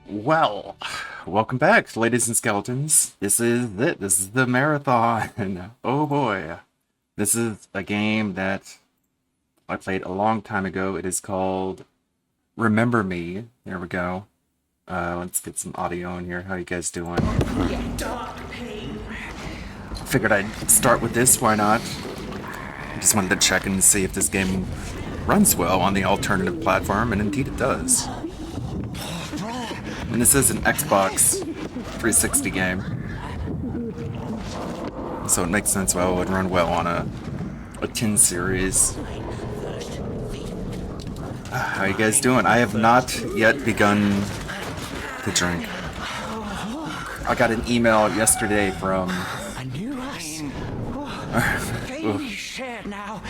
Well, welcome back, ladies and skeletons. This is it. This is the marathon. Oh boy. This is a game that I played a long time ago. It is called Remember Me. There we go. Let's get some audio in here. How you guys doing? Figured I'd start with this. Why not? I just wanted to check and see if this game runs well on the alternative platform, and indeed it does. And this is an Xbox 360 game, so it makes sense why it would run well on a 10 series. How you guys doing? I have not yet begun to drink. I got an email yesterday from... I knew us. Fame is shared now.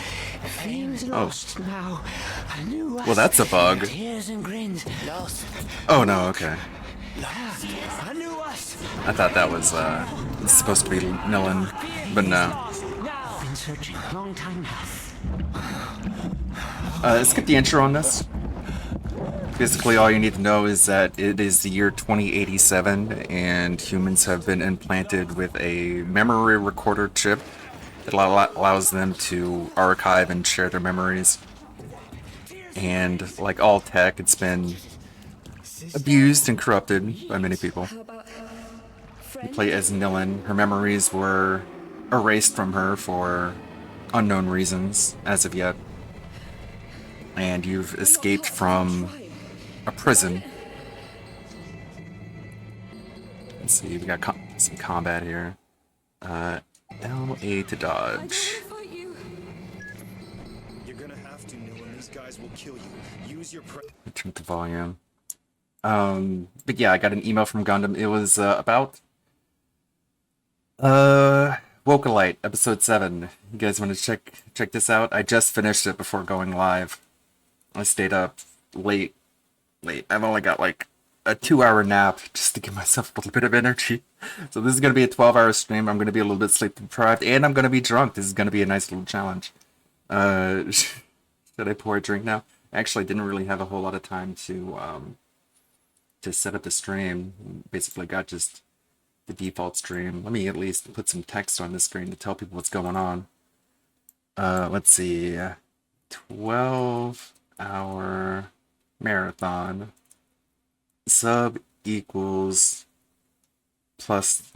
Fame is lost now. I knew us. Well, that's a bug. Tears and grins. Lost. Oh no, okay. I knew us. I thought that was supposed to be Nilin, but no. Been searching a long time now. Skip the intro on this. Basically, all you need to know is that it is the year 2087, and humans have been implanted with a memory recorder chip that allows them to archive and share their memories. And like all tech, it's been abused and corrupted by many people. You play as Nilin. Her memories were erased from her for unknown reasons as of yet. And you've escaped from a prison. Let's see, we got some combat here. LA to dodge. You're gonna have to, Nilin. These guys will kill you. Use your Turn up the volume. But yeah, I got an email from Gundam. It was about Wokalite, episode 7. You guys want to check this out? I just finished it before going live. I stayed up late. I've only got like a 2-hour nap just to give myself a little bit of energy. So this is going to be a 12-hour stream. I'm going to be a little bit sleep deprived, and I'm going to be drunk. This is going to be a nice little challenge. Should I pour a drink now? I actually didn't really have a whole lot of time to set up the stream. Basically got just the default stream. Let me at least put some text on the screen to tell people what's going on. Let's see. 12-hour marathon. Sub equals plus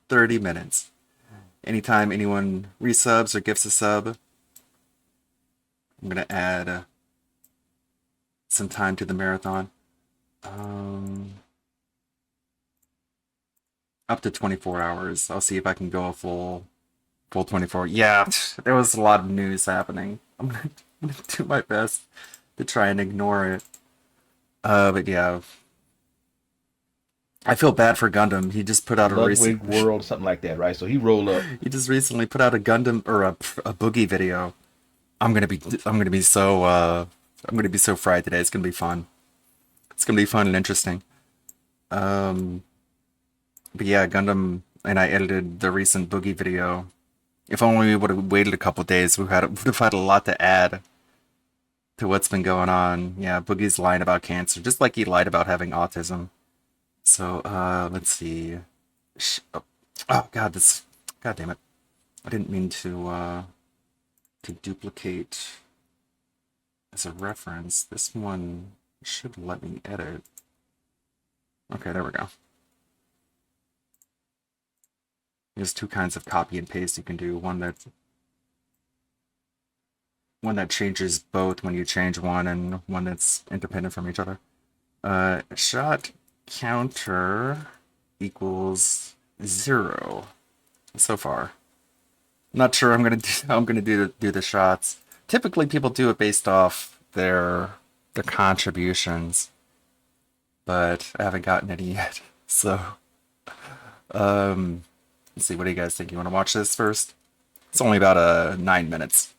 30 minutes. Anytime anyone resubs or gifts a sub, I'm gonna add some time to the marathon. Up to 24 hours. I'll see if I can go a full 24. Yeah, there was a lot of news happening. I'm gonna do my best to try and ignore it. But yeah, I feel bad for Gundam. He just put out a Ludwig World, something like that, right? So he rolled up. He just recently put out a Gundam or a Boogie video. I'm gonna be so fried today. It's gonna be fun. It's gonna be fun and interesting. But yeah, Gundam and I edited the recent Boogie video. If only we would have waited a couple days, we would have had a lot to add to what's been going on. Yeah, Boogie's lying about cancer, just like he lied about having autism. So, let's see. Oh God, God damn it! I didn't mean to duplicate as a reference. This one should let me edit. Okay, there we go. There's two kinds of copy and paste you can do. One that one that changes both when you change one and one that's independent from each other. Shot counter equals 0 so far. Not sure I'm gonna do, how I'm gonna do the shots. Typically, people do it based off their contributions, but I haven't gotten any yet. So, let's see. What do you guys think? You want to watch this first? It's only about 9 minutes.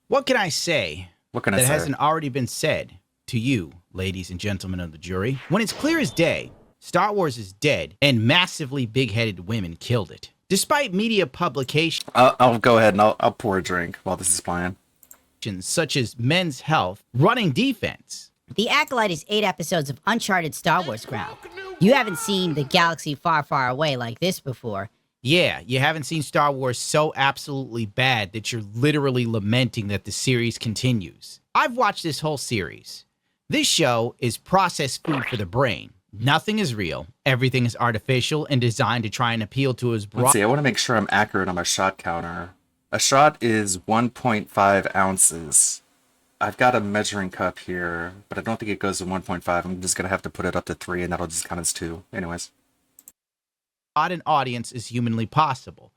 What can I say What can I that say? hasn't already been said to you, ladies and gentlemen of the jury? When it's clear as day, Star Wars is dead, and massively big-headed women killed it. Despite media publications I'll go ahead and I'll pour a drink while this is playing. such as Men's Health, Running Defense, The Acolyte is 8 episodes of uncharted Star Wars ground. You haven't seen the galaxy far, far away like this before. yeah, you haven't seen Star Wars so absolutely bad that you're literally lamenting that the series continues. I've watched this whole series. This show is processed food for the brain. Nothing is real. Everything is artificial and designed to try and appeal to as Let's broad see. I want to make sure I'm accurate on my shot counter. A shot is 1.5 ounces. I've got a measuring cup here, but I don't think it goes to 1.5. I'm just gonna have to put it up to 3, and that'll just count as 2. Anyways. an audience as humanly possible.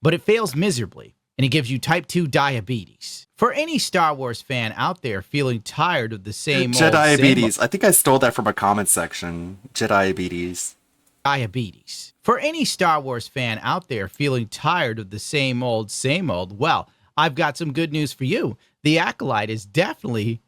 But it fails miserably, and it gives you type 2 diabetes. For any Star Wars fan out there feeling tired of the same old Jediabetes. I think I stole that from a comment section. Jediabetes. diabetes. For any Star Wars fan out there feeling tired of the same old, well, I've got some good news for you. The Acolyte is definitely,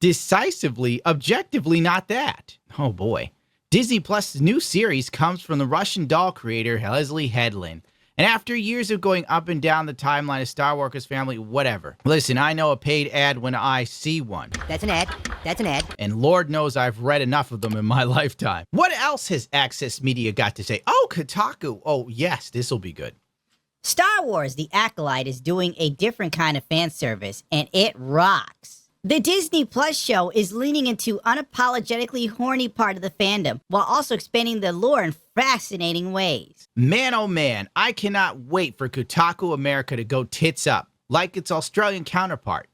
decisively, objectively not that. Oh boy. Disney Plus' new series comes from the Russian doll creator Leslie Headland. And after years of going up and down the timeline of Star Wars family, whatever. Listen, I know a paid ad when I see one. That's an ad. That's an ad. And Lord knows I've read enough of them in my lifetime. What else has Access Media got to say? Oh, Kotaku. Oh, yes, this will be good. Star Wars The Acolyte is doing a different kind of fan service, and it rocks. The Disney Plus show is leaning into unapologetically horny part of the fandom, while also expanding the lore in fascinating ways. Man, oh man, I cannot wait for Kotaku America to go tits up, like its Australian counterpart.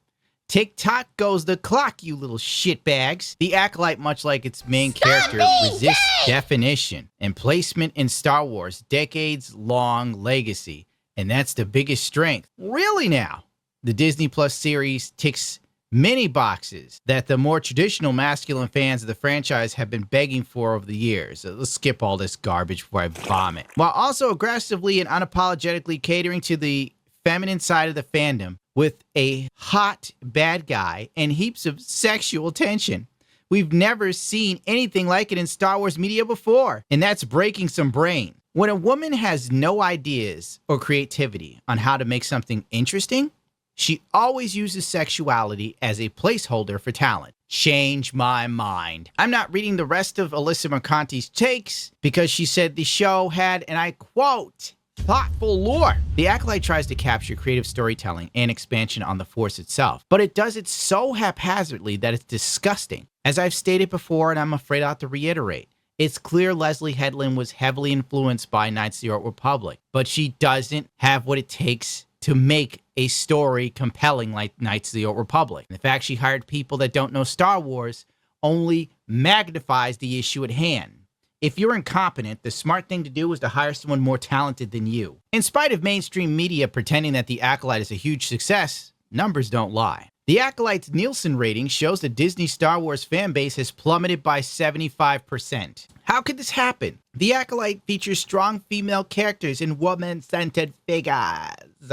Tick-tock goes the clock, you little shitbags. The Acolyte, much like its main character, resists definition and placement in Star Wars' decades-long legacy. And that's the biggest strength. Really now? The Disney Plus series ticks many boxes that the more traditional masculine fans of the franchise have been begging for over the years. Let's skip all this garbage before I vomit. While also aggressively and unapologetically catering to the feminine side of the fandom with a hot bad guy and heaps of sexual tension. We've never seen anything like it in Star Wars media before, and that's breaking some brain. When a woman has no ideas or creativity on how to make something interesting, she always uses sexuality as a placeholder for talent. Change my mind. I'm not reading the rest of Alyssa Mercanti's takes because she said the show had, and I quote, thoughtful lore. The Acolyte tries to capture creative storytelling and expansion on the Force itself, but it does it so haphazardly that it's disgusting. As I've stated before, and I'm afraid I'll have to reiterate, it's clear Leslie Headland was heavily influenced by Knights of the Old Republic, but she doesn't have what it takes to make a story compelling like Knights of the Old Republic. The fact she hired people that don't know Star Wars only magnifies the issue at hand. If you're incompetent, the smart thing to do is to hire someone more talented than you. In spite of mainstream media pretending that The Acolyte is a huge success, numbers don't lie. The Acolyte's Nielsen rating shows the Disney Star Wars fan base has plummeted by 75%. How could this happen? The Acolyte features strong female characters and woman-centered figures.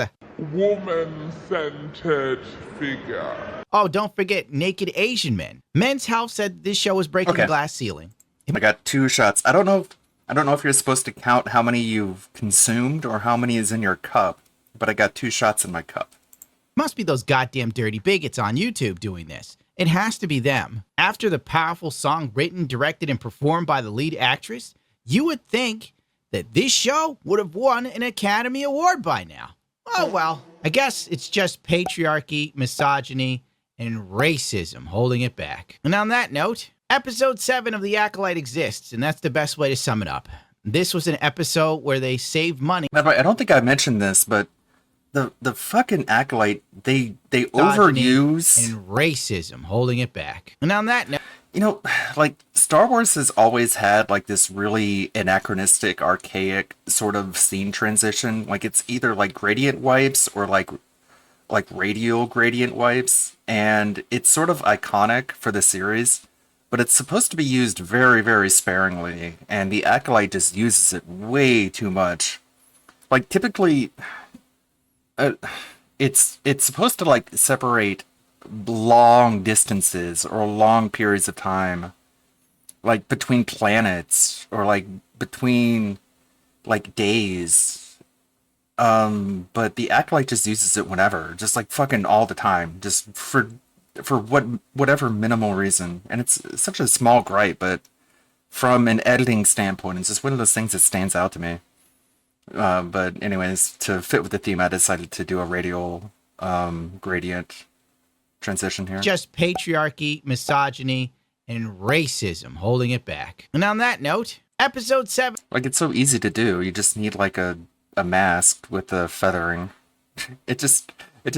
Woman-centered figure. Oh, don't forget naked Asian men. Men's Health said this show is breaking the glass ceiling. I got 2 shots. I don't know if you're supposed to count how many you've consumed or how many is in your cup, but I got 2 shots in my cup. Must be those goddamn dirty bigots on YouTube doing this. It has to be them. After the powerful song written, directed, and performed by the lead actress, you would think that this show would have won an Academy Award by now. Oh well, I guess it's just patriarchy, misogyny, and racism holding it back. And on that note, Episode 7 of The Acolyte exists, and that's the best way to sum it up. This was an episode where they saved money. By the way, I don't think I mentioned this, but the fucking acolyte, they misogyny, overuse. and racism holding it back. And on that note, You know, like Star Wars has always had like this really anachronistic, archaic sort of scene transition. Like it's either like gradient wipes or like radial gradient wipes, and it's sort of iconic for the series, but it's supposed to be used very, very sparingly, and the acolyte just uses it way too much. Like typically, uh, it's supposed to like separate long distances or long periods of time, like between planets or like between like days. But the acolyte just uses it whenever, just like fucking all the time, just for whatever minimal reason. And it's such a small gripe, but from an editing standpoint, it's just one of those things that stands out to me. But anyways, to fit with the theme, I decided to do a radial gradient transition here. just patriarchy, misogyny, and racism holding it back. And on that note, episode 7 Like it's so easy to do. You just need like a mask with the feathering. It just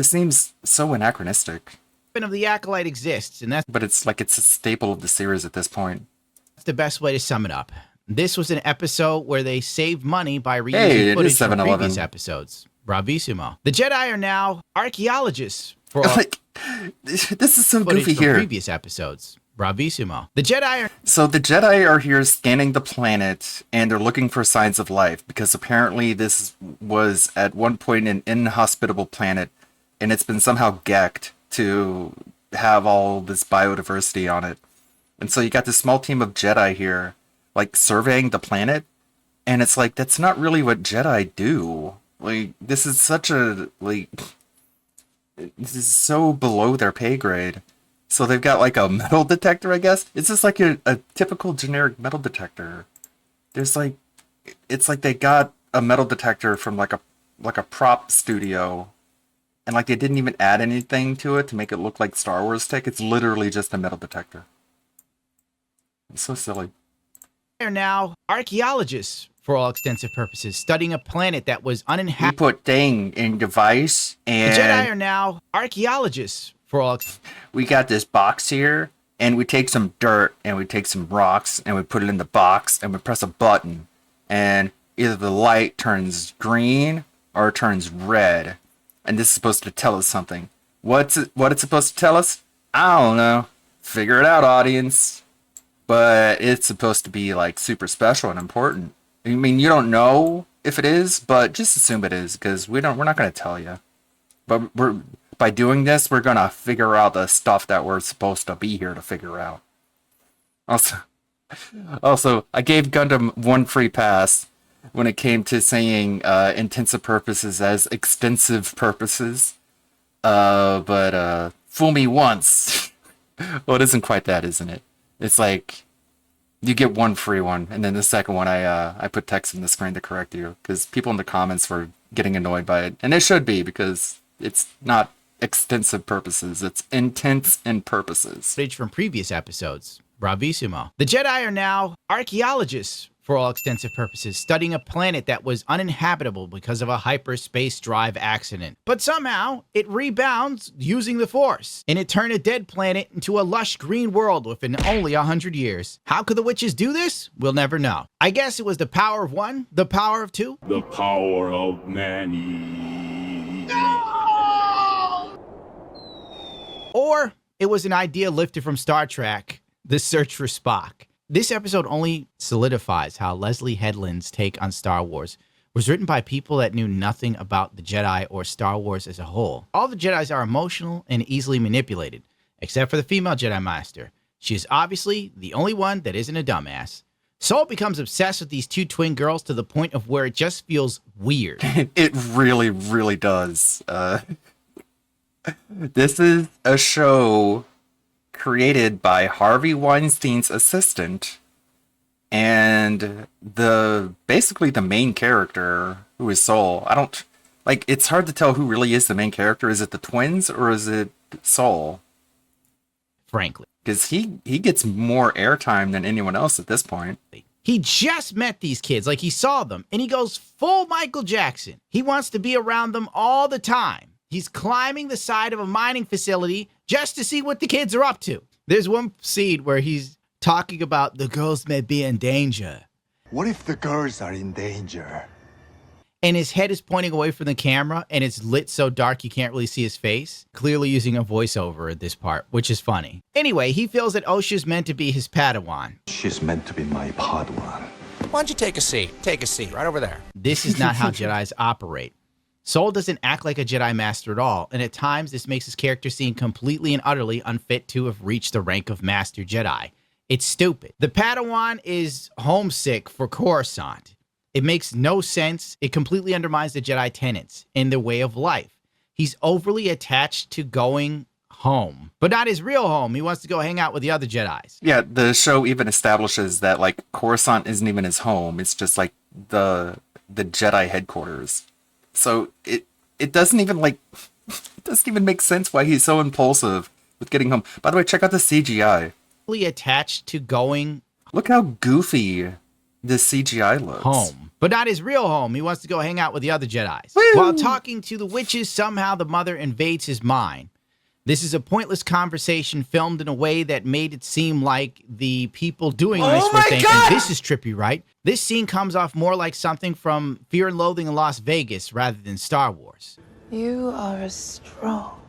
seems so anachronistic. of The Acolyte exists, and that's But it's like it's a staple of the series at this point. the best way to sum it up. This was an episode where they saved money by reusing Hey, it footage is from 7-Eleven. previous episodes. Bravissimo. The Jedi are now archaeologists for all Like this is so footage goofy from here. previous episodes. Bravissimo. The Jedi are So the Jedi are here scanning the planet, and they're looking for signs of life, because apparently this was at one point an inhospitable planet, and it's been somehow gecked to have all this biodiversity on it. And so you got this small team of Jedi here, like surveying the planet, and it's like that's not really what Jedi do. Like this is such a this is so below their pay grade. So they've got like a metal detector, I guess. It's just like a typical generic metal detector. There's like, it's like they got a metal detector from like a prop studio, and like they didn't even add anything to it to make it look like Star Wars tech. It's literally just a metal detector. It's so silly. now archaeologists for all extensive purposes, studying a planet that was We uninhabited. put thing in device, The Jedi are and now archaeologists for all we got this box here, and we take some dirt and we take some rocks and we put it in the box and we press a button, and either the light turns green or it turns red, and this is supposed to tell us something. What it's supposed to tell us? I don't know. Figure it out, audience. But it's supposed to be like super special and important. I mean, you don't know if it is, but just assume it is, because we're not going to tell you. But by doing this, we're gonna figure out the stuff that we're supposed to be here to figure out. Also, I gave Gundam one free pass when it came to saying intensive purposes as extensive purposes. But fool me once. Well, it isn't quite that, isn't it? It's like you get one free one, and then the second one I put text in the screen to correct you, because people in the comments were getting annoyed by it, and it should be, because it's not extensive purposes, it's intents and purposes. footage from previous episodes. Bravissimo. The Jedi are now archaeologists for all extensive purposes, studying a planet that was uninhabitable because of a hyperspace drive accident. But somehow, it rebounds using the Force, and it turned a dead planet into a lush green world within only 100 years. How could the witches do this? We'll never know. I guess it was the power of one, the power of two, The power of many. or it was an idea lifted from Star Trek, The Search for Spock. This episode only solidifies how Leslie Headland's take on Star Wars was written by people that knew nothing about the Jedi or Star Wars as a whole. All the Jedis are emotional and easily manipulated, except for the female Jedi Master. She is obviously the only one that isn't a dumbass. Soul becomes obsessed with these two twin girls to the point of where it just feels weird. It really, really does. This is a show created by Harvey Weinstein's assistant, and basically the main character, who is Soul. I don't like, it's hard to tell who really is the main character. Is it the twins or is it Soul? Frankly, Because he gets more airtime than anyone else at this point. He just met these kids, like he saw them, and he goes full Michael Jackson. He wants to be around them all the time. He's climbing the side of a mining facility just to see what the kids are up to. There's one scene where he's talking about the girls may be in danger. What if the girls are in danger? And his head is pointing away from the camera, and it's lit so dark you can't really see his face. Clearly using a voiceover at this part, which is funny. Anyway, he feels that Osha's meant to be his Padawan. She's meant to be my Padawan. Why don't you take a seat? Take a seat right over there. This is not how Jedis operate. Soul doesn't act like a Jedi Master at all, and at times this makes his character seem completely and utterly unfit to have reached the rank of Master Jedi. It's stupid. The Padawan is homesick for Coruscant. It makes no sense. It completely undermines the Jedi tenets and their way of life. He's overly attached to going home, but not his real home. He wants to go hang out with the other Jedis. Yeah, the show even establishes that like Coruscant isn't even his home. It's just like the Jedi headquarters. So it doesn't even like it doesn't even make sense why he's so impulsive with getting home. By the way, check out the CGI. Attached to going Look how goofy this CGI looks. home, but not his real home. He wants to go hang out with the other Jedis. Woo! While talking to the witches, somehow the mother invades his mind. This is a pointless conversation filmed in a way that made it seem like the people doing this were thinking, this is trippy, right? This scene comes off more like something from Fear and Loathing in Las Vegas rather than Star Wars. You are a strong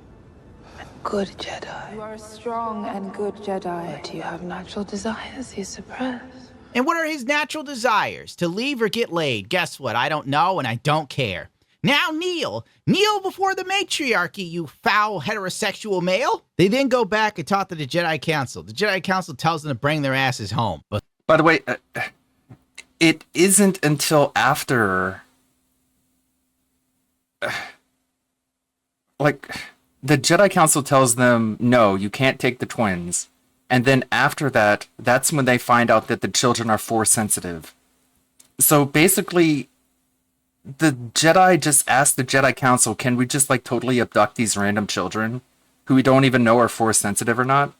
and good Jedi. You are a strong and good Jedi. But you have natural desires you suppress. And what are his natural desires? To leave or get laid? Guess what? I don't know, and I don't care. Now kneel. Kneel before the matriarchy, you foul heterosexual male. They then go back and talk to the Jedi Council. The Jedi Council tells them to bring their asses home. But By the way, it isn't until after like the Jedi Council tells them, no, you can't take the twins. And then after that, that's when they find out that the children are Force sensitive. So basically, the Jedi just asked the Jedi Council, can we just like totally abduct these random children who we don't even know are Force sensitive or not?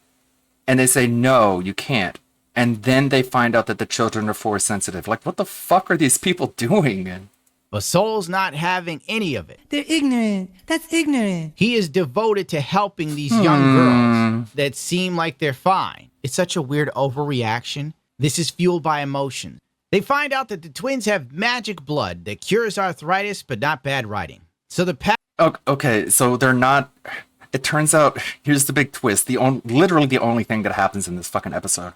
And they say, no, you can't. And then they find out that the children are Force sensitive. Like, what the fuck are these people doing? But Soul's not having any of it. They're ignorant. That's ignorant. He is devoted to helping these young girls that seem like they're fine. It's such a weird overreaction. This is fueled by emotion. They find out that the twins have magic blood that cures arthritis, but not bad writing. So the Okay, so they're not... It turns out, here's the big twist. Literally the only thing that happens in this fucking episode.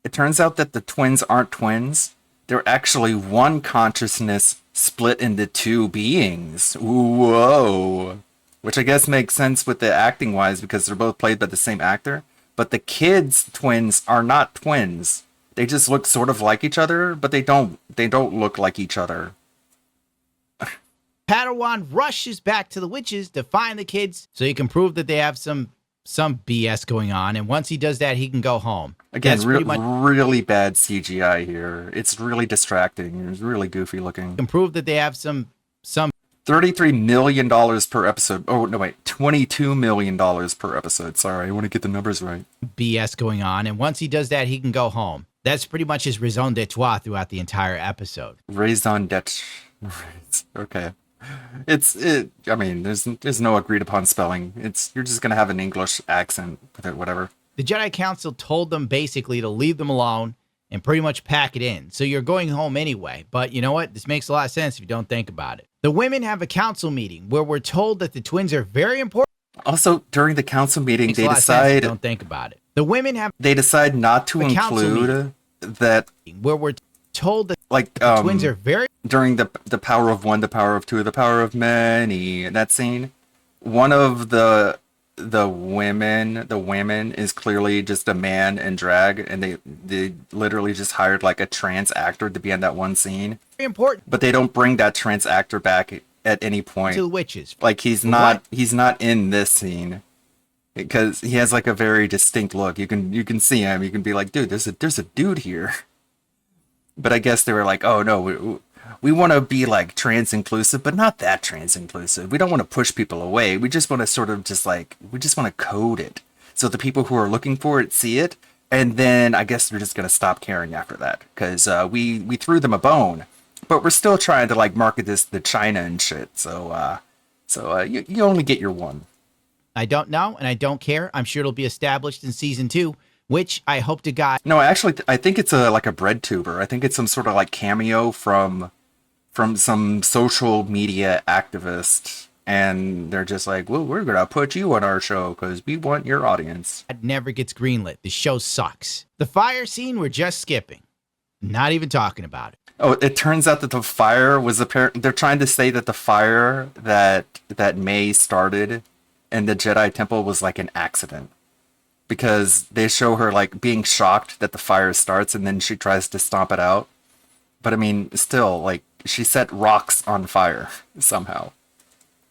It turns out that the twins aren't twins. They're actually one consciousness split into two beings. Whoa. Which I guess makes sense with the acting wise because they're both played by the same actor. But the kids' twins are not twins. They just look sort of like each other, but they don't look like each other. Padawan rushes back to the witches to find the kids so he can prove that they have some BS going on, and once he does that, he can go home. Again, really bad CGI here. It's really distracting. It's really goofy looking. Can prove that they have some $33 million per episode. Oh, no, wait. $22 million per episode. Sorry, I want to get the numbers right. BS going on, and once he does that, he can go home. That's pretty much his raison d'etre throughout the entire episode. Raison d'etre. Okay. I mean, there's no agreed upon spelling. You're just gonna have an English accent with it, whatever. The Jedi Council told them basically to leave them alone and pretty much pack it in. So you're going home anyway. But you know what? This makes a lot of sense if you don't think about it. The women have a council meeting where we're told that the twins are very important. Also, during the council meeting, they decide... Don't think about it. The women have... They decide not to include that... Where we're told that like the twins are very... During the power of one, the power of two, the power of many, that scene, one of the women is clearly just a man in drag, and they literally just hired like a trans actor to be in that one scene. Very important. But they don't bring that trans actor back at any point. To the witches. Like he's not in this scene. Because he has like a very distinct look. You can see him. You can be like, dude, there's a dude here. But I guess they were like, oh no, we want to be like trans inclusive, but not that trans inclusive. We don't want to push people away. We just want to sort of we just want to code it so the people who are looking for it see it, And then I guess they're just gonna stop caring after that because we threw them a bone, but we're still trying to like market this to China and shit. So you only get your one. I don't know, and I don't care. I'm sure it'll be established in season 2, which I hope to God. No, actually, I think it's like a bread tuber. I think it's some sort of like cameo from some social media activist, and they're just like, well, we're gonna put you on our show because we want your audience. It never gets greenlit. The show sucks. The fire scene we're just skipping. Not even talking about it. Oh, it turns out that the fire was apparent. They're trying to say that the fire that May started in the Jedi Temple was like an accident. Because they show her like being shocked that the fire starts and then she tries to stomp it out. But I mean, still, like, she set rocks on fire somehow.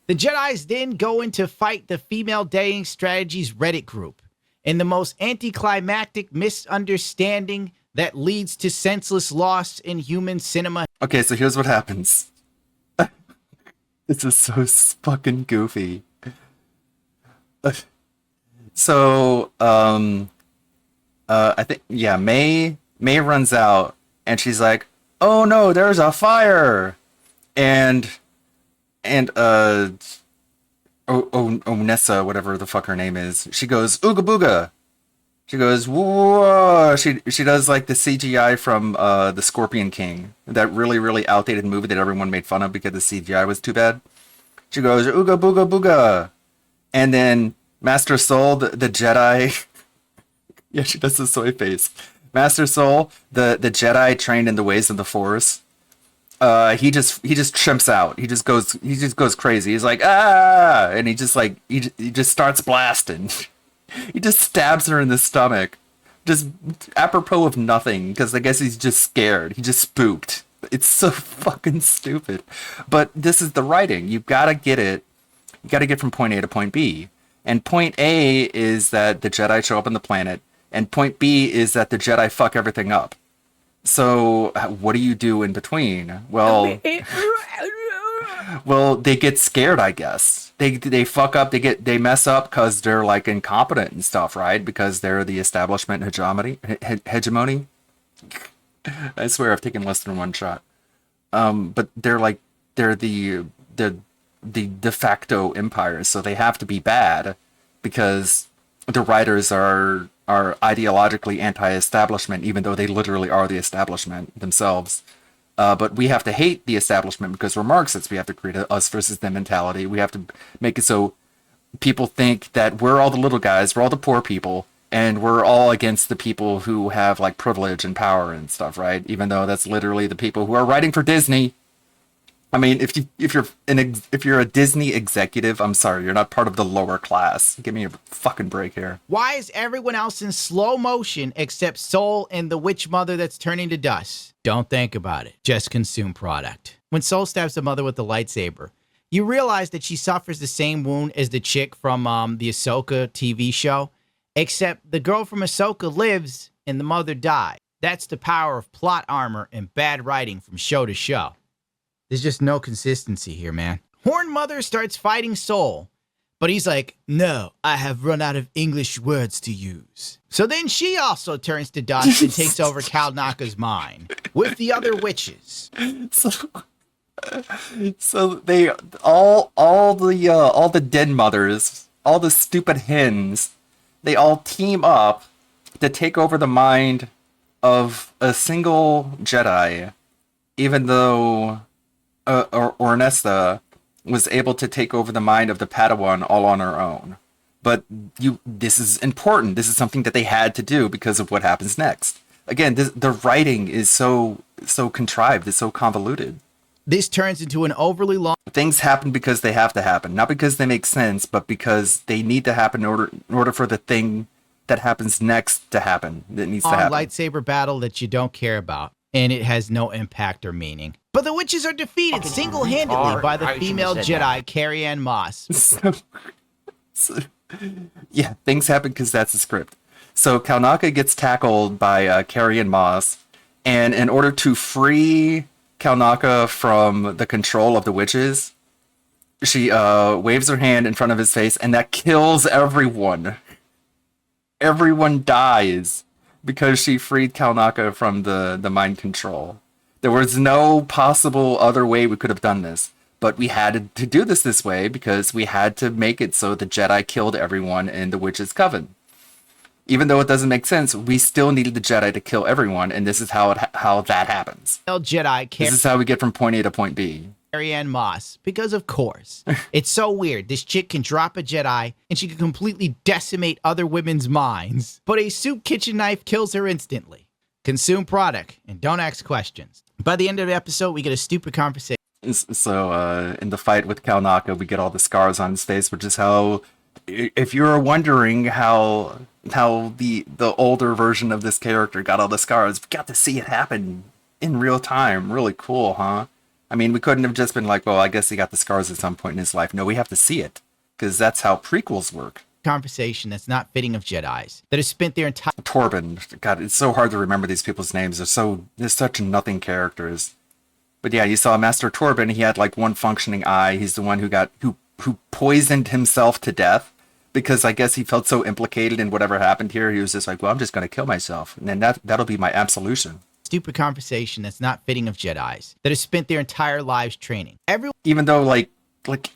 The Jedis then go in to fight the Female Dating Strategies Reddit group in the most anticlimactic misunderstanding that leads to senseless loss in human cinema. Okay, so here's what happens. This is so fucking goofy. So, I think, yeah, May runs out and she's like, oh no, there's a fire. And Onessa, whatever the fuck her name is, she goes, ooga booga. She goes, whoa. She does like the CGI from the Scorpion King, that really, really outdated movie that everyone made fun of because the CGI was too bad. She goes, ooga booga booga. And then Master Soul, the Jedi. Yeah, she does the soy face. Master Soul, the Jedi trained in the ways of the Force. He just chimps out. He just goes crazy. He's like, ah, and he just starts blasting. He just stabs her in the stomach, just apropos of nothing, because I guess he's just scared. He just spooked. It's so fucking stupid. But this is the writing. You gotta get it. You gotta get from point A to point B. And point A is that the Jedi show up on the planet, and point B is that the Jedi fuck everything up. So what do you do in between? Well, they get scared, I guess. They fuck up, they mess up because they're like incompetent and stuff, right? Because they're the establishment hegemony. I swear I've taken less than one shot. But they're the de facto empires, so they have to be bad because the writers are ideologically anti-establishment, even though they literally are the establishment themselves. But we have to hate the establishment because we're Marxists. We have to create a us versus them mentality. We have to make it so people think that we're all the little guys, we're all the poor people, and we're all against the people who have like privilege and power and stuff, right? Even though that's literally the people who are writing for Disney. I mean, if you're a Disney executive, I'm sorry, you're not part of the lower class. Give me a fucking break here. Why is everyone else in slow motion except Soul and the witch mother that's turning to dust? Don't think about it. Just consume product. When Soul stabs the mother with the lightsaber, you realize that she suffers the same wound as the chick from the Ahsoka TV show, except the girl from Ahsoka lives and the mother died. That's the power of plot armor and bad writing from show to show. There's just no consistency here, man. Horn Mother starts fighting Soul, but he's like, no, I have run out of English words to use. So then she also turns to dust and takes over Kalnaka's mind with the other witches. So they all the den mothers, all the stupid hens, they all team up to take over the mind of a single Jedi, even though Ornesta was able to take over the mind of the Padawan all on her own. But this is important. This is something that they had to do because of what happens next. Again, the writing is so contrived. It's so convoluted. This turns into an overly long... Things happen because they have to happen. Not because they make sense, but because they need to happen in order for the thing that happens next to happen. That needs to happen. Lightsaber battle that you don't care about, and it has no impact or meaning. But the witches are defeated single-handedly by the female Jedi, Carrie-Anne Moss. Yeah, things happen because that's the script. So Kalnaka gets tackled by Carrie-Anne Moss, and in order to free Kalnaka from the control of the witches, she waves her hand in front of his face, and that kills everyone. Everyone dies. because she freed Kalnaka from the mind control. There was no possible other way we could have done this. But we had to do this way because we had to make it so the Jedi killed everyone in the Witch's Coven. Even though it doesn't make sense, we still needed the Jedi to kill everyone, and this is how that happens. Jedi This is how we get from point A to point B. Carrie-Anne Moss, because of course. It's so weird. This chick can drop a Jedi, and she can completely decimate other women's minds. But a soup kitchen knife kills her instantly. Consume product, and don't ask questions. By the end of the episode, we get a stupid conversation. So, in the fight with Kalnaka, we get all the scars on his face, which is how, if you're wondering how the older version of this character got all the scars, we got to see it happen in real time. Really cool, huh? I mean, we couldn't have just been like, well, I guess he got the scars at some point in his life. No, we have to see it, because that's how prequels work. Conversation that's not fitting of Jedis that have spent their entire... Torben. God, it's so hard to remember these people's names. They're such nothing characters. But yeah, you saw Master Torben. He had like one functioning eye. He's the one who poisoned himself to death because I guess he felt so implicated in whatever happened here. He was just like, well, I'm just going to kill myself. And then that'll be my absolution. Stupid conversation that's not fitting of Jedis that have spent their entire lives training. Even though like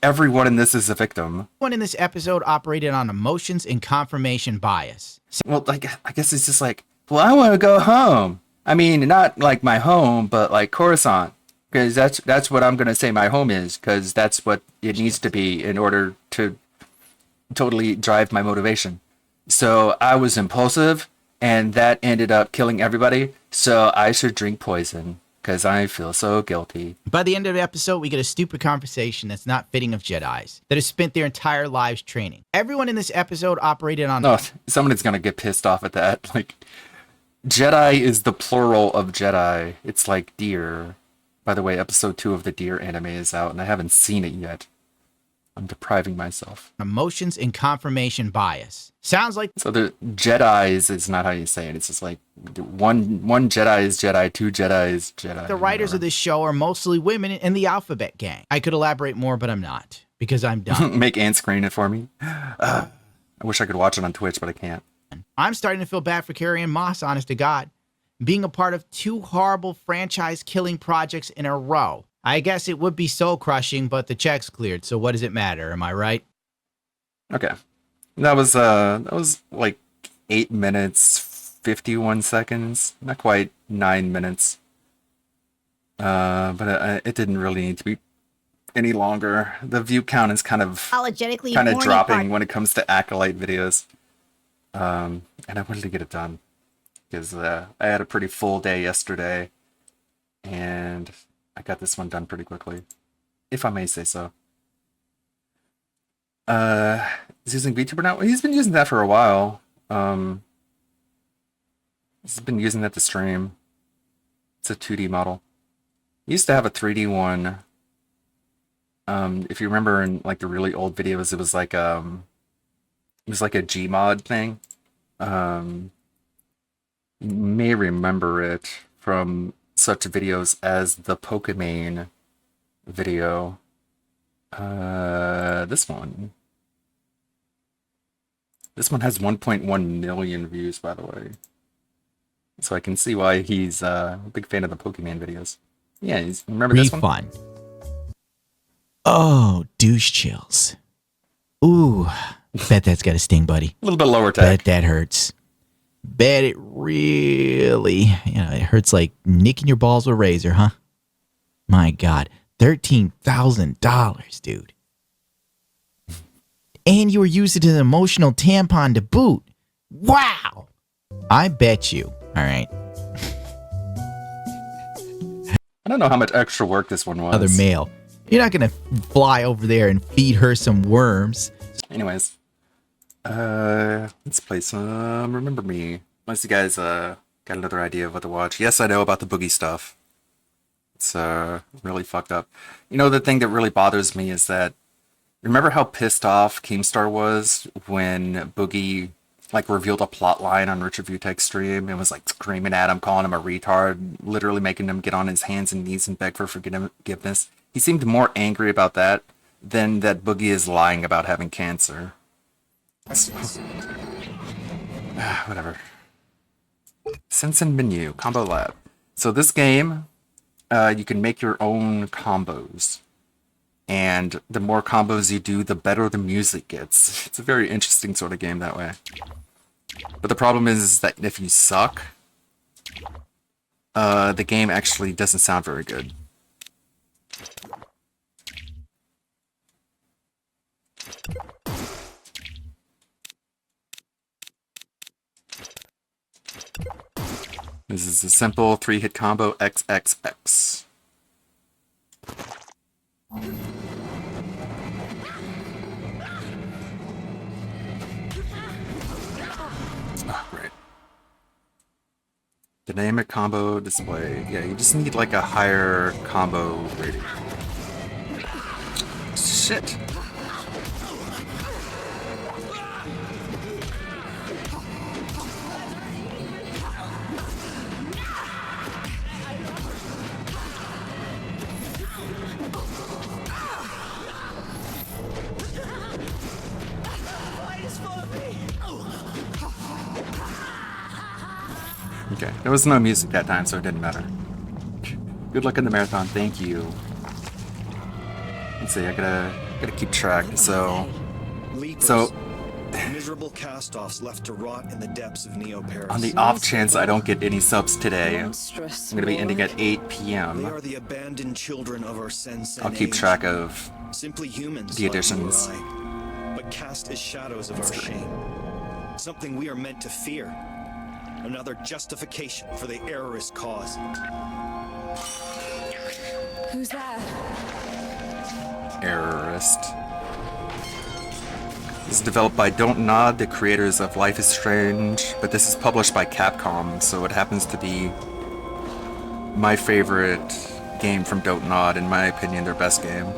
everyone in this is a victim. Everyone in this episode operated on emotions and confirmation bias. Well, like, I guess it's just like, well, I want to go home. I mean, not like my home, but like Coruscant. Because that's what I'm going to say my home is, because that's what it needs to be in order to totally drive my motivation. So I was impulsive, and that ended up killing everybody, so I should drink poison, because I feel so guilty. By the end of the episode, we get a stupid conversation that's not fitting of Jedis that have spent their entire lives training. Everyone in this episode operated on... Oh, someone's going to get pissed off at that. Like, Jedi is the plural of Jedi. It's like deer. By the way, episode 2 of the Deer anime is out, and I haven't seen it yet. I'm depriving myself. Emotions and confirmation bias. Sounds like... So the Jedis is not how you say it. It's just like one Jedi is Jedi, two Jedi is Jedi. The writers of this show are mostly women in the Alphabet Gang. I could elaborate more, but I'm not, because I'm done. Make Ann screen it for me. I wish I could watch it on Twitch, but I can't. I'm starting to feel bad for Carrie-Anne Moss, honest to God. Being a part of 2 horrible franchise-killing projects in a row. I guess it would be soul-crushing, but the check's cleared, so what does it matter? Am I right? Okay. That was like 8 minutes, 51 seconds. Not quite 9 minutes. But it didn't really need to be any longer. The view count is kind of dropping when it comes to Acolyte videos. And I wanted to get it done. Because I had a pretty full day yesterday, and I got this one done pretty quickly, if I may say so. He's using VTuber now? He's been using that for a while. He's been using that to stream. It's a 2D model. He used to have a 3D one. If you remember in like the really old videos, it was like a Gmod thing. You may remember it from such videos as the Pokemon video. This one has 1.1 million views, by the way. So I can see why he's a big fan of the Pokemon videos. Yeah, remember this one? Fun. Oh, douche chills. Ooh, bet that's got a sting, buddy. A little bit lower tech. Bet that hurts. Bet it really, it hurts like nicking your balls with a razor, huh? My God, $13,000, dude. And you were using an emotional tampon to boot. Wow. I bet you. All right. I don't know how much extra work this one was. Other male. You're not going to fly over there and feed her some worms. Anyways. Let's play some Remember Me. Unless you guys got another idea of what to watch. Yes, I know about the Boogie stuff. It's really fucked up. You know, the thing that really bothers me is that, remember how pissed off Keemstar was when Boogie like revealed a plot line on Richard Vutek's stream and was like screaming at him, calling him a retard, literally making him get on his hands and knees and beg for forgiveness? He seemed more angry about that than that Boogie is lying about having cancer. Whatever. Sense and Menu, Combo Lab. So this game, you can make your own combos. And the more combos you do, the better the music gets. It's a very interesting sort of game that way. But the problem is that if you suck, the game actually doesn't sound very good. This is a simple 3-hit combo XXX. Oh, great. Dynamic combo display. Yeah, you just need like a higher combo rating. Shit. Okay, there was no music that time, so it didn't matter. Good luck in the marathon, thank you. Let's see, I gotta keep track. So miserable cast-offs left to rot in the depths of Neo Paris. On the off chance I don't get any subs today, I'm gonna be ending at 8 p.m. They are the abandoned children of our sense and I'll keep age. track of Simply humans the like you or additions. I, but cast as shadows of our shame. Something we are meant to fear. Another justification for the errorist cause. Who's that? Errorist. This is developed by Don't Nod, the creators of Life is Strange, but this is published by Capcom, so it happens to be my favorite game from Don't Nod, in my opinion, their best game.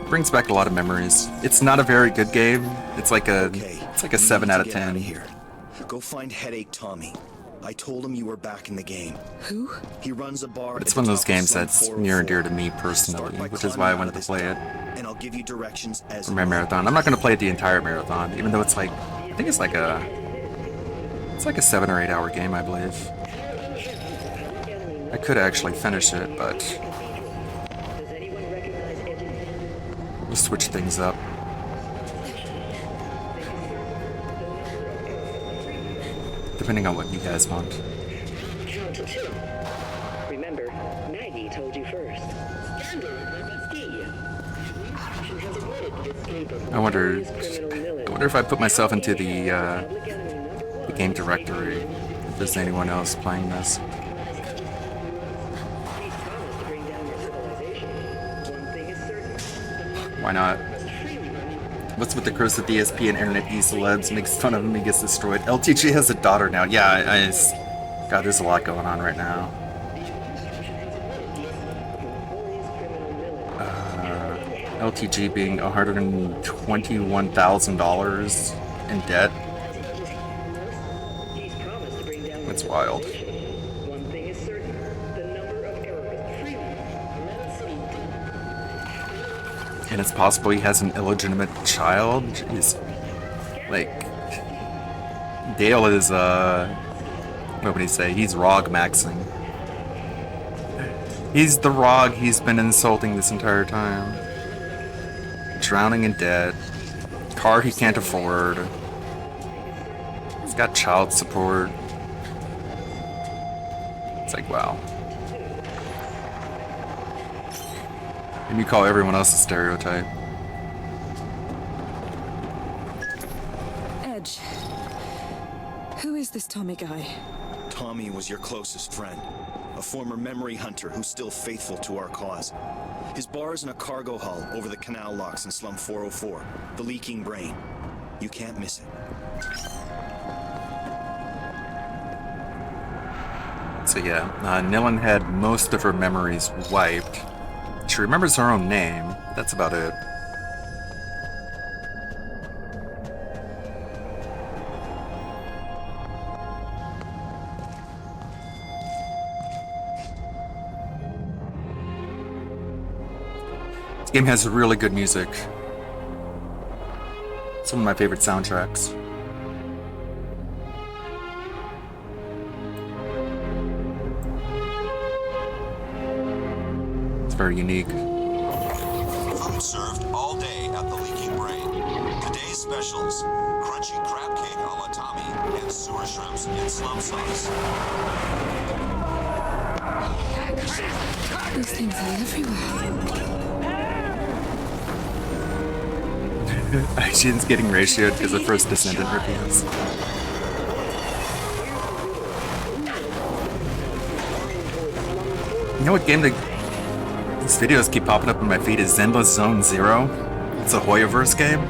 Brings back a lot of memories. It's not a very good game. It's like a 7 out of 10. Here. Go find Headache Tommy. I told him you were back in the game. Who? He runs a bar. But it's at one of the those top of games Slum that's 404. near and dear to me personally, which is why I wanted to play it And I'll give you directions as for my marathon. I'm not going to play it the entire marathon, even though it's like, I think it's like a 7 or 8 hour game, I believe. I could actually finish it, but we'll switch things up. Depending on what you guys want. Count to 2. Remember, Maggie told you first. Scandal MSD. She has admitted escape of I wonder notorious criminal villain. if I put myself into the game directory, if there's anyone else playing this. Why not? What's with the curse of DSP and internet e-celebs? Makes fun of him, he gets destroyed. LTG has a daughter now. Yeah, God, there's a lot going on right now. LTG being $121,000 in debt. That's wild. And it's possible he has an illegitimate child. Jeez. Like, Dale is, what would he say? He's ROG maxing. He's the ROG he's been insulting this entire time. Drowning in debt. Car he can't afford. He's got child support. It's like, wow. And you call everyone else a stereotype. Edge. Who is this Tommy guy? Tommy was your closest friend. A former memory hunter who's still faithful to our cause. His bar is in a cargo hull over the canal locks in Slum 404. The Leaking Brain. You can't miss it. So yeah, Nilin had most of her memories wiped. She remembers her own name. That's about it. This game has really good music. It's one of my favorite soundtracks. very unique. Food served all day at the Leaking Brain. Today's specials: crunchy crab cake a la Tommy and sewer shrimps in slum sauce. These things are everywhere. Action's getting ratioed because of First Descendant reviews. You know what game these videos keep popping up in my feed is Zenless Zone Zero. It's a Hoyoverse game.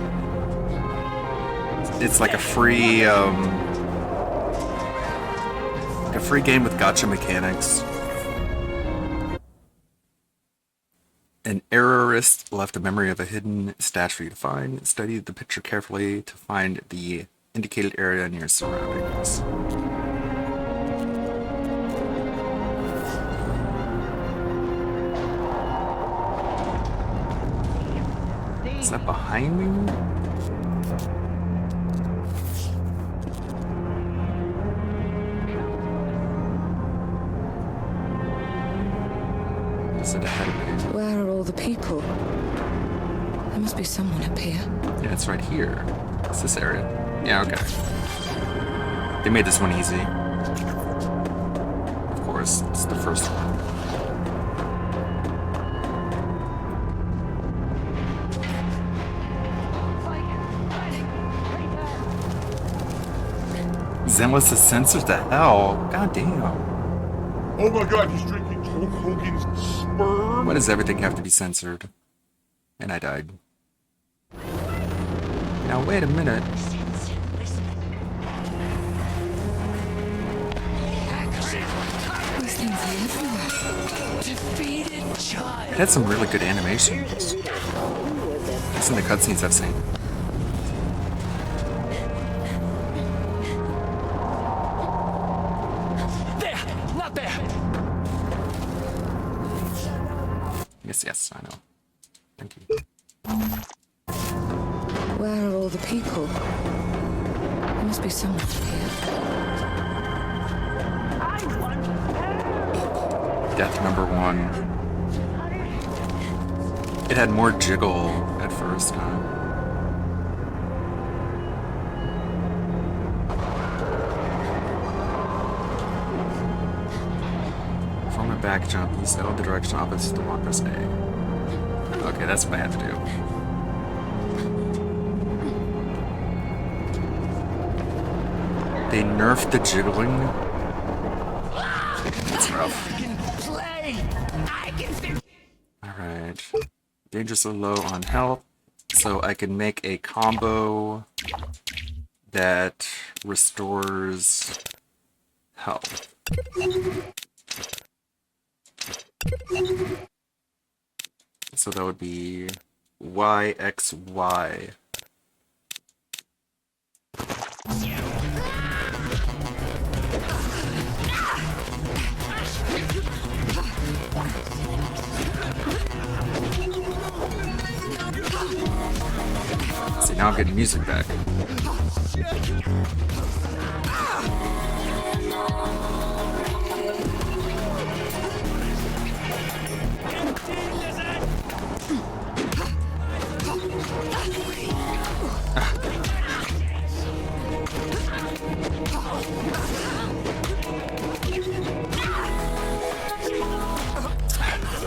It's like a free game with gacha mechanics. An errorist left a memory of a hidden stash for you to find. Study the picture carefully to find the indicated area near surroundings. Is that behind me? Is it ahead of me? Where are all the people? There must be someone up here. Yeah, it's right here. It's this area. Yeah, okay. They made this one easy. Of course, it's the first one. Zenless is censored to hell. God damn. Oh my god, he's drinking Hulk Hogan's sperm? Why does everything have to be censored? And I died. Now wait a minute. These things are everywhere. Defeated child. It had some really good animations. It's in the cutscenes I've seen. Yes, I know. Thank you. Where are all the people? There must be someone up here. Death number 1. It had more jiggle at first, huh? From a back jump, use L the direction opposite to walk press A. Okay, that's what I had to do. They nerfed the jiggling. That's rough. Alright. Dangerously low on health. So I can make a combo that restores health. So that would be YXY. See, now I'm getting music back.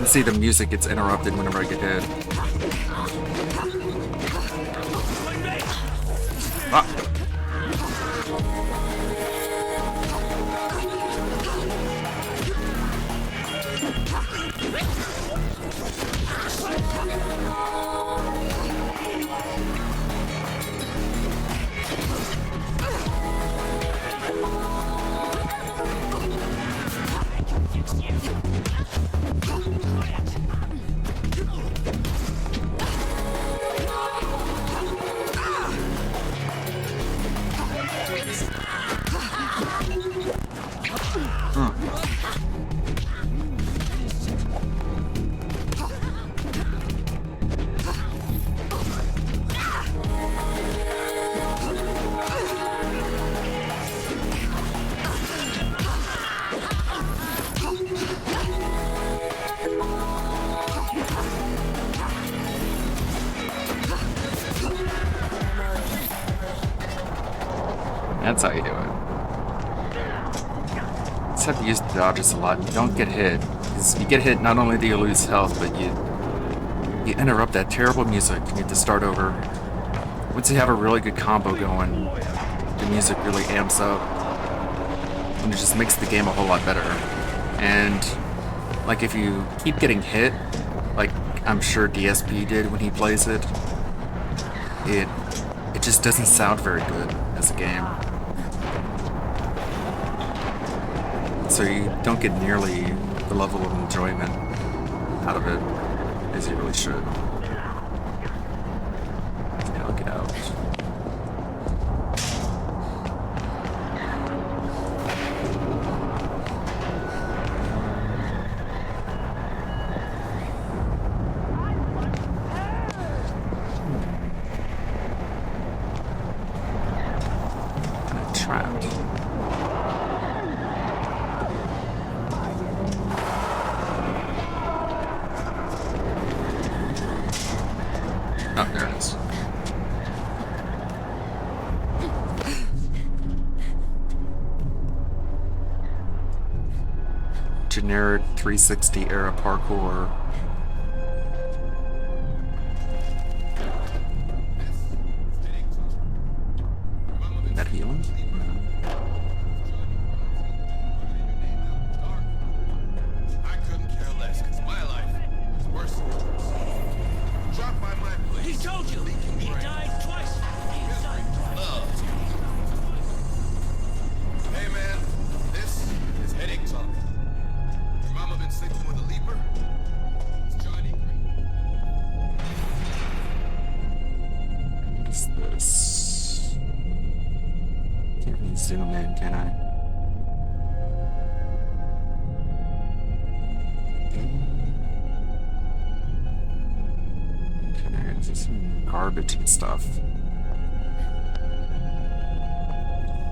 See, the music gets interrupted whenever I get hit. Ah. That's how you do it. Just have to use the dodges a lot. You don't get hit. Because you get hit, not only do you lose health, but you interrupt that terrible music. You need to start over. Once you have a really good combo going, the music really amps up. And it just makes the game a whole lot better. And like if you keep getting hit, like I'm sure DSP did when he plays it, it just doesn't sound very good as a game. So you don't get nearly the level of enjoyment out of it as you really should. Yeah, look it out. Trapped. Oh, there it is. Generic 360 era parkour. That healing? He told you! He died twice! Hey man, this is headache talk. Your mama been sleeping with a leaper? It's Johnny Green. What's this? Can't really zoom in, can I? Okay, this is some garbage and stuff.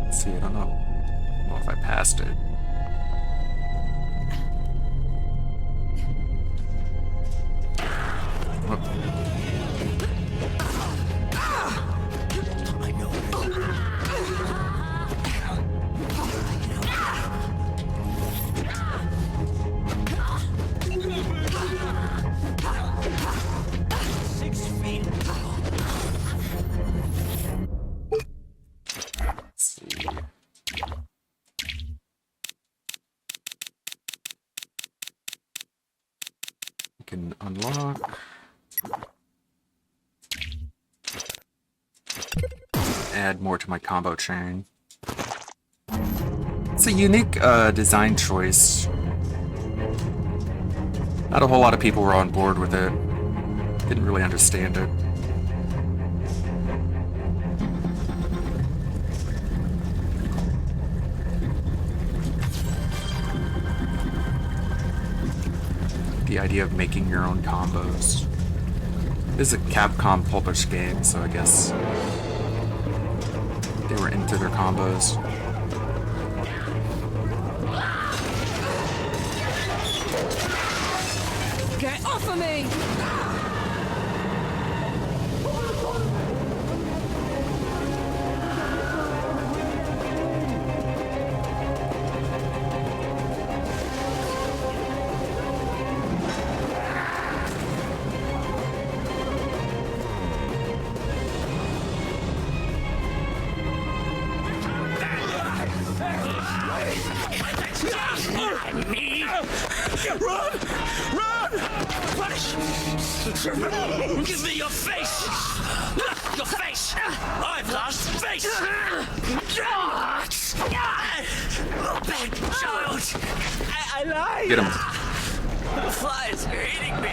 Let's see, I don't know if I passed it. Whoop. Let's see. You can unlock. Add more to my combo chain. It's a unique design choice. Not a whole lot of people were on board with it. Didn't really understand it. The idea of making your own combos. This is a Capcom published game, so I guess they were into their combos. Get off of me! Run! Run! Punish! Give me your face! Your face! I've lost face! Bad child! I lied! Get him. The flies are eating me!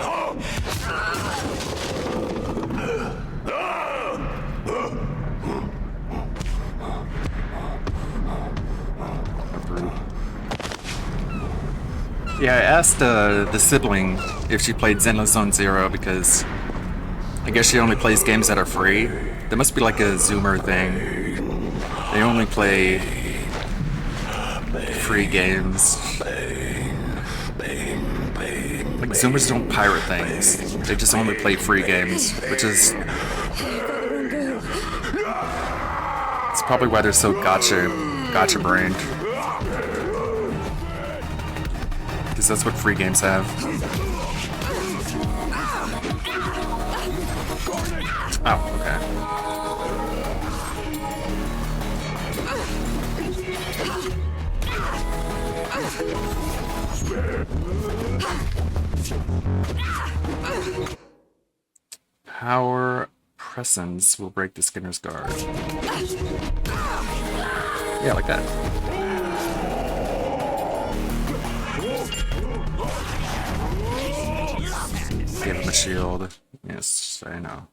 Yeah, I asked the sibling if she played Zenless Zone Zero because I guess she only plays games that are free. There must be like a Zoomer thing. They only play free games. Like Zoomers don't pirate things. They just only play free games, which is it's probably why they're so gotcha brained. Because that's what free games have. Oh, okay. Power presence will break the Skinner's guard. Yeah, like that. Give him a shield. Yes, I know.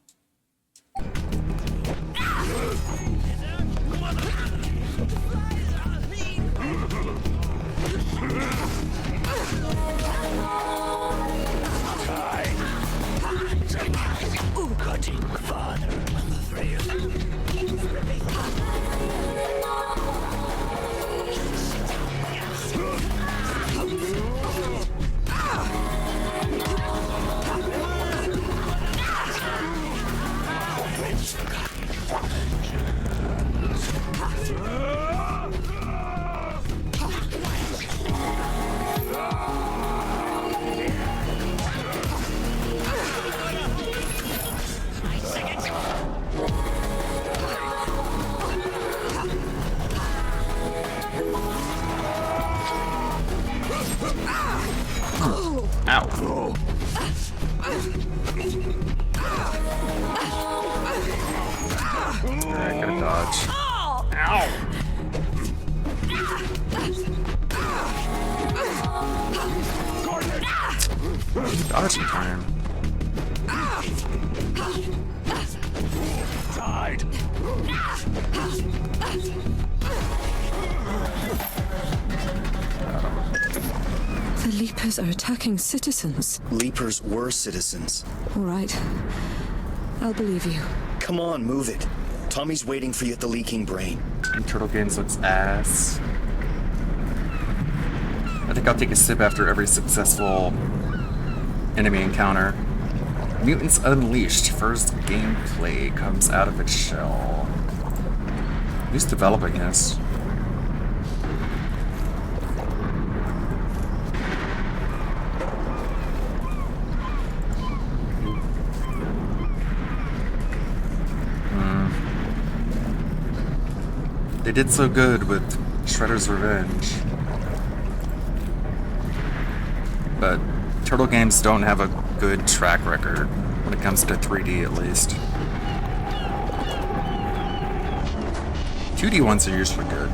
Cutting father on the thrail. Ow. Alright, gotta dodge. Ow! Dodging time. Died. The Leapers are attacking citizens. Leapers were citizens. All right. I'll believe you. Come on, move it. Tommy's waiting for you at the leaking brain. And Turtle Games looks ass. I think I'll take a sip after every successful enemy encounter. Mutants Unleashed. First gameplay comes out of its shell. Who's developing this? They did so good with Shredder's Revenge. But Turtle Games don't have a good track record when it comes to 3D at least. 2D ones are usually good.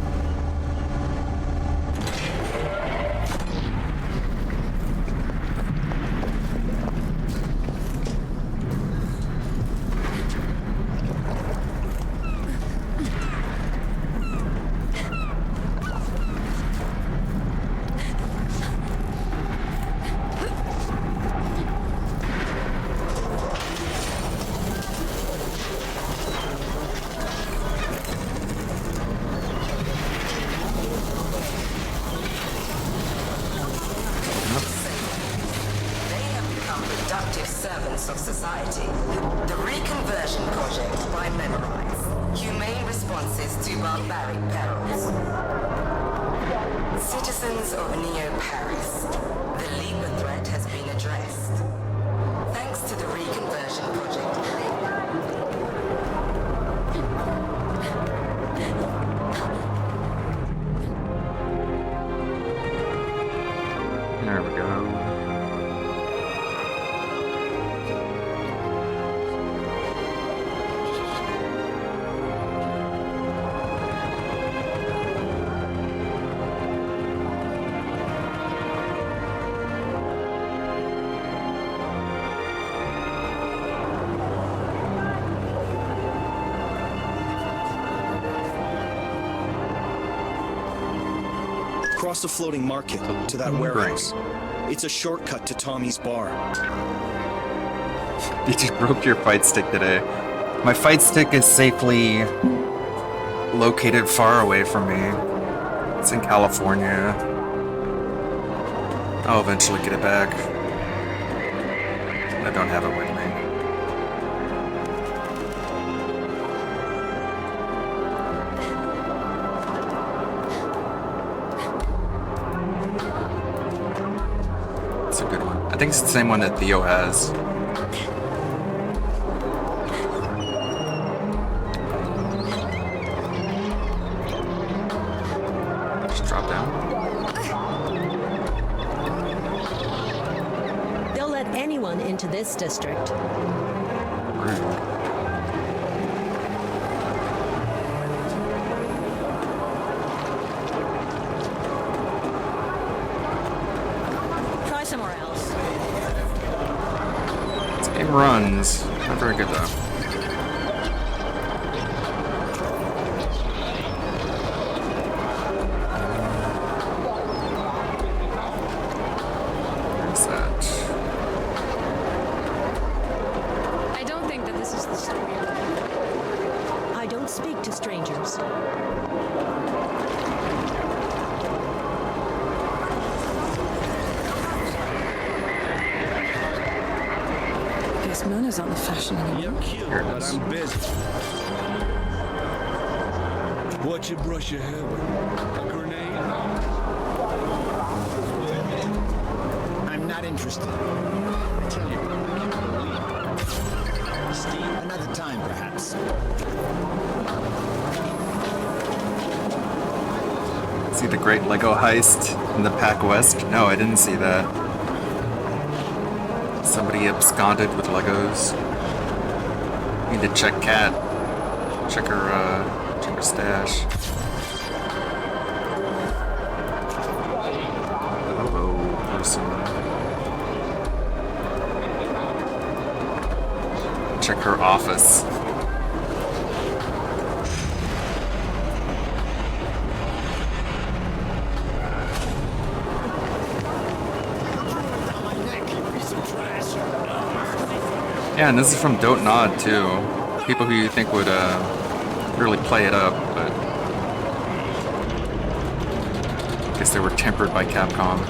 Servants of society. The Reconversion Project by Memorize. Humane responses to barbaric perils. Citizens of Neo-Paris. The Leaper threat has been addressed. Thanks to the Reconversion Project. There we go. Across the floating market to that warehouse. It's a shortcut to Tommy's bar. You just broke your fight stick today. My fight stick is safely located far away from me. It's in California. I'll eventually get it back. I don't have it with me. think it's the same one that Theo has. Just drop down. They'll let anyone into this district. Rude. Try somewhere else. This game runs. Not very good though. Where's that? I don't think that this is the story. I don't speak to strangers. Guess manners aren't the fashion anymore. You're cute, but I'm busy. What you brush your hair with? A grenade? I'm not interested. I tell you, I can't believe. Steve, another time, perhaps. See the great Lego heist in the Pac West? No, I didn't see that. Somebody absconded with Legos. Need to check Kat. Check her stash. Hello, person. Check her office. Yeah, and this is from Don't Nod too. People who you think would really play it up, but I guess they were tempered by Capcom.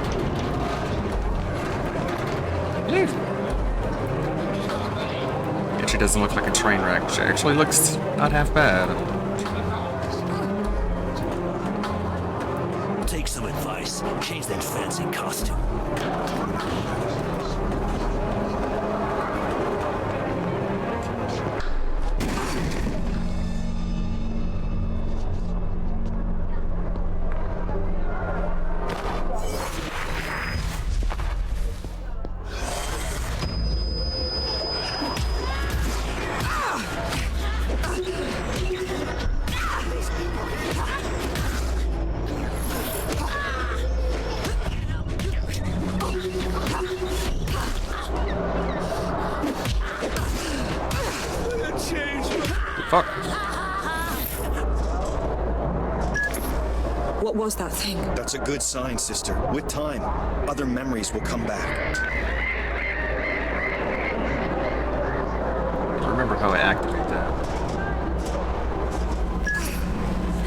She doesn't look like a train wreck. She actually looks not half bad. Take some advice. Change that fancy costume. Fuck. What was that thing? That's a good sign, sister. With time, other memories will come back. I remember how I activate that.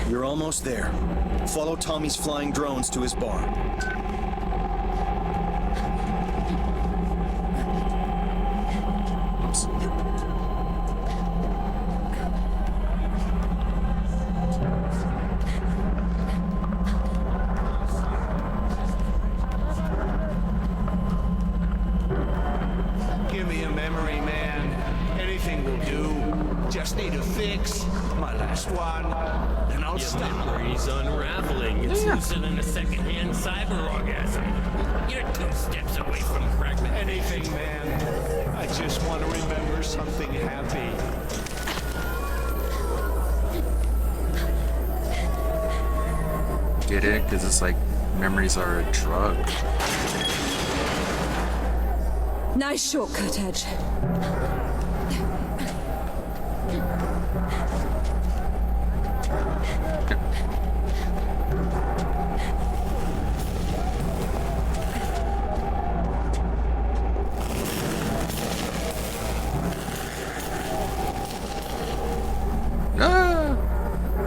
You're almost there. Follow Tommy's flying drones to his bar. Oops. Give me a memory, man. Anything will do. Just need a fix. My last one. Then I'll stop. Memory's unraveling. It's looser than a secondhand cyber orgasm. You're 2 steps away from fragment. Anything, man. I just want to remember something happy. Get it? Because it's like memories are a drug. Nice shortcut, Edge. Ah!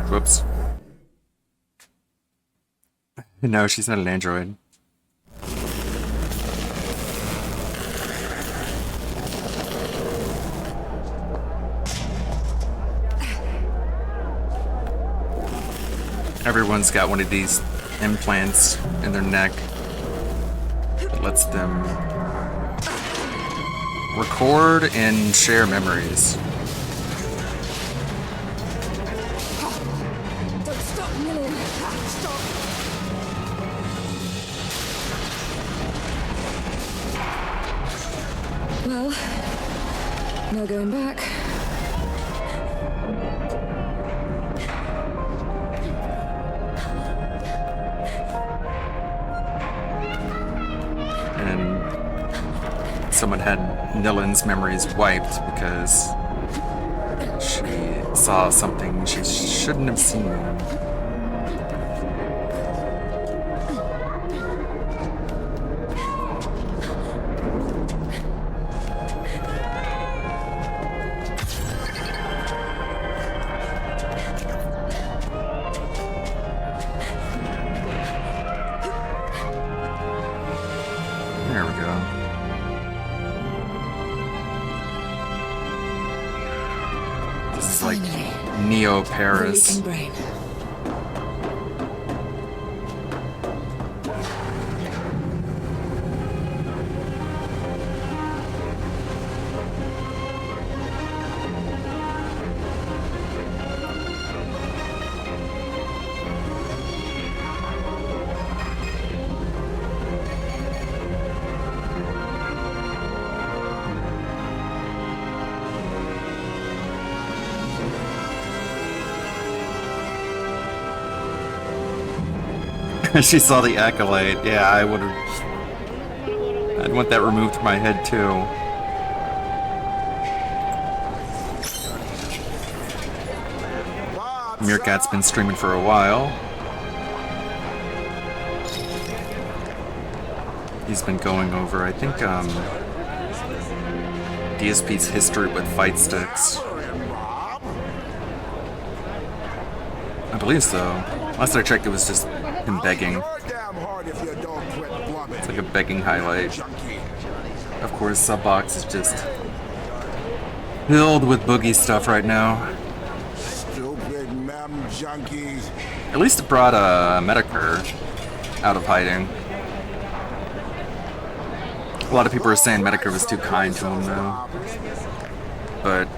Whoops. No, she's not an android. Everyone's got one of these implants in their neck that lets them record and share memories. Don't stop, Nilin. Stop. Well, no going back. And someone had Nilin's memories wiped because she saw something she shouldn't have seen. There we go. This is like Neo Paris. The leaking brain. She saw the acolyte. Yeah, I would have. I'd want that removed from my head too. Meerkat's been streaming for a while. He's been going over, I think, DSP's history with fight sticks. I believe so. Last I checked, it was just him begging. It's like a begging highlight. Of course, Subbox is just filled with boogie stuff right now. Stupid mem junkies. At least it brought Medicare out of hiding. A lot of people are saying Medicare was too kind to him, though. But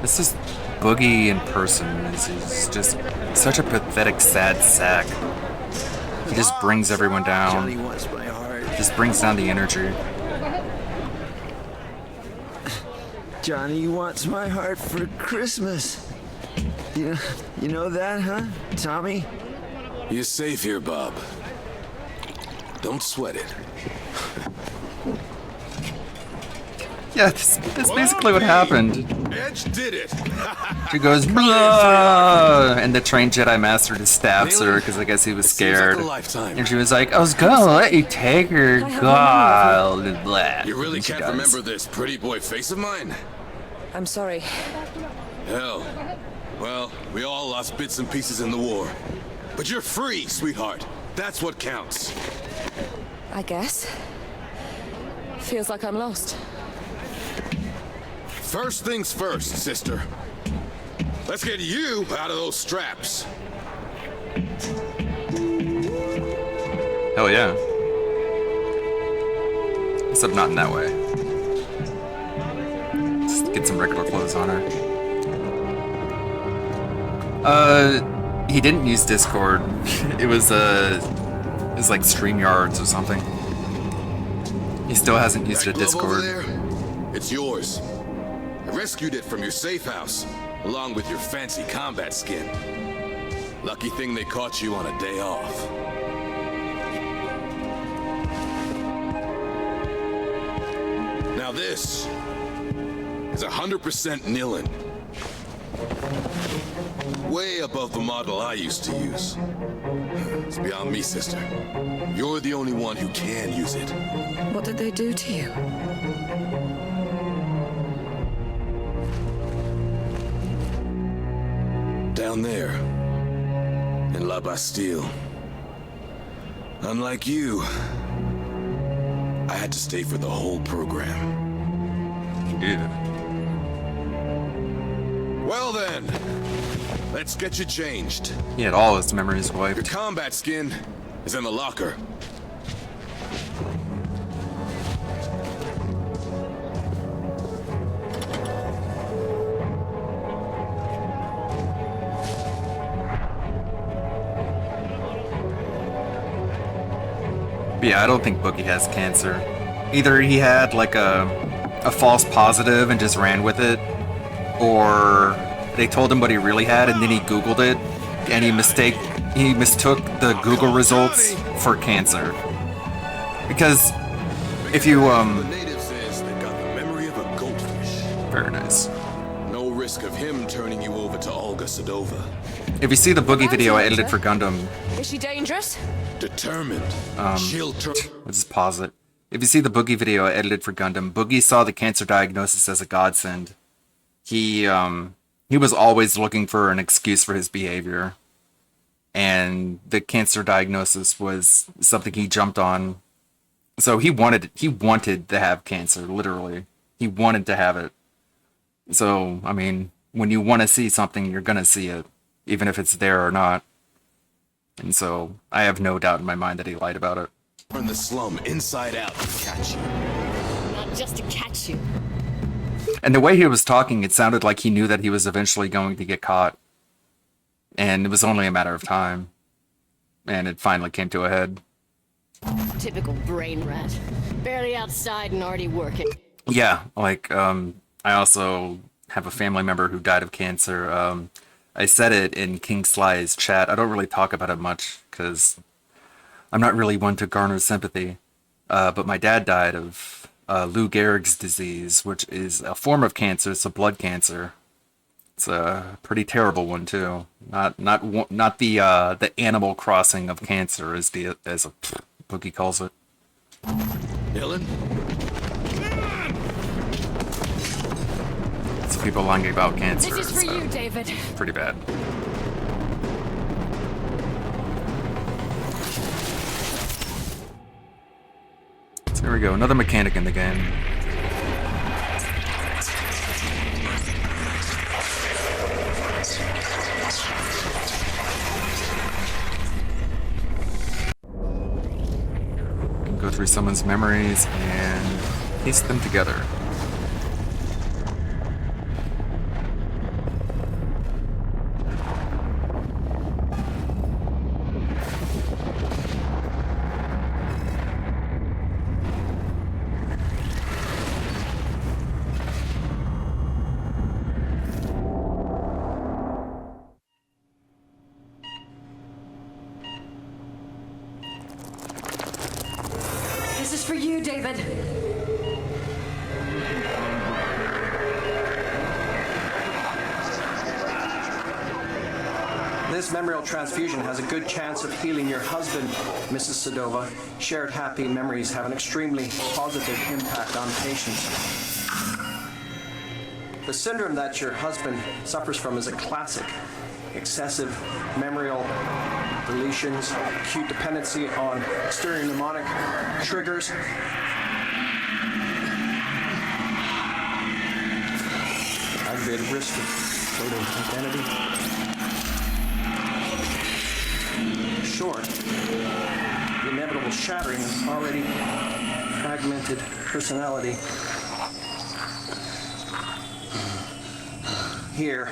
this is Boogie in person. He's just such a pathetic, sad sack. He just brings everyone down. Just brings down the energy. Johnny wants my heart for Christmas. You know that, huh, Tommy? You're safe here, Bob. Don't sweat it. Yeah, that's basically what happened. Edge did it. She goes, blah, and the trained Jedi Master just stabs her because I guess he was scared. And she was like, I was gonna let you take her gold. Blah. You really And she can't does. remember this pretty boy face of mine? I'm sorry. Hell. Well, we all lost bits and pieces in the war. But you're free, sweetheart. That's what counts. I guess. Feels like I'm lost. First things first, sister. Let's get you out of those straps. Hell yeah. Except not in that way. Just get some regular clothes on her. He didn't use Discord. It was like StreamYards or something. He still hasn't used a That glove over Discord. there, it's yours. I rescued it from your safe house, along with your fancy combat skin. Lucky thing they caught you on a day off. Now this is 100% Nilin. Way above the model I used to use. It's beyond me, sister. You're the only one who can use it. What did they do to you? Down there, in La Bastille. Unlike you, I had to stay for the whole program. Yeah. Well then, let's get you changed. He had all his memories Your wiped. combat skin is in the locker. Yeah, I don't think Boogie has cancer. Either he had like a false positive and just ran with it, or they told him what he really had and then he Googled it and he mistook the Google results for cancer. Because if you The native says they got the memory of a goldfish. very nice. No risk of him turning you over to Olga Sedova. If you see the Boogie video I edited for Gundam, Is she dangerous? Determined. She'll turn. let's just pause it. If you see the Boogie video I edited for Gundam, Boogie saw the cancer diagnosis as a godsend. He was always looking for an excuse for his behavior, and the cancer diagnosis was something he jumped on. So he wanted to have cancer, literally. He wanted to have it. So, I mean, when you want to see something, you're gonna see it, even if it's there or not. And so, I have no doubt in my mind that he lied about it. Turn the slum inside out to catch you. Not just to catch you. And the way he was talking, it sounded like he knew that he was eventually going to get caught. And it was only a matter of time. And it finally came to a head. Typical brain rat. Barely outside and already working. Yeah, like, I also have a family member who died of cancer. I said it in King Sly's chat. I don't really talk about it much, because I'm not really one to garner sympathy. But my dad died of Lou Gehrig's disease, which is a form of cancer. It's a blood cancer. It's a pretty terrible one too. Not the Animal Crossing of cancer, as Boogie calls it. Dylan? It's people lying about cancer. This is for you, David. Pretty bad. So here we go, another mechanic in the game. Go through someone's memories and piece them together. This is for you, David. This memorial transfusion has a good chance of healing your husband, Mrs. Sedova. Shared happy memories have an extremely positive impact on patients. The syndrome that your husband suffers from is a classic. Excessive memorial deletions, acute dependency on exterior mnemonic triggers, aggravated risk of floating identity. Short, the inevitable shattering of already fragmented personality. Here,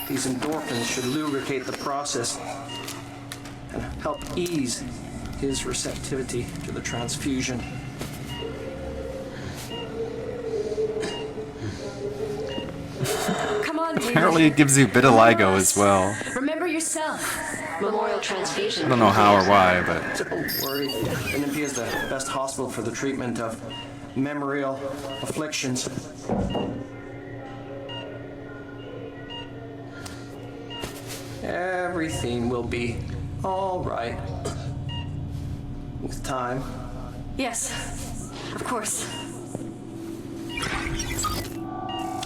these endorphins should lubricate the process and help ease his receptivity to the transfusion. Come on, David. Apparently it gives you vitiligo as well. Remember yourself. Memorial transfusion. I don't know how or why, but... Don't worry. NMP is the best hospital for the treatment of memorial afflictions. Everything will be all right with time. Yes, of course.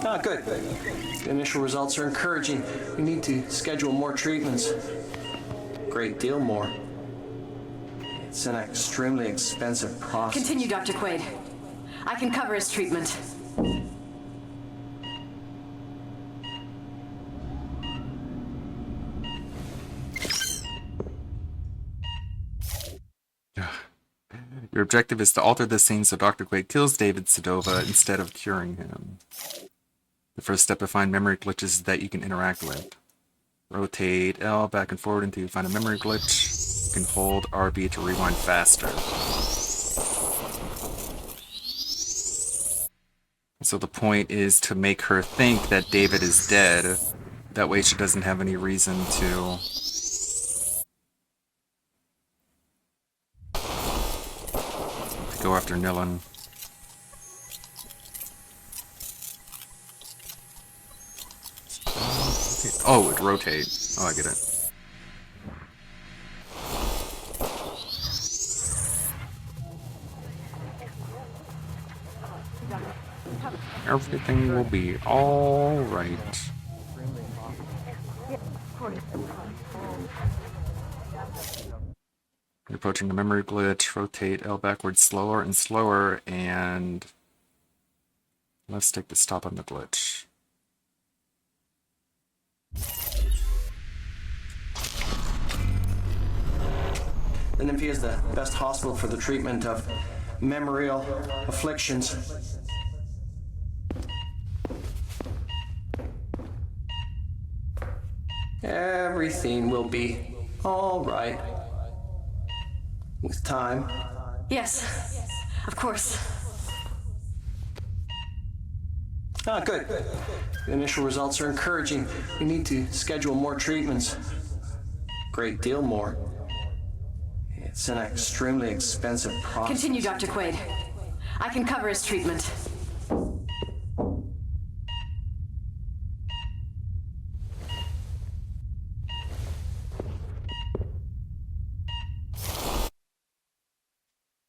Ah, good. The initial results are encouraging. We need to schedule more treatments. A great deal more. It's an extremely expensive process. Continue, Dr. Quaid. I can cover his treatment. Your objective is to alter the scene so Dr. Quaid kills David Sedova instead of curing him. The first step to find memory glitches that you can interact with. Rotate L back and forward until you find a memory glitch. You can hold RB to rewind faster. So the point is to make her think that David is dead. That way she doesn't have any reason to go after Nilin. Okay. Oh, it rotate. Oh, I get it. Everything will be all right. You're approaching the memory glitch. Rotate L backwards slower and slower, and let's take the stop on the glitch. The Nymphaea is the best hospital for the treatment of memorial afflictions. Everything will be all right. With time. Yes, of course. Ah, good. The initial results are encouraging. We need to schedule more treatments. Great deal more. It's an extremely expensive process. Continue, Dr. Quaid. I can cover his treatment.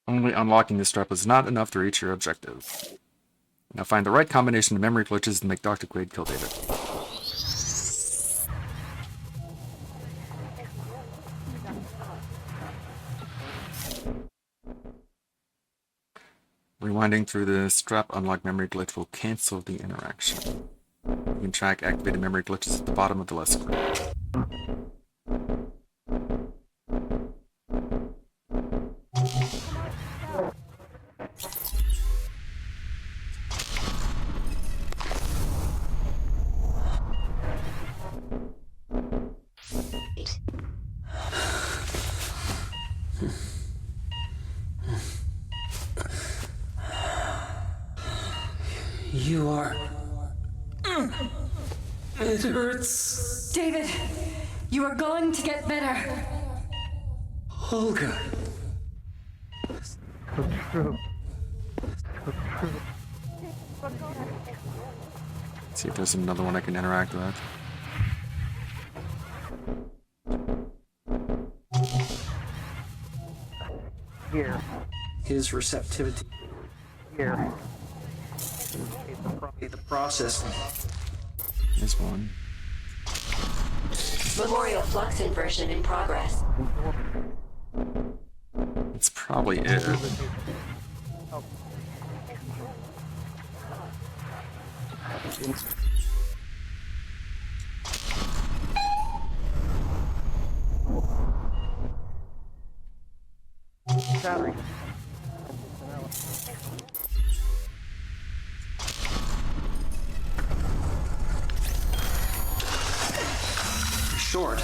Only unlocking this strap is not enough to reach your objective. Now find the right combination of memory glitches to make Dr. Quaid kill David. Rewinding through the strap unlock memory glitch will cancel the interaction. You can track activated memory glitches at the bottom of the left screen. You are... It hurts. David, you are going to get better. Olga. See if there's another one I can interact with. Here. His receptivity. Here. The process. There's one. Memorial flux inversion in progress. That's probably it. Shattering. Short.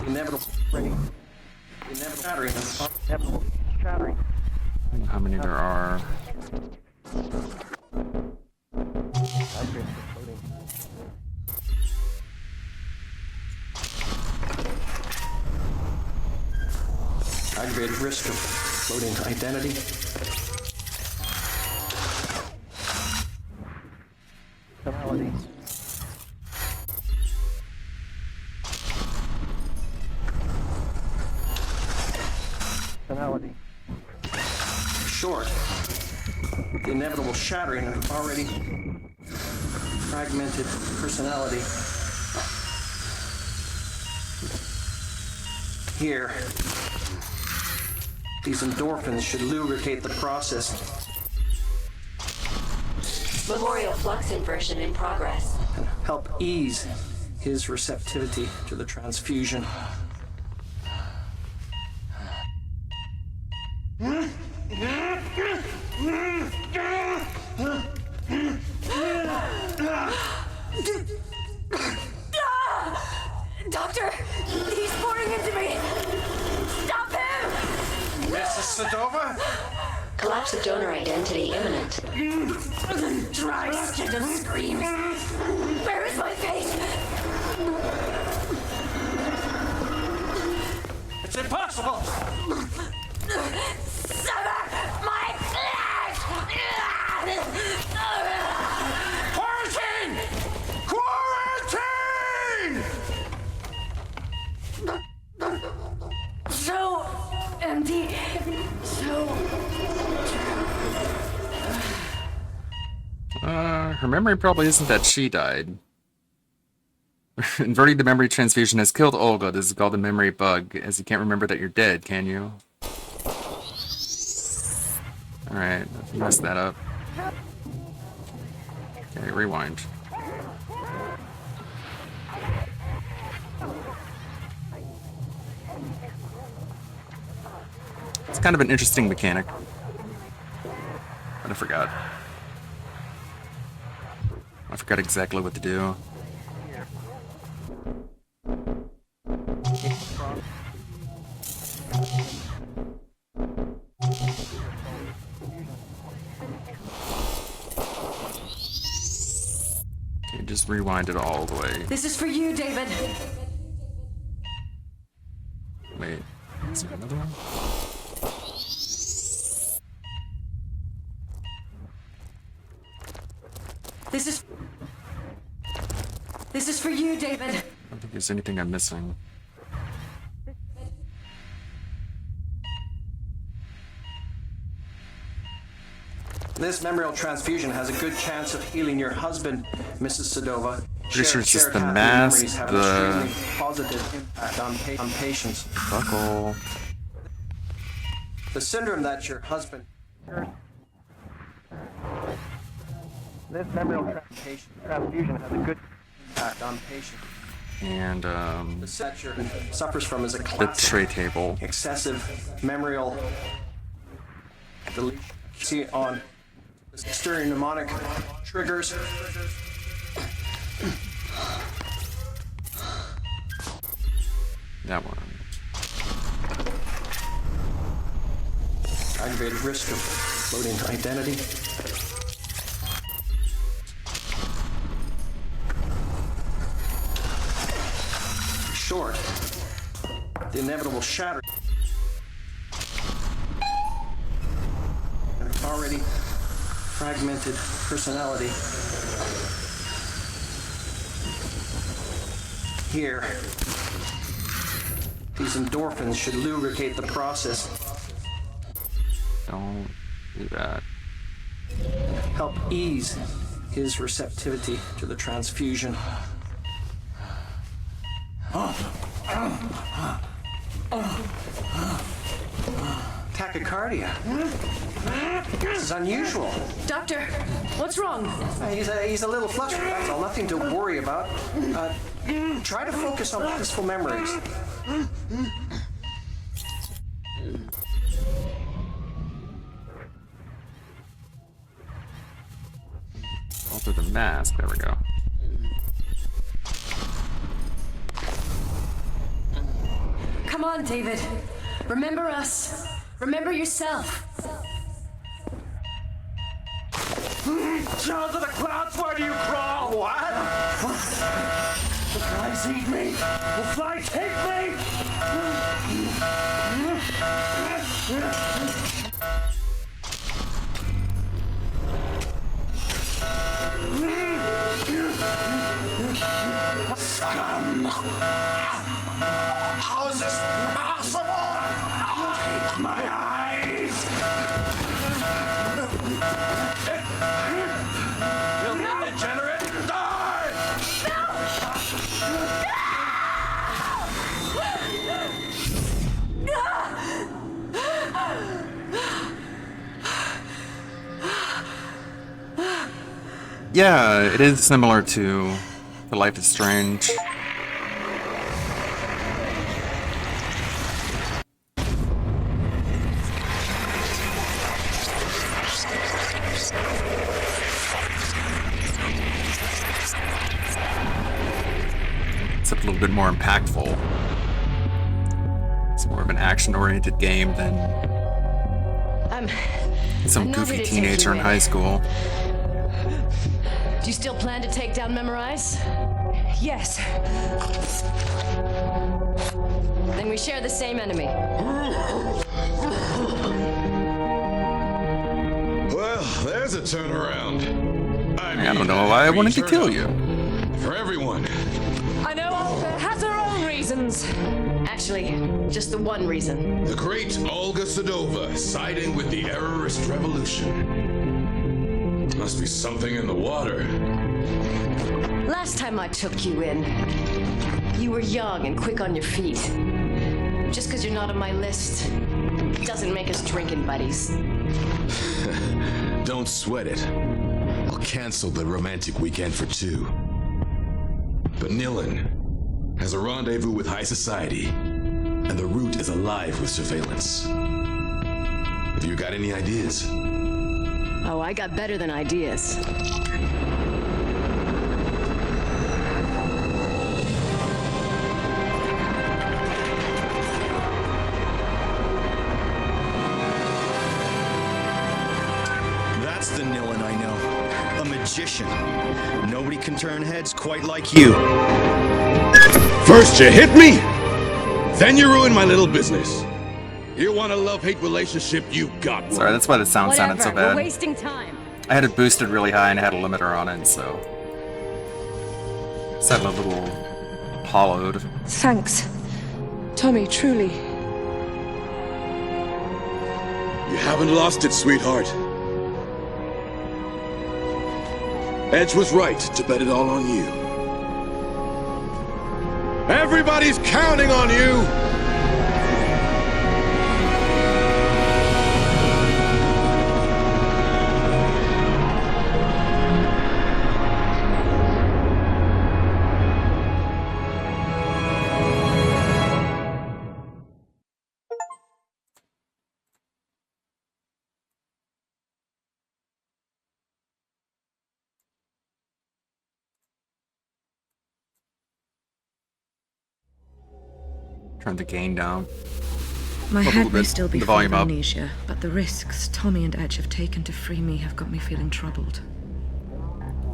Inevitable. Inevitable shattering. Inevitable shattering. I don't know how many there are. Aggravated risk of floating identity. Personality. Personality. Short. The inevitable shattering of already fragmented personality. Here. These endorphins should lubricate the process. Memorial flux inversion in progress. And help ease his receptivity to the transfusion. Honor identity imminent. Tries to scream. Where is my face? It's impossible! Sever my flesh! Quarantine! Quarantine! So empty. So Her memory probably isn't that she died. Inverting the memory transfusion has killed Olga. This is called a memory bug, as you can't remember that you're dead, can you? Alright, I messed that up. Okay, rewind. It's kind of an interesting mechanic. But I forgot. I forgot exactly what to do. Okay, just rewind it all the way. This is for you, David. Wait, is there another one? This is for you, David. I don't think there's anything I'm missing. This memorial transfusion has a good chance of healing your husband, Mrs. Sedova. Pretty sure it's just Shared the happy mask, memories have an the extremely positive impact on patients. buckle. The syndrome that your husband. This memorial transfusion has a good impact on patients. And The satchel suffers from is a the classic tray table. excessive memorial deletion. See on the stereomnemonic triggers. That one. Aggravated risk of loading identity. Short. The inevitable shatter. An already fragmented personality. Here. These endorphins should lubricate the process. Don't do that. Help ease his receptivity to the transfusion. Tachycardia. This is unusual. Doctor, what's wrong? He's a little flustered, that's all. Nothing to worry about. Try to focus on peaceful memories. Alter the mask. There we go. Come on, David. Remember us. Remember yourself. Down to the clouds, where do you crawl? What? The flies eat me. The flies hate me. Scum. How is this possible? Take my eyes. You degenerate! Die! Yeah, it is similar to The Life is Strange. Except a little bit more impactful. It's more of an action-oriented game than Some I'm not goofy here to take teenager you in in. high school. Do you still plan to take down Memorize? Yes. Then we share the same enemy. Well, there's a turnaround. I don't know why I wanted to kill you. For everyone. I know Olga has her own reasons. Actually, just the one reason. The great Olga Sedova siding with the errorist revolution. Must be something in the water. Last time I took you in, you were young and quick on your feet. Just because you're not on my list doesn't make us drinking buddies. Don't sweat it. I'll cancel the romantic weekend for two. But Nilin has a rendezvous with high society, and the route is alive with surveillance. Have you got any ideas? Oh, I got better than ideas. That's the Nilin I know. A magician. Nobody can turn heads quite like you. First you hit me, then you ruin my little business. You want a love-hate relationship, you got one. Sorry, that's why the sound sounded so Whatever, bad. we're wasting time. I had it boosted really high and I had a limiter on it, so it sounded a little hollowed. Thanks, Tommy, truly. You haven't lost it, sweetheart. Edge was right to bet it all on you. Everybody's counting on you! Turn the gain down. My A little head may bit. still be The full of volume up. amnesia, but the risks Tommy and Edge have taken to free me have got me feeling troubled.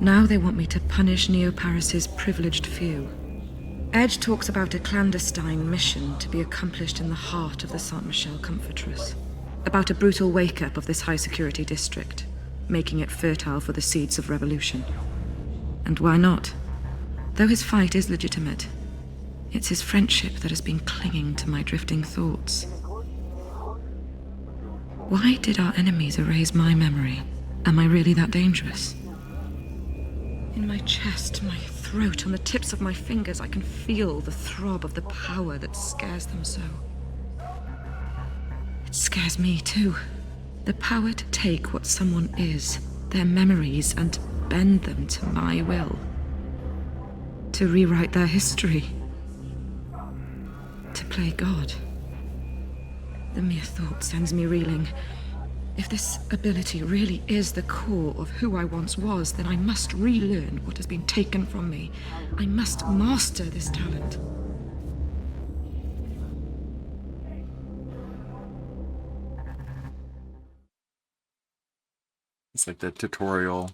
Now they want me to punish Neo-Paris's privileged few. Edge talks about a clandestine mission to be accomplished in the heart of the Saint-Michel Comfortress. About a brutal wake-up of this high-security district, making it fertile for the seeds of revolution. And why not? Though his fight is legitimate, it's his friendship that has been clinging to my drifting thoughts. Why did our enemies erase my memory? Am I really that dangerous? In my chest, my throat, on the tips of my fingers, I can feel the throb of the power that scares them so. It scares me too. The power to take what someone is, their memories, and bend them to my will. To rewrite their history. To play God. The mere thought sends me reeling. If this ability really is the core of who I once was, then I must relearn what has been taken from me. I must master this talent. It's like the tutorial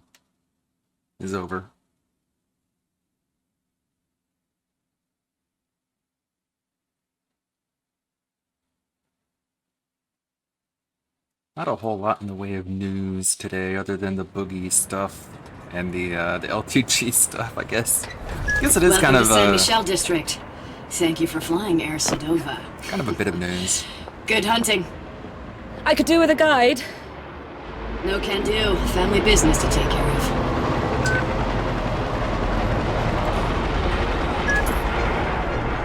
is over. Not a whole lot in the way of news today, other than the boogie stuff and the LTG stuff. I guess it is kind of San Michel District. Thank you for flying, Air Sedova. kind of a bit of news. Good hunting. I could do with a guide. No can do. Family business to take care of.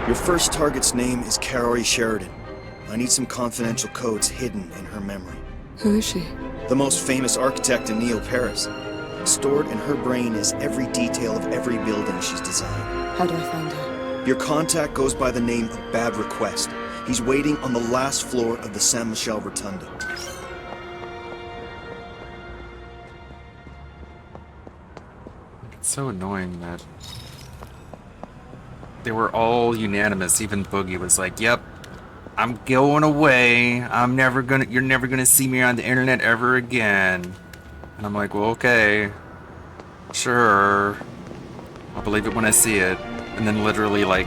Your first target's name is Karori Sheridan. I need some confidential codes hidden in her memory. Who is she? The most famous architect in Neo-Paris. Stored in her brain is every detail of every building she's designed. How do I find her? Your contact goes by the name of Bad Request. He's waiting on the last floor of the Saint-Michel Rotunda. It's so annoying that they were all unanimous. Even Boogie was like, "Yep, I'm going away. You're never gonna see me on the internet ever again. And I'm like, well, okay. Sure. I'll believe it when I see it. And then literally, like,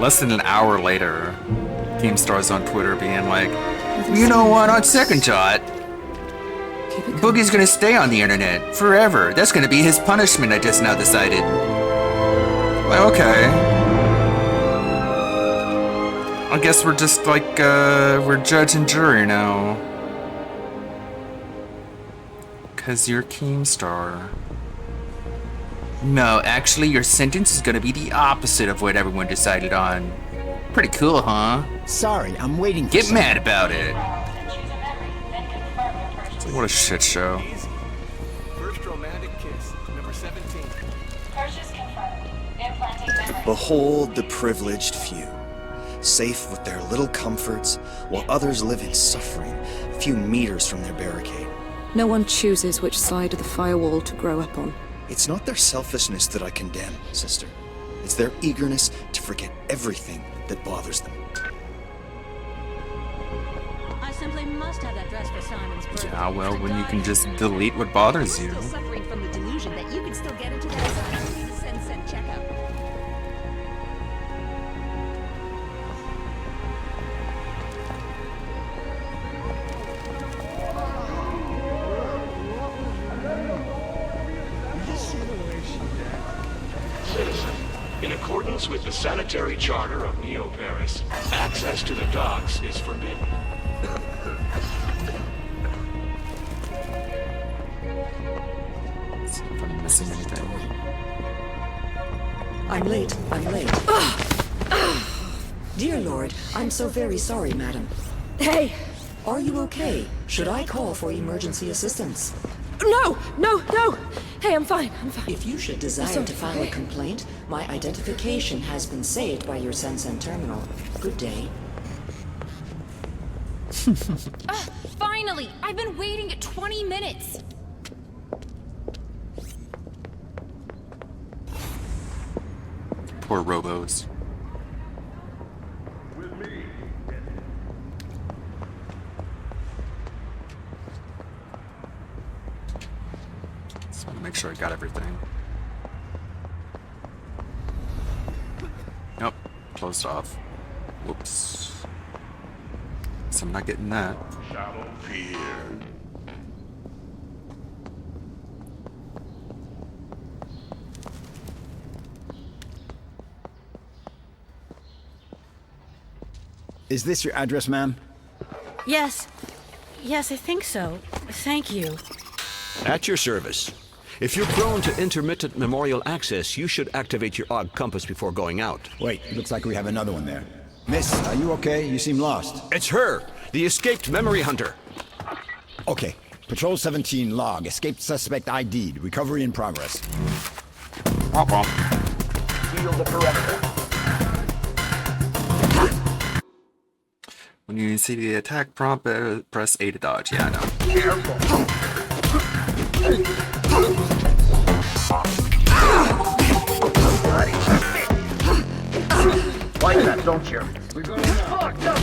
less than an hour later, Keemstar's on Twitter being like, you know what, on second thought, Boogie's gonna stay on the internet forever. That's gonna be his punishment, I just now decided. Like, okay. I guess we're just like, we're judge and jury now. 'Cause you're Keemstar. No, actually, your sentence is gonna be the opposite of what everyone decided on. Pretty cool, huh? Sorry, I'm waiting for Get mad about it. What a shit show. First romantic kiss, number 17. Behold the privileged few, safe with their little comforts, while others live in suffering a few meters from their barricade. No one chooses which side of the firewall to grow up on. It's not their selfishness that I condemn, sister. It's their eagerness to forget everything that bothers them. I simply must have that dress for Simon's birthday. Yeah, well, when you can just delete what bothers you. Still suffering from the delusion that you can still get into that cent checkout. Citizen, in accordance with the sanitary charter of Neo-Paris, access to the docks is forbidden. See if I'm missing anything. I'm late. Dear Lord, I'm so very sorry, madam. Hey! Are you okay? Should I call for emergency assistance? No! Hey, I'm fine. If you should desire to file a complaint, my identification has been saved by your Sensen terminal. Good day. Finally! I've been waiting 20 minutes! Poor robos. Just want to make sure I got everything. Nope, closed off. Whoops. So I'm not getting that. Shallow fear. Is this your address, ma'am? Yes, I think so. Thank you. At your service. If you're prone to intermittent memorial access, you should activate your odd compass before going out. Wait, looks like we have another one there. Miss, are you okay? You seem lost. It's her, the escaped memory hunter. Okay. Patrol 17 log. Escaped suspect ID'd. Recovery in progress. Seal the perimeter. When you see the attack prompt, press A to dodge. Yeah, I know. Careful. Like that, don't you? We're gonna get fucked up.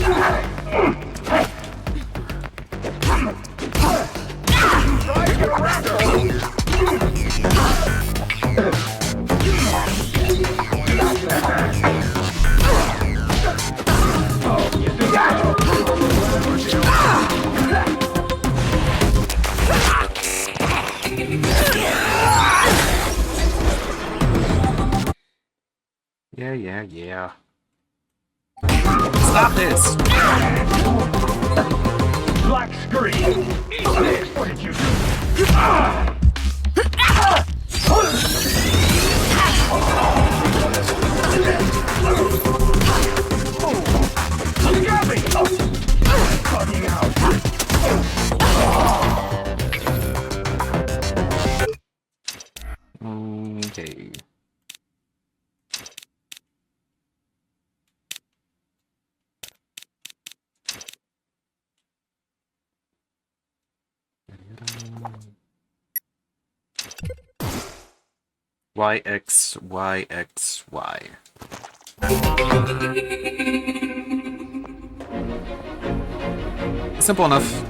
Try to get around Yeah. Stop this! Black screen! Eat this! What did you do? You got me! Fucking out! Okay. YXYXY. Simple enough.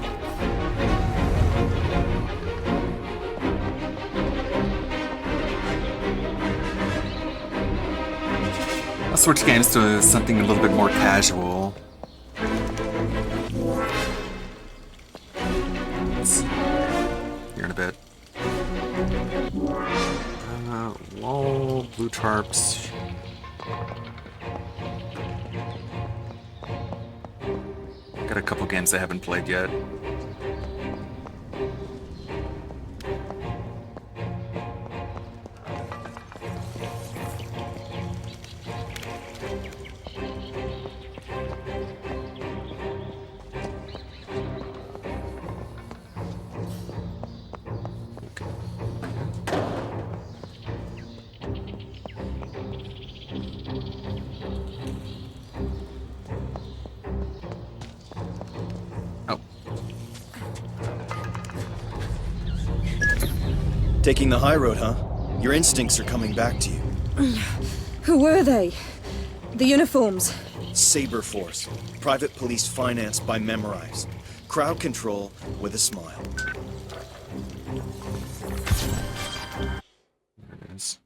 I'll switch games to something a little bit more casual. Here in a bit. Wall, blue tarps. Got a couple games I haven't played yet. Taking the high road, huh? Your instincts are coming back to you. Who were they? The uniforms? Saber Force. Private police financed by Memorize. Crowd control with a smile. There it is.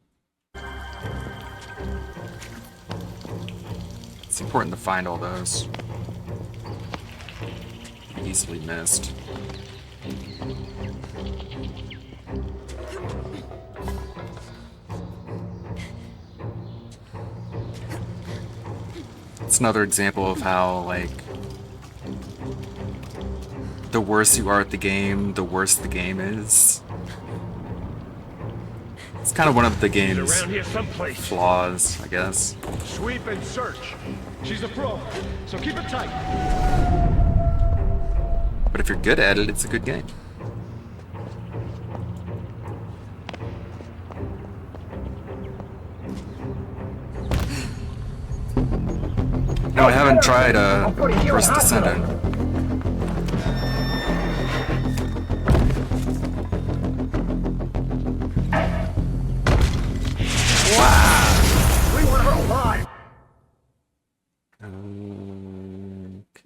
It's important to find all those. Easily missed. It's another example of how, like, the worse you are at the game, the worse the game is. It's kind of one of the game's flaws, I guess. Sweep and search. She's a pro, so keep it tight. But if you're good at it, it's a good game. No, I haven't tried First Descendant. Wow! We want her alive!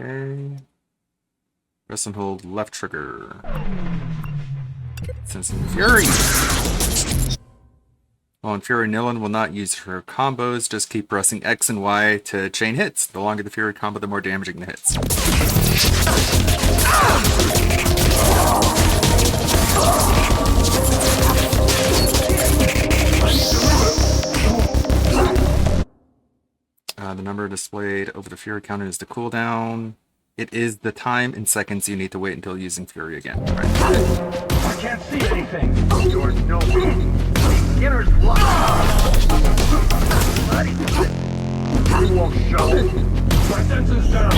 Okay. Press and hold left trigger. Sense and Fury! While in Fury, Nilin will not use her combos, just keep pressing X and Y to chain hits. The longer the Fury combo, the more damaging the hits. The number displayed over the Fury counter is the cooldown. It is the time in seconds you need to wait until using Fury again. Right. I can't see anything. You're no beginner's luck. You won't show. My senses down.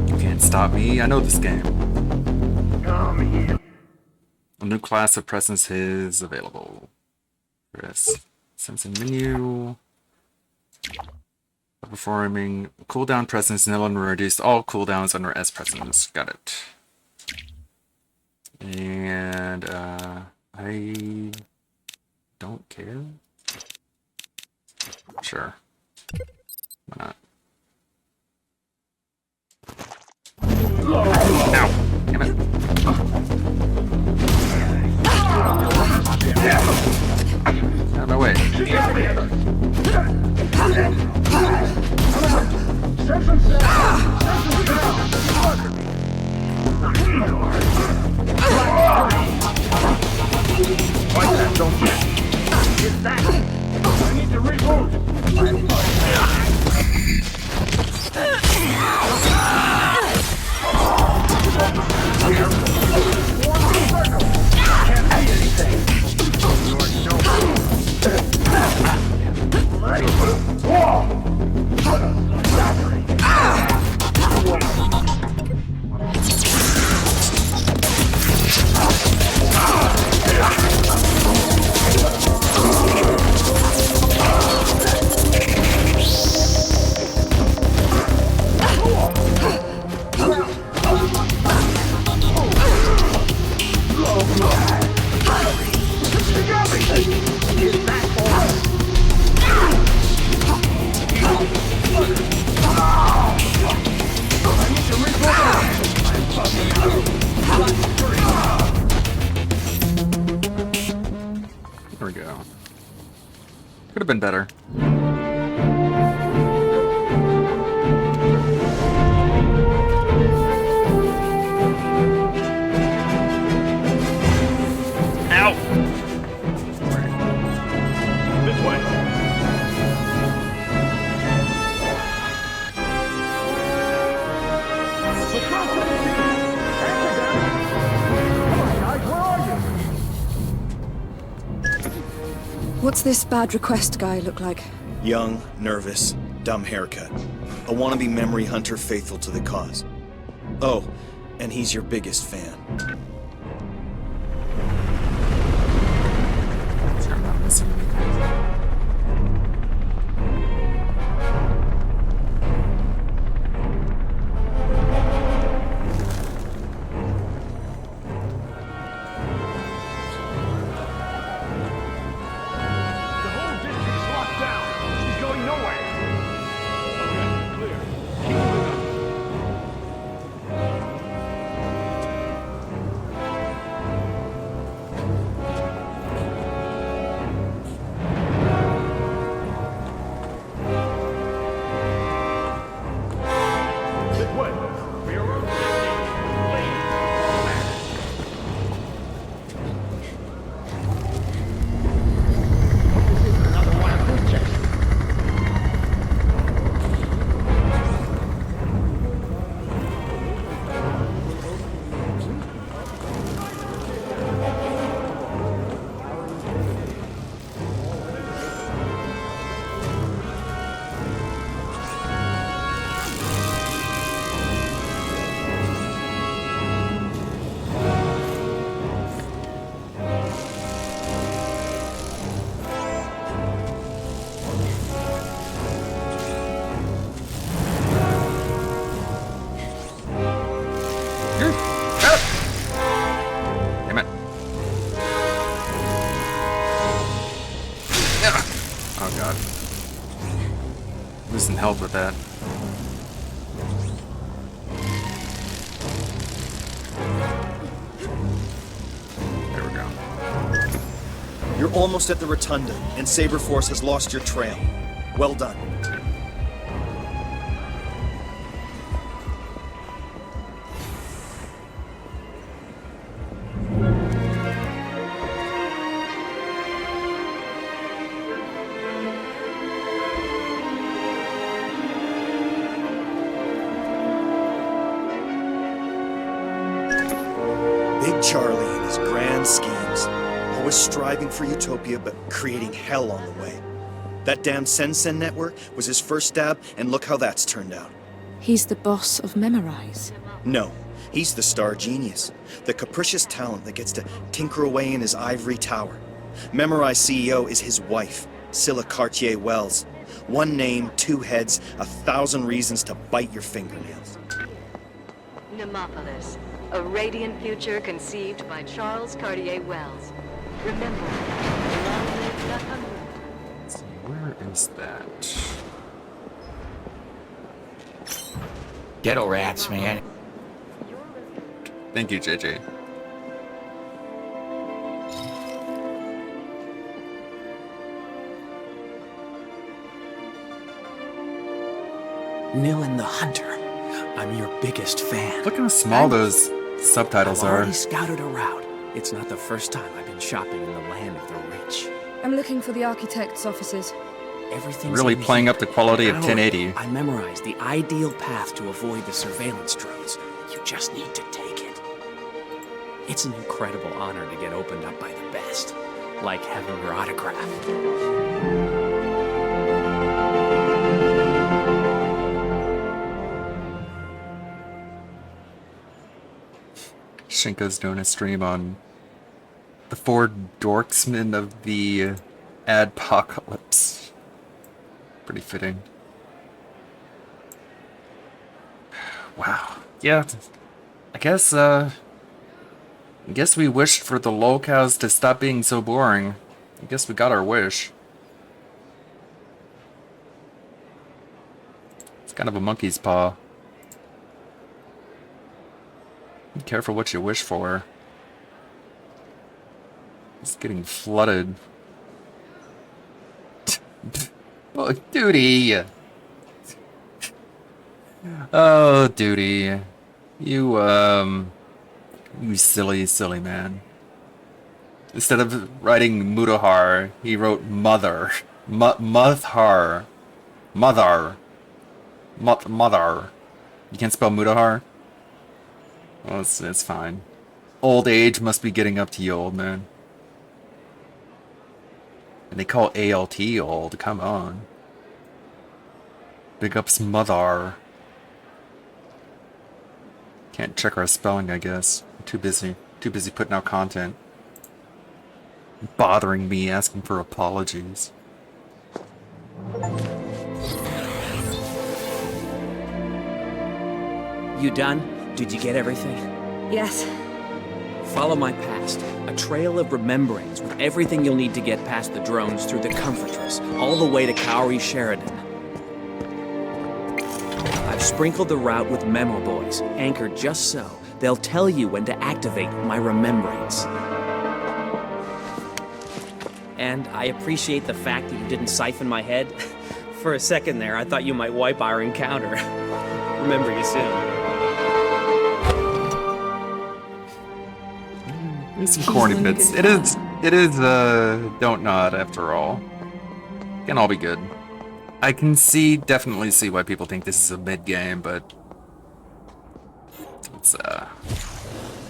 You can't stop me. I know this game. Come here. A new class of presence is available. Press sensing menu. Performing cooldown presence, Nilin will reduce all cooldowns under S presence. Got it. And I don't care. Sure. Why not? Ow! Damn it. Out of my way. I need to reboot. Can't see anything. been better. Ow! This way. What's this bad request guy look like? Young, nervous, dumb haircut. A wannabe memory hunter faithful to the cause. Oh, and he's your biggest fan. I'm not missing anything. The whole district's locked down. She's going nowhere. Okay, clear. Keep moving up. This way. Rear road. Lead. Another one of food checks. Damn it. Oh god. Losing health with that. There we go. You're almost at the Rotunda, and Saber Force has lost your trail. Well done. Big Charlie and his grand schemes. Always striving for utopia, but creating hell on the way. That damn Sensen network was his first stab, and look how that's turned out. He's the boss of Memorize. No, he's the star genius. The capricious talent that gets to tinker away in his ivory tower. Memorize CEO is his wife, Scylla Cartier-Wells. One name, two heads, 1,000 reasons to bite your fingernails. Nemopolis, a radiant future conceived by Charles Cartier-Wells. Remember, long live the hungry. Where is that? Ghetto rats, man. Thank you, JJ. Nilin the Hunter. I'm your biggest fan. Look how small those subtitles I've are. already scouted a route. It's not the first time I've been shopping in the land of the rich. I'm looking for the architect's offices. Everything's Really in playing here. up the quality of Not only 1080. I memorized the ideal path to avoid the surveillance drones. You just need to take it. It's an incredible honor to get opened up by the best. Like having your autograph. Shinka's doing a stream on the four dorksmen of the Adpocalypse. Pretty fitting. Wow. Yeah. I guess we wished for the lolcows to stop being so boring. I guess we got our wish. It's kind of a monkey's paw. Be careful what you wish for. It's getting flooded. Oh, Duty. Oh, Duty. You silly, silly man. Instead of writing Mutahar, he wrote Mother. Mother. Mother. Mother. You can't spell Mutahar? Well, it's fine. Old age must be getting up to you, old man. And they call ALT old, come on. Big ups Mother. Can't check our spelling, I guess. I'm too busy. Too busy putting out content. Bothering me, asking for apologies. You done? Did you get everything? Yes. Follow my past. A trail of rememberings with everything you'll need to get past the drones through the Comfortress, all the way to Kaori Sheridan. I've sprinkled the route with memo boys, anchored just so. They'll tell you when to activate my remembrance. And I appreciate the fact that you didn't siphon my head. For a second there, I thought you might wipe our encounter. Remember you soon. There's some corny bits. It is, don't nod after all. Can all be good. I can definitely see why people think this is a mid-game, but it's,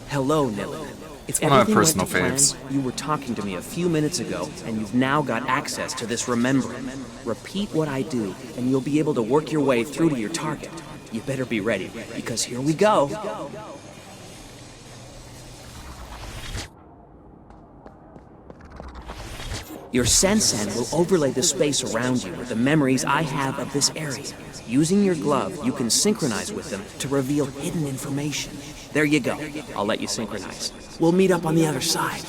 Hello, Nilin. It's one of my personal faves. You were talking to me a few minutes ago, and you've now got access to this remembrance. Repeat what I do, and you'll be able to work your way through to your target. You better be ready, because here we go. Your Sensen will overlay the space around you with the memories I have of this area. Using your glove, you can synchronize with them to reveal hidden information. There you go. I'll let you synchronize. We'll meet up on the other side.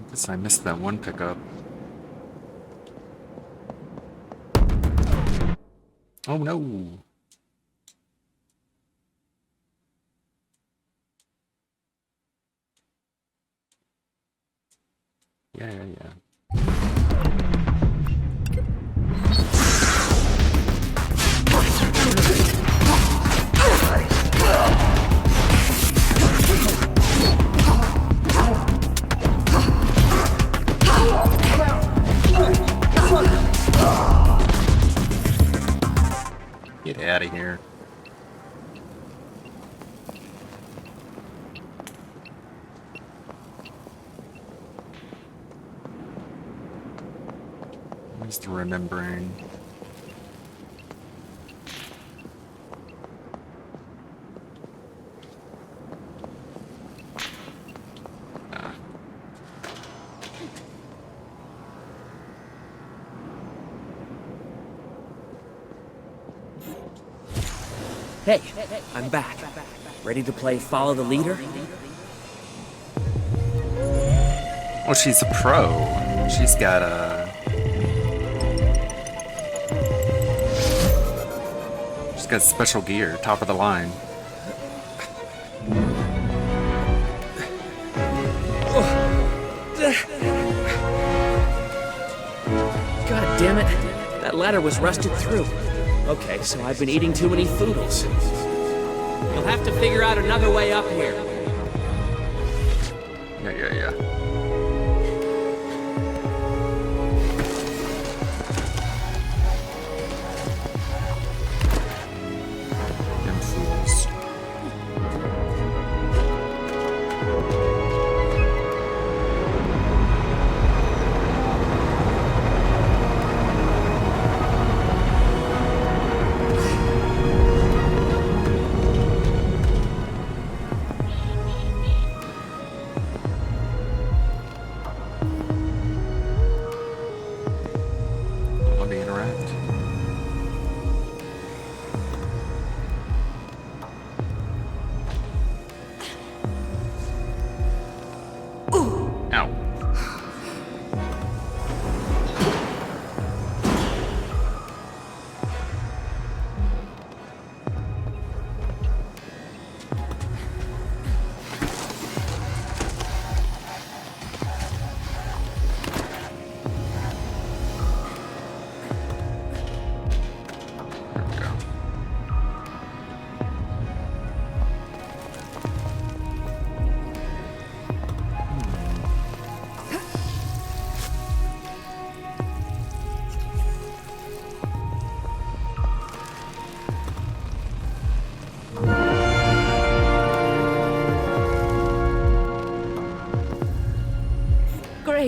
Guess I missed that one pickup. Oh no! Yeah. Get out of here. Just remembering. Hey, I'm back. Ready to play Follow the Leader? Oh, she's a pro. She's got special gear, top of the line. God damn it. That ladder was rusted through. Okay, so I've been eating too many foodles. You'll have to figure out another way up here. Yeah. Them fools.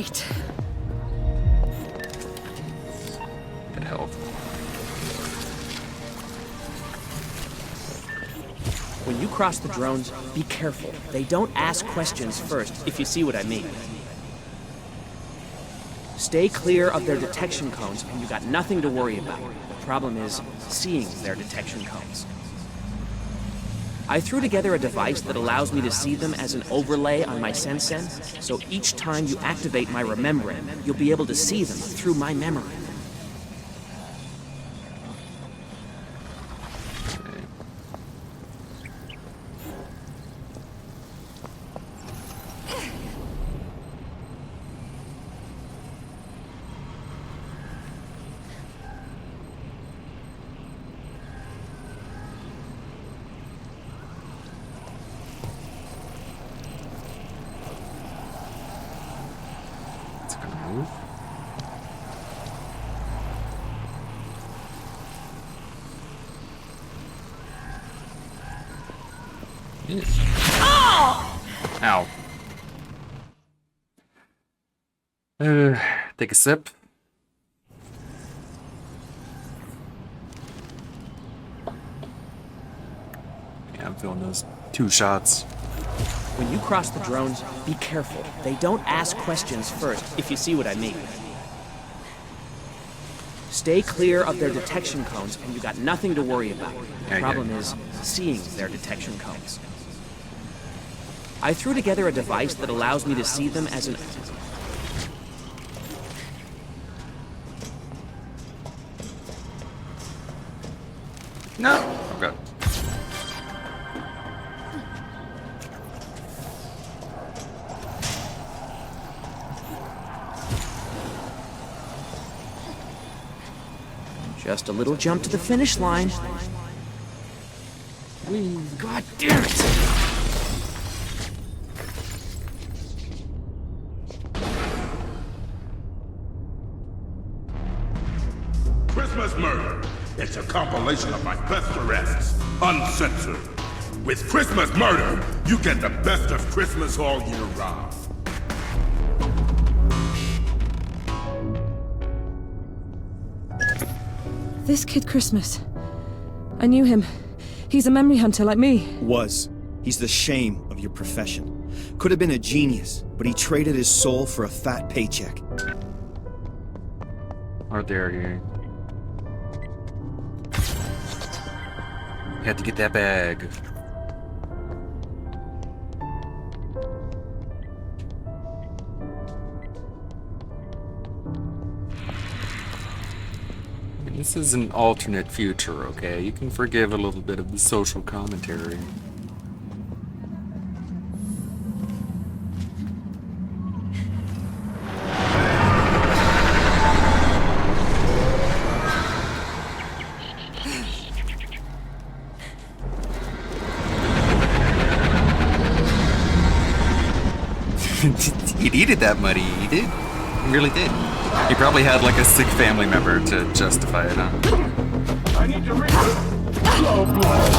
Great. Good help. When you cross the drones, be careful. They don't ask questions first, if you see what I mean. Stay clear of their detection cones, and you got nothing to worry about. The problem is seeing their detection cones. I threw together a device that allows me to see them as an overlay on my Sensen, so each time you activate my remembering, you'll be able to see them through my memory. Ow. Take a sip. Yeah, I'm feeling those 2 shots. When you cross the drones, be careful. They don't ask questions first, if you see what I mean. Stay clear of their detection cones, and you got nothing to worry about. The problem is seeing their detection cones. I threw together a device that allows me to see them as an... No! Okay. Just a little jump to the finish line. God damn it! Christmas Murder. It's a compilation of my best arrests, uncensored. With Christmas Murder, you get the best of Christmas all year round. This kid Christmas. I knew him. He's a memory hunter like me. Was. He's the shame of your profession. Could have been a genius, but he traded his soul for a fat paycheck. How dare you? Had to get that bag. This is an alternate future, okay? You can forgive a little bit of the social commentary. He needed that money, he did. He really did. He probably had like a sick family member to justify it, huh? I need to read it. Slow blood.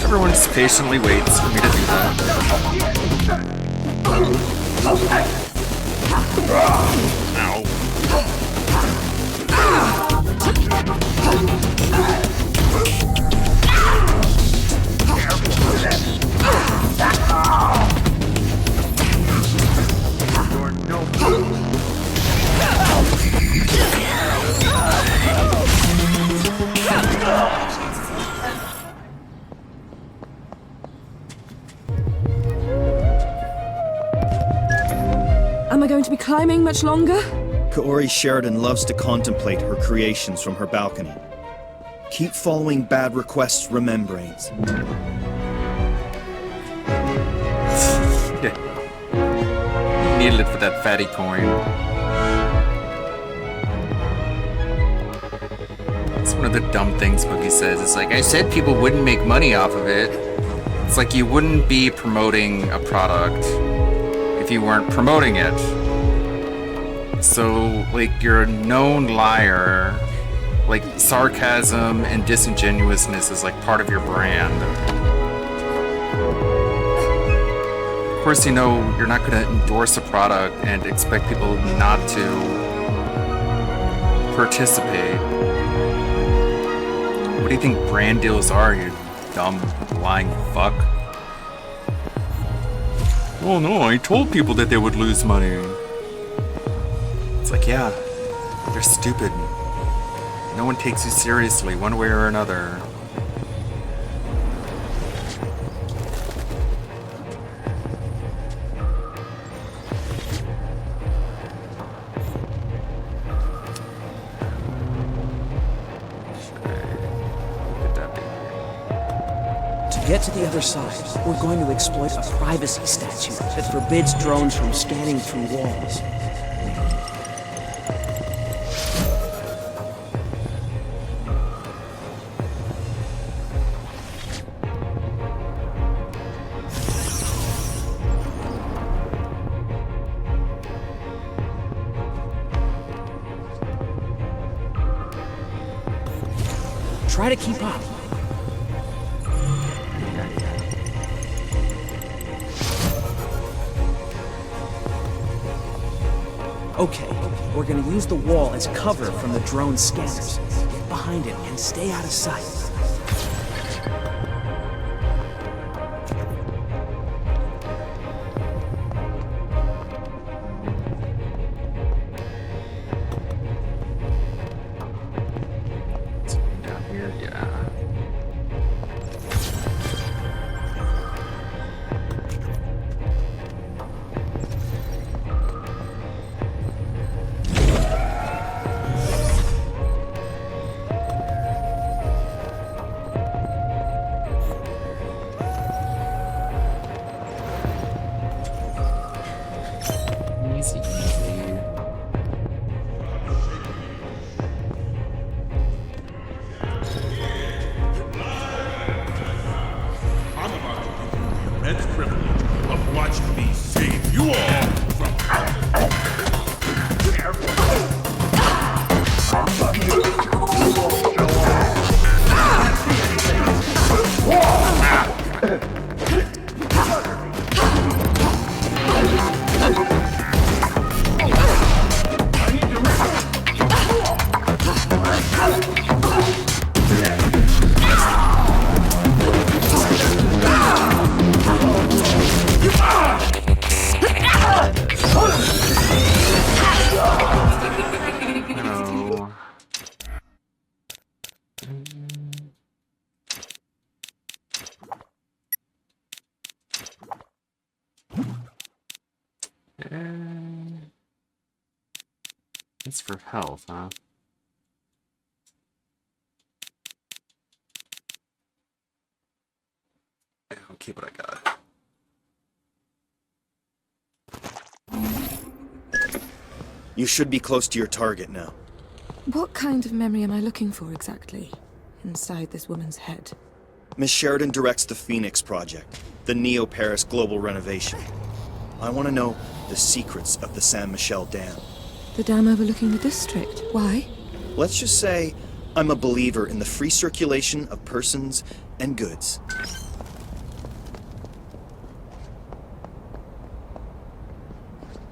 Everyone just patiently waits for me to do that. Ow. Am I going to be climbing much longer? Kaori Sheridan loves to contemplate her creations from her balcony. Keep following bad requests, remembrance. Needed it for that fatty coin. It's one of the dumb things Boogie says. It's like, I said people wouldn't make money off of it. It's like you wouldn't be promoting a product if you weren't promoting it. So, like, you're a known liar. Like, sarcasm and disingenuousness is like part of your brand. Of course, you know you're not going to endorse a product and expect people not to participate. What do you think brand deals are, you dumb, lying fuck? Oh no, I told people that they would lose money. It's like, yeah, they're stupid. No one takes you seriously, one way or another. To get to the other side, we're going to exploit a privacy statute that forbids drones from scanning through walls. Try to keep up. Okay, we're gonna use the wall as cover from the drone scanners. Get behind it and stay out of sight. Down here, yeah. Easy, easy. I'm about to give you the immense privilege of watching me save you all from No. It's for health, huh? I'll keep what I got. You should be close to your target now. What kind of memory am I looking for exactly inside this woman's head? Miss Sheridan directs the Phoenix Project, the Neo-Paris global renovation. I want to know the secrets of the San Michel Dam. The dam overlooking the district. Why? Let's just say I'm a believer in the free circulation of persons and goods.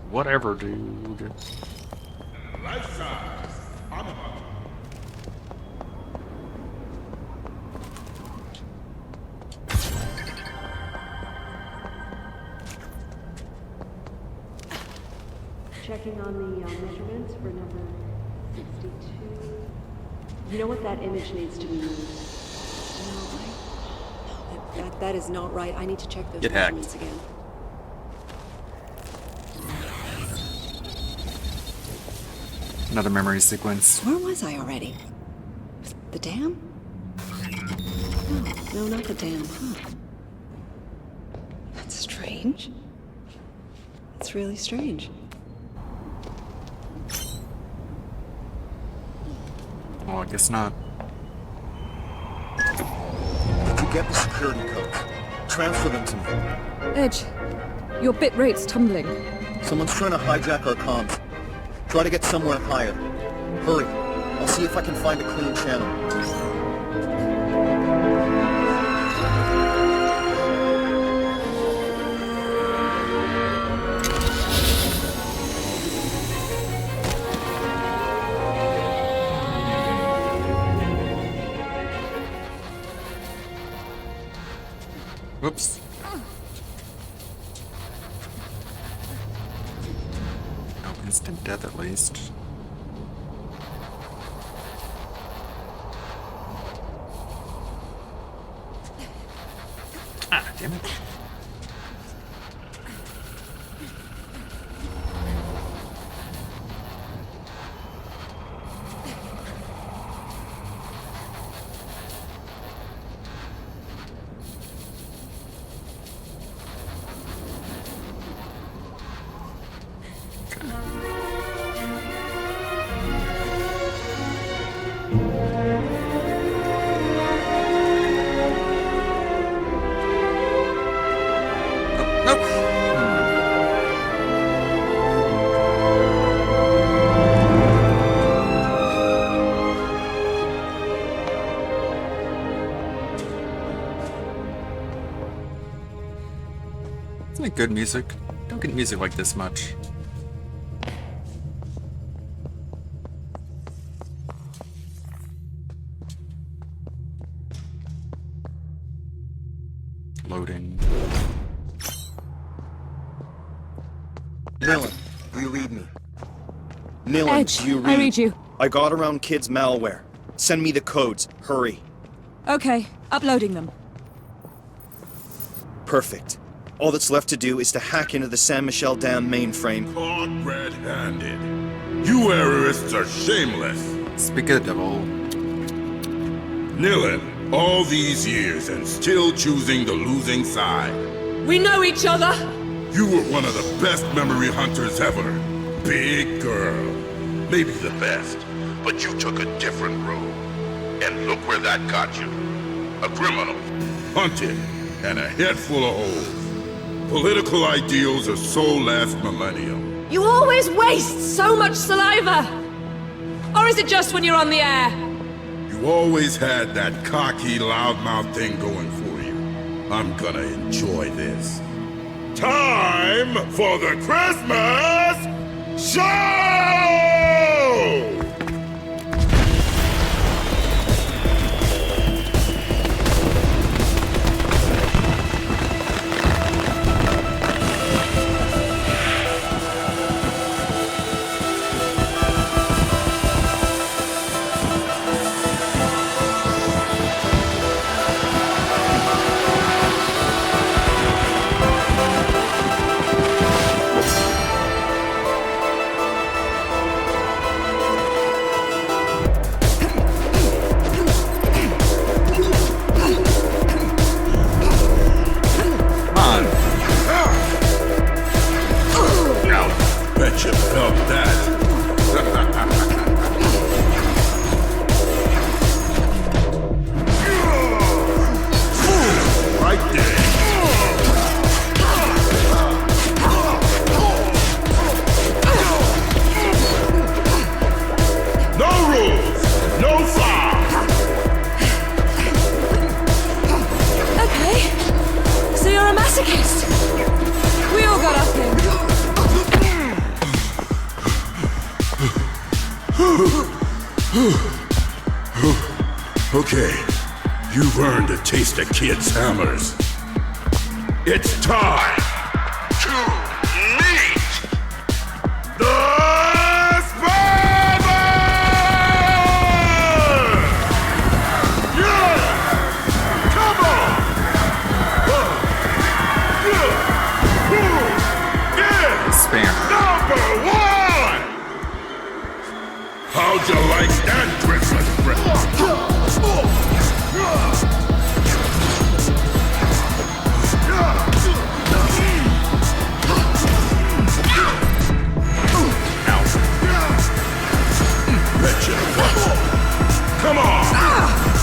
Whatever, dude. life size. I'm about Checking on the measurements for number 62. You know what? That image needs to be moved. No, that's That is not right. I need to check those Get hacked. measurements again. Another memory sequence. Where was I already? The dam? No, not the dam, huh? That's strange. It's really strange. Well, I guess not. Did you get the security codes? Transfer them to me. Edge, your bit rate's tumbling. Someone's trying to hijack our comms. Try to get somewhere higher. Hurry. I'll see if I can find a clean channel. Whoops. No instant death, at least. Ah, damn it. Isn't it good music? Don't get music like this much. Loading. Nilin, do you read me? Nilin, Edge, do you read? I read you. I got around kids' malware. Send me the codes. Hurry. Okay, uploading them. Perfect. All that's left to do is to hack into the San Michel Dam mainframe. Caught red-handed. You terrorists are shameless. Speak of the devil. Nilin, all these years and still choosing the losing side. We know each other! You were one of the best memory hunters ever. Big girl. Maybe the best. But you took a different road. And look where that got you. A criminal. Hunted. And a head full of holes. Political ideals are so last millennium. You always waste so much saliva! Or is it just when you're on the air? You always had that cocky, loudmouth thing going for you. I'm gonna enjoy this. Time for the Christmas show! Bet you felt that. Right there. No rules, no foul. Okay. So you're a masochist. We all got up here. Okay, you've earned a taste of kids' hammers. It's time to meet the Spider! Yeah! Come on! How'd you like that Christmas present? Betcha. Come on!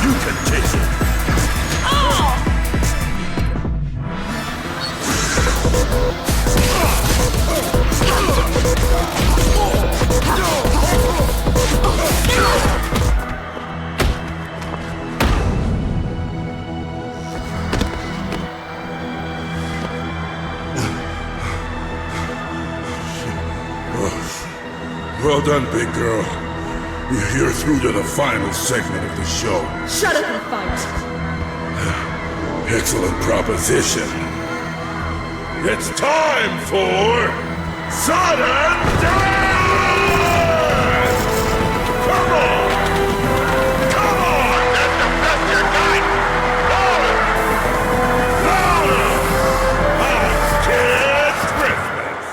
You can take it! Well done, big girl. You're through to the final segment of the show. Shut up and fight! Excellent proposition. It's time for sudden death! Come on! Come on! That's the best you got! Louder! Louder! Kids Christmas!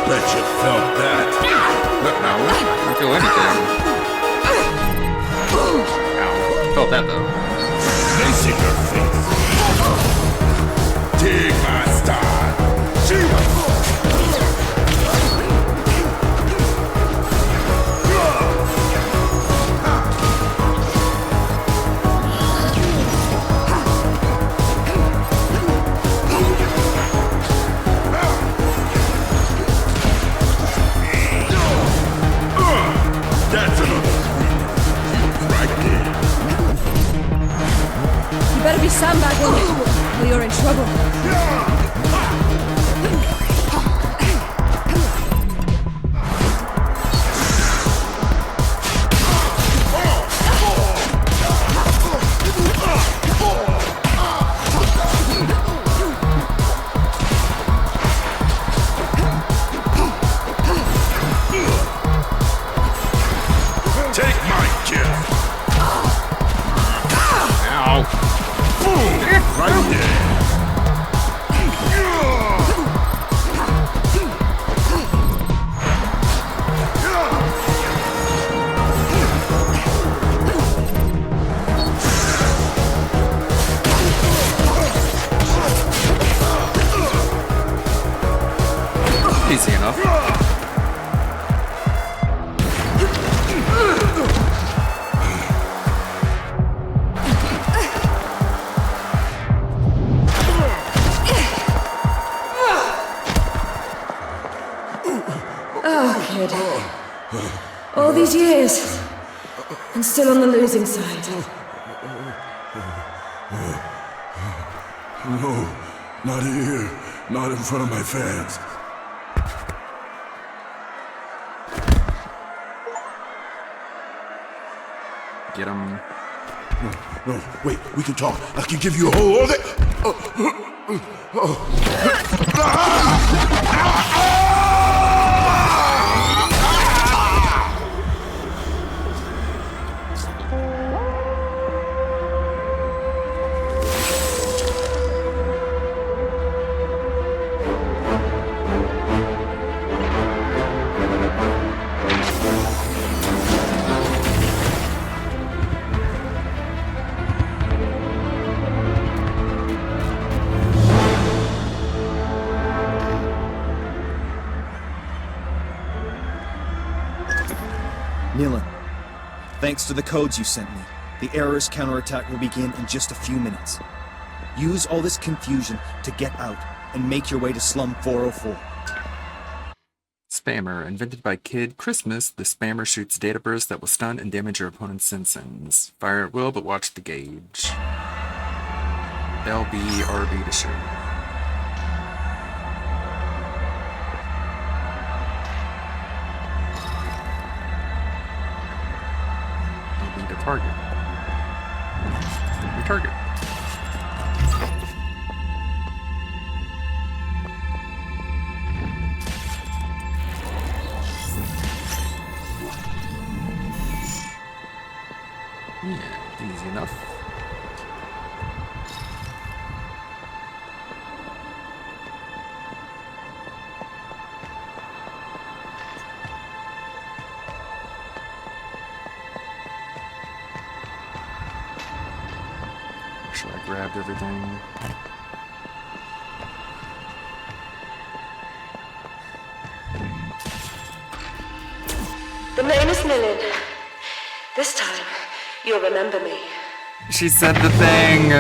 Bet you felt that. No, I don't feel anything. Ow. Felt that though. Face in your face. Dig my style. That's another right there. You better be sandbagging, or you're in trouble. Take my gift. Ow. Boom! Right there. Easy enough. Oh, kid. All these years, and still on the losing side. No, not here. Not in front of my fans. Get him. No, wait, we can talk. I can give you a whole other. Nila, thanks to the codes you sent me, the error's counterattack will begin in just a few minutes. Use all this confusion to get out and make your way to Slum 404. Spammer. Invented by Kid Christmas, the spammer shoots data bursts that will stun and damage your opponent's senses. Fire at will, but watch the gauge. LB, RB to shoot. LB to target. Your target. sure I grabbed everything. The name is Lillian. This time, you'll remember me. She said the thing!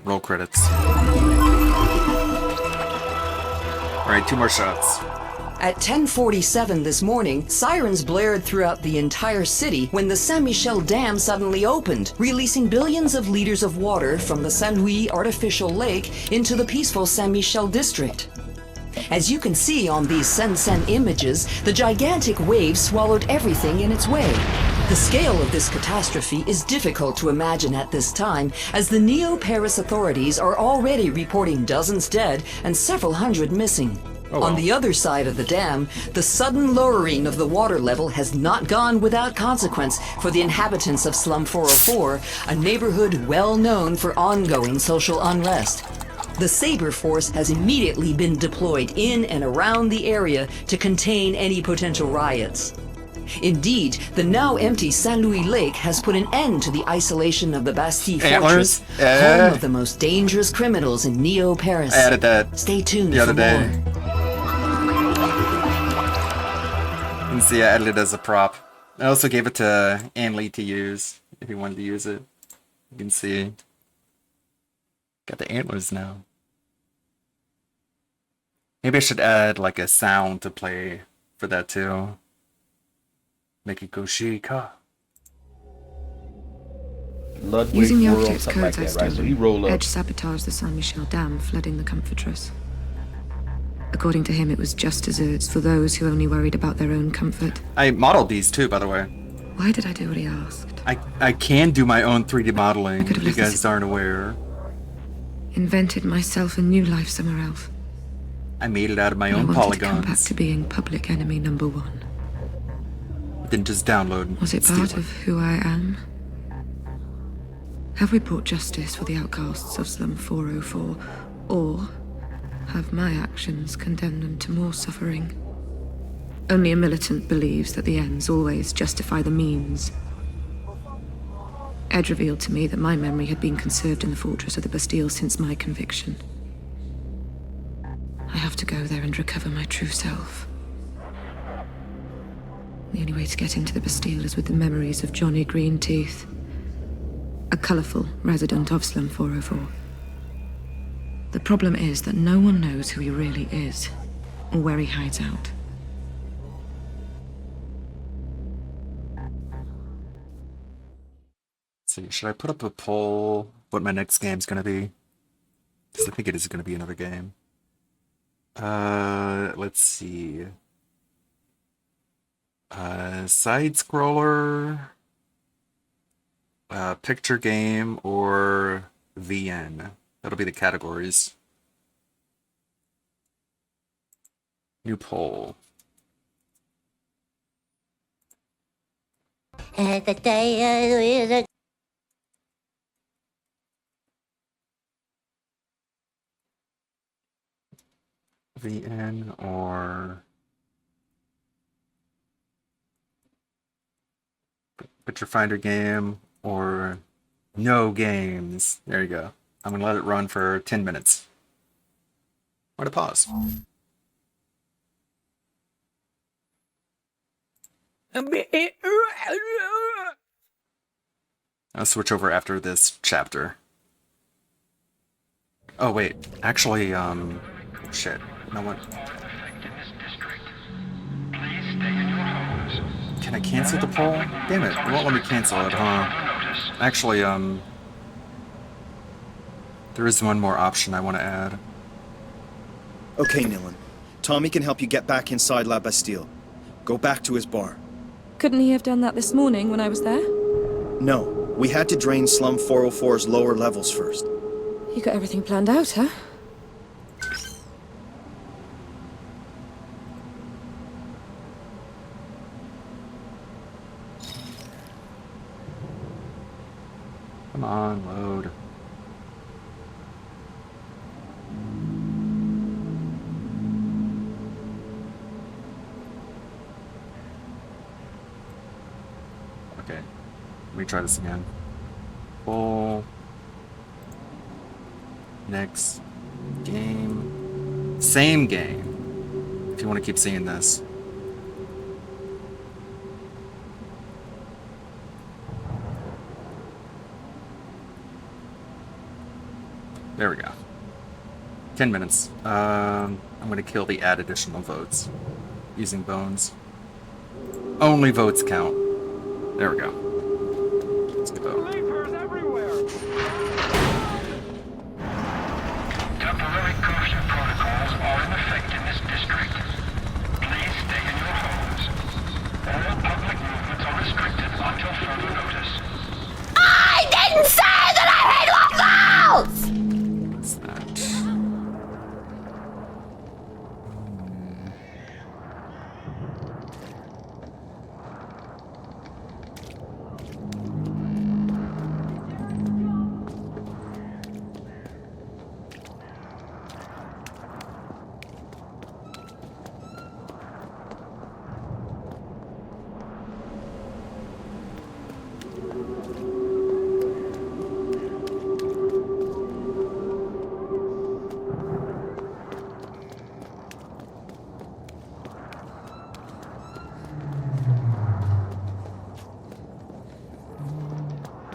Roll credits. Alright, 2 more shots. At 10:47 this morning, sirens blared throughout the entire city when the Saint-Michel Dam suddenly opened, releasing billions of liters of water from the Saint-Louis artificial lake into the peaceful Saint-Michel district. As you can see on these Sen-Sen images, the gigantic wave swallowed everything in its way. The scale of this catastrophe is difficult to imagine at this time, as the Neo-Paris authorities are already reporting dozens dead and several hundred missing. Oh, wow. On the other side of the dam, the sudden lowering of the water level has not gone without consequence for the inhabitants of Slum 404, a neighborhood well known for ongoing social unrest. The Sabre Force has immediately been deployed in and around the area to contain any potential riots. Indeed, the now empty Saint Louis Lake has put an end to the isolation of the Bastille Antlers? Fortress, home of the most dangerous criminals in Neo-Paris. I added that Stay tuned the other for day. more. You can see I added it as a prop. I also gave it to Anley to use, if he wanted to use it. You can see. Got the antlers now. Maybe I should add like a sound to play for that too. Make it go shika. Ludwig Using the World, architect's something like codes I that, right? So he stole, rolled up. Edge sabotaged the Saint-Michel Dam, flooding the Comfortress. According to him, it was just desserts for those who only worried about their own comfort. I modeled these too, by the way. Why did I do what he asked? I can do my own 3D modeling, could've if you left guys aren't aware. Invented myself a new life somewhere else. I made it out of my I own wanted to come back polygons. to being public enemy number one. Then just download and Was it steal part of who I am? Have we brought justice for the outcasts of Slum 404, or have my actions condemned them to more suffering? Only a militant believes that the ends always justify the means. Ed revealed to me that my memory had been conserved in the fortress of the Bastille since my conviction. I have to go there and recover my true self. The only way to get into the Bastille is with the memories of Johnny Greenteeth, a colourful resident of Slum 404. The problem is that no one knows who he really is, or where he hides out. Let's see, should I put up a poll what my next game's gonna be? Because I think it is gonna be another game. Let's see. Side scroller, picture game, or VN. That'll be the categories. New poll. VN or Picture Finder game or no games. There you go. I'm gonna let it run for 10 minutes. I'm gonna pause. I'll switch over after this chapter. Oh wait, actually, shit. No one. Can I cancel the poll? Damn it, it won't let me cancel it, huh? Actually, there is one more option I want to add. Okay, Nilan. Tommy can help you get back inside La Bastille. Go back to his bar. Couldn't he have done that this morning when I was there? No, we had to drain Slum 404's lower levels first. You got everything planned out, huh? Come on, load. Okay. Let me try this again. Full. Next game. Same game. If you want to keep seeing this. There we go. 10 minutes. I'm gonna kill the add additional votes using bones. Only votes count. There we go. Let's go. Temporary curfew protocols are in effect in this district. Please stay in your homes. All public movements are restricted until further notice. I didn't say that I hate locals! What's that?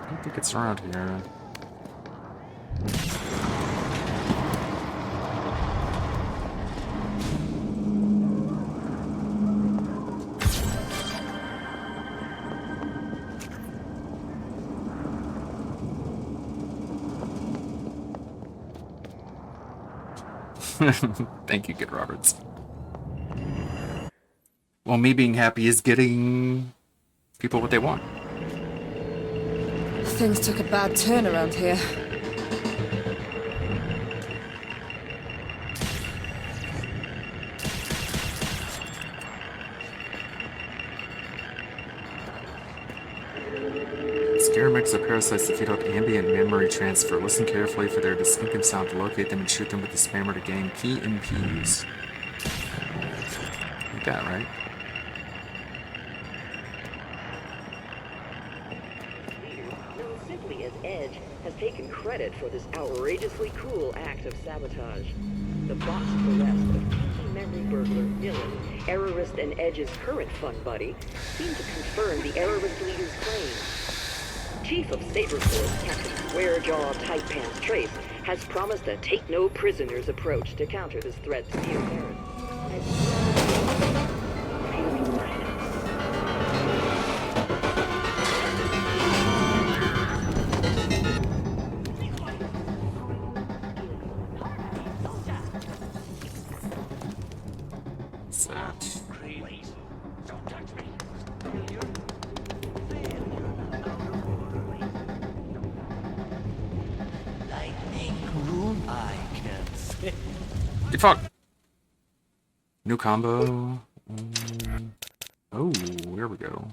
I think it's around here. Thank you, Good Roberts. Well, me being happy is getting people what they want. Things took a bad turn around here. Scare mix of parasites to feed off ambient memory transfer. Listen carefully for their distinctive sound to locate them and shoot them with the spammer to gain key MPs. Like that, right? Known simply as Edge, has taken credit for this outrageously cool act of sabotage. The botched arrest of key memory burglar Dylan, Errorist and Edge's current fun buddy, seemed to confirm the Errorist leader's claim. Chief of Saber Force, Captain Squarejaw Tight Pants Trace, has promised a take-no-prisoners approach to counter this threat to Neo Paris. Get fucked! New combo. Oh, there we go.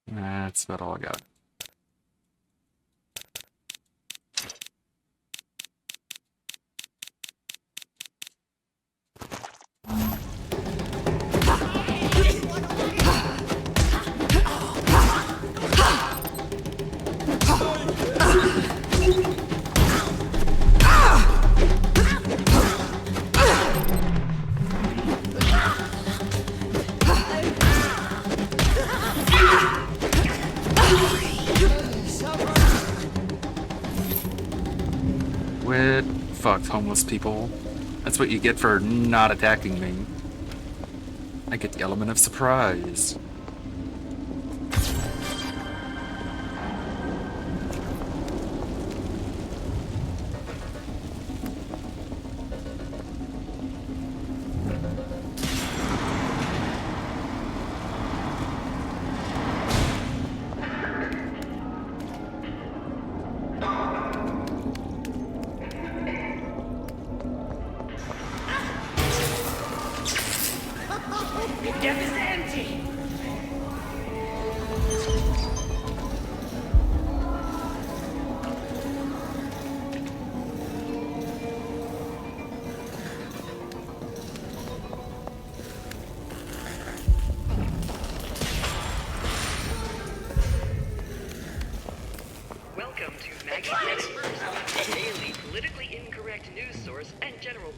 That's about all I got. Quit. Fucked, homeless people. That's what you get for not attacking me. I get the element of surprise.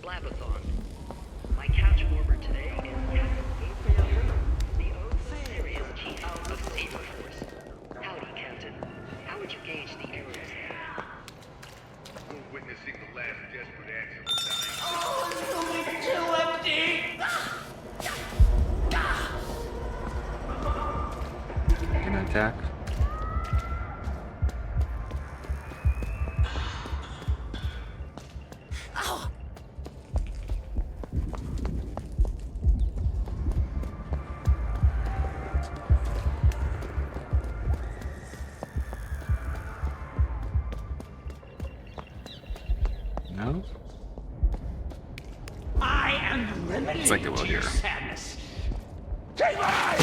Blabathon. My catch warmer today is Captain Gabriel Miller, the O-Series Chief of Saber Force. Howdy, Captain. How would you gauge the errors? We're witnessing the last desperate acts of a dying. Oh, too empty! Gonna attack. No? I am the remedy It's like they will to your here. sadness. Take my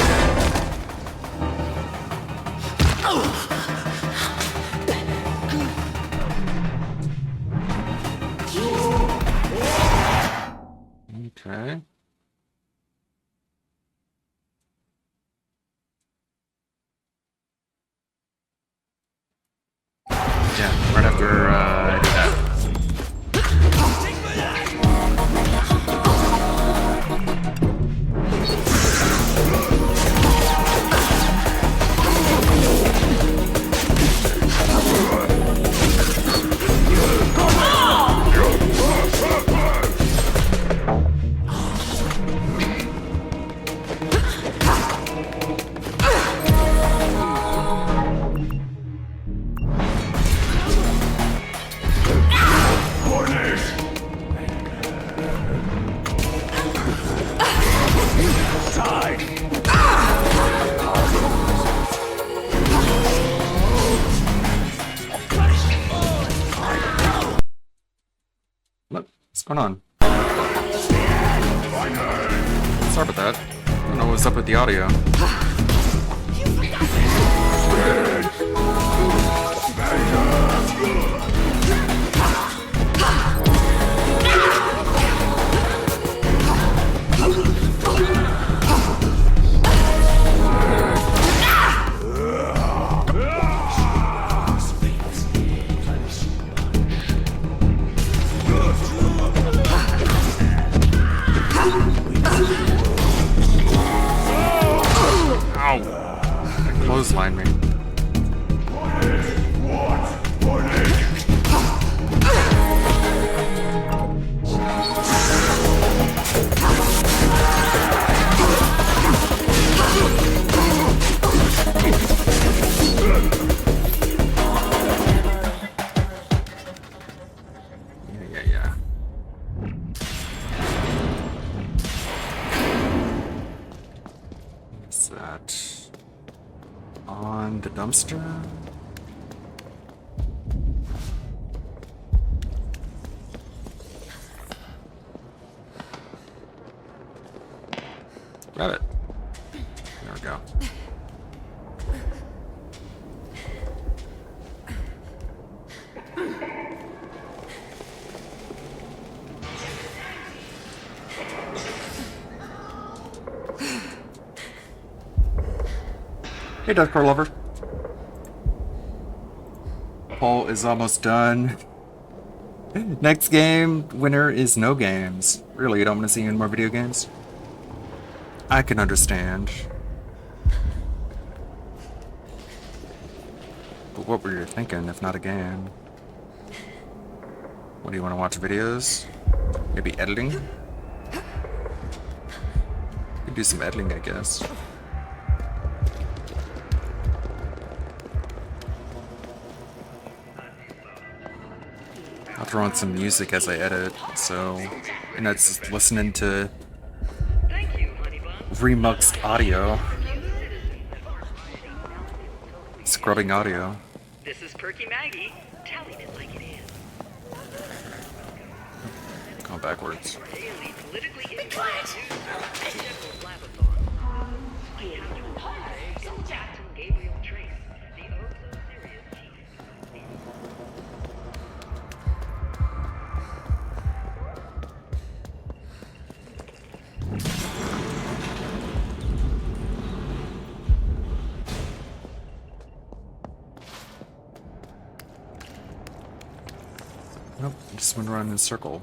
Okay. Yeah, right after I do that. What? What's going on? Sorry about that. I don't know what's up with the audio. Clothesline me. Yeah. What's that? On the dumpster? Grab it. There we go. Hey, Deathcore Lover. Poll is almost done. Next game, winner is no games. Really, you don't want to see any more video games? I can understand. But what were you thinking, if not a game? What do you want to watch, videos? Maybe editing? You could do some editing, I guess. I'll throw on some music as I edit, so you know, it's just listening to remixed audio, scrubbing audio. This is Perky Maggie, telling it like it is. Going backwards. Daily politically incorrect news Captain Gabriel Trace, the O-Series Chief. Nope, just went around in a circle.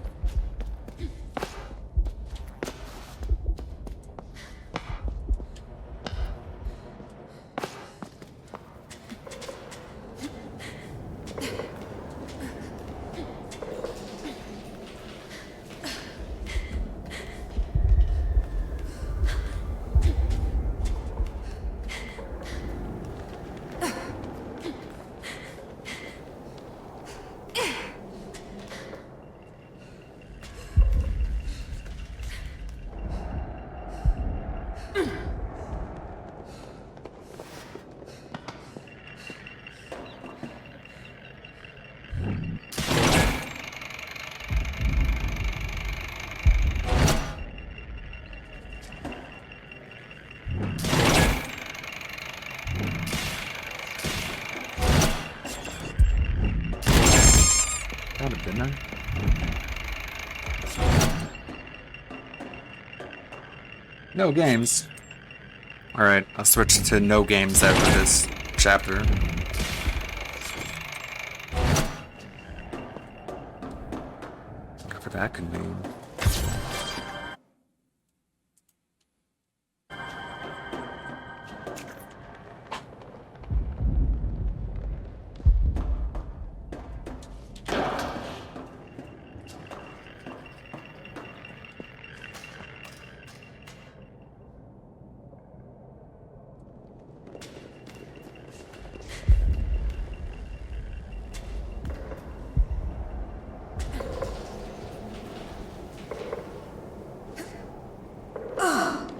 No games. Alright, I'll switch to no games after this chapter. Whatever that could mean.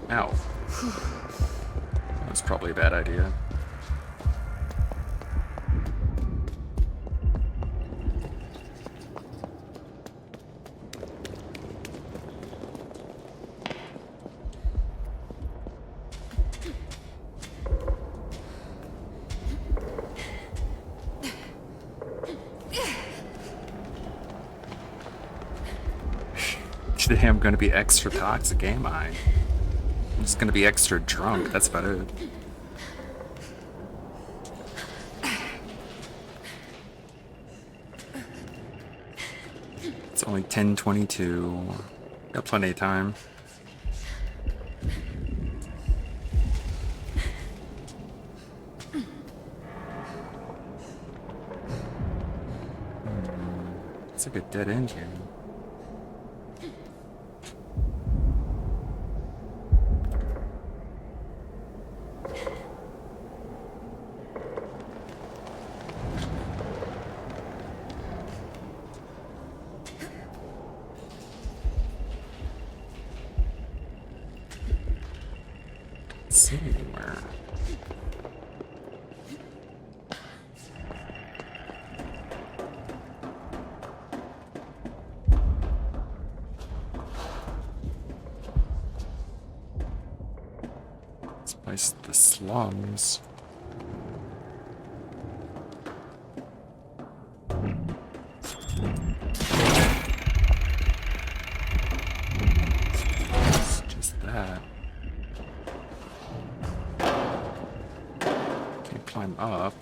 Ow. That was probably a bad idea. Today I'm gonna be extra toxic, am I? I'm just gonna be extra drunk, that's about it. It's only 10:22. Got plenty of time. It's like a dead end here. See anywhere. This place is the slums. It's just that. Climb up.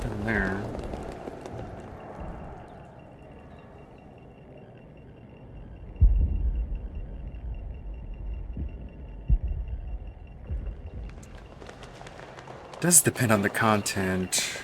Down there. Does depend on the content.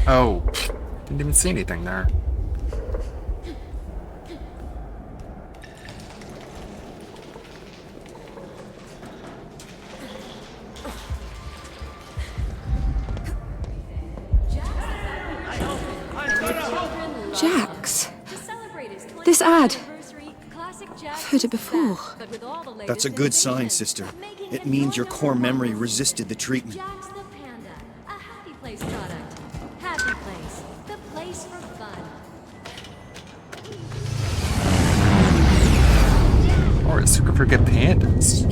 Oh, didn't even see anything there. Jax. This ad. I've heard it before. That's a good sign, sister. It means your core memory resisted the treatment. Jax the Panda, a Happy Place product. Happy Place, the place for fun. Or who could forget pandas?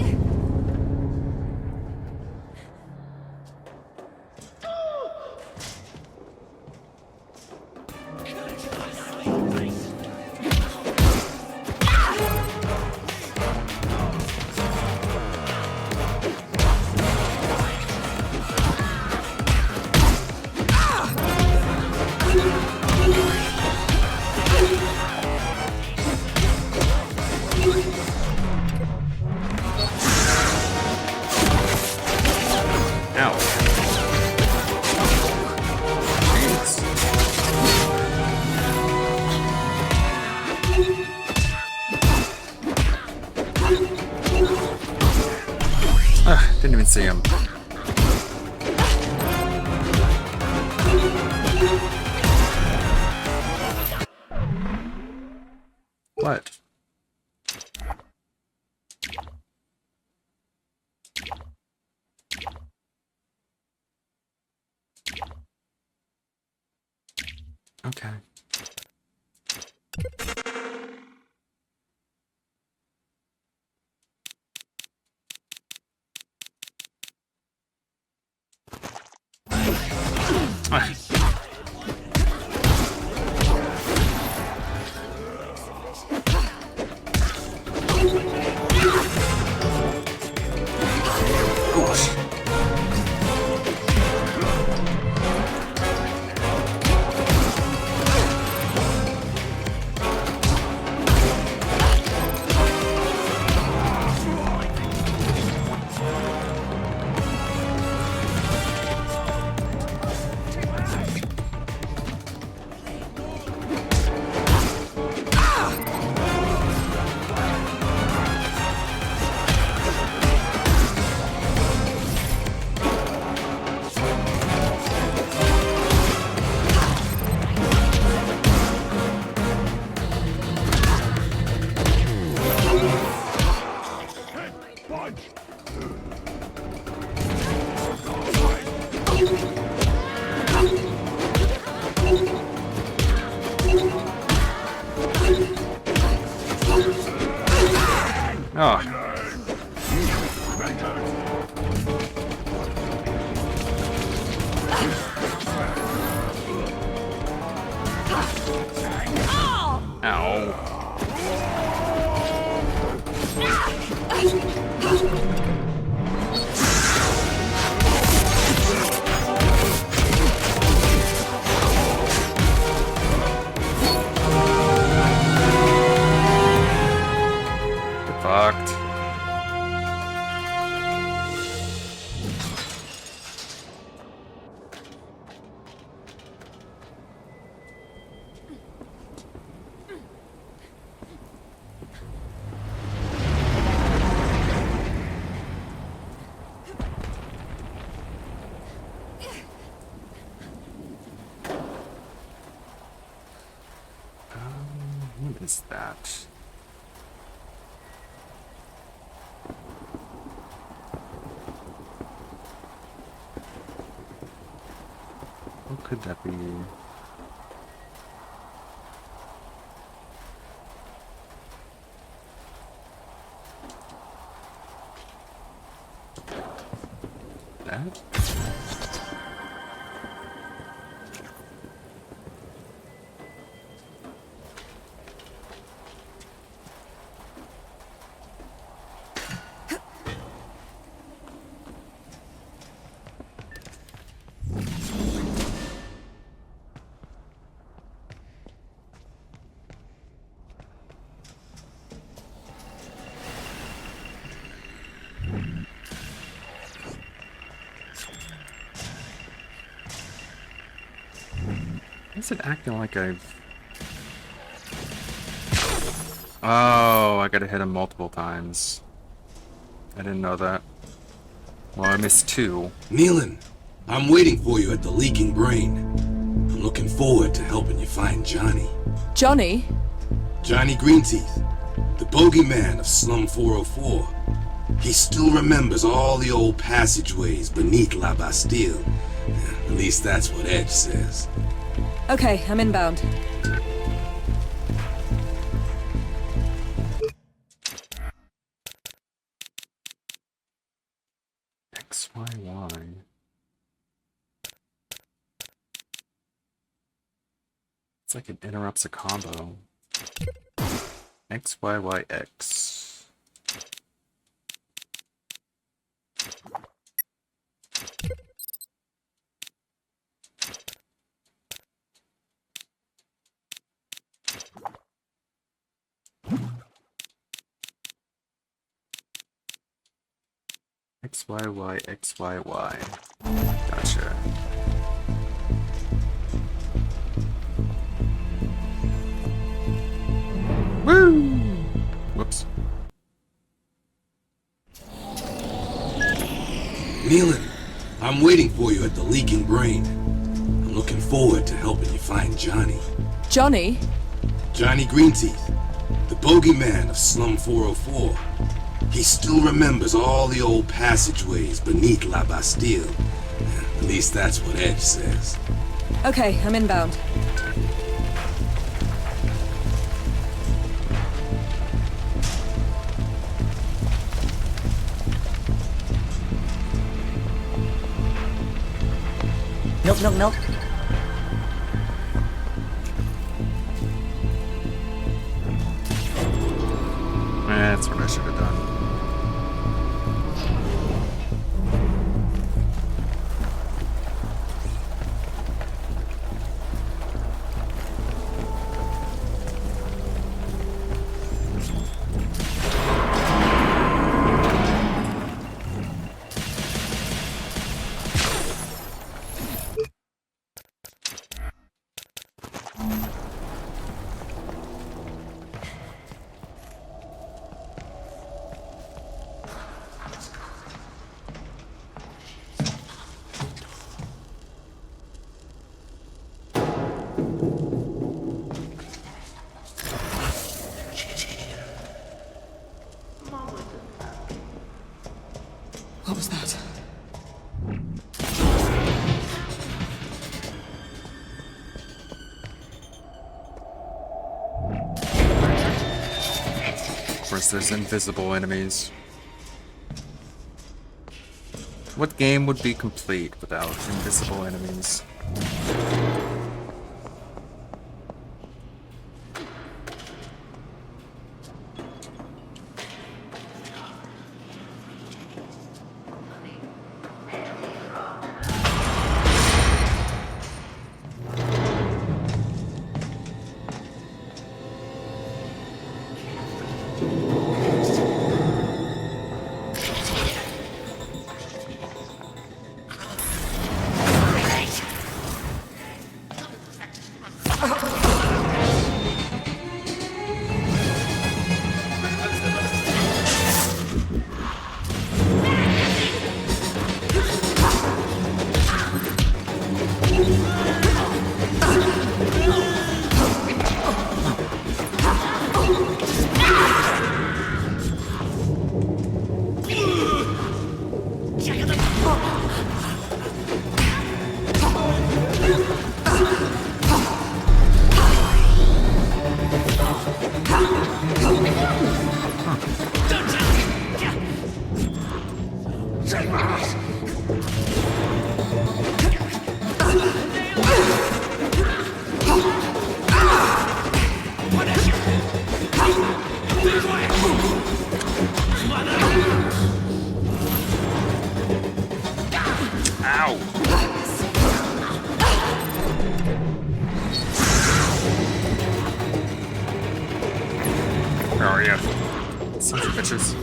Didn't even see him. What? Okay. Oh. Fucked. What is that? What could that be? That? Is it acting like I've... Oh, I gotta hit him multiple times. I didn't know that. Well, I missed 2. Nealon, I'm waiting for you at the Leaking Brain. I'm looking forward to helping you find Johnny. Johnny? Johnny Greenteeth, the bogeyman of Slum 404. He still remembers all the old passageways beneath La Bastille. At least that's what Edge says. Okay, I'm inbound. XYY. It's like it interrupts a combo. XYYX. XYY, XYY. Gotcha. Woo! Whoops. Nealon, I'm waiting for you at the Leaking Brain. I'm looking forward to helping you find Johnny. Johnny? Johnny Greenteeth, the bogeyman of Slum 404. He still remembers all the old passageways beneath La Bastille. At least that's what Edge says. Okay, I'm inbound. Milk, milk, milk. That's what I should have done. What was that? Of course, there's invisible enemies. What game would be complete without invisible enemies? Oh yeah. Sons of bitches.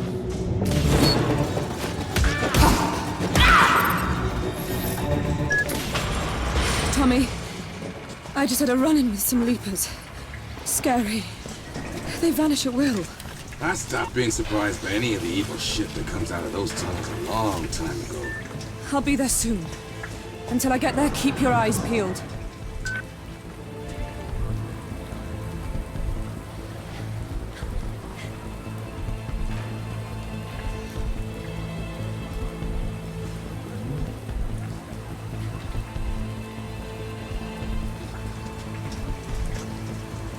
Tommy, I just had a run-in with some leapers. Scary. They vanish at will. I stopped being surprised by any of the evil shit that comes out of those tunnels a long time ago. I'll be there soon. Until I get there, keep your eyes peeled.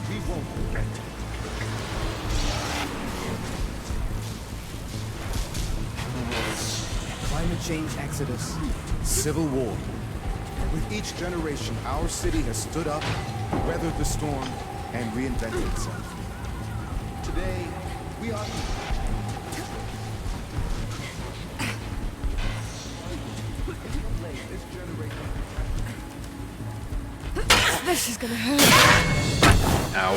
We won't forget. Climate change exodus, civil war. With each generation, our city has stood up, weathered the storm, and reinvented itself. Today, we are... This is gonna hurt. Ow.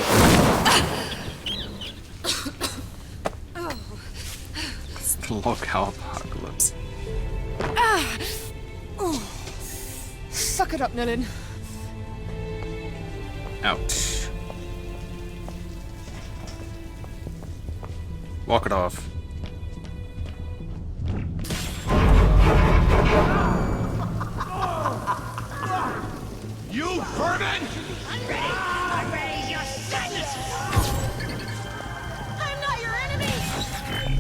It's the locale apocalypse. Suck it up, Nilin. Ouch. Walk it off. You vermin! I'm ready, your sadness! I'm not your enemy!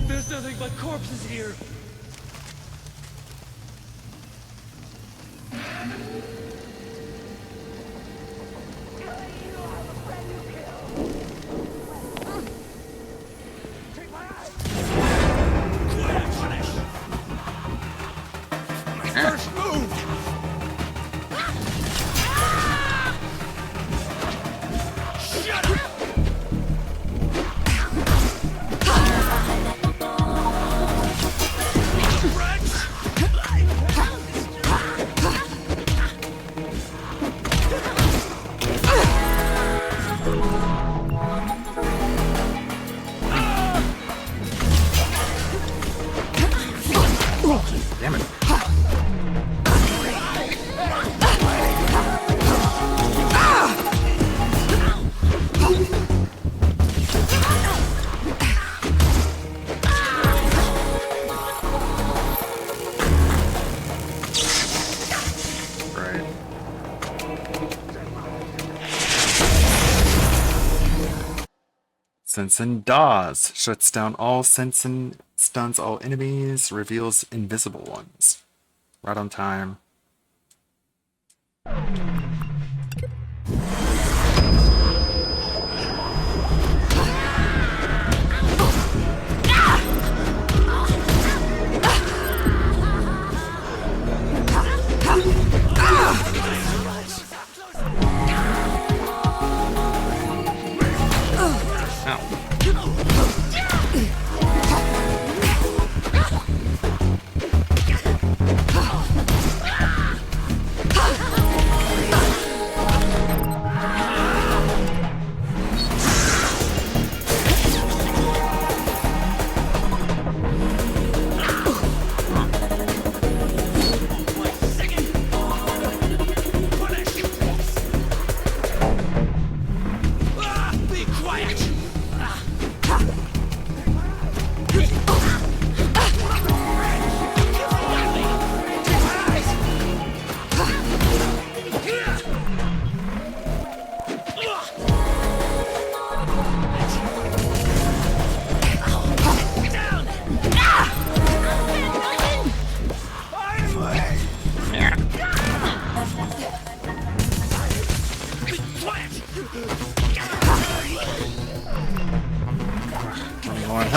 There's nothing but corpses here. First move! Damn it. Sensen Dawes shuts down all Sensen, stuns all enemies, reveals invisible ones. Right on time.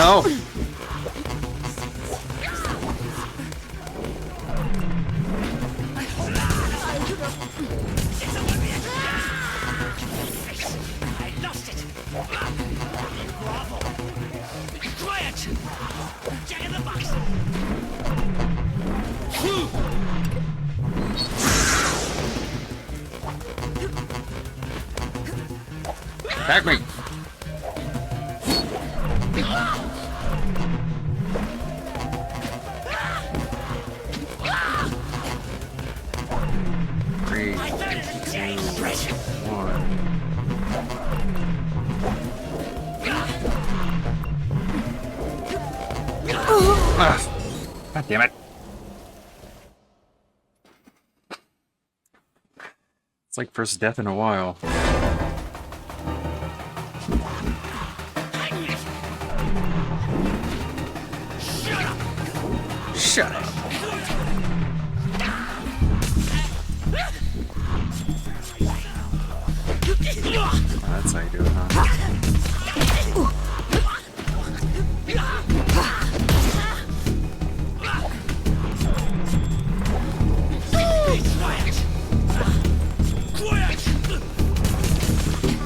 No! Attack me! Three, two, one. God damn it. It's like first death in a while. Shut up. Oh, that's how you do it, huh?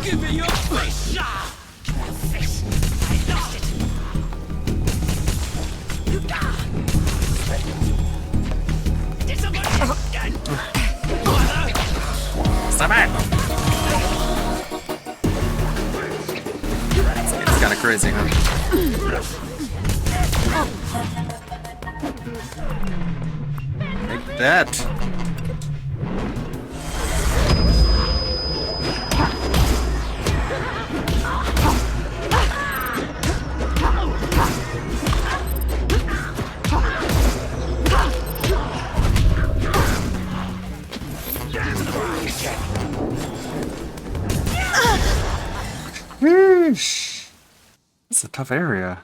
Give me your face! I lost it! Did somebody Stop it! It's kind of crazy, huh? Take that! Whoosh! It's a tough area.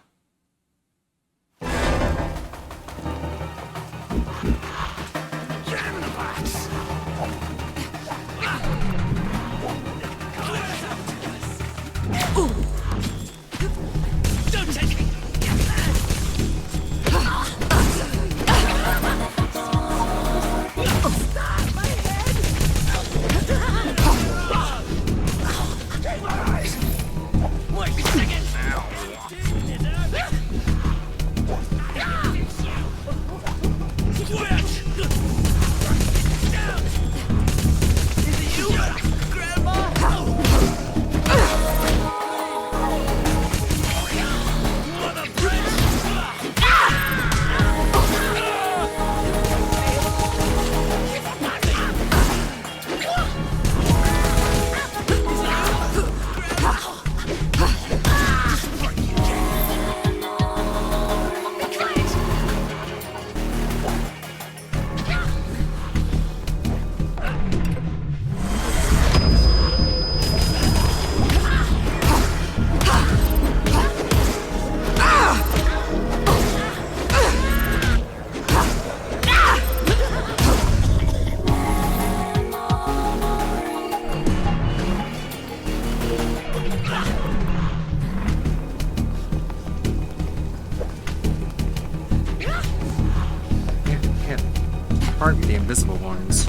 aren't the invisible ones.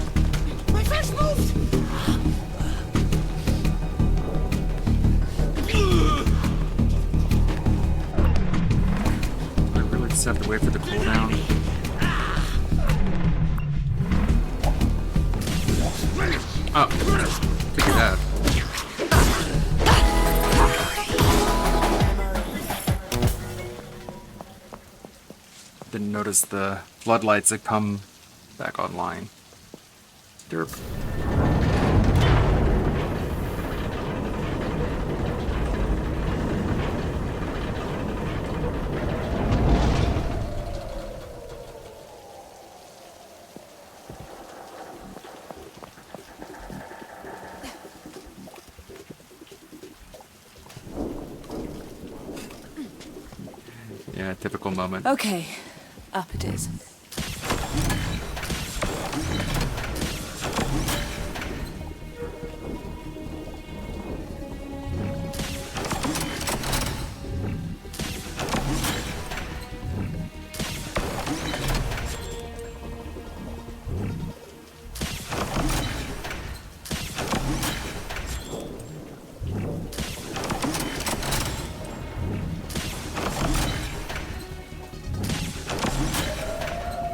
My fence moved! I really just have to wait for the cooldown. Oh, figure that. Didn't notice the floodlights that come back online. Derp. Yeah, typical moment. Okay, up it is.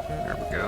There we go.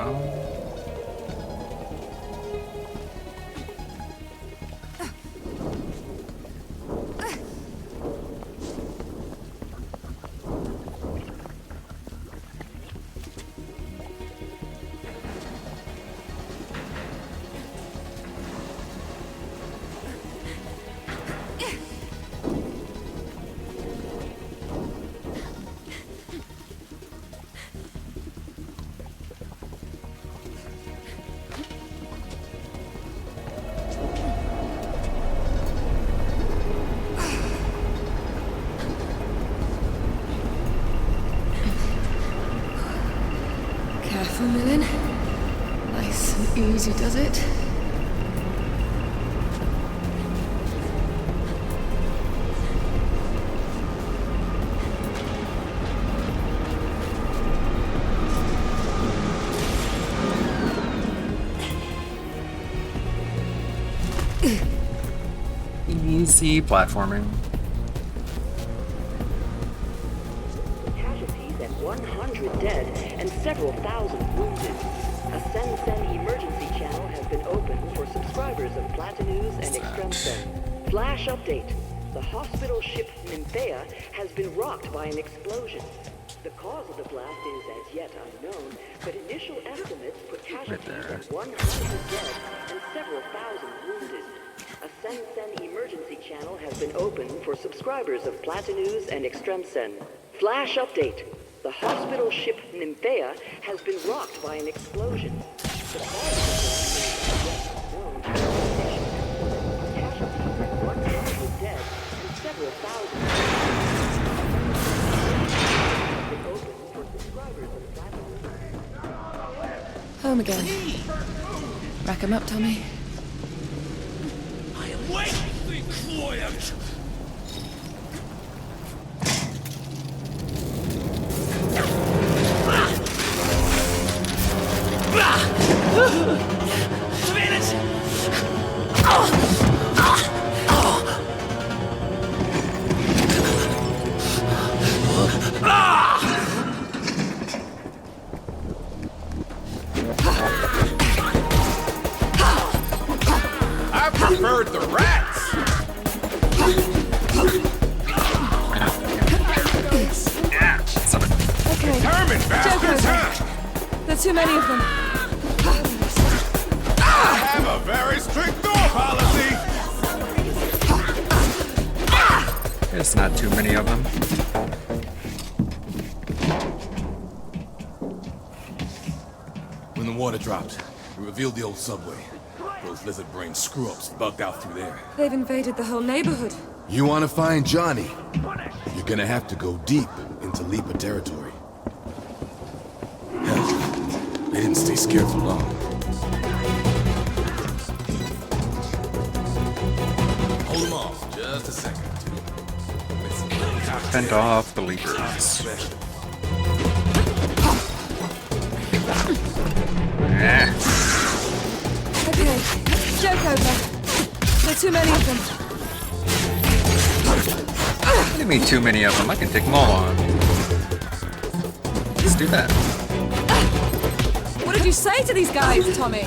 Careful, Millen. Nice and easy, does it? Easy platforming. Casualties at 100 dead and several thousand wounded. A Sen emergency channel has been opened for subscribers of Platanews and Extremsen. Flash update. The hospital ship Nymphea has been rocked by an explosion. The cause of the blast is as yet unknown, but initial estimates put casualties at 100 dead and several thousand wounded. A Sen emergency channel has been opened for subscribers of Platanews and Extremsen. Flash update. The hospital ship Nymphea has been rocked by an explosion. The cause of the blast is unknown. Casualties at 100 dead and several thousand. Been opened for subscribers of Platanews. Home again. Rack 'em up, Tommy. I am waiting to be quiet! I preferred the rats! Okay. Determined bastards! Joker. There's too many of them. I have a very strict door policy! There's not too many of them. When the water dropped, we revealed the old subway. Those lizard brain screw-ups bugged out through there. They've invaded the whole neighborhood. You want to find Johnny? You're gonna have to go deep into Lipa territory. Hell, they didn't stay scared for long. Hold them off, just a second. Fend off the leaders. too many of them. What do you mean too many of them? I can take them all on. Let's do that. What did you say to these guys, Tommy?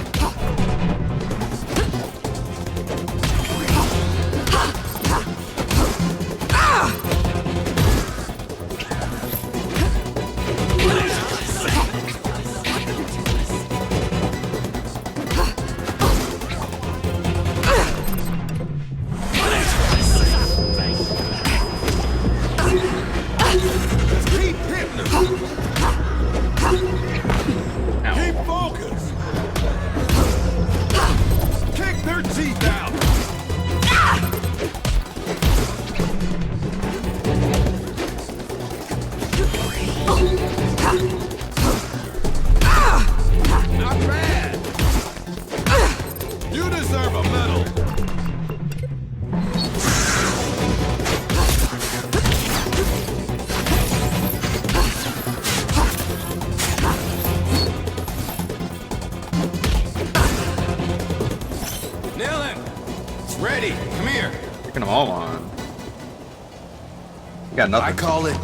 I call it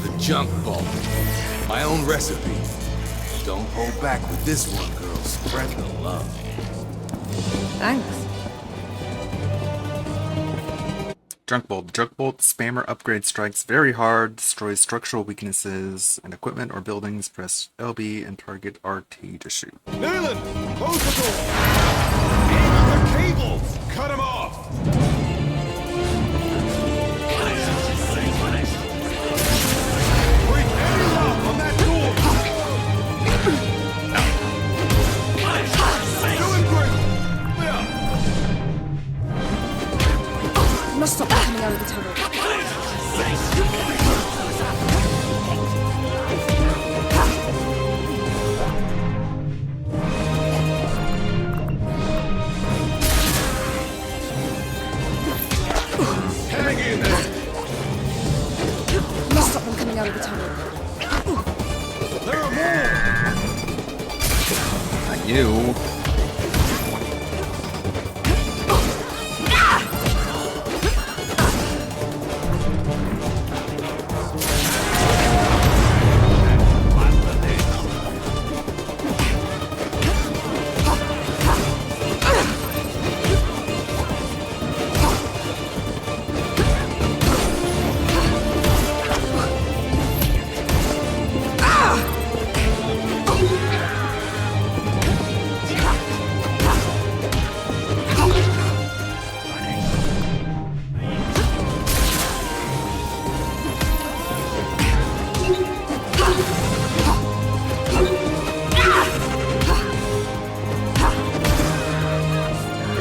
the junk ball. My own recipe. Don't hold back with this one, girl. Spread the love. Thanks. Junk Bolt. Junk Bolt spammer upgrade strikes very hard, destroys structural weaknesses and equipment or buildings. Press LB and target RT to shoot. Leland, close the door. Aim at the cables. Cut them off. You must stop them coming out of the tunnel. Hang in there. You must stop them coming out of the tunnel. There are more. Not you.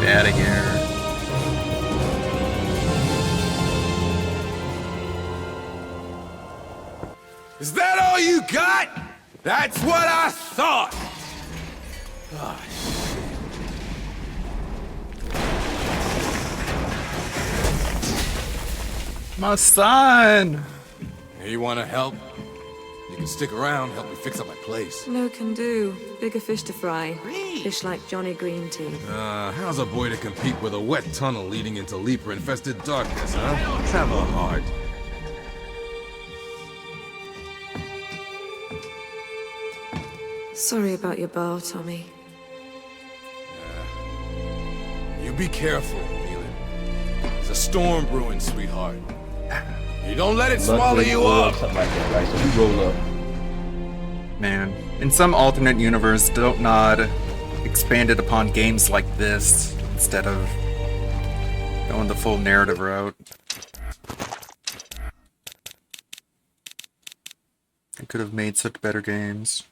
Out of here. Is that all you got? That's what I thought. Oh, shit. My son. Hey, you want to help? You can stick around, help me fix up my place. No can do. Bigger fish to fry. Fish like Johnny Green Tea. How's a boy to compete with a wet tunnel leading into Leaper-infested darkness, huh? Have a heart. Sorry about your bar, Tommy. You be careful, Neelan. There's a storm brewing, sweetheart. You don't let it swallow you up. Something like that, right? So we roll up. Man, in some alternate universe, Don't Nod expanded upon games like this instead of going the full narrative route. They could have made such better games.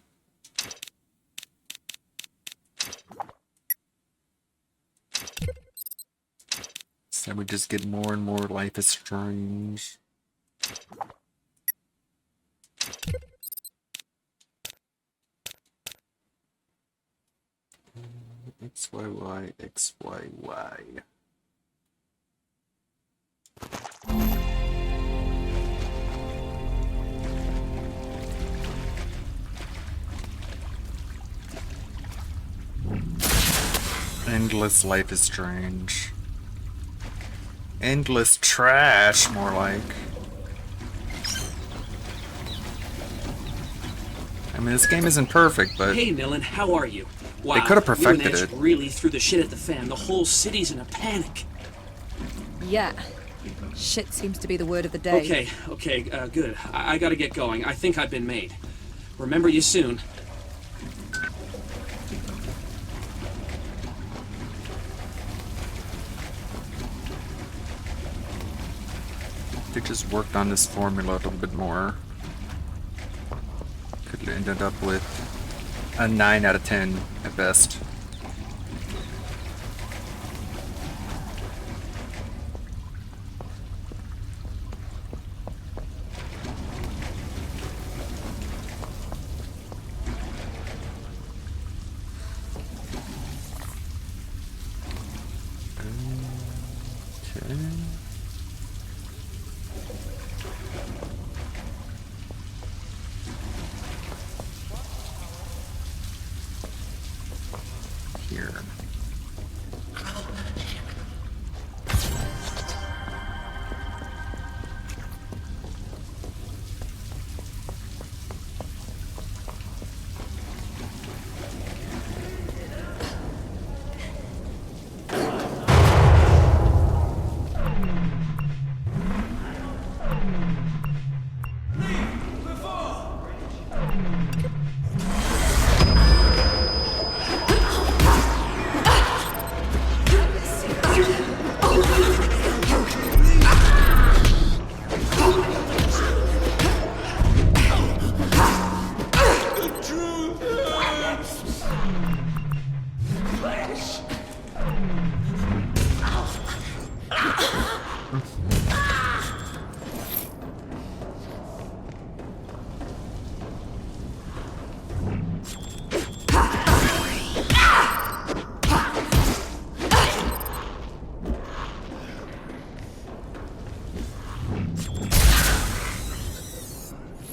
Instead, we just get more and more Life is Strange. XYY, XYY. Endless Life is Strange. endless trash, more like. I mean, this game isn't perfect, but Hey, Millen, how are you? Wow, they could have you and perfected Edge it. really threw the shit at the fan. The whole city's in a panic. Yeah. Shit seems to be the word of the day. Okay, good. I gotta get going. I think I've been made. Remember you soon. They just worked on this formula a little bit more. Could have ended up with a 9 out of 10 at best. Okay. Here.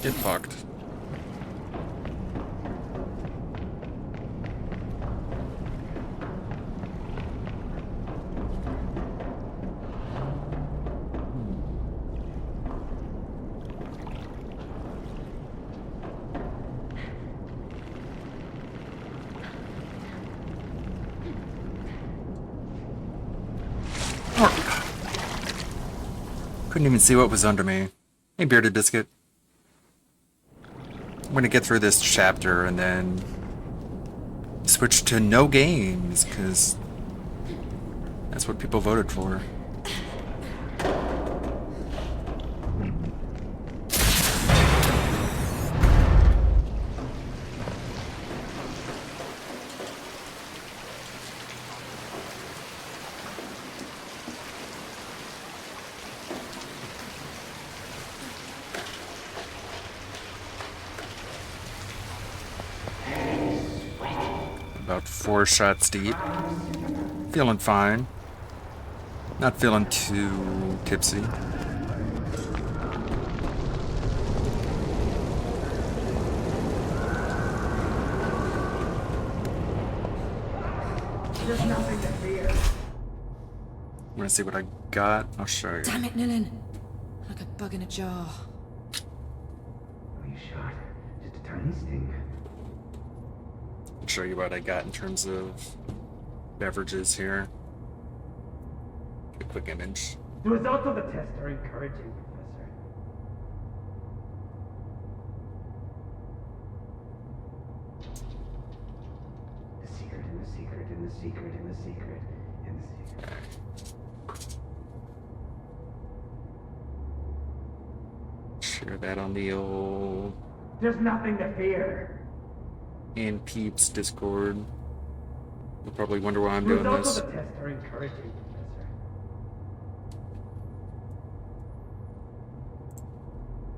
Get fucked. Couldn't even see what was under me. Hey, Bearded Biscuit. I'm gonna get through this chapter and then switch to no games, because that's what people voted for. About 4 shots deep. Feeling fine. Not feeling too tipsy. There's nothing to fear. I'm gonna see what I got. I'll show you. Damn it, Nilin. Like a bug in a jar. Are you shot? Just a tiny sting. I'll show you what I got in terms of beverages here. A quick image. The results of the test are encouraging, Professor. The secret and the secret and the secret and the secret and the secret. Share that on the old There's nothing to fear. and Peeps Discord. You'll probably wonder why I'm The doing results this. of the test are encouraging, Professor.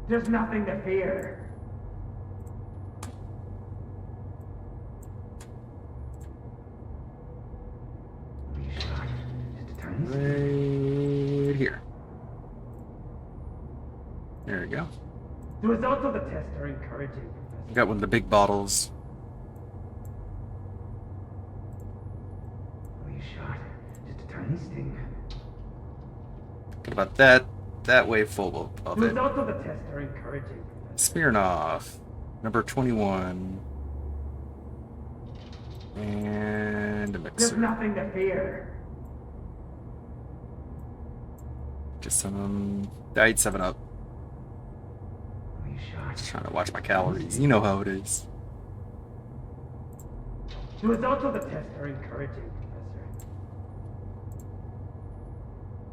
There's nothing to fear. Are you shot? Just a tiny sting. Right here. There we go. The results of the test are encouraging, Professor. Got one of the big bottles. Are you shot? Just a tiny sting. What about that way full of The it? results of the test are encouraging. Smirnoff, number 21. And a There's mixer. nothing to fear. Just some diet 7-Up. Just trying to watch my calories. You know how it is. The results of the test are encouraging, Professor.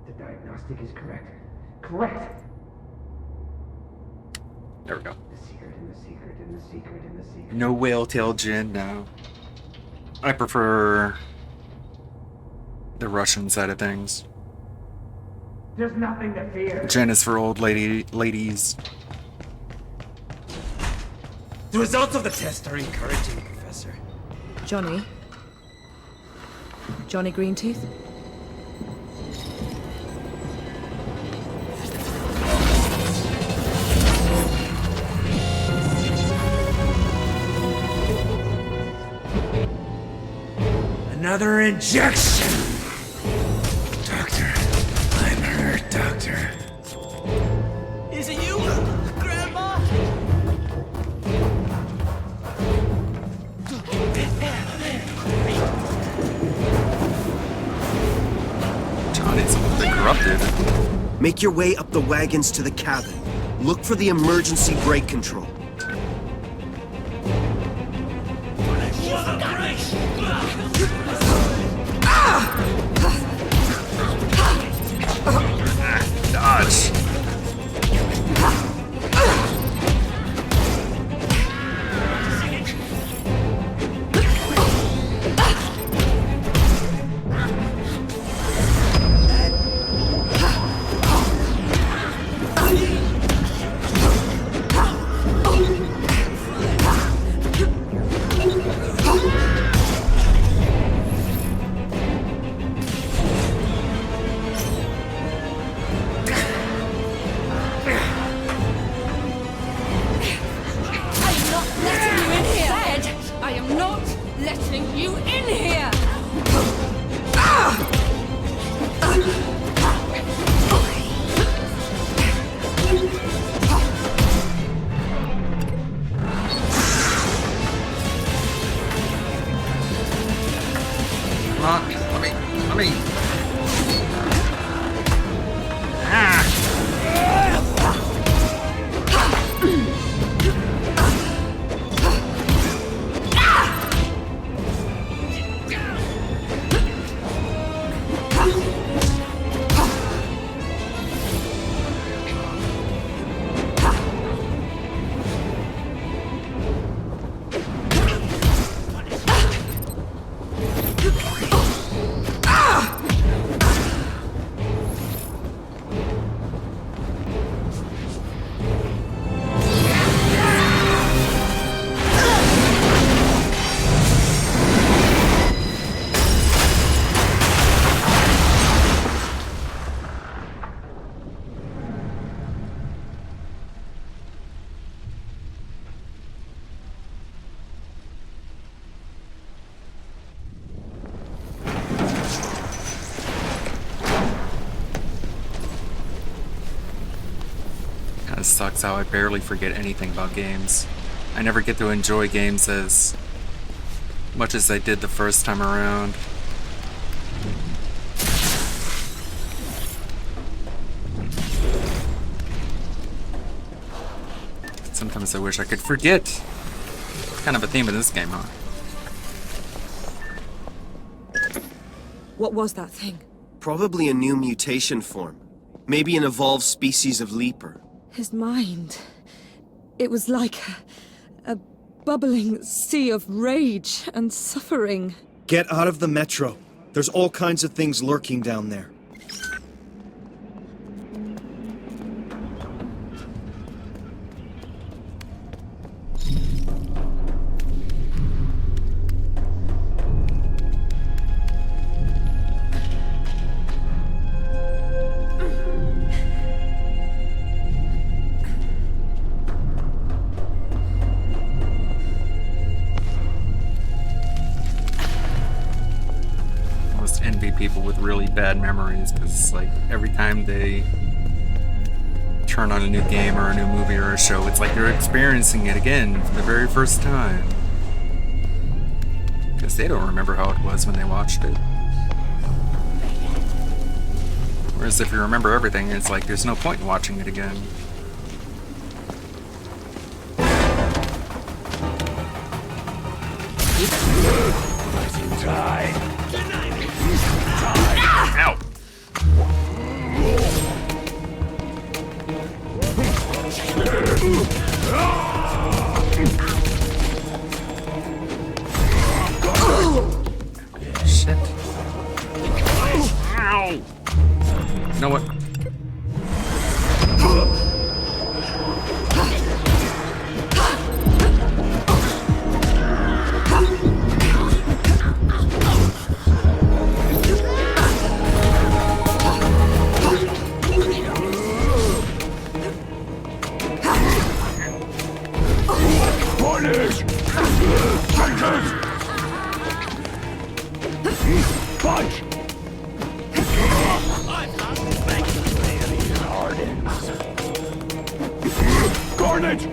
The diagnostic is correct. Correct! There we go. The secret and the secret and the secret and the secret. No whale tail gin, no. I prefer the Russian side of things. There's nothing to fear. Gin is for old ladies. The results of the test are encouraging, Professor. Johnny? Johnny Greenteeth? Another injection! Doctor, I'm hurt, Doctor. Is it you, Grandma? Johnny's been corrupted. Make your way up the wagons to the cabin. Look for the emergency brake control. Dodge. I am not letting you in here! Come on, let me. Kinda sucks how I barely forget anything about games. I never get to enjoy games as much as I did the first time around. Sometimes I wish I could forget. Kind of a theme of this game, huh? What was that thing? Probably a new mutation form. Maybe an evolved species of leaper. His mind. It was like a bubbling sea of rage and suffering. Get out of the metro. There's all kinds of things lurking down there. people with really bad memories, because like every time they turn on a new game or a new movie or a show, it's like they're experiencing it again for the very first time. Because they don't remember how it was when they watched it. Whereas if you remember everything, it's like there's no point in watching it again. Ow! Shit. Ow! You know what? Punch! Carnage!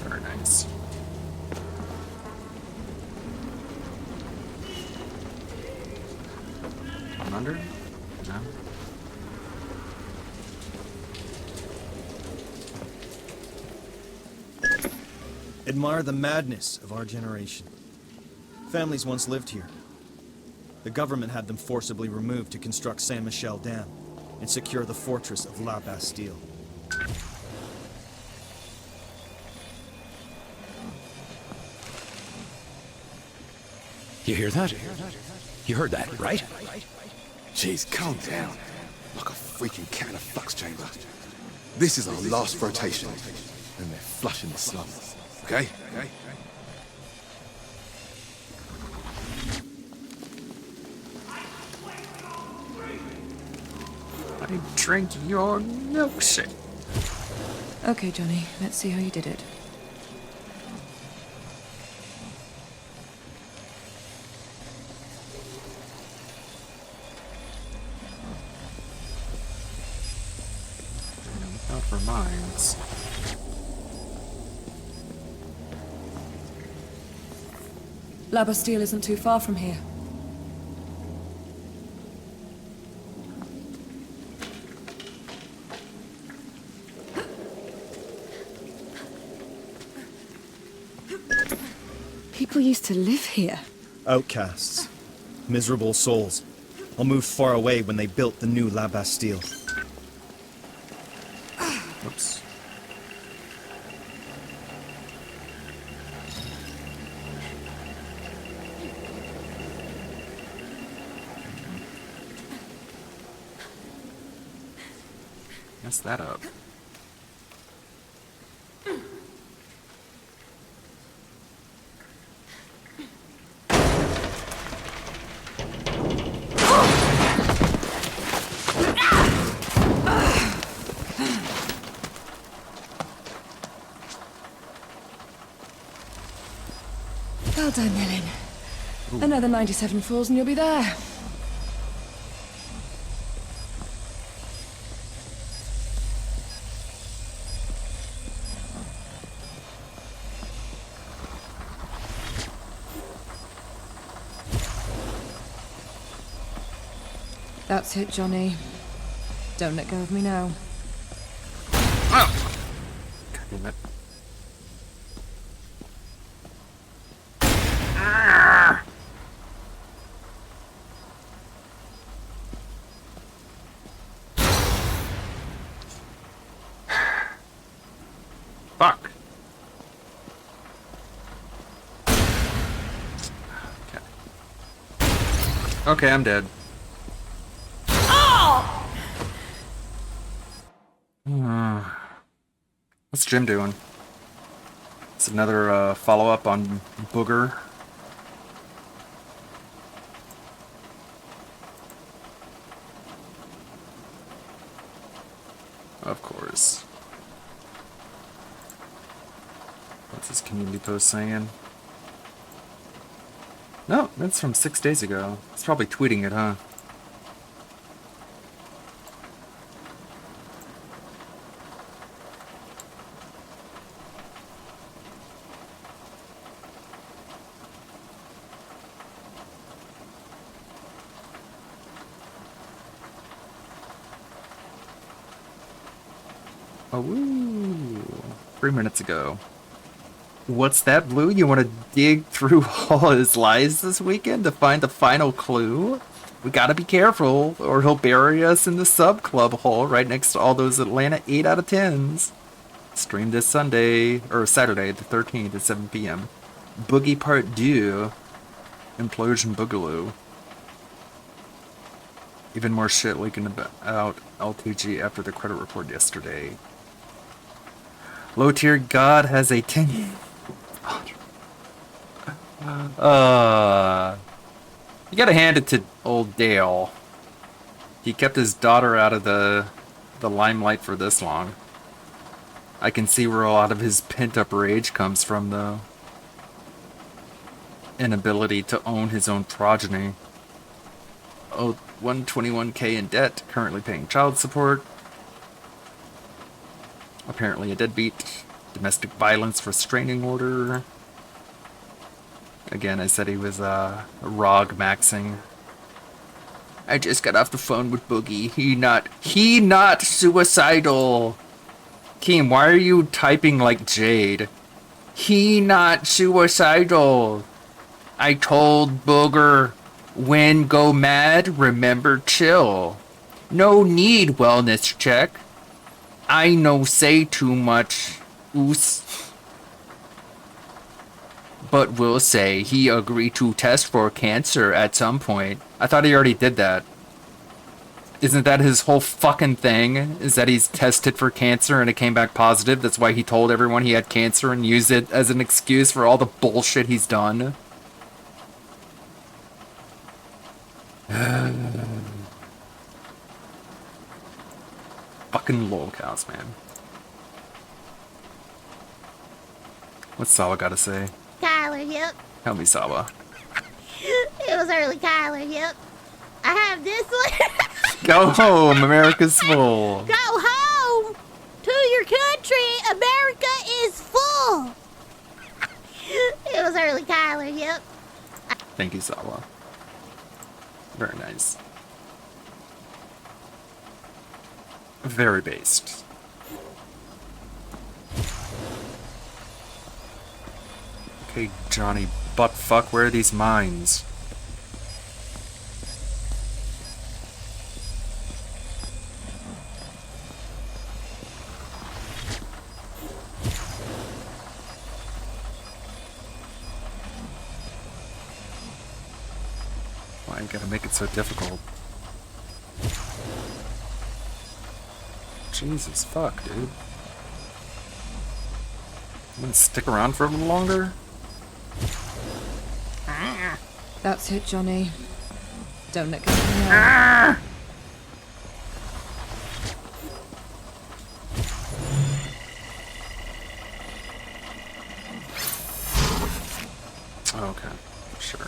Very nice. Under? No. Admire the madness of our generation. Families once lived here. The government had them forcibly removed to construct Saint-Michel Dam and secure the fortress of La Bastille. You hear that? You heard that, right? Jeez, calm down. Like a freaking cat in a flux chamber. This is our last rotation, and they're flushing the slums. Okay? I drank your milkshake. Okay, Johnny, let's see how you did it. Without for mines. La Bastille isn't too far from here. People used to live here. Outcasts. Miserable souls. All moved far away when they built the new La Bastille. Oops. Mess that up. Well done, Ellen. Another 97 falls and you'll be there. That's it, Johnny. Don't let go of me now. Oh. God damn it. Ah. Fuck. Okay. Okay, I'm dead. What's Jim doing? It's another follow-up on Booger. community post saying? No, that's from 6 days ago. It's probably tweeting it, huh? Oh, woo. 3 minutes ago. What's that, Blue? You want to dig through all his lies this weekend to find the final clue? We gotta be careful, or he'll bury us in the sub-club hole right next to all those Atlanta 8 out of 10s. Stream this Sunday, or Saturday, the 13th at 7 p.m. Boogie Part 2. Implosion Boogaloo. Even more shit leaking about LTG after the credit report yesterday. Low tier God has a 10. You gotta hand it to old Dale. He kept his daughter out of the limelight for this long. I can see where a lot of his pent-up rage comes from, though. Inability to own his own progeny. Oh, 121k in debt, currently paying child support. Apparently a deadbeat. Domestic violence restraining order. Again, I said he was ROG maxing. I just got off the phone with Boogie. He not suicidal. Keem, why are you typing like Jade? He not suicidal. I told Booger, when go mad, remember chill. No need wellness check. I no say too much, oos. But will say he agreed to test for cancer at some point. I thought he already did that. Isn't that his whole fucking thing? Is that he's tested for cancer and it came back positive? That's why he told everyone he had cancer and used it as an excuse for all the bullshit he's done? Fucking lolcows, man. What's Sawa gotta say? Kyler, yep. Help me, Sawa. It was early, Kyler, yep. I have this one. Go home, America's full. Go home to your country. America is full. It was early, Kyler, yep. Thank you, Sawa. Very nice. Very based. Okay, Johnny buttfuck, where are these mines? Why you gotta make it so difficult? Jesus fuck, dude. I'm gonna stick around for a little longer? That's it, Johnny. Don't let go of me now. Okay, sure.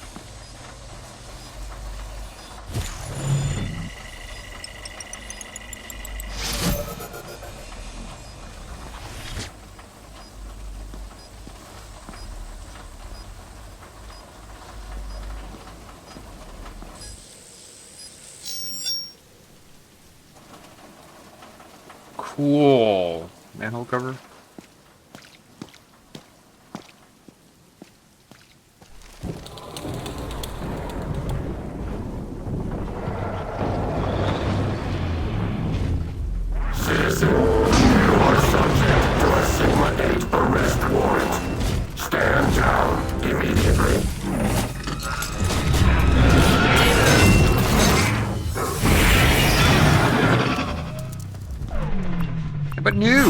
Cool. Manhole cover? Citizen, you are subject to a Sigma 8 arrest warrant. Stand down immediately. But new!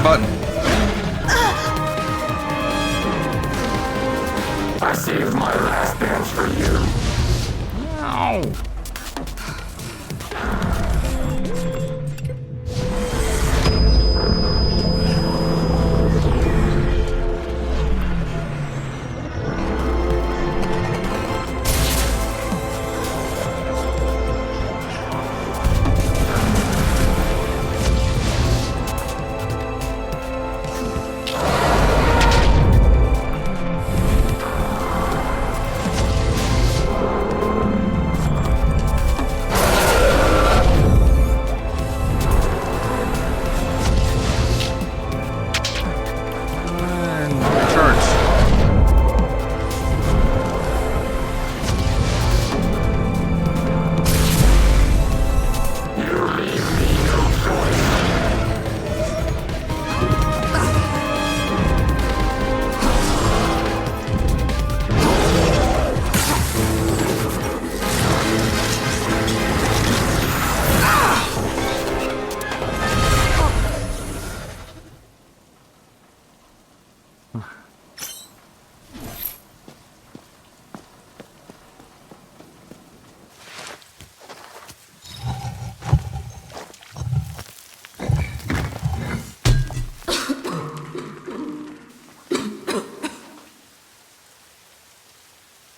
button. I saved my last dance for you. Ow.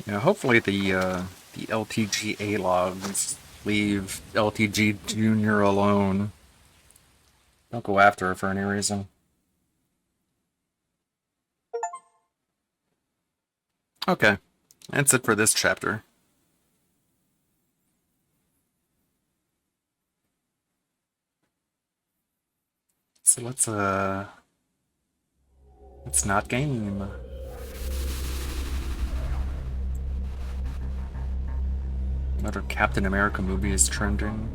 Yeah, hopefully the LTGA logs leave LTG Junior alone. Don't go after her for any reason. Okay, that's it for this chapter. So let's not game. Another Captain America movie is trending.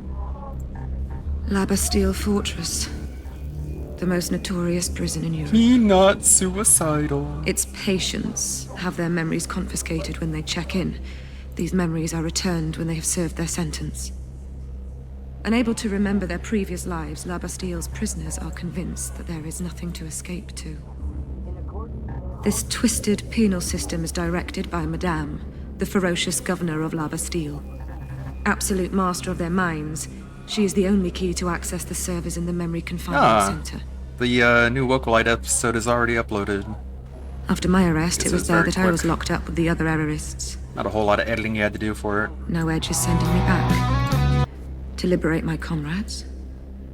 La Bastille Fortress. The most notorious prison in Europe. He not suicidal. Its patients have their memories confiscated when they check in. These memories are returned when they have served their sentence. Unable to remember their previous lives, La Bastille's prisoners are convinced that there is nothing to escape to. This twisted penal system is directed by Madame, the ferocious governor of La Bastille. Absolute master of their minds, she is the only key to access the servers in the memory confinement center. The new Wokolite episode is already uploaded. After my arrest, it was there that I was locked up with the other errorists. Not a whole lot of editing you had to do for it. No Edge is sending me back. To liberate my comrades,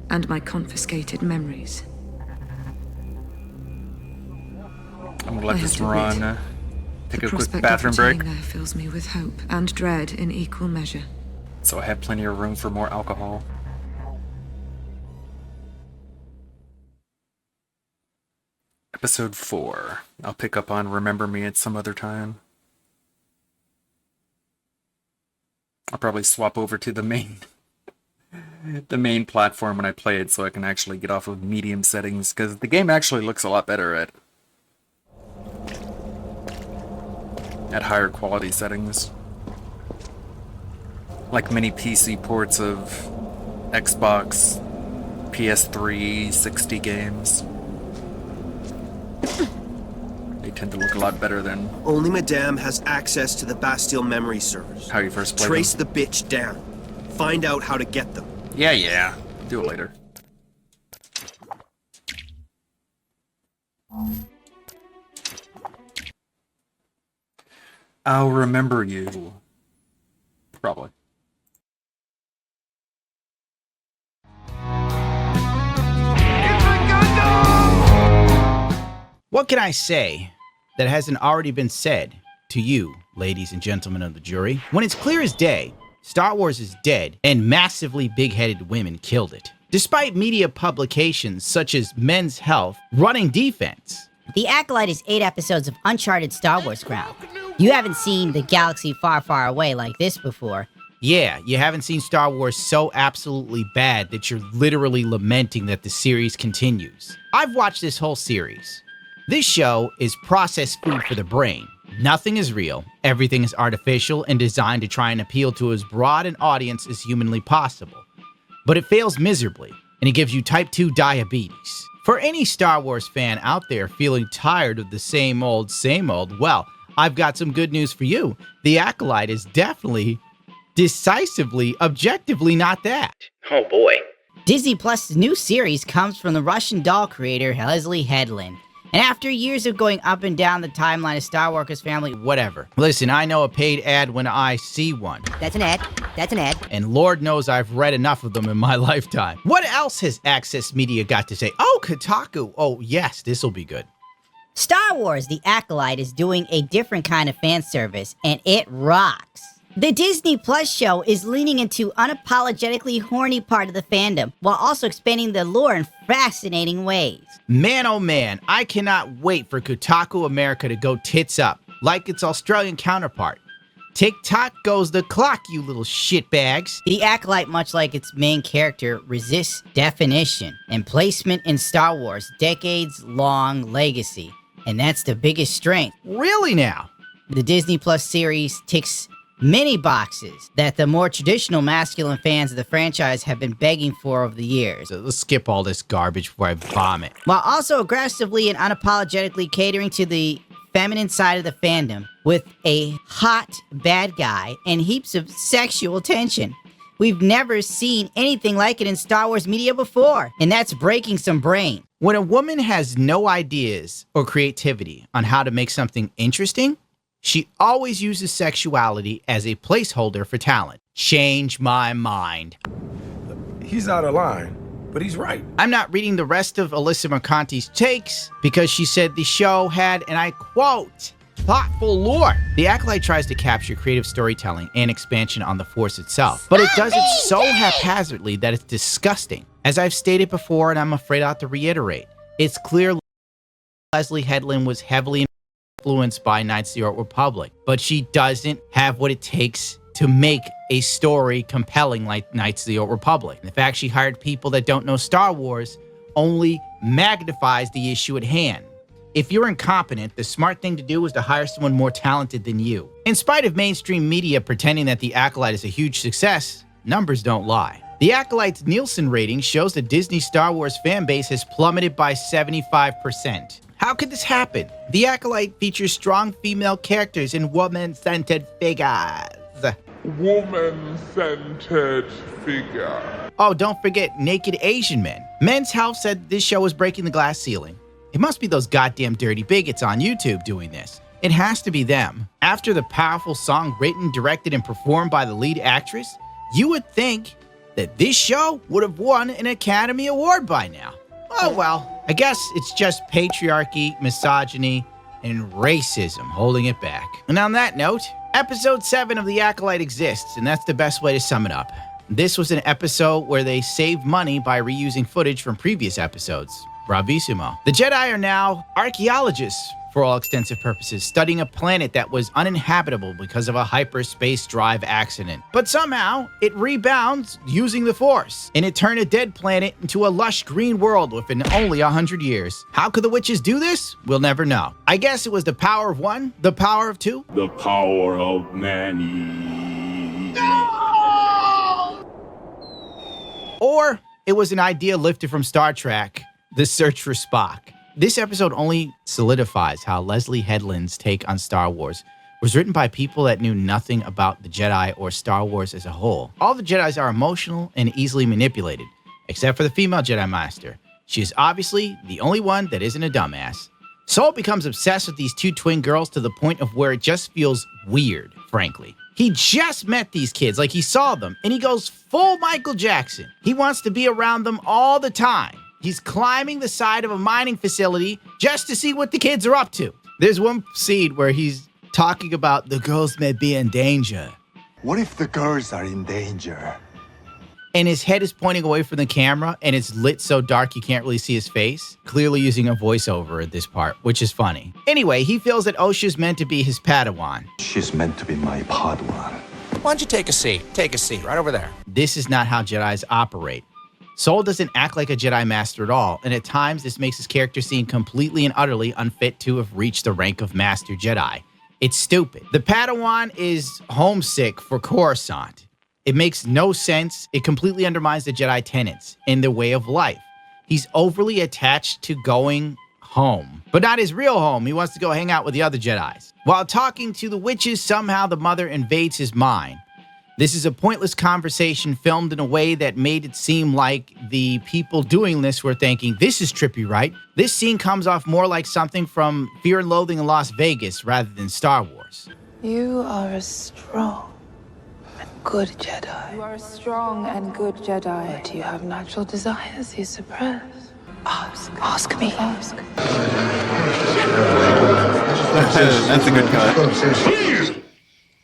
and my confiscated memories. I'm gonna let this run. Take a quick prospect bathroom of break. returning there fills me with hope and dread in equal measure. So I have plenty of room for more alcohol. Episode 4. I'll pick up on Remember Me at some other time. I'll probably swap over to the main platform when I play it so I can actually get off of medium settings, because the game actually looks a lot better at higher quality settings. Like many PC ports of Xbox, PS3, 60 games. They tend to look a lot better than... Only Madame has access to the Bastille memory servers. How you first played Trace them. the bitch down. Find out how to get them. Yeah. Do it later. I'll remember you. Probably. What can I say that hasn't already been said to you, ladies and gentlemen of the jury? When it's clear as day, Star Wars is dead and massively big-headed women killed it. Despite media publications such as Men's Health running defense. The Acolyte is 8 episodes of uncharted Star Wars ground. You haven't seen the galaxy far, far away like this before. Yeah, you haven't seen Star Wars so absolutely bad that you're literally lamenting that the series continues. I've watched this whole series. This show is processed food for the brain. Nothing is real, everything is artificial and designed to try and appeal to as broad an audience as humanly possible. But it fails miserably, and it gives you type 2 diabetes. For any Star Wars fan out there feeling tired of the same old, well, I've got some good news for you. The Acolyte is definitely, decisively, objectively not that. Oh boy. Disney Plus' new series comes from the Russian doll creator Leslie Headland. And after years of going up and down the timeline of Star Wars family, Whatever. Listen, I know a paid ad when I see one. That's an ad. That's an ad. And Lord knows I've read enough of them in my lifetime. What else has Access Media got to say? Oh, Kotaku. Oh, yes, this'll be good. Star Wars The Acolyte is doing a different kind of fan service, and it rocks. The Disney Plus show is leaning into unapologetically horny part of the fandom, while also expanding the lore in fascinating ways. Man, oh man, I cannot wait for Kotaku America to go tits up, like its Australian counterpart. Tick-tock goes the clock, you little shitbags. The Acolyte, much like its main character, resists definition and placement in Star Wars' decades-long legacy. And that's the biggest strength. Really now? The Disney Plus series ticks many boxes that the more traditional masculine fans of the franchise have been begging for over the years. So let's skip all this garbage before I vomit. While also aggressively and unapologetically catering to the feminine side of the fandom with a hot bad guy and heaps of sexual tension. We've never seen anything like it in Star Wars media before, and that's breaking some brain. When a woman has no ideas or creativity on how to make something interesting, she always uses sexuality as a placeholder for talent. Change my mind. He's out of line, but he's right. I'm not reading the rest of Alyssa Mercanti's takes because she said the show had, and I quote, thoughtful lore. The Acolyte tries to capture creative storytelling and expansion on the Force itself, but it does it so haphazardly that it's disgusting. As I've stated before, and I'm afraid I'll have to reiterate, it's clear Leslie Headland was heavily influenced by Knights of the Old Republic, but she doesn't have what it takes to make a story compelling like Knights of the Old Republic. The fact she hired people that don't know Star Wars only magnifies the issue at hand. If you're incompetent, the smart thing to do is to hire someone more talented than you. In spite of mainstream media pretending that The Acolyte is a huge success, numbers don't lie. The Acolyte's Nielsen rating shows the Disney Star Wars fan base has plummeted by 75%. How could this happen? The Acolyte features strong female characters and woman-centered figures. Woman-centered figure. Oh, don't forget naked Asian men. Men's Health said this show is breaking the glass ceiling. It must be those goddamn dirty bigots on YouTube doing this. It has to be them. After the powerful song written, directed, and performed by the lead actress, you would think that this show would have won an Academy Award by now. Oh well, I guess it's just patriarchy, misogyny, and racism holding it back. And on that note, episode 7 of The Acolyte exists, and that's the best way to sum it up. This was an episode where they saved money by reusing footage from previous episodes. Bravissimo. The Jedi are now archaeologists, for all extensive purposes, studying a planet that was uninhabitable because of a hyperspace drive accident. But somehow, it rebounds using the Force, and it turned a dead planet into a lush green world within only 100 years. How could the witches do this? We'll never know. I guess it was the power of one, the power of two, the power of many. Or it was an idea lifted from Star Trek, The Search for Spock. This episode only solidifies how Leslie Headland's take on Star Wars was written by people that knew nothing about the Jedi or Star Wars as a whole. All the Jedis are emotional and easily manipulated, except for the female Jedi Master. She is obviously the only one that isn't a dumbass. Saul becomes obsessed with these two twin girls to the point of where it just feels weird, frankly. He just met these kids, like he saw them, and he goes full Michael Jackson. He wants to be around them all the time. He's climbing the side of a mining facility just to see what the kids are up to. There's one scene where he's talking about the girls may be in danger. What if the girls are in danger? And his head is pointing away from the camera, and it's lit so dark you can't really see his face. Clearly using a voiceover at this part, which is funny. Anyway, he feels that Osha's meant to be his Padawan. She's meant to be my Padawan. Why don't you take a seat? Take a seat, right over there. This is not how Jedis operate. Soul doesn't act like a Jedi Master at all, and at times this makes his character seem completely and utterly unfit to have reached the rank of Master Jedi. It's stupid. The Padawan is homesick for Coruscant. It makes no sense. It completely undermines the Jedi tenets and their way of life. He's overly attached to going home, but not his real home. He wants to go hang out with the other Jedis. While talking to the witches, somehow the mother invades his mind. This is a pointless conversation filmed in a way that made it seem like the people doing this were thinking, this is trippy, right? This scene comes off more like something from Fear and Loathing in Las Vegas rather than Star Wars. You are a strong and good Jedi. You are a strong and good Jedi. But you have natural desires you suppress. Ask me. Ask. That's a good cut. Please,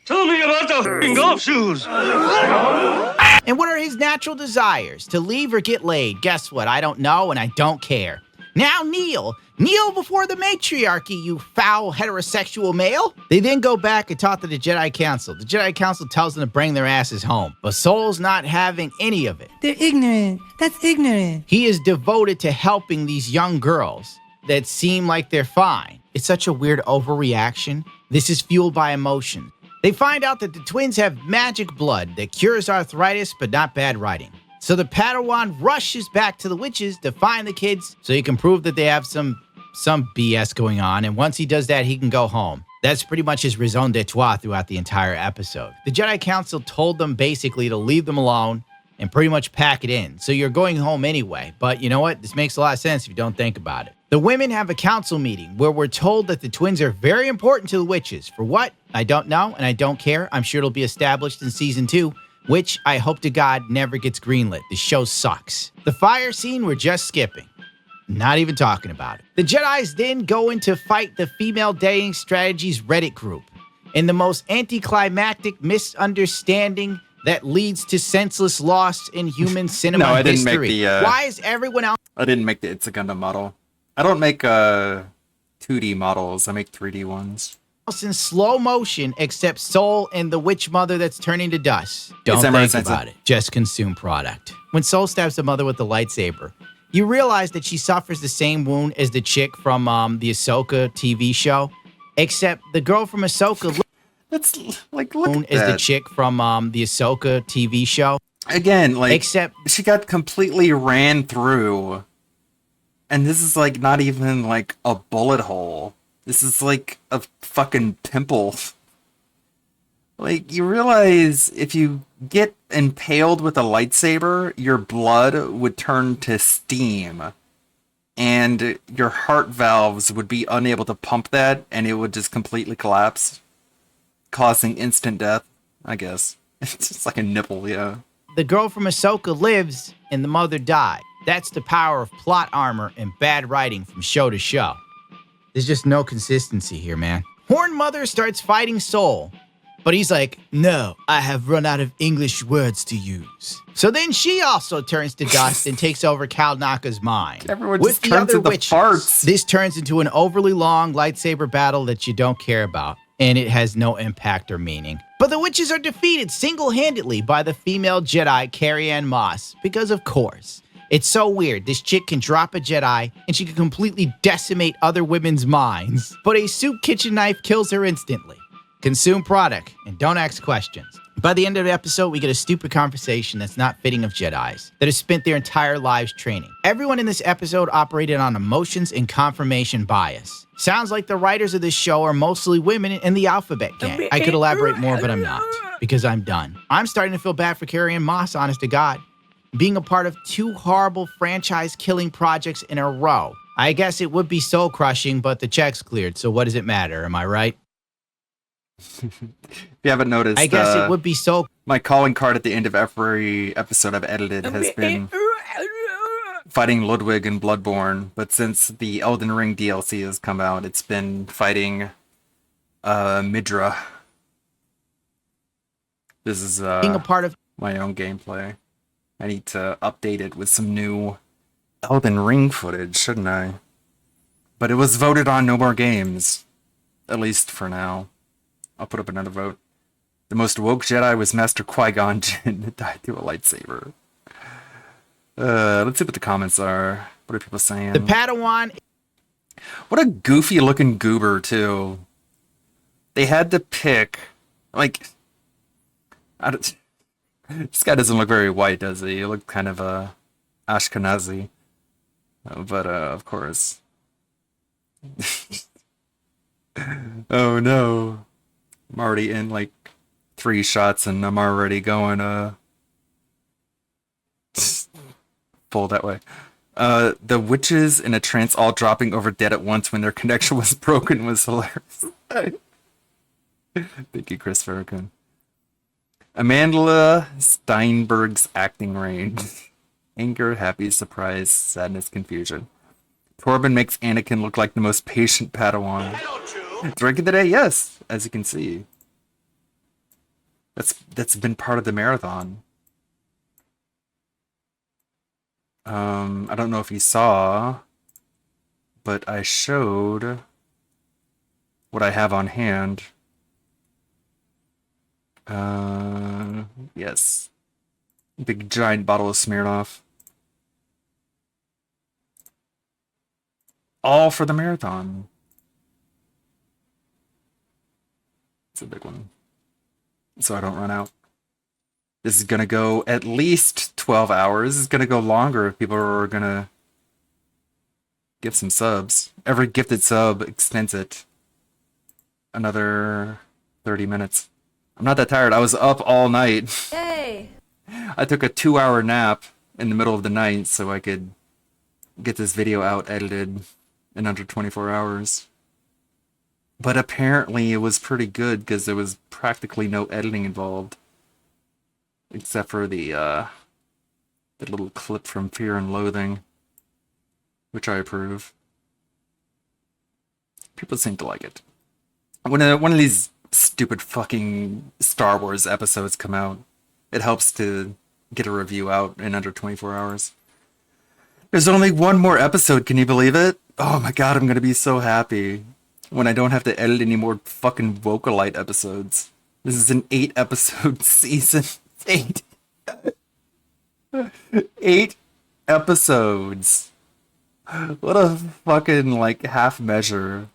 tell me about the f***ing golf shoes. And what are his natural desires? To leave or get laid? Guess what? I don't know and I don't care. Now kneel. Kneel before the matriarchy, you foul heterosexual male. They then go back and talk to the Jedi Council. The Jedi Council tells them to bring their asses home. But Soul's not having any of it. They're ignorant. That's ignorant. He is devoted to helping these young girls that seem like they're fine. It's such a weird overreaction. This is fueled by emotion. They find out that the twins have magic blood that cures arthritis but not bad writing. So the Padawan rushes back to the witches to find the kids so he can prove that they have some BS going on. And once he does that, he can go home. That's pretty much his raison d'etre throughout the entire episode. The Jedi Council told them basically to leave them alone and pretty much pack it in. So you're going home anyway. But you know what? This makes a lot of sense if you don't think about it. The women have a council meeting where we're told that the twins are very important to the witches. For what? I don't know, and I don't care. I'm sure it'll be established in season 2, which I hope to God never gets greenlit. The show sucks. The fire scene we're just skipping. Not even talking about it. The Jedis then go in to fight the Female Dating Strategies Reddit group in the most anticlimactic misunderstanding that leads to senseless loss in human cinema No, I didn't history. make the, Why is everyone else... I didn't make the It's a Gundam model. I don't make 2D models. I make 3D ones. in slow motion except Soul and the witch mother that's turning to dust? Don't think about it. Just consume product. When Soul stabs the mother with the lightsaber, you realize that she suffers the same wound as the chick from the Ahsoka TV show, except the girl from Ahsoka... That's like, look at is that. the chick from the Ahsoka TV show. Again, like, except she got completely ran through. And this is like not even like a bullet hole. This is like a fucking pimple. Like, you realize if you get impaled with a lightsaber, your blood would turn to steam. And your heart valves would be unable to pump that, and it would just completely collapse, causing instant death, I guess. It's just like a nipple, yeah. The girl from Ahsoka lives, and the mother died. That's the power of plot armor and bad writing from show to show. There's just no consistency here, man. Horn Mother starts fighting Soul, but he's like, no, I have run out of English words to use. So then she also turns to dust and takes over Cal Naka's mind. Everyone With just the turns other into witches, farts. this turns into an overly long lightsaber battle that you don't care about, and it has no impact or meaning. But the witches are defeated single-handedly by the female Jedi, Carrie-Anne Moss, because of course. It's so weird. This chick can drop a Jedi, and she can completely decimate other women's minds. But a soup kitchen knife kills her instantly. Consume product, and don't ask questions. By the end of the episode, we get a stupid conversation that's not fitting of Jedis that have spent their entire lives training. Everyone in this episode operated on emotions and confirmation bias. Sounds like the writers of this show are mostly women in the alphabet gang. I could elaborate more, but I'm not, because I'm done. I'm starting to feel bad for Carrie-Anne Moss, honest to God. Being a part of 2 horrible franchise-killing projects in a row. I guess it would be soul-crushing, but the check's cleared, so what does it matter, am I right? If you haven't noticed, I guess it would be so... My calling card at the end of every episode I've edited has been fighting Ludwig in Bloodborne, but since the Elden Ring DLC has come out, it's been fighting Midra. This is being a part of my own gameplay. I need to update it with some new Elden Ring footage, shouldn't I? But it was voted on No More Games, at least for now. I'll put up another vote. The most woke Jedi was Master Qui-Gon Jinn that died through a lightsaber. Let's see what the comments are. What are people saying? The Padawan... What a goofy looking goober, too. They had to pick... Like... This guy doesn't look very white, does he? He looked kind of Ashkenazi. But of course. Oh no. I'm already in like 3 shots and I'm already going full that way. The witches in a trance all dropping over dead at once when their connection was broken was hilarious. Thank you, Chris Farrakhan. Amanda Steinberg's acting range. Anger, happy, surprise, sadness, confusion. Torben makes Anakin look like the most patient Padawan. Drink of the day, yes, as you can see. That's been part of the marathon. I don't know if you saw, but I showed what I have on hand. Yes. Big giant bottle of Smirnoff. All for the marathon. It's a big one. So I don't run out. This is gonna go at least 12 hours. It's gonna go longer if people are gonna give some subs. Every gifted sub extends it another 30 minutes. I'm not that tired. I was up all night. Hey! I took a 2-hour nap in the middle of the night so I could get this video out edited in under 24 hours. But apparently it was pretty good because there was practically no editing involved. Except for the little clip from Fear and Loathing, which I approve. People seem to like it. When one of these stupid fucking Star Wars episodes come out, it helps to get a review out in under 24 hours. There's only one more episode, can you believe it? Oh my god, I'm gonna be so happy when I don't have to edit any more fucking Vocalite episodes. This is an 8-episode season. 8. 8 episodes. What a fucking, like, half measure.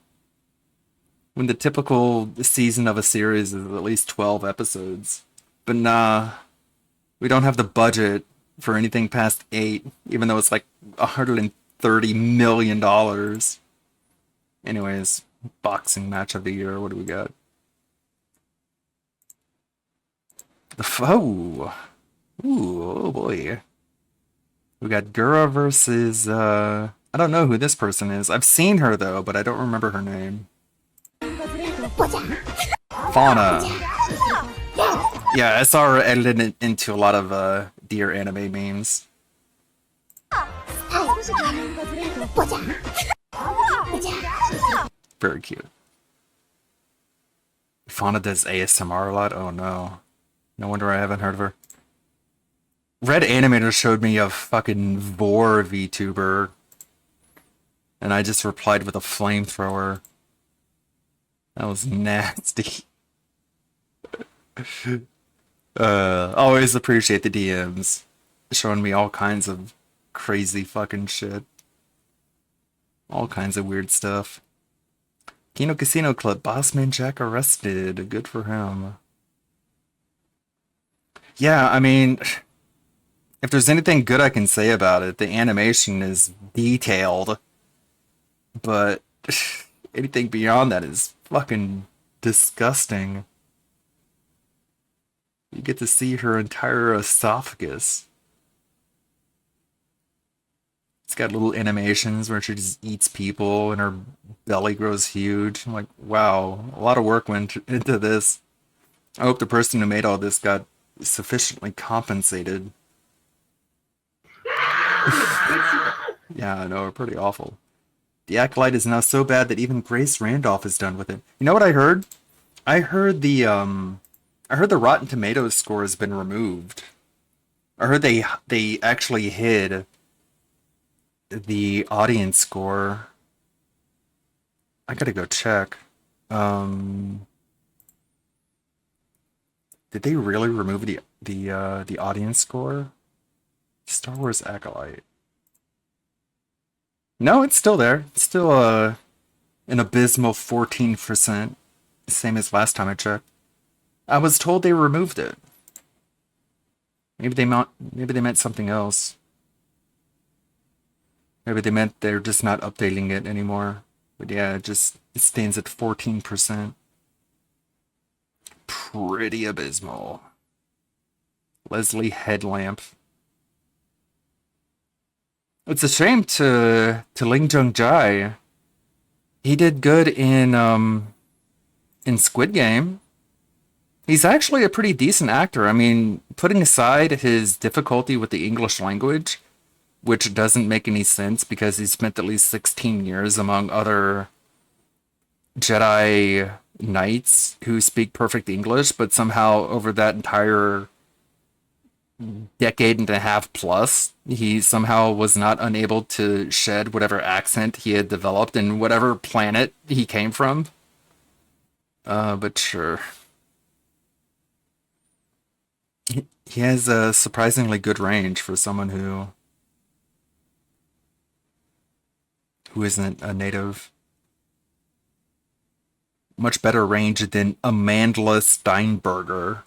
When the typical season of a series is at least 12 episodes. But nah, we don't have the budget for anything past 8, even though it's like $130 million. Anyways, boxing match of the year, what do we got? The foe. Ooh, oh boy. We got Gura versus, I don't know who this person is. I've seen her though, but I don't remember her name. Fauna. Yeah, I saw her edited into a lot of, deer anime memes. Very cute. Fauna does ASMR a lot? Oh no. No wonder I haven't heard of her. Red Animator showed me a fucking Vor VTuber. And I just replied with a flamethrower. That was nasty. Always appreciate the DMs. Showing me all kinds of crazy fucking shit. All kinds of weird stuff. Kino Casino Club, Bossman Jack arrested. Good for him. Yeah, I mean, if there's anything good I can say about it, the animation is detailed. But anything beyond that is fucking disgusting. You get to see her entire esophagus. It's got little animations where she just eats people and her belly grows huge. I'm like, wow, a lot of work went into this. I hope the person who made all this got sufficiently compensated. Yeah, I know, pretty awful. The Acolyte is now so bad that even Grace Randolph is done with it. You know what I heard? I heard the Rotten Tomatoes score has been removed. I heard they actually hid the audience score. I gotta go check. Did they really remove the audience score? Star Wars Acolyte. No, it's still there. It's still an abysmal 14%, same as last time I checked. I was told they removed it. Maybe they meant something else. Maybe they meant they're just not updating it anymore. But yeah, it stands at 14%. Pretty abysmal. Leslie Headlamp. It's a shame to Ling Jung Jai. He did good in Squid Game. He's actually a pretty decent actor. I mean, putting aside his difficulty with the English language, which doesn't make any sense because he spent at least 16 years among other Jedi Knights who speak perfect English, but somehow over that entire decade and a half plus, he somehow was not unable to shed whatever accent he had developed in whatever planet he came from. But sure. He has a surprisingly good range for someone who isn't a native. Much better range than Amandla Steinberger,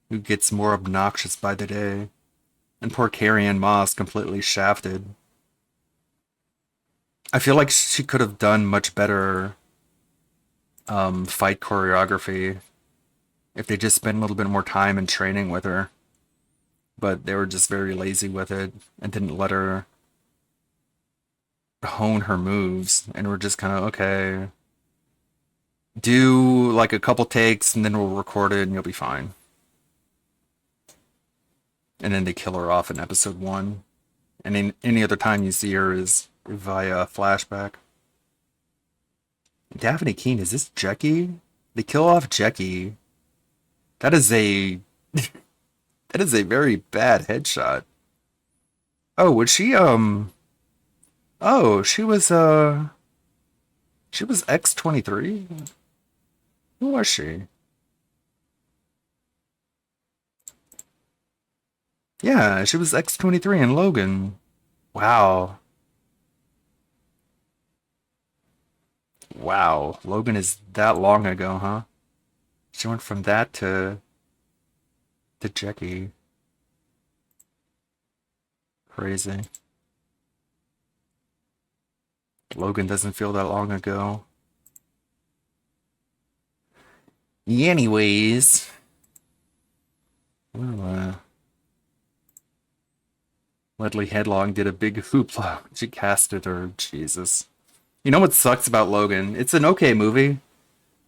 who gets more obnoxious by the day. And poor Carrie-Anne Moss completely shafted. I feel like she could have done much better fight choreography if they just spent a little bit more time in training with her. But they were just very lazy with it and didn't let her hone her moves, and we're just kind of, okay, do like a couple takes and then we'll record it and you'll be fine. And then they kill her off in episode 1. And in any other time you see her is via flashback. Daphne Keene, is this Jackie? They kill off Jackie. That is a that is a very bad headshot. Oh, was she oh, she was X-23? Who was she? Yeah, she was X-23 in Logan. Wow. Wow, Logan is that long ago, huh? She went from that to Jackie. Crazy. Logan doesn't feel that long ago. Anyways. Well, Ledley Headlong did a big hoopla. She casted her. Jesus. You know what sucks about Logan? It's an okay movie,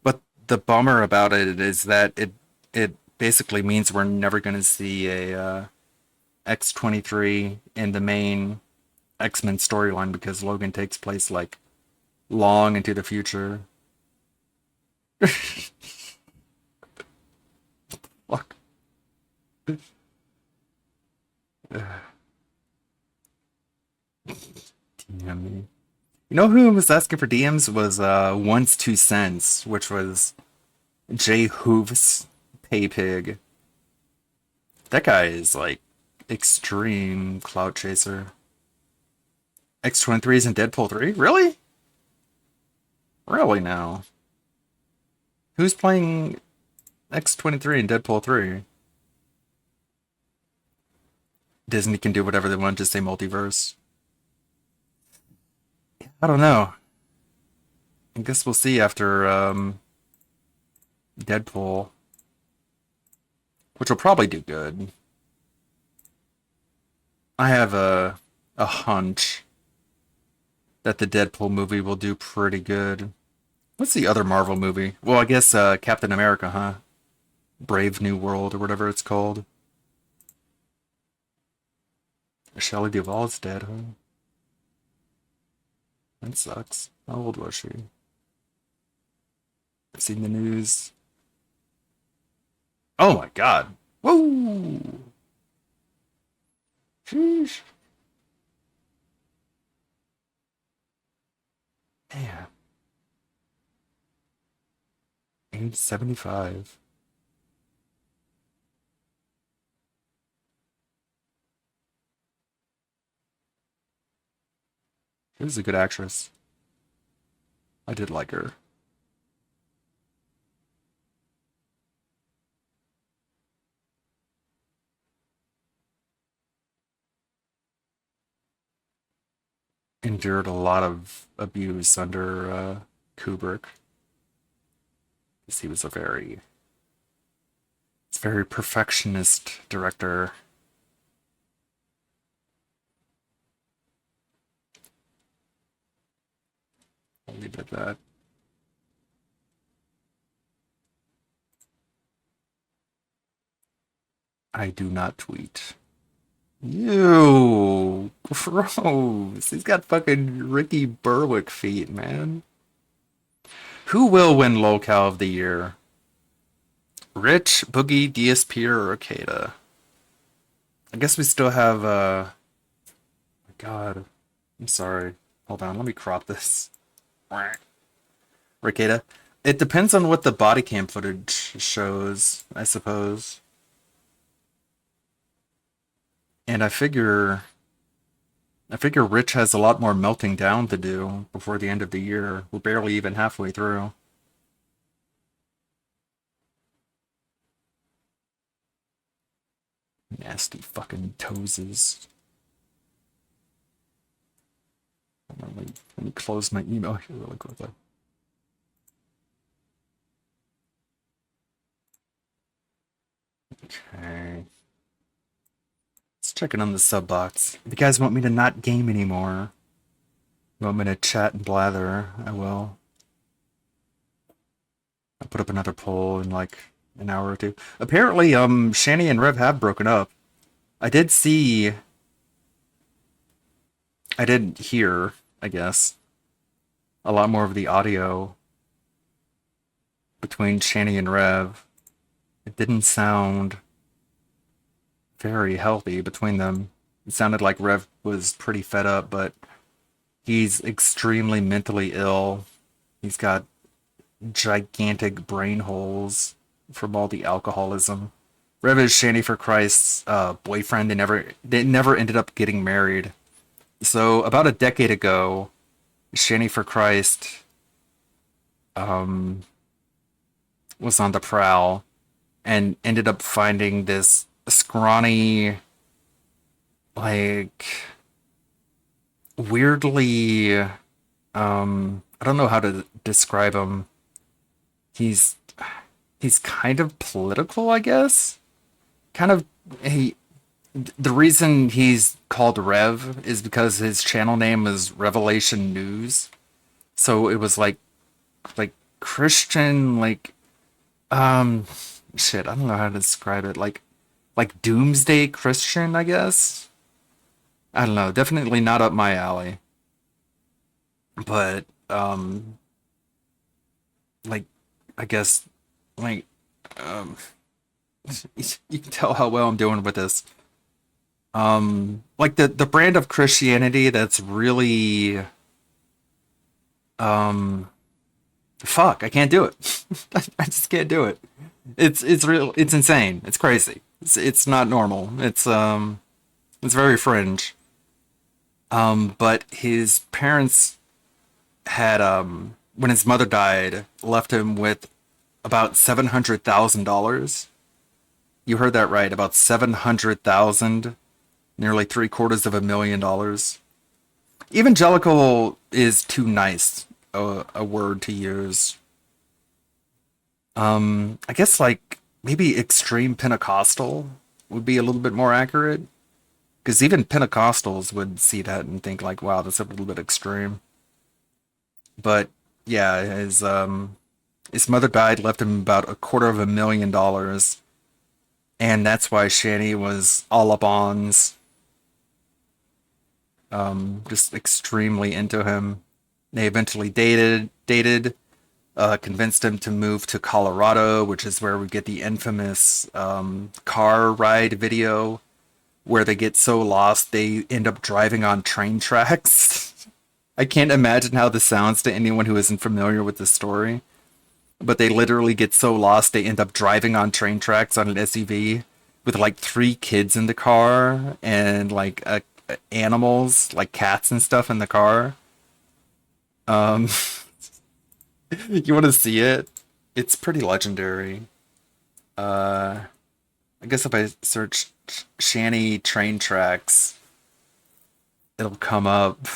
but the bummer about it is that it basically means we're never going to see a X-23 in the main X-Men storyline because Logan takes place like long into the future. Fuck. Damn me. You know who was asking for DMs was Once 2 Cents, which was Jay Hoof's pay pig. That guy is like extreme clout chaser. X-23 is in Deadpool 3? Really? Really now? Who's playing X-23 in Deadpool 3? Disney can do whatever they want, just say multiverse. I don't know. I guess we'll see after Deadpool, which will probably do good. I have a hunch that the Deadpool movie will do pretty good. What's the other Marvel movie? Well, I guess Captain America, huh? Brave New World or whatever it's called. Shelley Duvall's dead, huh? That sucks. How old was she? I've seen the news. Oh my god. Whoa! Sheesh. Man. Age 75. She was a good actress. I did like her. endured a lot of abuse under Kubrick. Because he was a very perfectionist director. I'll leave it at that. I do not tweet. Ew, gross. He's got fucking Ricky Berwick feet, man. Who will win Lolcow of the Year? Rich, Boogie, DSP, or Arcada? I guess we still have, my God. I'm sorry. Hold on, let me crop this. Arcada? It depends on what the body cam footage shows, I suppose. And I figure Rich has a lot more melting down to do before the end of the year. We're barely even halfway through. Nasty fucking toeses. Let me close my email here really quickly. Okay. Let's check in on the sub box. If you guys want me to not game anymore, you want me to chat and blather, I will. I'll put up another poll in like an hour or two. Apparently, Shani and Rev have broken up. I did hear, I guess, a lot more of the audio between Shani and Rev. It didn't sound very healthy between them. It sounded like Rev was pretty fed up, but he's extremely mentally ill. He's got gigantic brain holes from all the alcoholism. Rev is Shani for Christ's boyfriend. They never ended up getting married. So about a decade ago, Shani for Christ was on the prowl and ended up finding this scrawny, like, weirdly, I don't know how to describe him. He's kind of political, I guess. The reason he's called Rev is because his channel name is Revelation News. So it was like Christian, shit, I don't know how to describe it. Like doomsday Christian, I guess. I don't know, definitely not up my alley. But I guess you can tell how well I'm doing with this. Like the brand of Christianity that's really fuck, I can't do it. I just can't do it. It's insane. It's crazy. It's not normal. It's very fringe. But his parents had when his mother died, left him with about $700,000. You heard that right, about 700,000, nearly $750,000. Evangelical is too nice a word to use. I guess maybe extreme Pentecostal would be a little bit more accurate, because even Pentecostals would see that and think like, wow, that's a little bit extreme. But yeah, his mother died, left him about $250,000. And that's why Shani was all up on just extremely into him. They eventually dated, convinced him to move to Colorado, which is where we get the infamous car ride video where they get so lost they end up driving on train tracks. I can't imagine how this sounds to anyone who isn't familiar with the story. But they literally get so lost they end up driving on train tracks on an SUV with like 3 kids in the car and like animals like cats and stuff in the car. You want to see it? It's pretty legendary. I guess if I search Shani train tracks, it'll come up.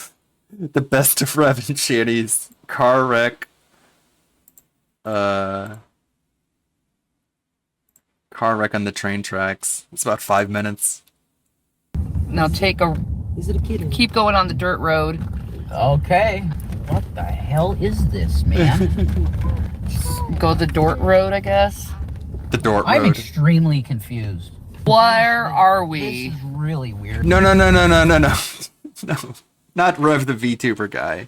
The best of Rev and Shanny's car wreck. Car wreck on the train tracks. It's about 5 minutes. Now take a. Is it a kid? Keep going on the dirt road. Okay. What the hell is this, man? Go the dirt road, I guess. The dirt I'm road. extremely confused. Where are we? This is really weird. No. No. Not Rev the VTuber guy.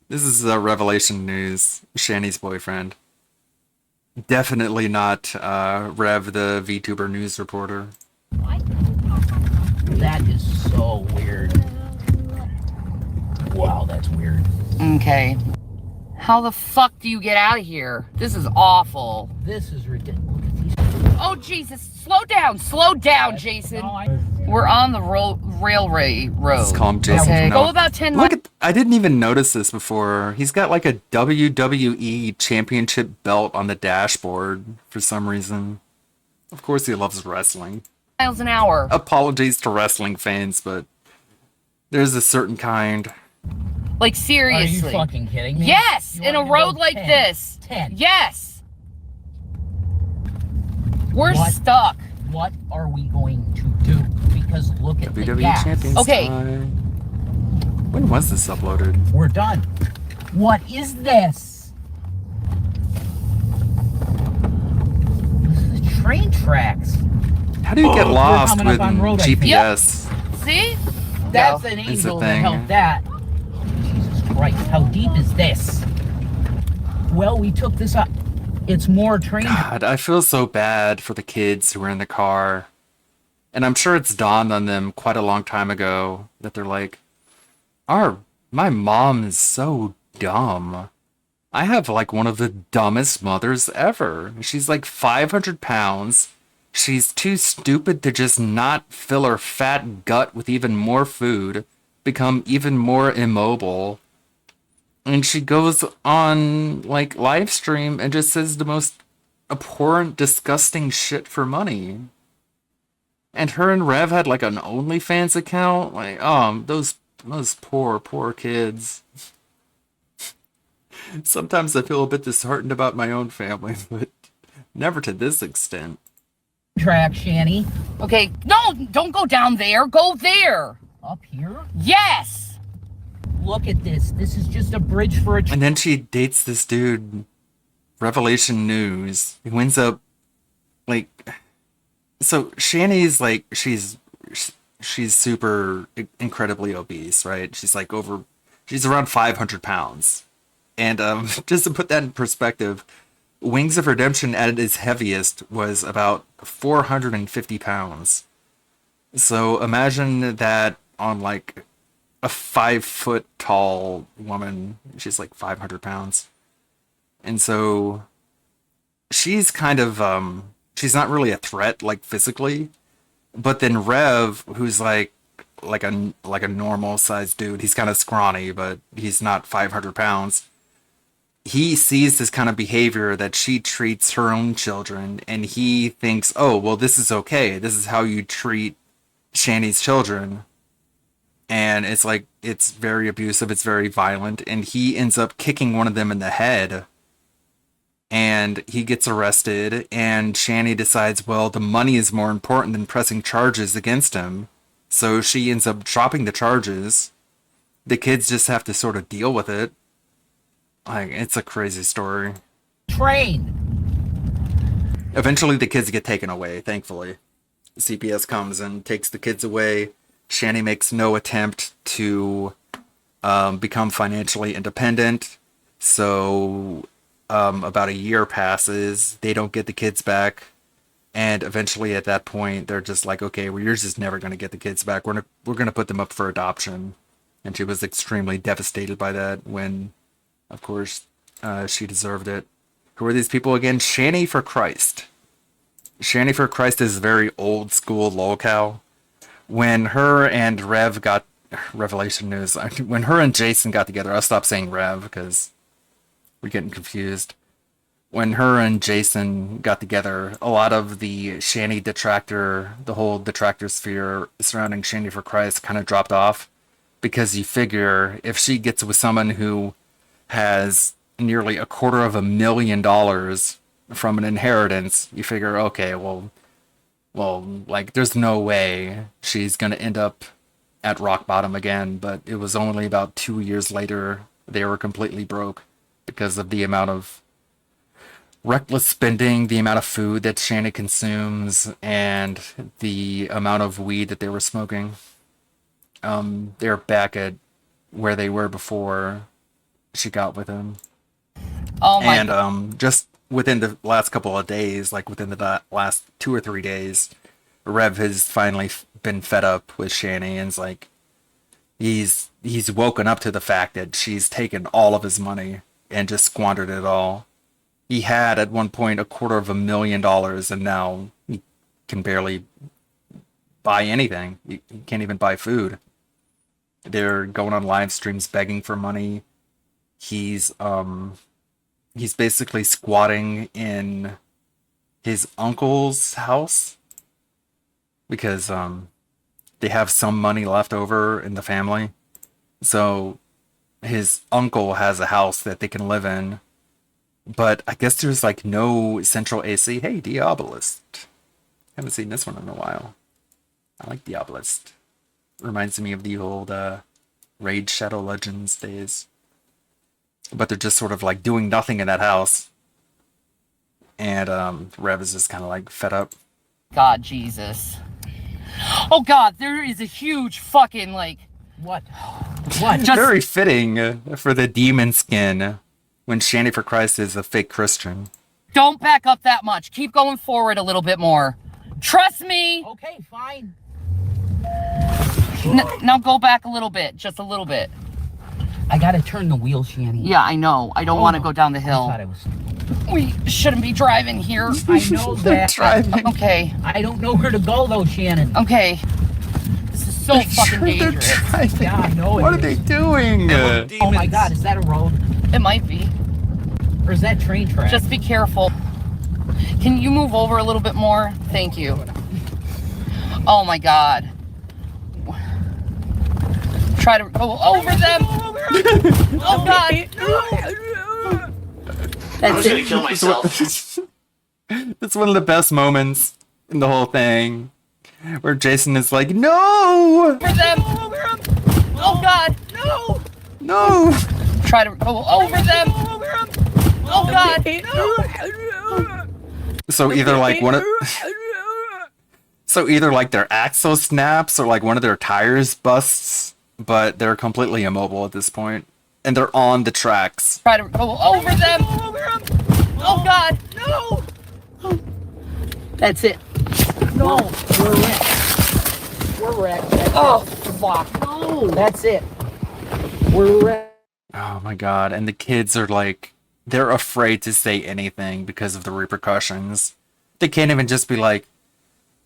This is Revelation News, Shanny's boyfriend. Definitely not Rev the VTuber news reporter. That is so weird. Wow, that's weird. Okay. How the fuck do you get out of here? This is awful. This is ridiculous. Oh, Jesus. Slow down, Jason. We're on the railway road. Let's call him Jason. Okay, No. go about 10 miles. Look at, I didn't even notice this before. He's got like a WWE championship belt on the dashboard for some reason. Of course he loves wrestling. Miles an hour. Apologies to wrestling fans, but there's a certain kind. Like, seriously. Are you fucking kidding me? Yes, You in a want me to road go like 10? this. 10. Yes. We're What? stuck. What are we going to do? Because look at the WWE gas. Champions Okay. time. When was this uploaded? We're done. What is this? This is train tracks. How do you get We're lost coming with up on road, I think. GPS? See? That's Go. an It's a angel that thing. helped that. Jesus Christ, how deep is this? Well, we took this up. It's more train. God, I feel so bad for the kids who were in the car. And I'm sure it's dawned on them quite a long time ago that they're like, my mom is so dumb. I have like one of the dumbest mothers ever. She's like 500 pounds. She's too stupid to just not fill her fat gut with even more food, become even more immobile. And she goes on like live stream and just says the most abhorrent, disgusting shit for money. And her and Rev had like an OnlyFans account. Like, those poor kids. Sometimes I feel a bit disheartened about my own family, but never to this extent. Track, Shanny. Okay, no, don't go down there. Go there. Up here? Yes. Look at this. This is just a bridge for a train. And then she dates this dude, Revelation News, who ends up like, so Shanny's like, she's super incredibly obese, right? She's like she's around 500 pounds. And just to put that in perspective, Wings of Redemption at its heaviest was about 450 pounds. So imagine that on like a 5 foot tall woman. She's like 500 pounds. And so she's kind of, she's not really a threat, like physically. But then Rev, who's like a normal sized dude, he's kind of scrawny, but he's not 500 pounds. He sees this kind of behavior that she treats her own children, and he thinks, oh, well, this is okay. This is how you treat Shanny's children. And it's like, it's very abusive, it's very violent, and he ends up kicking one of them in the head. And he gets arrested, and Shanny decides, well, the money is more important than pressing charges against him. So she ends up dropping the charges. The kids just have to sort of deal with it. Like, it's a crazy story. Train. Eventually the kids get taken away, thankfully. CPS comes and takes the kids away. Shanny makes no attempt to become financially independent. So about a year passes. They don't get the kids back. And eventually at that point, they're just like, okay, well, you're just never going to get the kids back. We're gonna put them up for adoption. And she was extremely devastated by that when, of course, she deserved it. Who are these people again? Shanny for Christ. Shanny for Christ is very old school lolcow. When her and Rev got Revelation News, when her and Jason got together, I'll stop saying Rev because we're getting confused. When her and Jason got together, a lot of the Shanny detractor, the whole detractor sphere surrounding Shanny for Christ kind of dropped off. because you figure if she gets with someone who has nearly $250,000 from an inheritance, you figure, okay, well, like, there's no way she's gonna end up at rock bottom again. But it was only about 2 years later they were completely broke because of the amount of reckless spending, the amount of food that Shannon consumes, and the amount of weed that they were smoking. They're back at where they were before she got with him. Oh my! And just within the last couple of days, like within the last 2 or 3 days, Rev has finally been fed up with Shanny, and like he's woken up to the fact that she's taken all of his money and just squandered it all. He had at one point $250,000, and now he can barely buy anything. He can't even buy food. They're going on live streams begging for money. He's basically squatting in his uncle's house because they have some money left over in the family. So his uncle has a house that they can live in, but I guess there's like no central AC. Hey, Diabolist. Haven't seen this one in a while. I like Diabolist. Reminds me of the old Raid Shadow Legends days. But they're just sort of like doing nothing in that house. And Rev is just kind of like fed up. God, Jesus. Oh God, there is a huge fucking like... What? What? Very fitting for the demon skin when Shanny for Christ is a fake Christian. Don't back up that much. Keep going forward a little bit more. Trust me. Okay, fine. Now go back a little bit. Just a little bit. I gotta turn the wheel, Shanny. Yeah, I know. I don't want to go down the hill. I thought I was... We shouldn't be driving here. I know that. Driving. Okay. I don't know where to go, though, Shannon. Okay. This is so fucking dangerous. Yeah, I know it What are is. they doing? Oh my God, is that a road? It might be. Or is that train track? Just be careful. Can you move over a little bit more? Thank you. Oh my God. Try to go over them. Oh God. That's it. Kill myself. That's one of the best moments in the whole thing, where Jason is like, "No!" Over them. Oh God. No. No. Try to go over them. Oh God. So either like so either like their axle snaps or like one of their tires busts, but they're completely immobile at this point, and they're on the tracks. Try to go over them. Oh God. No. That's it. No, we're wrecked. We're wrecked. Oh fuck. No, that's it. We're wrecked. Oh my God. And the kids are like, they're afraid to say anything because of the repercussions. They can't even just be like,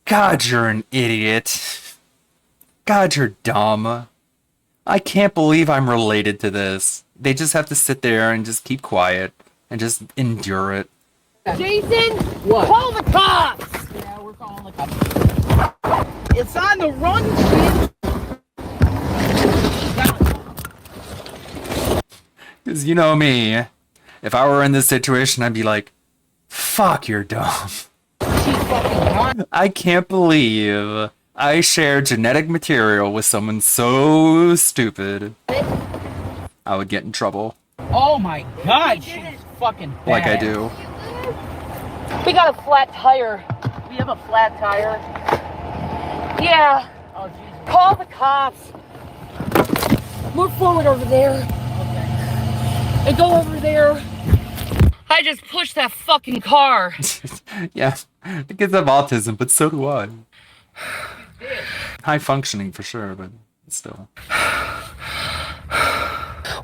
"God, you're an idiot. God, you're dumb. I can't believe I'm related to this." They just have to sit there and just keep quiet and just endure it. Jason, what? Call the cops. Yeah, we're calling the cops. It's on the run, shit. Because you know me, if I were in this situation, I'd be like, "Fuck, you're dumb. I can't believe I share genetic material with someone so stupid." I would get in trouble. Oh my God, she's fucking bad. Like I do. We got a flat tire. We have a flat tire. Yeah. Oh Jesus. Call the cops. Move forward over there. Okay. And go over there. I just pushed that fucking car. Yeah, the kids have autism, but so do I. High functioning for sure, but still.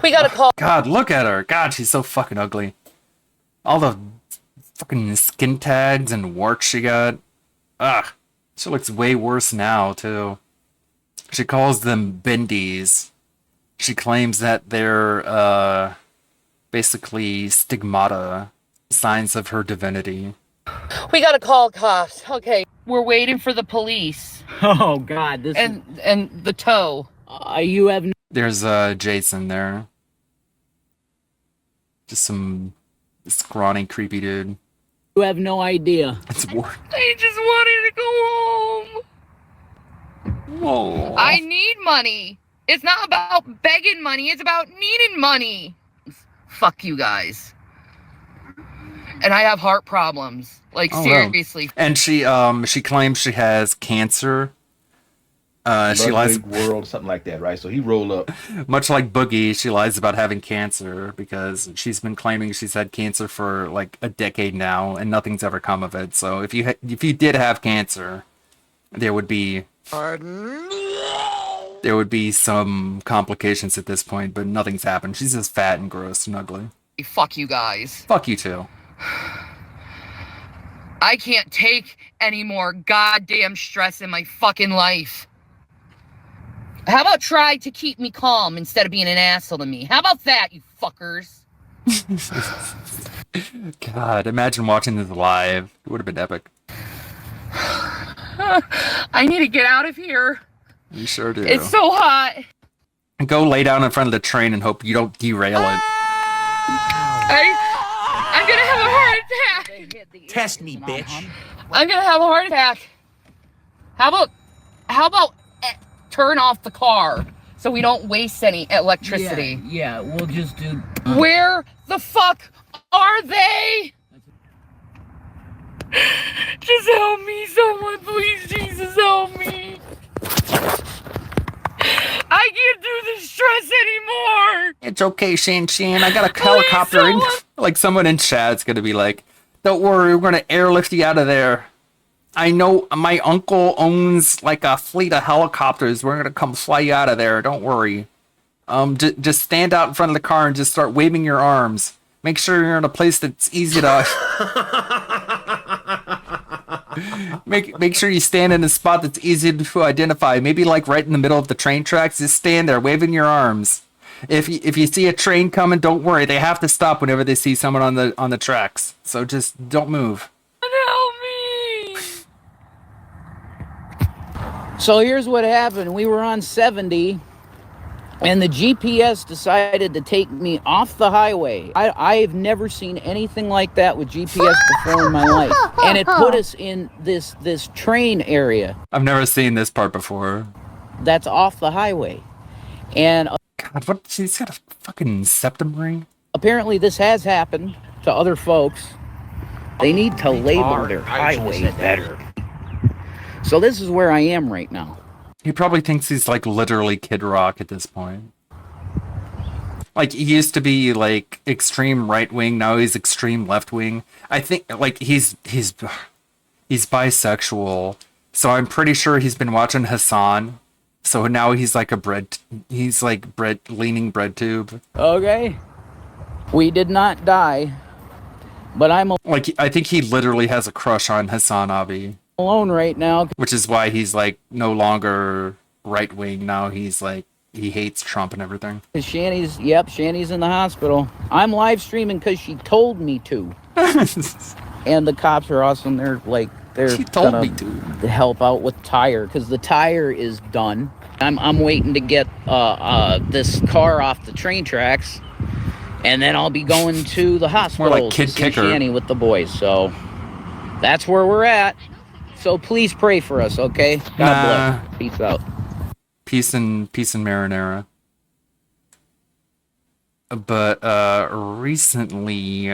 We gotta call. God, look at her. God, she's so fucking ugly. All the fucking skin tags and warts she got. Ugh. She looks way worse now, too. She calls them bendies. She claims that they're, basically stigmata, signs of her divinity. We gotta call cops. Okay. We're waiting for the police. Oh God, this and the tow. you have no There's Jason there. Just some scrawny, creepy dude. You have no idea. It's war. I just wanted to go home. Whoa. I need money. It's not about begging money. It's about needing money. Fuck you guys. And I have heart problems. Like, seriously. No. And she claims she has cancer. She lies. Big world, something like that, right? So he rolled up. Much like Boogie, she lies about having cancer because she's been claiming she's had cancer for like a decade now, and nothing's ever come of it. So if you did have cancer, there would be some complications at this point, but nothing's happened. She's just fat and gross and ugly. Fuck you guys. Fuck you too. I can't take any more goddamn stress in my fucking life. How about try to keep me calm instead of being an asshole to me? How about that, you fuckers? God, imagine watching this live. It would have been epic. I need to get out of here. You sure do. It's so hot. Go lay down in front of the train and hope you don't derail it. I'm gonna have a heart attack. Test me, bitch. I'm gonna have a heart attack. How about turn off the car so we don't waste any electricity? Yeah, we'll just do... Where the fuck are they? Just help me, someone, please, Jesus, help me. I can't do this stress anymore. It's okay, Shan. I got a helicopter. Like someone in chat's gonna be like, "Don't worry, we're gonna airlift you out of there. I know my uncle owns like a fleet of helicopters. We're gonna come fly you out of there. Don't worry. Just stand out in front of the car and just start waving your arms. Make sure you're in a place that's easy to." Make sure you stand in a spot that's easy to identify. Maybe like right in the middle of the train tracks. Just stand there waving your arms. If you see a train coming, don't worry. They have to stop whenever they see someone on the tracks. So just don't move. Help me. So here's what happened. We were on 70, and the GPS decided to take me off the highway. I've never seen anything like that with GPS before in my life. And it put us in this train area. I've never seen this part before. That's off the highway. And God, what? She's got a fucking septum ring? Apparently this has happened to other folks. They need to label their highway better. So this is where I am right now. He probably thinks he's like literally Kid Rock at this point. Like he used to be like extreme right wing, now he's extreme left wing. I think like he's bisexual, so I'm pretty sure he's been watching Hassan. So now he's like leaning bread tube. Okay. We did not die, but I'm like I think he literally has a crush on Hassan Abi. Alone right now, which is why he's like no longer right wing. Now he's like he hates Trump and everything. Shanny's in the hospital. I'm live streaming because she told me to. And the cops are awesome. She told me to help out with tire because the tire is done. I'm waiting to get this car off the train tracks, and then I'll be going to the hospital. More like Kid to see Kicker. Shanny with the boys. So that's where we're at. So please pray for us, okay? God bless. Peace out. Peace and marinara. But recently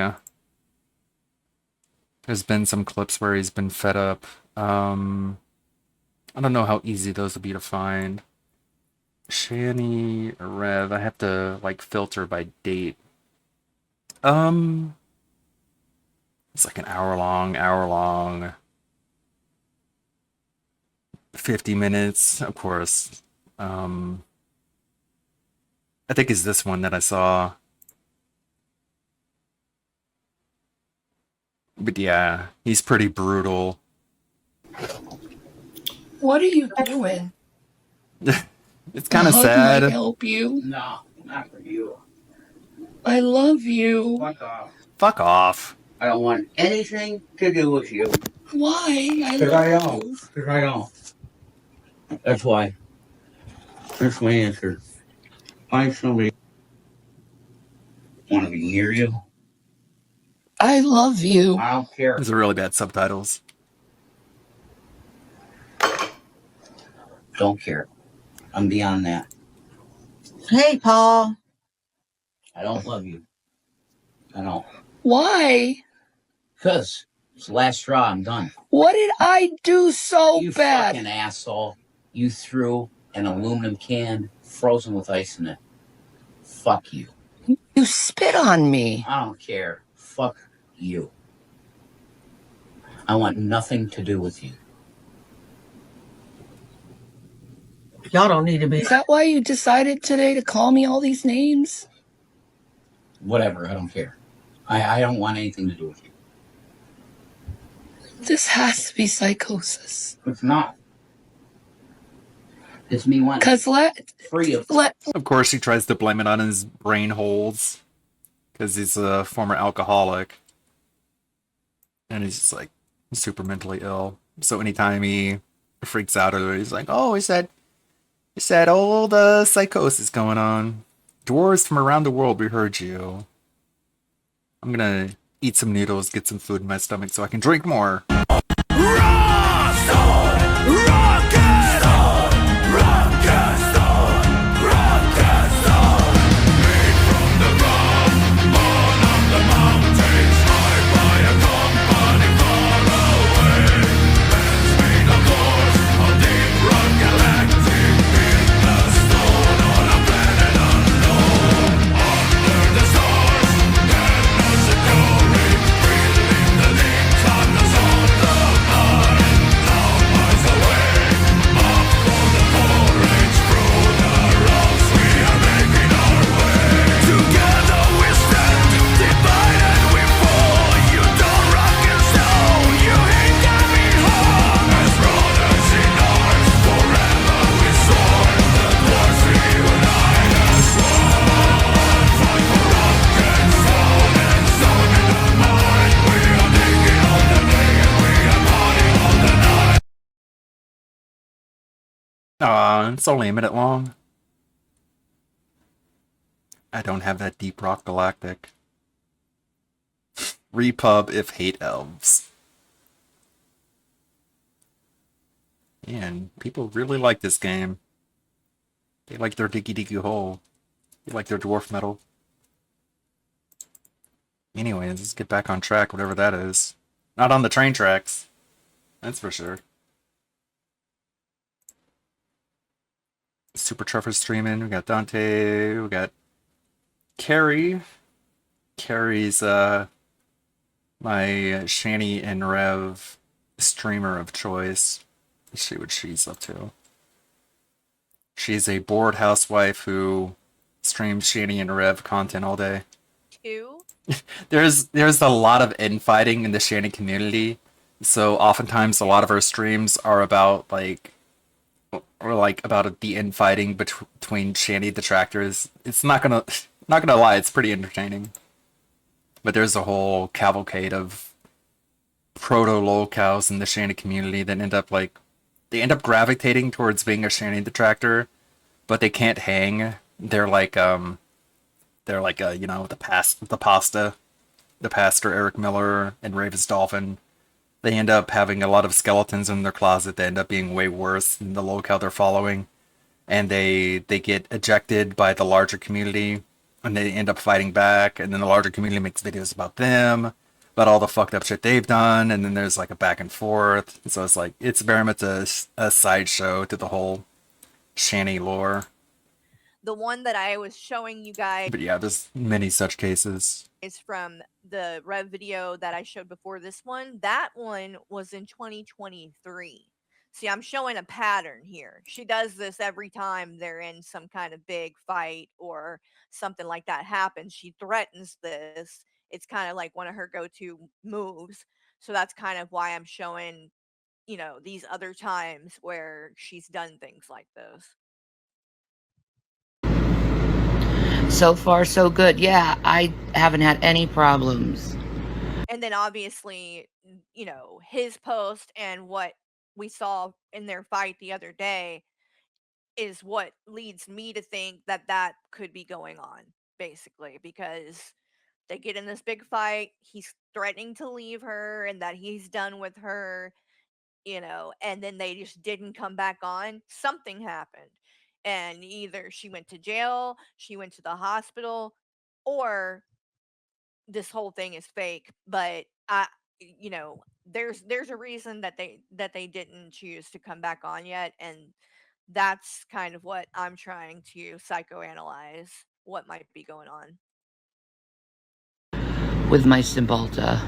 there's been some clips where he's been fed up. I don't know how easy those would be to find. Shanny Rev, I have to like filter by date. It's like an hour long. 50 minutes, of course. I think it's this one that I saw. But yeah, he's pretty brutal. What are you doing? It's kind of How sad. Can I help you? No, not for you. I love you. Fuck off. Fuck off. I don't want anything to do with you. Why? Because I don't. That's why. That's my answer. Find somebody want to be near you. I love you. I don't care. Those are really bad subtitles. Don't care. I'm beyond that. Hey, Paul. I don't love you. I don't. Why? Because it's the last straw. I'm done. What did I do so You bad? fucking asshole. You threw an aluminum can frozen with ice in it. Fuck you. You spit on me. I don't care. Fuck you. I want nothing to do with you. Y'all don't need to be. Is that why you decided today to call me all these names? Whatever. I don't care. I don't want anything to do with you. This has to be psychosis. It's not. It's me wanting. Cause free of. Of course, he tries to blame it on his brain holes because he's a former alcoholic, and he's just like super mentally ill. So anytime he freaks out, or he's like, "Oh, is that all the psychosis going on? Dwarves from around the world, we heard you. I'm gonna eat some noodles, get some food in my stomach, so I can drink more." It's only a minute long. I don't have that Deep Rock Galactic. Repub if hate elves. And people really like this game. They like their diggy diggy hole. They like their dwarf metal. Anyways, let's get back on track, whatever that is. Not on the train tracks. That's for sure. Super Truffers streaming. We got Dante. We got Carrie. Carrie's my Shani and Rev streamer of choice. Let's see what she's up to. She's a bored housewife who streams Shani and Rev content all day. There's a lot of infighting in the Shani community, so oftentimes a lot of her streams are about about the infighting between Shani detractors. It's not gonna lie, it's pretty entertaining. But there's a whole cavalcade of proto-locals in the Shani community that end up gravitating towards being a Shani detractor, but they can't hang. They're like the pastor Eric Miller and Raven's Dolphin. They end up having a lot of skeletons in their closet that end up being way worse than the locale they're following. And they get ejected by the larger community, and they end up fighting back, and then the larger community makes videos about them, about all the fucked up shit they've done, and then there's like a back and forth. So it's very much a sideshow to the whole Shani lore. The one that I was showing you guys. But yeah, there's many such cases. Is from the Rev video that I showed before this one. That one was in 2023. See, I'm showing a pattern here. She does this every time they're in some kind of big fight or something like that happens. She threatens this. It's kind of like one of her go-to moves. So that's kind of why I'm showing, these other times where she's done things like those. So far, so good. Yeah, I haven't had any problems. And then obviously, his post and what we saw in their fight the other day, is what leads me to think that that could be going on, basically, because they get in this big fight. He's threatening to leave her and that he's done with her, and then they just didn't come back on. Something happened. And either she went to jail, she went to the hospital, or this whole thing is fake. But there's a reason that they didn't choose to come back on yet, and that's kind of what I'm trying to psychoanalyze what might be going on. With my Cymbalta.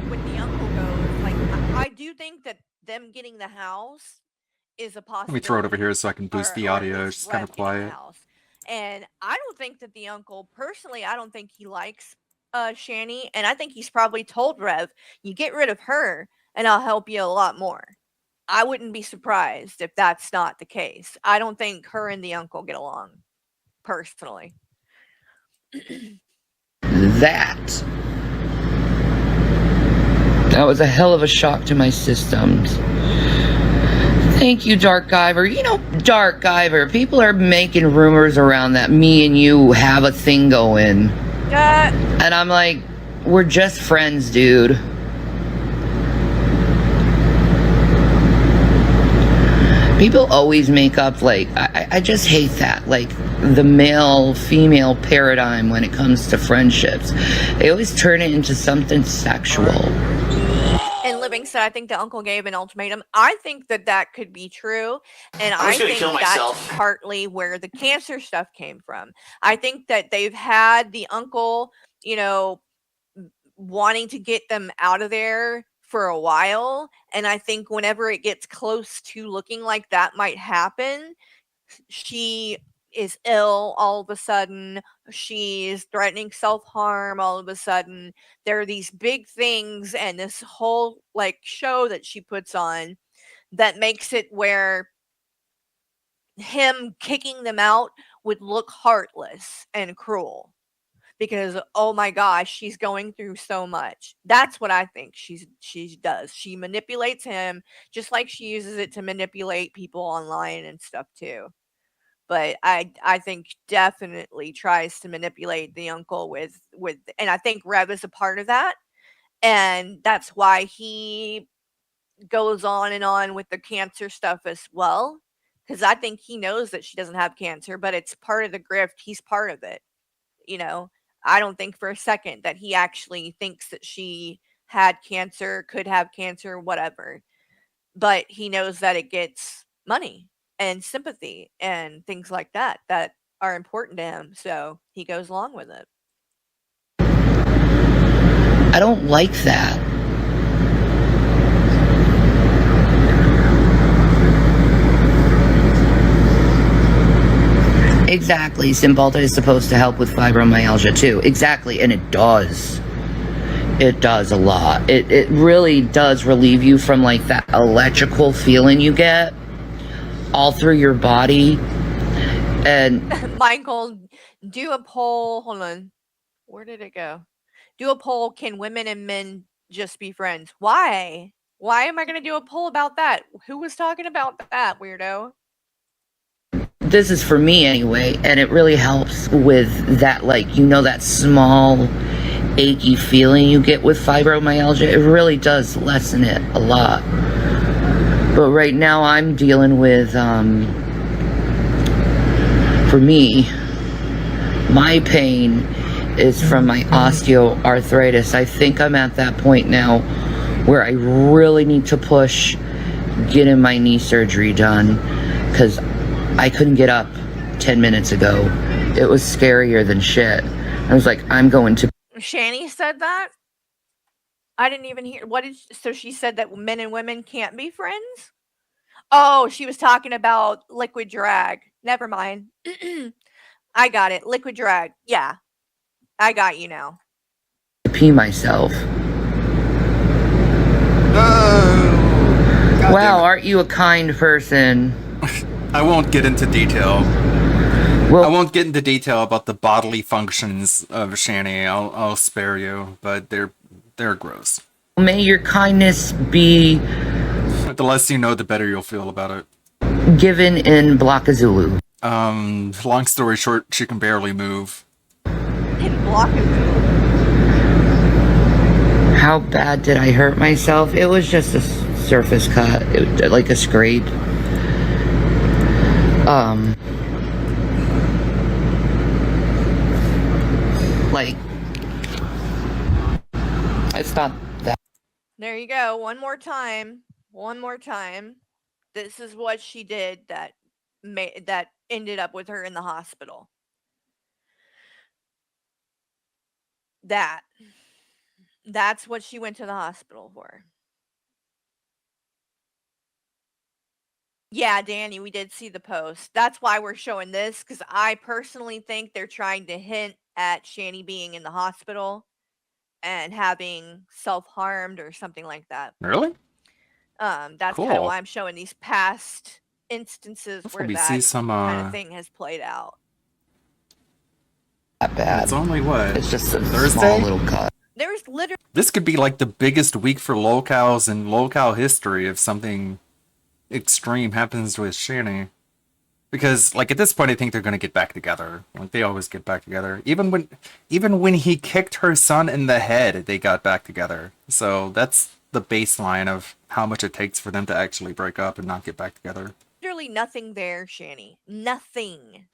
When the uncle goes, like, I do think that them getting the house is a possibility. Let me throw it over here so I can boost the audio. It's kind of quiet. And I don't think that the uncle, personally, I don't think he likes Shani, and I think he's probably told Rev, you get rid of her and I'll help you a lot more. I wouldn't be surprised if that's not the case. I don't think her and the uncle get along, personally. That was a hell of a shock to my systems. Thank you, Dark Guyver. Dark Guyver, people are making rumors around that me and you have a thing going. And I'm like, we're just friends, dude. People always make up, like, I just hate that. Like, the male-female paradigm when it comes to friendships. They always turn it into something sexual. And Livingston, I think the uncle gave an ultimatum. I think that could be true. And I think that's partly where the cancer stuff came from. I think that they've had the uncle, wanting to get them out of there for a while. And I think whenever it gets close to looking like that might happen, she is ill all of a sudden. She's threatening self-harm all of a sudden. There are these big things and this whole show that she puts on that makes it where him kicking them out would look heartless and cruel because, oh my gosh, she's going through so much. That's what I think she does. She manipulates him just like she uses it to manipulate people online and stuff too. But I think definitely tries to manipulate the uncle with and I think Rev is a part of that. And that's why he goes on and on with the cancer stuff as well. Because I think he knows that she doesn't have cancer, but it's part of the grift. He's part of it. I don't think for a second that he actually thinks that she had cancer, could have cancer, whatever. But he knows that it gets money and sympathy and things like that are important to him, so he goes along with it. I don't like that. Exactly, Cymbalta is supposed to help with fibromyalgia too. Exactly, and it does. It does a lot. It really does relieve you from that electrical feeling you get all through your body. And Michael, do a poll. Hold on. Where did it go? Do a poll. Can women and men just be friends? Why? Why am I going to do a poll about that? Who was talking about that, weirdo? This is for me anyway, and it really helps with that, that small achy feeling you get with fibromyalgia. It really does lessen it a lot. But right now I'm dealing with, for me, my pain is from my osteoarthritis. I think I'm at that point now where I really need to push getting my knee surgery done, because I couldn't get up 10 minutes ago. It was scarier than shit. I was like, I'm going to... Shani said that? I didn't even hear. So she said that men and women can't be friends? Oh, she was talking about liquid drag. Never mind. I got it. Liquid drag. Yeah. I got you now. Pee myself. Wow, aren't you a kind person? I won't get into detail. Well, I won't get into detail about the bodily functions of Shani. I'll spare you, but they're gross. May your kindness be... The less you know, the better you'll feel about it. given in Blockazulu. Long story short, she can barely move. In Blockazulu. How bad did I hurt myself? It was just a surface cut, like a scrape. Like, it's not that. There you go. One more time. One more time. This is what she did that ended up with her in the hospital. That's what she went to the hospital for. Yeah, Danny, we did see the post. That's why we're showing this, because I personally think they're trying to hint at Shani being in the hospital and having self-harmed or something like that. Really? That's Cool. kind of why I'm showing these past instances where we that see some, kind of thing has played out. That bad. It's only what? It's just a Thursday? small little cut. There's literally... This could be like the biggest week for locals in local history if something extreme happens with Shani. Because, like, at this point, I think they're gonna get back together. Like, they always get back together. Even when he kicked her son in the head, they got back together. So that's the baseline of how much it takes for them to actually break up and not get back together. Literally nothing there, Shani. Nothing.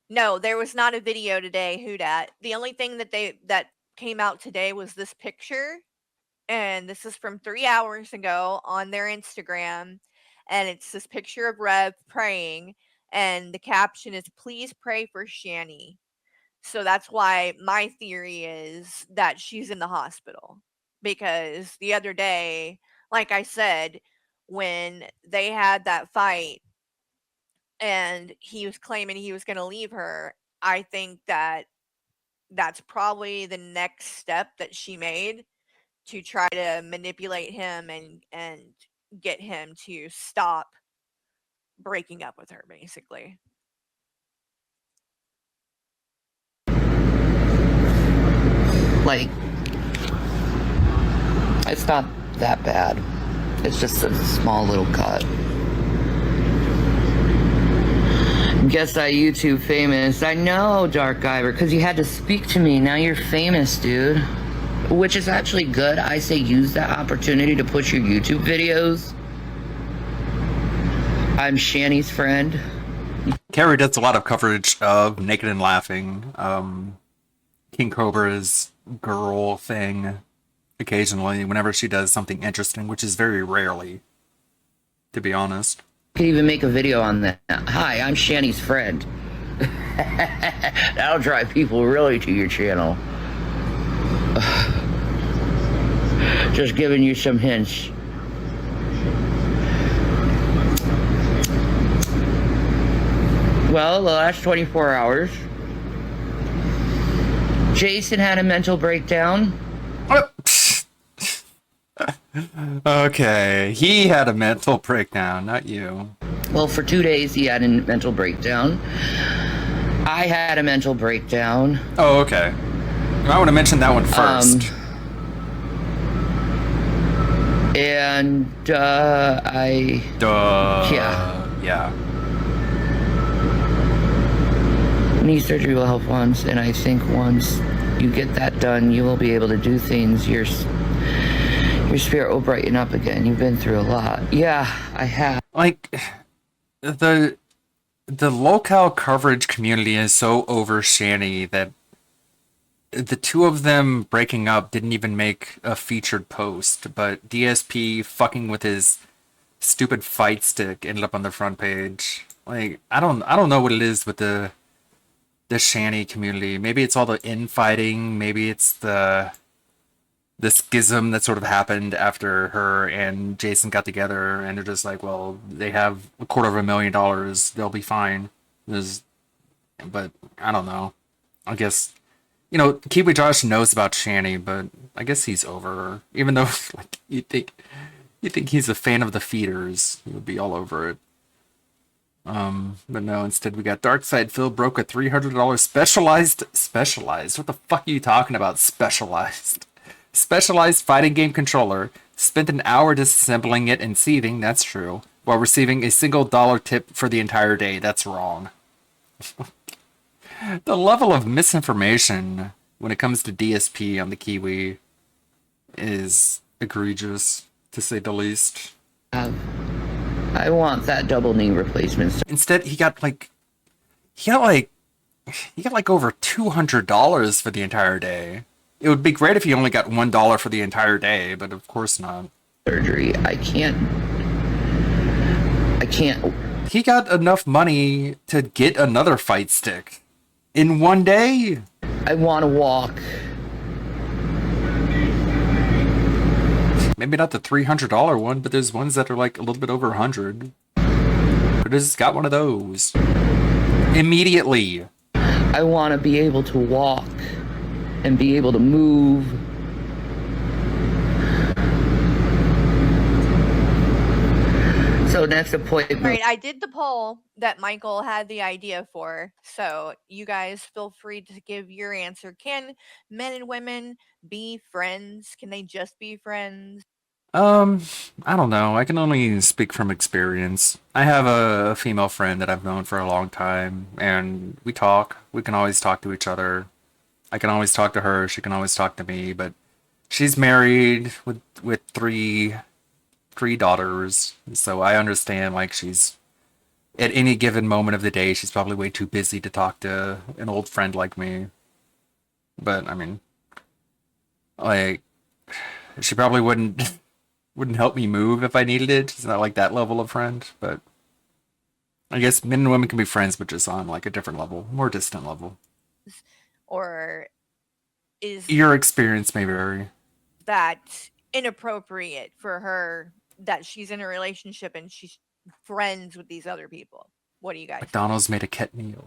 No, there was not a video today, who dat. The only thing that came out today was this picture. And this is from 3 hours ago on their Instagram. And it's this picture of Rev praying. And the caption is, "Please pray for Shani." So that's why my theory is that she's in the hospital. Because the other day, like I said, when they had that fight and he was claiming he was going to leave her, I think that that's probably the next step that she made to try to manipulate him and get him to stop breaking up with her, basically. Like, it's not that bad. It's just a small little cut. Guess I YouTube famous. I know, Dark Guyver, because you had to speak to me. Now you're famous, dude. Which is actually good. I say use that opportunity to push your YouTube videos. I'm Shani's friend. Carrie does a lot of coverage of Naked and Laughing, King Cobra's girl thing, occasionally, whenever she does something interesting, which is very rarely, to be honest. Could even make a video on that. Hi, I'm Shani's friend. That'll drive people really to your channel. Just giving you some hints. Well, the last 24 hours, Jason had a mental breakdown. Okay, he had a mental breakdown, not you. Well, for 2 days he had a mental breakdown. I had a mental breakdown. Oh, okay. I want to mention that one first. Yeah. Knee surgery will help once, and I think once you get that done, you will be able to do things. Your spirit will brighten up again. You've been through a lot. Yeah, I have. Like, the local coverage community is so over Shani that the two of them breaking up didn't even make a featured post, but DSP fucking with his stupid fight stick ended up on the front page. Like, I don't know what it is with the Shani community. Maybe it's all the infighting, maybe it's the schism that sort of happened after her and Jason got together, and they're just like, well, they have $250,000, they'll be fine. But I don't know. I guess, you know, Kiwi Josh knows about Shani, but I guess he's over her. Even though, like, you think he's a fan of the feeders, he would be all over it. But no, instead we got Darkside Phil broke a $300 specialized. What the fuck are you talking about? Specialized fighting game controller. Spent an hour disassembling it and seething. That's true. while receiving a single dollar tip for the entire day. That's wrong. The level of misinformation when it comes to DSP on the Kiwi is egregious, to say the least. I want that double knee replacement. Instead, he got like over $200 for the entire day. It would be great if he only got $1 for the entire day, but of course not. Surgery. I can't. He got enough money to get another fight stick in one day. I want to walk. Maybe not the $300 one, but there's ones that are like a little bit over 100. But just got one of those. Immediately. I want to be able to walk and be able to move. So next appointment. Right, I did the poll that Michael had the idea for, so you guys feel free to give your answer. Can men and women be friends? Can they just be friends? I don't know. I can only speak from experience. I have a female friend that I've known for a long time, and we talk. We can always talk to each other. I can always talk to her. She can always talk to me, but she's married with three daughters, so I understand, like, she's at any given moment of the day, she's probably way too busy to talk to an old friend like me. But I mean, like, she probably wouldn't help me move if I needed it. She's not like that level of friend, but I guess men and women can be friends, but just on like a different level, more distant level. Or is Your experience may vary. that inappropriate for her that she's in a relationship and she's friends with these other people? What do you guys McDonald's made a ket meal.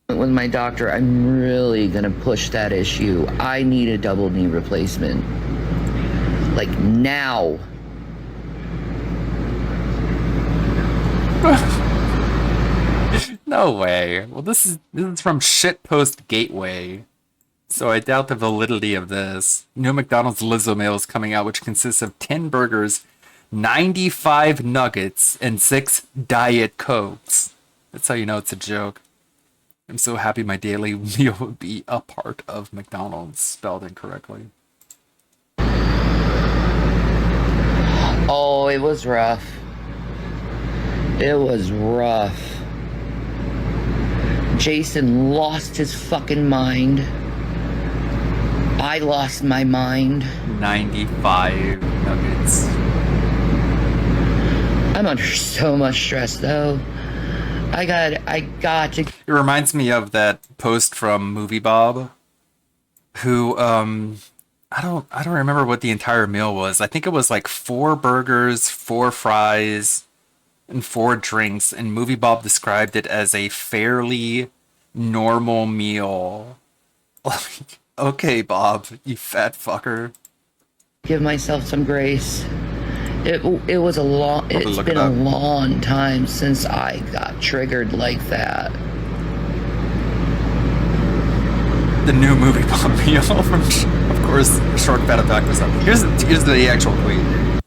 With my doctor, I'm really gonna push that issue. I need a double knee replacement. Like now. No way. Well, this is from Shitpost Gateway, so I doubt the validity of this. New McDonald's Lizzo meal is coming out, which consists of 10 burgers, 95 nuggets, and 6 Diet Cokes. That's how you know it's a joke. I'm so happy my daily meal would be a part of McDonald's, spelled incorrectly. Oh, it was rough. It was rough. Jason lost his fucking mind. I lost my mind. 95 nuggets. I'm under so much stress though. I got to. It reminds me of that post from Movie Bob, who I don't remember what the entire meal was. I think it was like 4 burgers, 4 fries, and 4 drinks, and Movie Bob described it as a fairly normal meal. Like, okay, Bob, you fat fucker. Give myself some grace. It was a long. It's been a long time since I got triggered like that. The new Movie Bob meal from, of course, Short Fat Attack was up. Here's the actual tweet.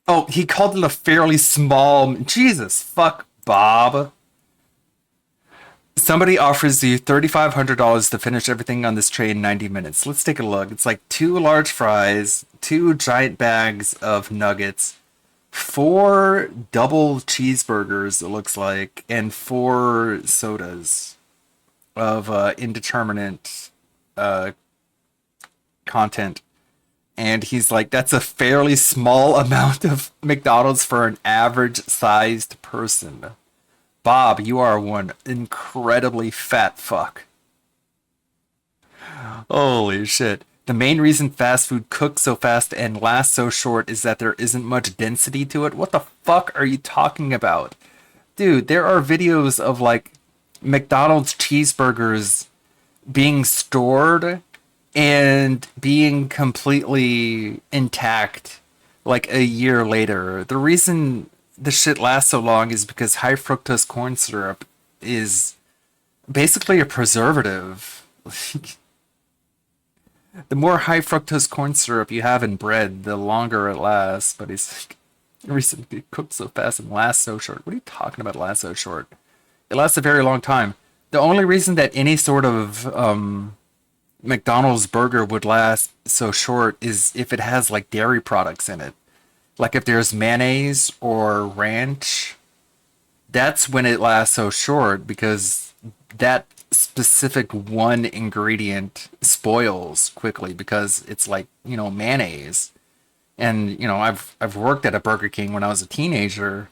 Oh, he called it a fairly small. Jesus, fuck, Bob. Somebody offers you $3,500 to finish everything on this tray in 90 minutes. Let's take a look. It's like 2 large fries, 2 giant bags of nuggets, 4 double cheeseburgers, it looks like, and 4 sodas of indeterminate content. And he's like, that's a fairly small amount of McDonald's for an average-sized person. Bob, you are one incredibly fat fuck. Holy shit. The main reason fast food cooks so fast and lasts so short is that there isn't much density to it. What the fuck are you talking about? Dude, there are videos of like McDonald's cheeseburgers being stored and being completely intact like a year later. The reason the shit lasts so long is because high fructose corn syrup is basically a preservative. The more high fructose corn syrup you have in bread, the longer it lasts. But Recently cooked so fast and lasts so short. What are you talking about lasts so short? It lasts a very long time. The only reason that any sort of McDonald's burger would last so short is if it has like dairy products in it. Like if there's mayonnaise or ranch, that's when it lasts so short because that specific one ingredient spoils quickly because it's like, you know, mayonnaise. And, you know, I've worked at a Burger King when I was a teenager,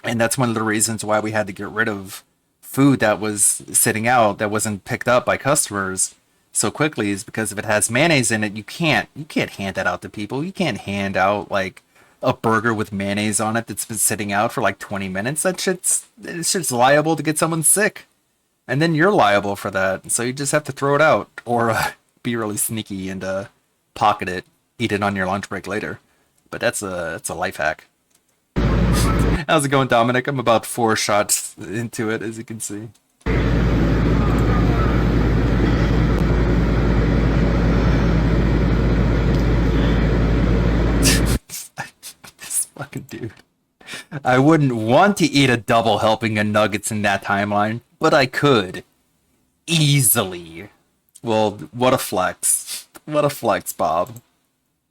and that's one of the reasons why we had to get rid of food that was sitting out that wasn't picked up by customers so quickly is because if it has mayonnaise in it, you can't hand that out to people. You can't hand out like a burger with mayonnaise on it that's been sitting out for like 20 minutes. That shit's liable to get someone sick. And then you're liable for that. So you just have to throw it out or be really sneaky and pocket it, eat it on your lunch break later. But that's a life hack. How's it going, Dominic? I'm about 4 shots into it, as you can see. This fucking dude. I wouldn't want to eat a double helping of nuggets in that timeline, but I could. Easily. Well, what a flex. What a flex, Bob.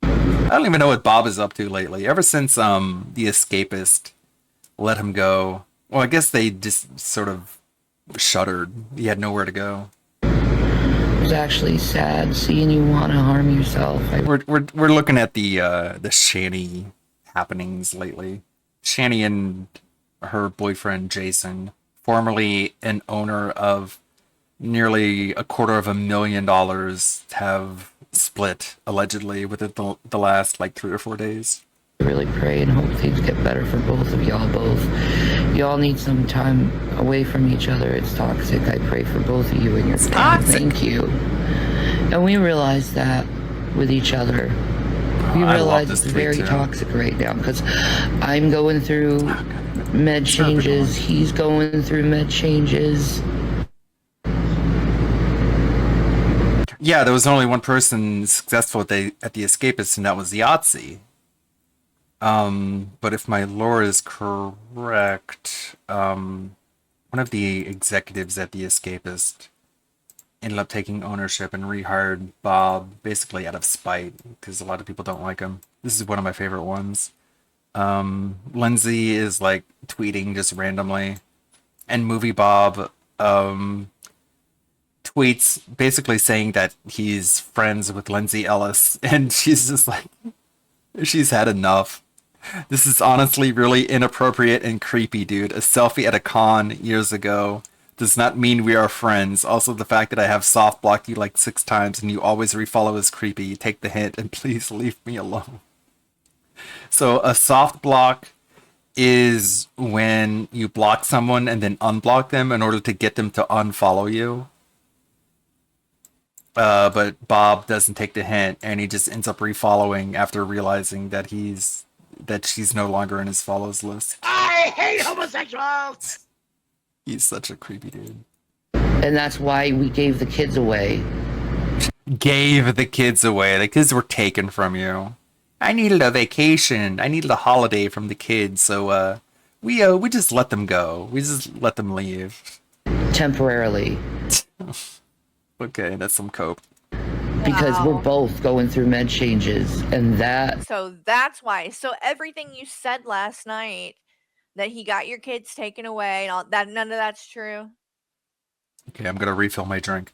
I don't even know what Bob is up to lately. Ever since The Escapist let him go. Well, I guess they just sort of shuddered. He had nowhere to go. It was actually sad seeing you want to harm yourself. We're looking at the Shani happenings lately. Shani and her boyfriend Jason, formerly an owner of nearly $250,000, have split allegedly within the last like 3 or 4 days. I really pray and hope things get better for both of y'all. Y'all need some time away from each other. It's toxic. I pray for both of you and your family. Thank you. And we realize that with each other. We realize it's very toxic right now because I'm going through med changes. He's going through med changes. Yeah, there was only one person successful at the Escapist, and that was Yahtzee. But if my lore is correct, one of the executives at the Escapist ended up taking ownership and rehired Bob basically out of spite because a lot of people don't like him. This is one of my favorite ones. Lindsay is like tweeting just randomly, and Movie Bob tweets basically saying that he's friends with Lindsay Ellis, and she's just like, she's had enough. This is honestly really inappropriate and creepy, dude. A selfie at a con years ago does not mean we are friends. Also, the fact that I have soft blocked you like 6 times and you always refollow is creepy. Take the hint and please leave me alone. So a soft block is when you block someone and then unblock them in order to get them to unfollow you. But Bob doesn't take the hint and he just ends up refollowing after realizing that she's no longer in his follows list. I hate homosexuals! He's such a creepy dude. And that's why we gave the kids away. Gave the kids away. The kids were taken from you. I needed a vacation. I needed a holiday from the kids, so we just let them go. We just let them leave. Temporarily. Okay, that's some cope. Because we're both going through med changes, and that... So that's why. So everything you said last night, that he got your kids taken away and all that, none of that's true. Okay, I'm gonna refill my drink.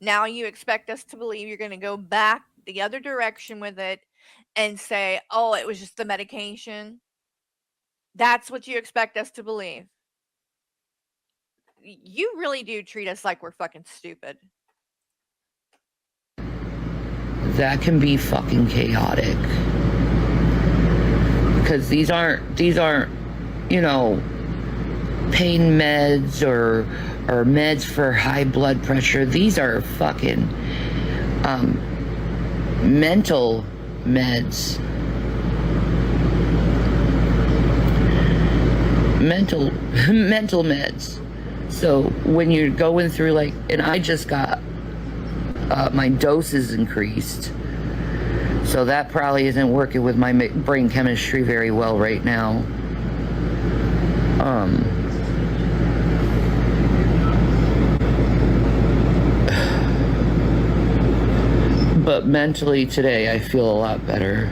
Now you expect us to believe you're gonna go back the other direction with it and say, oh, it was just the medication. That's what you expect us to believe. You really do treat us like we're fucking stupid. That can be fucking chaotic. Because these aren't, you know, pain meds or meds for high blood pressure. These are fucking mental meds. Mental meds. So when you're going through like, and I just got my doses increased. So So that probably isn't working with my brain chemistry very well right now. But mentally today, I feel a lot better.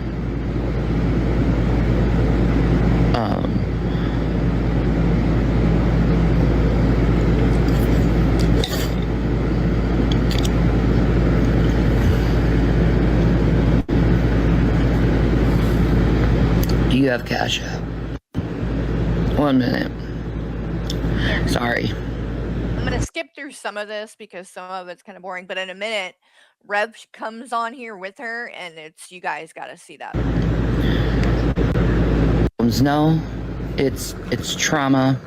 Do you have Cash App? 1 minute. Sorry. I'm gonna skip through some of this because some of it's kind of boring, but in a minute, Rev comes on here with her, and it's you guys gotta see that. No, it's trauma.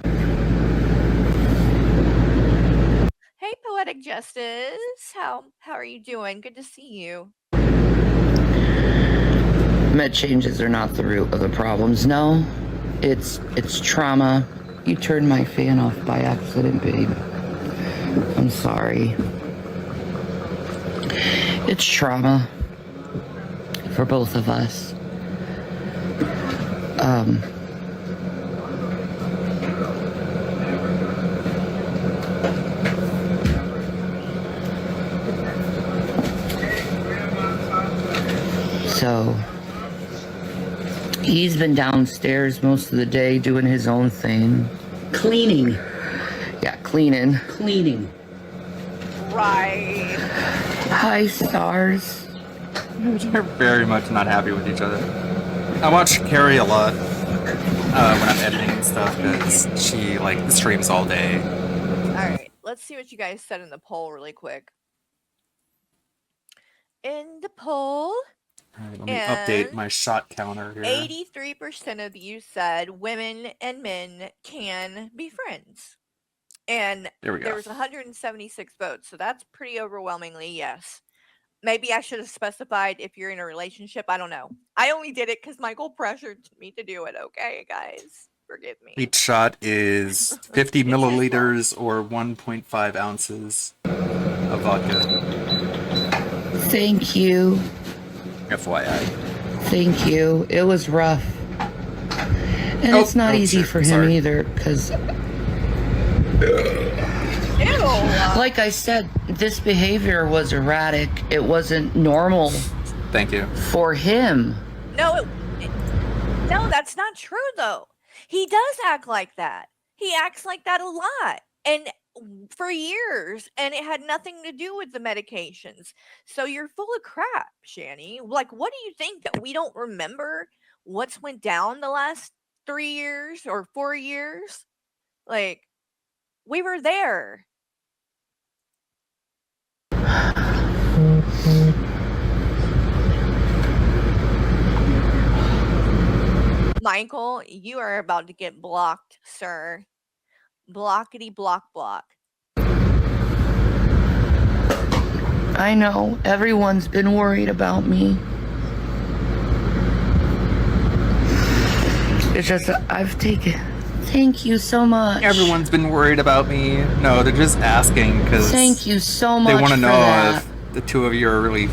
Hey, Poetic Justice, how are you doing? Good to see you. Med changes are not the root of the problems. No, it's trauma. You turned my fan off by accident, babe. I'm sorry. It's trauma for both of us. So he's been downstairs most of the day doing his own thing. Cleaning. Yeah, cleaning. Cleaning. Right. Hi, stars. They're very much not happy with each other. I watch Carrie a lot when I'm editing and stuff because she like streams all day. Alright, let's see what you guys said in the poll really quick. In the poll, Alright, let me update my shot counter here. 83% of you said women and men can be friends. And There we go. there was 176 votes, so that's pretty overwhelmingly yes. Maybe I should have specified if you're in a relationship. I don't know. I only did it because Michael pressured me to do it. Okay, guys, forgive me. Each shot is 50 milliliters or 1.5 ounces of vodka. Thank you. FYI. Thank you. It was rough. And it's not easy for him either, because... Like I said, this behavior was erratic. It wasn't normal. Thank you. For him. No, no, that's not true, though. He does act like that. He acts like that a lot. And for years, and it had nothing to do with the medications. So you're full of crap, Shani. Like, what do you think, that we don't remember what's went down the last 3 years or 4 years? Like, we were there. Michael, you are about to get blocked, sir. Blockity block block. I know. Everyone's been worried about me. It's just that I've taken... Thank you so much. Everyone's been worried about me. No, they're just asking because thank you so much. They want to know that. if the two of you are really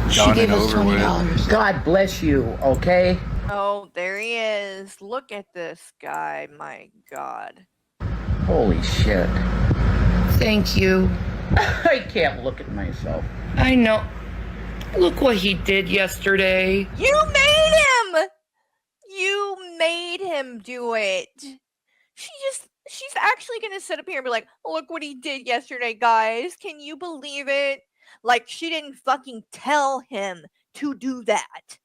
She done gave and us over $20. with. God bless you, okay? Oh, there he is. Look at this guy. My God. Holy shit. Thank you. I can't look at myself. I know. Look what he did yesterday. You made him! You made him do it. She's actually gonna sit up here and be like, look what he did yesterday, guys. Can you believe it? Like, she didn't fucking tell him to do that.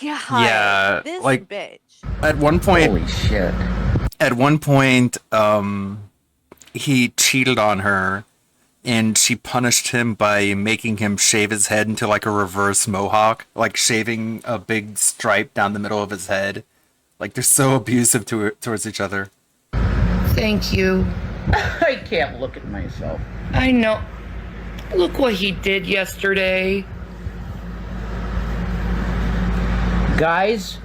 God, Yeah, this like bitch. at one point. Holy shit. At one point, he cheated on her, and she punished him by making him shave his head into like a reverse mohawk, like shaving a big stripe down the middle of his head. Like they're so abusive towards each other. Thank you. I can't look at myself. I know. Look what he did yesterday. Guys?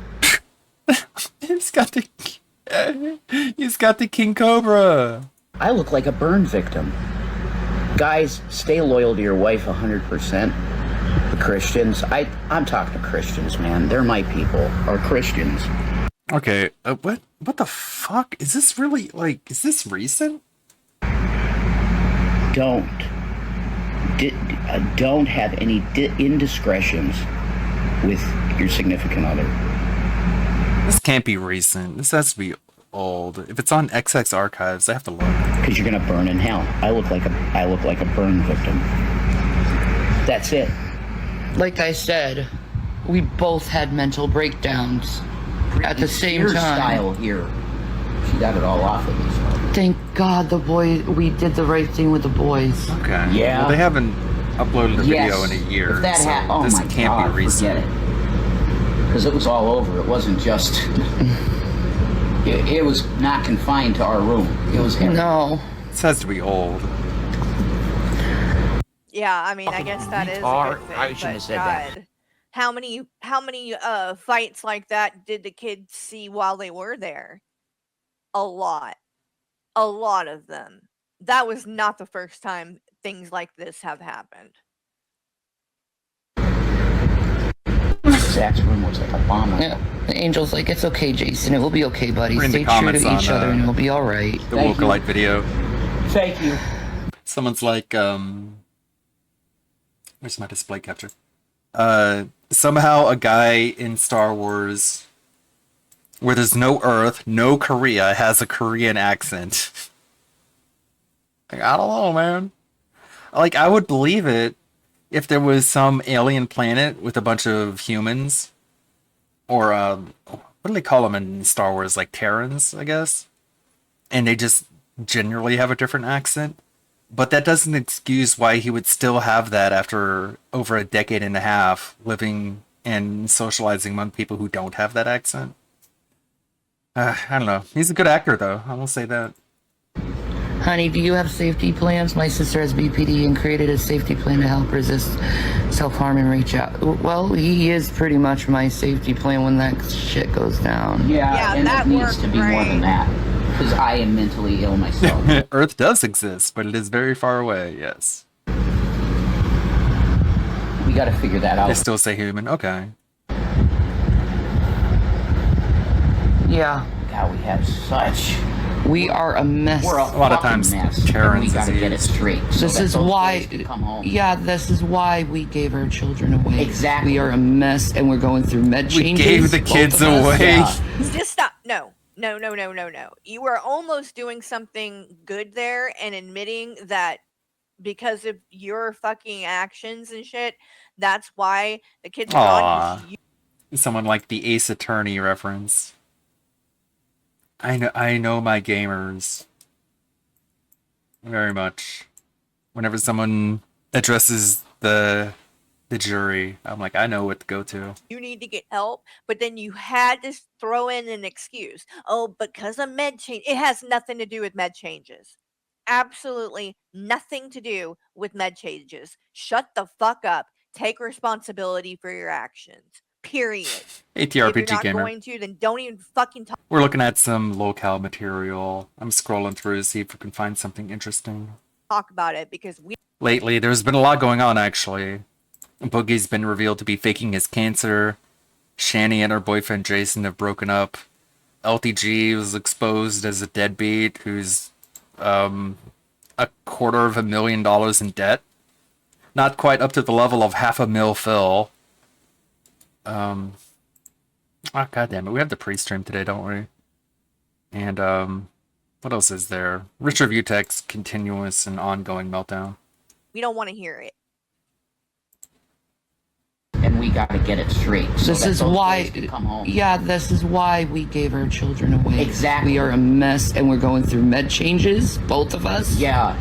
He's got the King Cobra. I look like a burn victim. Guys, stay loyal to your wife 100%. The Christians? I'm talking to Christians, man. They're my people. Or Christians. Okay, what the fuck? Is this really, like, is this recent? Don't have any indiscretions with your significant other. This can't be recent. This has to be old. If it's on XX archives, I have to look. Because you're gonna burn in hell. I look like a burn victim. That's it. Like I said, we both had mental breakdowns at the same Your time. style here. She got it all off of this. Thank God we did the right thing with the boys. Okay. Yeah. Well, they haven't uploaded a video in a year, If that so this can't be recent. Forget it. Because it was all over. It wasn't just... it was not confined to our room. It was everywhere. No. This has to be old. Yeah, I mean, I guess that is a good thing, I shouldn't have said that. God, how many fights like that did the kids see while they were there? A lot of them. That was not the first time things like this have happened. Zach's room was like a bomb. Yeah, the Angel's like, it's okay, Jason. It will be okay, buddy. Read the Stay true to comments each on, other and it'll be all right. The Wokalite video. Thank you. Someone's like, where's my display capture? Somehow a guy in Star Wars where there's no Earth, no Korea, has a Korean accent. Like, I don't know, man. Like, I would believe it if there was some alien planet with a bunch of humans. Or, what do they call them in Star Wars? Like, Terrans, I guess? And they just generally have a different accent. But that doesn't excuse why he would still have that after over a decade and a half living and socializing among people who don't have that accent. I don't know. He's a good actor, though. I will say that. Honey, do you have safety plans? My sister has BPD and created a safety plan to help resist self-harm and reach out. Well, he is pretty much my safety plan when that shit goes down. Yeah, and it needs to be more than that. Because I am mentally ill myself. Earth does exist, but it is very far away, yes. We gotta figure that out. They still say human, okay. Yeah. God, we have such... We are a mess. We're a lot of times mess. Terrans We gotta get it straight. So This is why, yeah, this is why we gave our children away. Exactly. We are a mess and we're going through med changes. We gave the kids away. Just stop. No. You were almost doing something good there and admitting that because of your fucking actions and shit, that's why the kids are Aww. Someone like the Ace Attorney reference. I know my gamers very much. Whenever someone addresses the jury, I'm like, I know what to go to. You need to get help, but then you had to throw in an excuse. Oh, because of med change. It has nothing to do with med changes. Absolutely nothing to do with med changes. Shut the fuck up. Take responsibility for your actions. Period. If you're ATRPG not gamer. going to, then don't even fucking talk. We're looking at some locale material. I'm scrolling through to see if we can find something interesting. Talk about it because we. Lately, there's been a lot going on, actually. Boogie's been revealed to be faking his cancer. Shani and her boyfriend Jason have broken up. LTG was exposed as a deadbeat who's $250,000 in debt. Not quite up to the level of $500,000 Phil. Oh, God damn it. We have the pre-stream today, don't we? And, what else is there? Richard Vutek's continuous and ongoing meltdown. We don't want to hear it. And we gotta get it straight. So This is why, this is why we gave our children away. Exactly. We are a mess and we're going through med changes, both of us. Yeah.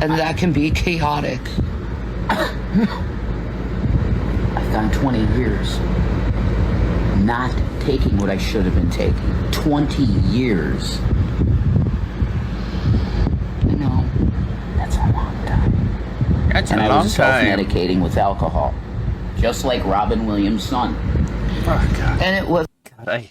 And that can be chaotic. I've gone 20 years not taking what I should have been taking. 20 years. I know. That's a long time. That's and a I long was time. self-medicating with alcohol. Just like Robin Williams' son. Oh, God. And it was... God,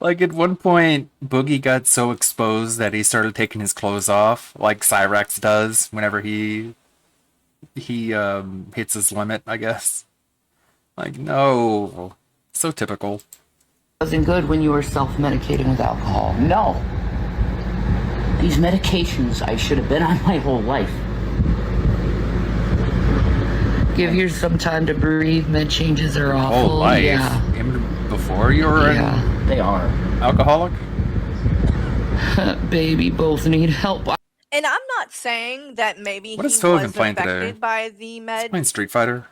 like, at one point, Boogie got so exposed that he started taking his clothes off, like Cyrax does whenever he he hits his limit, I guess. Like, no. So typical. Wasn't good when you were self-medicating with alcohol. No. These medications I should have been on my whole life. Give yours some time to breathe. Med changes are awful. Whole life? Yeah. Even before you were they are. Alcoholic? Baby, both need help. And I'm not saying that maybe What he is Phil even was playing affected today? by the med. He's playing Street Fighter.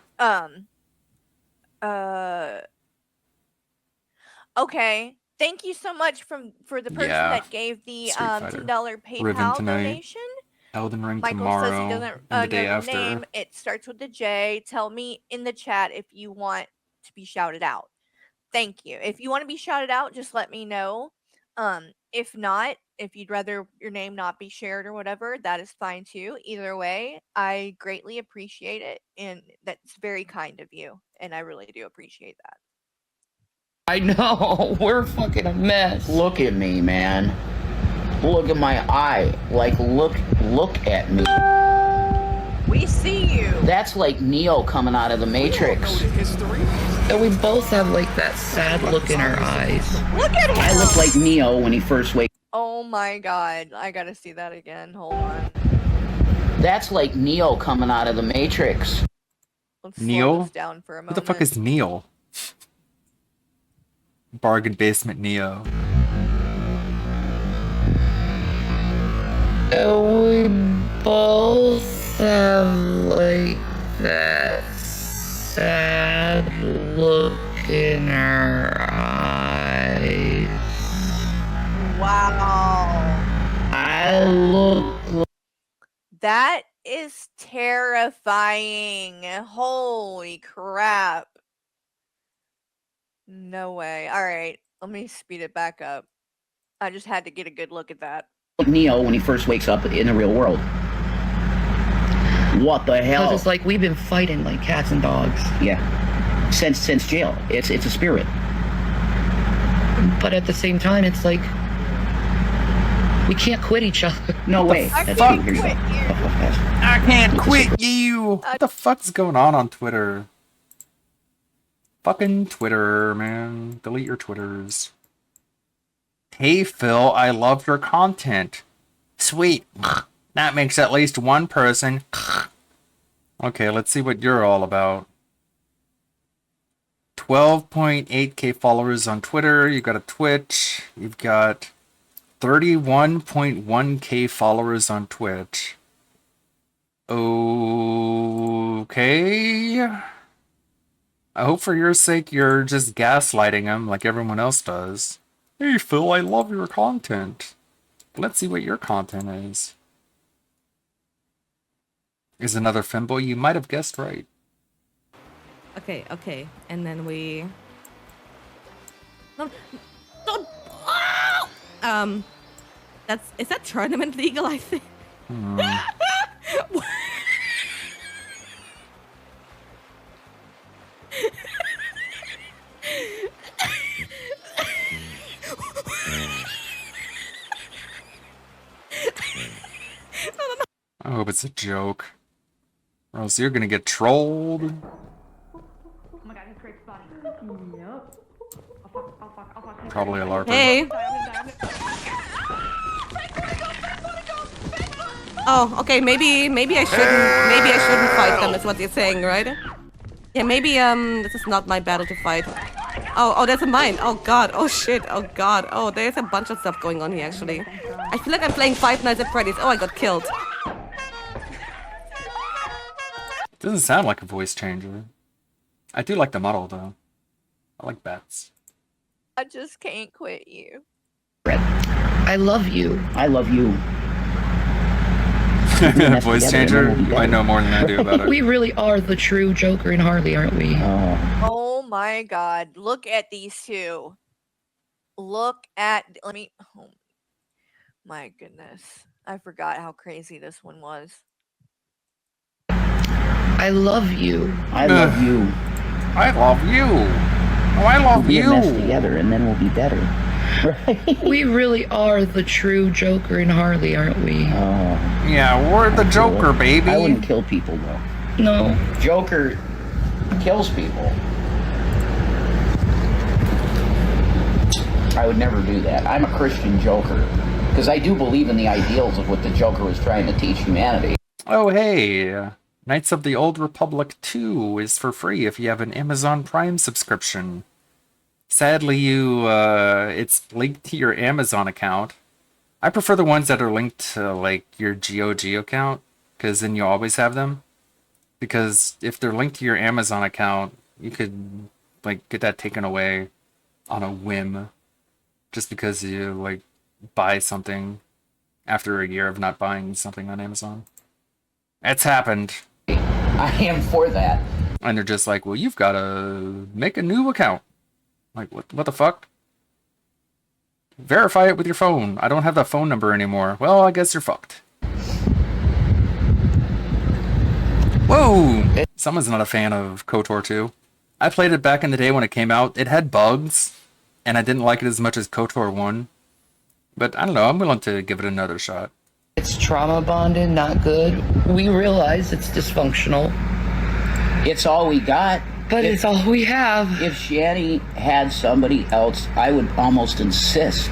Okay. Thank you so much for the person Yeah. that gave the Street Fighter. $10 Riven PayPal tonight. donation. Elden Ring Michael tomorrow. says he doesn't and the know day the after. name. It starts with a J. Tell me in the chat if you want to be shouted out. Thank you. If you want to be shouted out, just let me know. If not, if you'd rather your name not be shared or whatever, that is fine too. Either way, I greatly appreciate it, and that's very kind of you, and I really do appreciate that. I know. We're fucking a mess. Look at me, man. Look at my eye. Like, look at me. We see you. That's like Neo coming out of the Matrix. And we both have like that sad look in our eyes. Look at him. I look like Neo when he first wakes. Oh my god, I gotta see that again. Hold on. That's like Neo coming out of the Matrix. Let's slow Neo? this down for a Who moment. the fuck is Neo? Bargain Basement Neo. We both have like that sad look in our eyes. Wow. I look. That is terrifying. Holy crap. No way. Alright, let me speed it back up. I just had to get a good look at that. Neo when he first wakes up in the real world. What the hell? It's like we've been fighting like cats and dogs. Yeah. Since jail. It's a spirit. But at the same time, it's like we can't quit each other. No way. I That's can't here you quit go. you. I can't quit you! What the fuck's going on Twitter? Fucking Twitter, man. Delete your Twitters. Hey Phil, I love your content. Sweet. That makes at least one person. Okay, let's see what you're all about. 12.8k followers on Twitter. You've got a Twitch. You've got 31.1k followers on Twitch. Okay. I hope for your sake you're just gaslighting him like everyone else does. Hey Phil, I love your content. Let's see what your content is. Is another Fimbo? You might have guessed right. Okay, and then we... No, is that tournament legal, I think? I hope it's a joke. Or else you're gonna get trolled. Oh my god, his great body. Yep. Probably a LARPer. Hey. Oh, okay. Maybe I shouldn't fight them. Is what you're saying, right? Yeah, maybe this is not my battle to fight. Oh, that's a mine. Oh god. Oh shit. Oh god. Oh, there's a bunch of stuff going on here actually. I feel like I'm playing Five Nights at Freddy's. Oh, I got killed. Doesn't sound like a voice changer. I do like the model though. I like bats. I just can't quit you. I love you. I love you. Voice changer? You might know more than I do about it. We really are the true Joker and Harley, aren't we? Oh my god. Look at these two. Look at... Let me... Oh my goodness. I forgot how crazy this one was. I love you. I love you. I love you. Oh, I love we'll be you. A mess together, and then we'll be better. Right? We really are the true Joker and Harley, aren't we? Yeah, we're the Joker, baby. I wouldn't kill people though. No. Joker kills people. I would never do that. I'm a Christian Joker. Because I do believe in the ideals of what the Joker was trying to teach humanity. Oh, hey. Knights of the Old Republic 2 is for free if you have an Amazon Prime subscription. Sadly, it's linked to your Amazon account. I prefer the ones that are linked to, like, your GOG account, because then you always have them. Because if they're linked to your Amazon account, you could, like, get that taken away on a whim. Just because you, like, buy something after a year of not buying something on Amazon. It's happened. I am for that. And they're just like, well, you've got to make a new account. Like, what the fuck? Verify it with your phone. I don't have that phone number anymore. Well, I guess you're fucked. Whoa! Someone's not a fan of KOTOR 2. I played it back in the day when it came out. It had bugs, and I didn't like it as much as KOTOR 1. But I don't know, I'm willing to give it another shot. It's trauma bonded, not good. We realize it's dysfunctional. It's all we got. But it's all we have. If Shani had somebody else, I would almost insist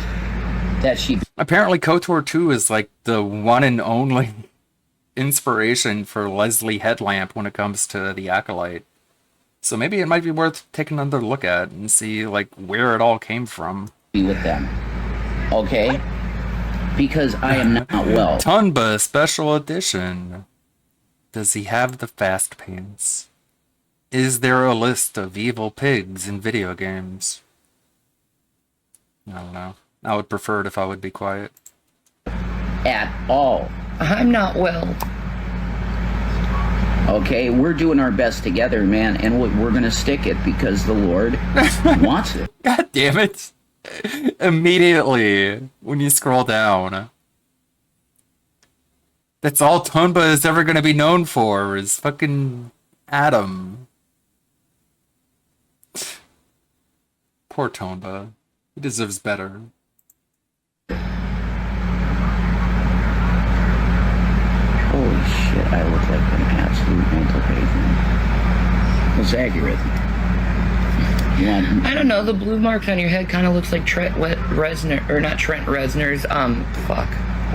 that she... Apparently KOTOR 2 is like the one and only inspiration for Leslie Headlamp when it comes to the Acolyte. So maybe it might be worth taking another look at and see like where it all came from. Be with them. Okay? Because I am not well. Tonba Special Edition. Does he have the fast pants? Is there a list of evil pigs in video games? I don't know. I would prefer it if I would be quiet. At all. I'm not well. Okay, we're doing our best together, man, and we're gonna stick it because the Lord wants it. God damn it. Immediately, when you scroll down. That's all Tonba is ever gonna be known for, is fucking Adam. Poor Tonba. He deserves better. Holy shit, I look like an absolute mental patient. It's accurate. I don't know, the blue mark on your head kind of looks like Trent Reznor, or not Trent Reznor's, fuck.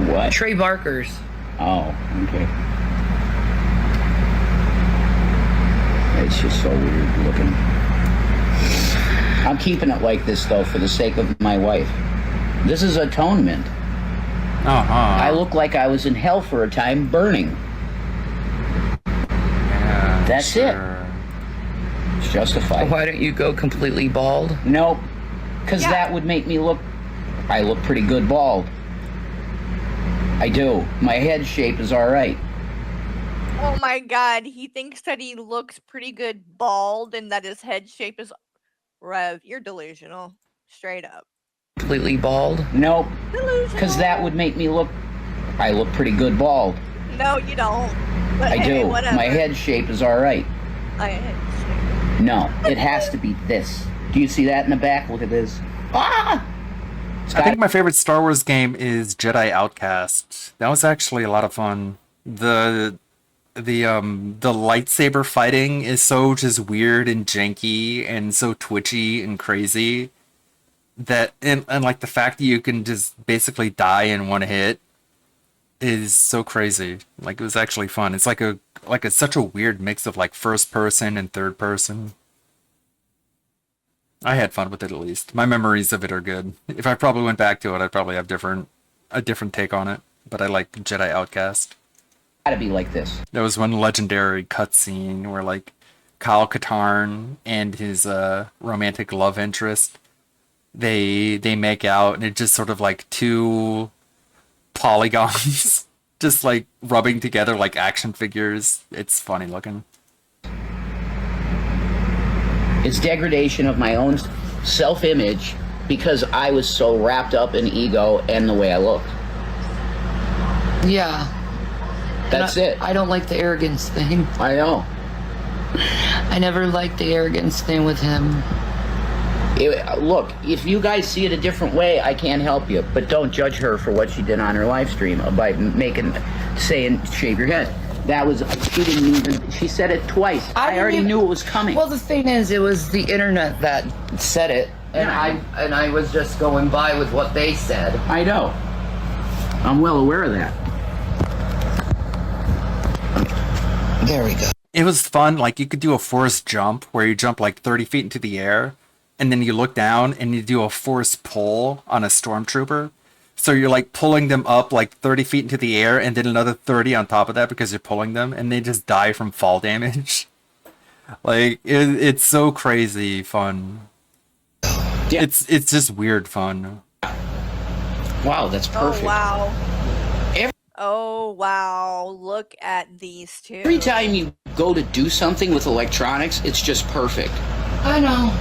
What? Trey Barker's. Oh, okay. It's just so weird looking. I'm keeping it like this, though, for the sake of my wife. This is atonement. I look like I was in hell for a time burning. Yeah, that's it. It's justified. Why don't you go completely bald? Nope. Because that would make me look... I look pretty good bald. I do. My head shape is alright. Oh my god, he thinks that he looks pretty good bald and that his head shape is... Rev, you're delusional. Straight up. Completely bald? Nope. Because that would make me look... I look pretty good bald. No, you don't. But I hey, do. whatever. My head shape is alright. My head shape. No, it has to be this. Do you see that in the back? Look at this. Ah! I think my favorite Star Wars game is Jedi Outcast. That was actually a lot of fun. The lightsaber fighting is so just weird and janky and so twitchy and crazy that and like the fact that you can just basically die in one hit is so crazy. Like it was actually fun. It's like such a weird mix of like first person and third person. I had fun with it at least. My memories of it are good. If I probably went back to it, I'd probably have a different take on it. But I like Jedi Outcast. Gotta be like this. There was one legendary cutscene where like Kyle Katarn and his romantic love interest, they make out, and it's just sort of like two polygons just like rubbing together like action figures. It's funny looking. It's degradation of my own self-image because I was so wrapped up in ego and the way I looked. Yeah. That's it. I don't like the arrogance thing. I know. I never liked the arrogance thing with him. Look, if you guys see it a different way, I can't help you. But don't judge her for what she did on her live stream by saying shave your head. That was, she didn't even, she said it twice. I already knew it was coming. Well, the thing is, it was the internet that said it, and I was just going by with what they said. I know. I'm well aware of that. There we go. It was fun. Like, you could do a forced jump where you jump like 30 feet into the air, and then you look down and you do a forced pull on a stormtrooper. So you're like pulling them up like 30 feet into the air, and then another 30 on top of that because you're pulling them, and they just die from fall damage. Like, it's so crazy fun. Yeah. It's just weird fun. Wow, that's perfect. Oh, wow. Oh, wow. Look at these two. Every time you go to do something with electronics, it's just perfect. I know.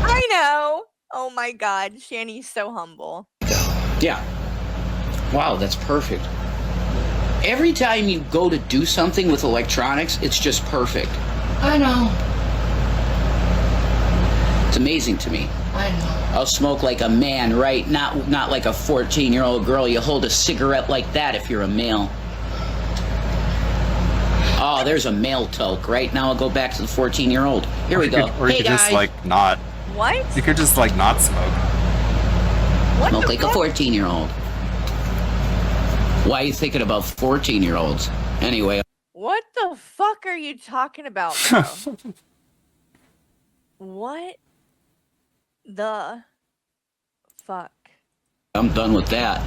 I know. Oh my god, Shani's so humble. Yeah. Wow, that's perfect. Every time you go to do something with electronics, it's just perfect. I know. It's amazing to me. I know. I'll smoke like a man, right? Not like a 14-year-old girl. You hold a cigarette like that if you're a male. Oh, there's a male toke. Right now I'll go back to the 14-year-old. Here we go. Or you could just like not. What? You could just like not smoke. What Smoke the like fuck? a 14-year-old. Why are you thinking about 14-year-olds? Anyway. What the fuck are you talking about, bro? What the fuck? I'm done with that.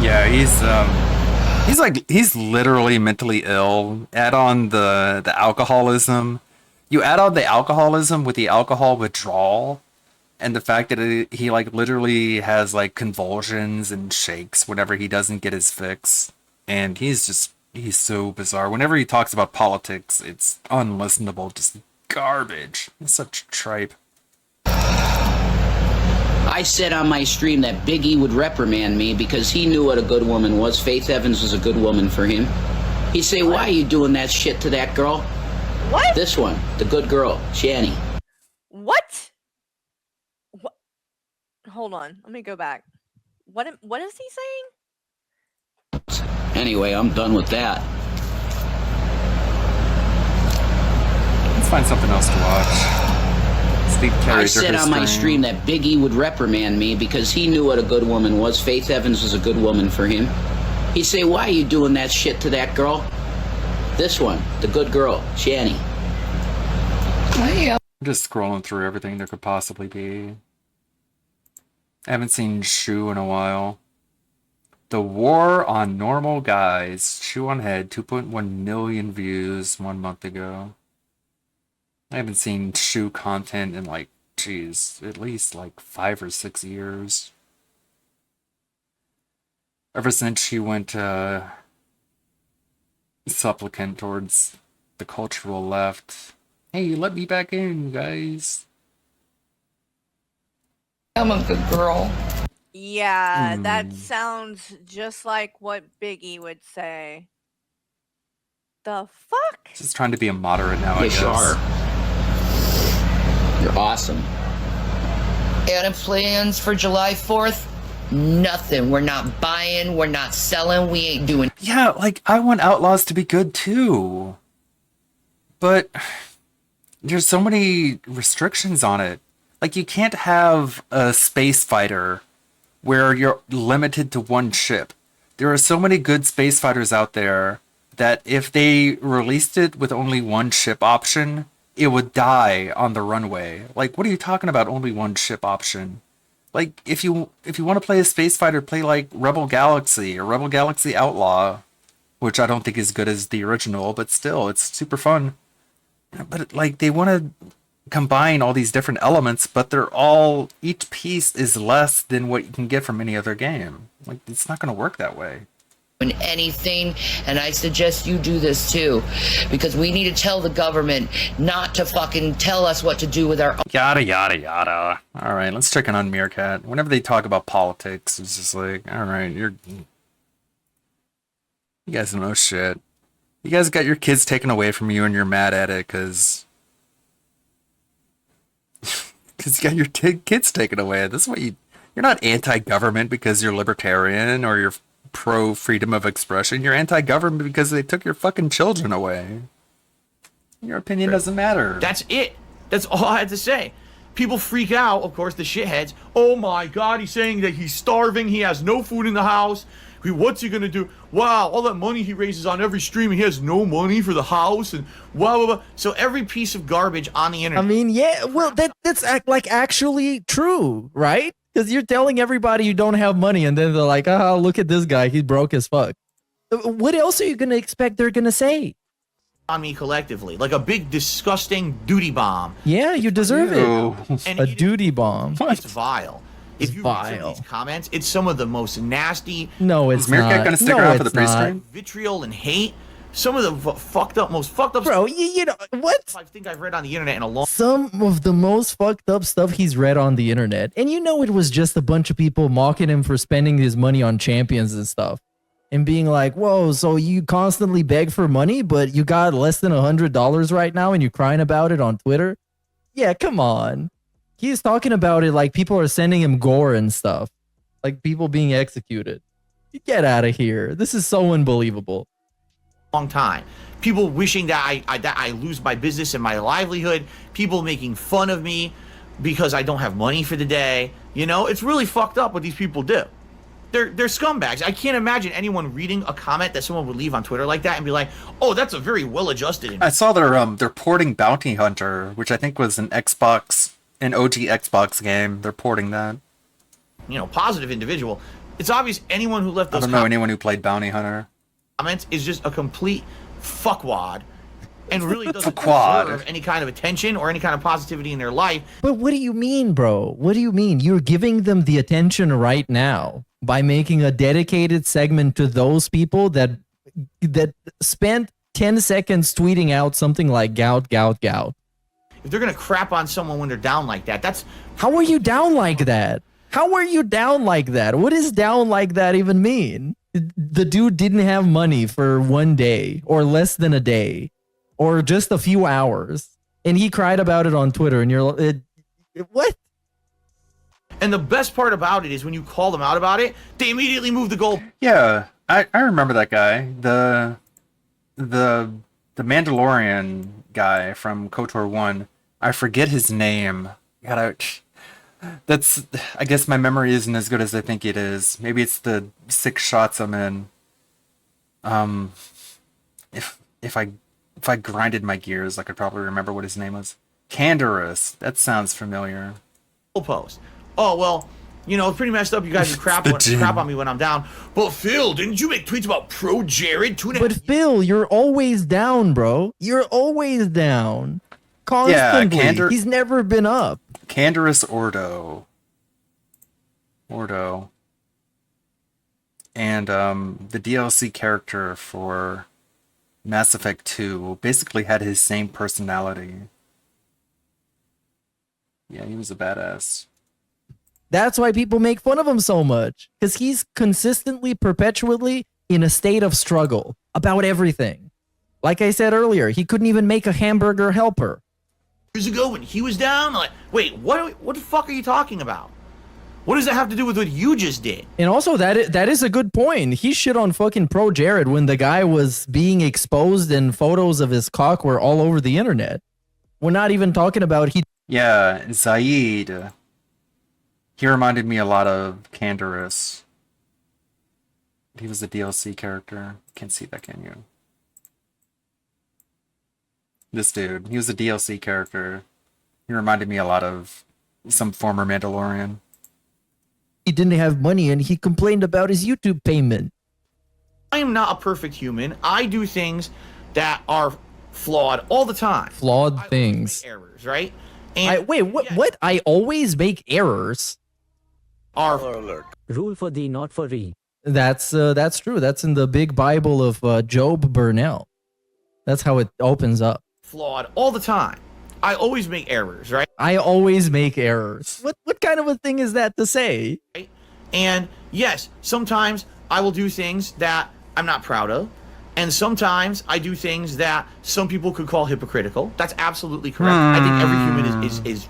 Yeah, he's literally mentally ill. Add on the alcoholism. You add on the alcoholism with the alcohol withdrawal, and the fact that he like literally has like convulsions and shakes whenever he doesn't get his fix, and he's so bizarre. Whenever he talks about politics, it's unlistenable, just garbage. It's such tripe. I said on my stream that Big E would reprimand me because he knew what a good woman was. Faith Evans was a good woman for him. He'd say, why are you doing that shit to that girl? What? This one, the good girl, Shani. What? What? Hold on, let me go back. What is he saying? Anyway, I'm done with that. Let's find something else to watch. I said on my stream that Big E would reprimand me because he knew what a good woman was. Faith Evans was a good woman for him. He'd say, why are you doing that shit to that girl? This one, the good girl, Shani. I'm just scrolling through everything there could possibly be. I haven't seen Shu in a while. The War on Normal Guys. Shu on Head, 2.1 million views 1 month ago. I haven't seen Shu content in like, geez, at least like 5 or 6 years. Ever since she went supplicant towards the cultural left. Hey, let me back in, guys. I'm a good girl. Yeah, that sounds just like what Biggie would say. The fuck? Just trying to be a moderate now, I guess. You are. You're awesome. Any plans for July 4th? Nothing. We're not buying. We're not selling. We ain't doing. Yeah, like, I want Outlaws to be good too. But there's so many restrictions on it. Like, you can't have a space fighter where you're limited to one ship. There are so many good space fighters out there that if they released it with only one ship option, it would die on the runway. Like, what are you talking about, only one ship option? Like, if you want to play a space fighter, play like Rebel Galaxy or Rebel Galaxy Outlaw, which I don't think is good as the original, but still, it's super fun. But like, they want to combine all these different elements, but they're all, each piece is less than what you can get from any other game. Like, it's not going to work that way. Anything, and I suggest you do this too, because we need to tell the government not to fucking tell us what to do with our Yada yada yada. Alright, let's check in on Meerkat. Whenever they talk about politics, it's just like, alright, you guys don't know shit. You guys got your kids taken away from you and you're mad at it because you got your kids taken away. This is what you're not anti-government because you're libertarian or you're pro freedom of expression. You're anti-government because they took your fucking children away. Your opinion doesn't matter. That's it. That's all I had to say. People freak out, of course, the shitheads. Oh my God, he's saying that he's starving. He has no food in the house. What's he gonna do? Wow, all that money he raises on every stream, he has no money for the house, and blah, blah, blah. So every piece of garbage on the internet. I mean, yeah, well, that's like actually true, right? Because you're telling everybody you don't have money, and then they're like, oh, look at this guy, he's broke as fuck. What else are you gonna expect they're gonna say? On me collectively, like a big disgusting duty bomb. Yeah, you deserve it. And A duty bomb. It's vile. If you read some of these comments, it's some of the most nasty. No, it's Is Meerkat not. gonna stick No, around for the it's not. pre-stream? Vitriol and hate. Some of the most fucked up Bro, you know what? I think I've read on the internet in a long. Some of the most fucked up stuff he's read on the internet, and you know it was just a bunch of people mocking him for spending his money on champions and stuff, and being like, "Whoa, so you constantly beg for money, but you got less than $100 right now, and you're crying about it on Twitter?" Yeah, come on. He's talking about it like people are sending him gore and stuff, like people being executed. Get out of here! This is so unbelievable. Long time. People wishing that I lose my business and my livelihood. People making fun of me because I don't have money for the day. You know, it's really fucked up what these people do. They're scumbags. I can't imagine anyone reading a comment that someone would leave on Twitter like that and be like, "Oh, that's a very well-adjusted." I saw they're porting Bounty Hunter, which I think was an OG Xbox game. They're porting that. You know, positive individual. It's obvious anyone who left I those don't know anyone who played Bounty Hunter. comments is just a complete fuckwad and really doesn't Fuckwad. deserve any kind of attention or any kind of positivity in their life. But what do you mean, bro? What do you mean? You're giving them the attention right now by making a dedicated segment to those people that spent 10 seconds tweeting out something like gout, gout, gout. If they're gonna crap on someone when they're down like that, that's How are you down like that? How are you down like that? What does down like that even mean? The dude didn't have money for one day or less than a day or just a few hours, and he cried about it on Twitter, and you're what? And the best part about it is when you call them out about it, they immediately move the goal. Yeah, I remember that guy. The Mandalorian guy from KOTOR 1. I forget his name. God, I guess my memory isn't as good as I think it is. Maybe it's the 6 shots I'm in. If I grinded my gears, I could probably remember what his name was. Candorus. That sounds familiar. Post. Oh well, you know, it's pretty messed up. You guys crap on me when I'm down. But Phil, didn't you make tweets about Pro Jared? But Phil, you're always down, bro. You're always down. Constantly. Yeah, he's never been up. Candorus Ordo. And the DLC character for Mass Effect 2 basically had his same personality. Yeah, he was a badass. That's why people make fun of him so much. Because he's consistently, perpetually in a state of struggle about everything. Like I said earlier, he couldn't even make a hamburger helper. Years ago when he was down, like, wait, what the fuck are you talking about? What does that have to do with what you just did? And also, that is a good point. He shit on fucking Pro Jared when the guy was being exposed and photos of his cock were all over the internet. We're not even talking about he. Yeah, Zaid. He reminded me a lot of Candorus. He was a DLC character. Can't see that, can you? This dude. He was a DLC character. He reminded me a lot of some former Mandalorian. He didn't have money and he complained about his YouTube payment. I am not a perfect human. I do things that are flawed all the time. Flawed things. Errors, right? And wait, what? I always make errors. Rule for thee, not for thee. That's true. That's in the big Bible of Job Burnell. That's how it opens up. Flawed all the time. I always make errors, right? I always make errors. What kind of a thing is that to say? Right? And yes, sometimes I will do things that I'm not proud of. And sometimes I do things that some people could call hypocritical. That's absolutely correct. I think every human is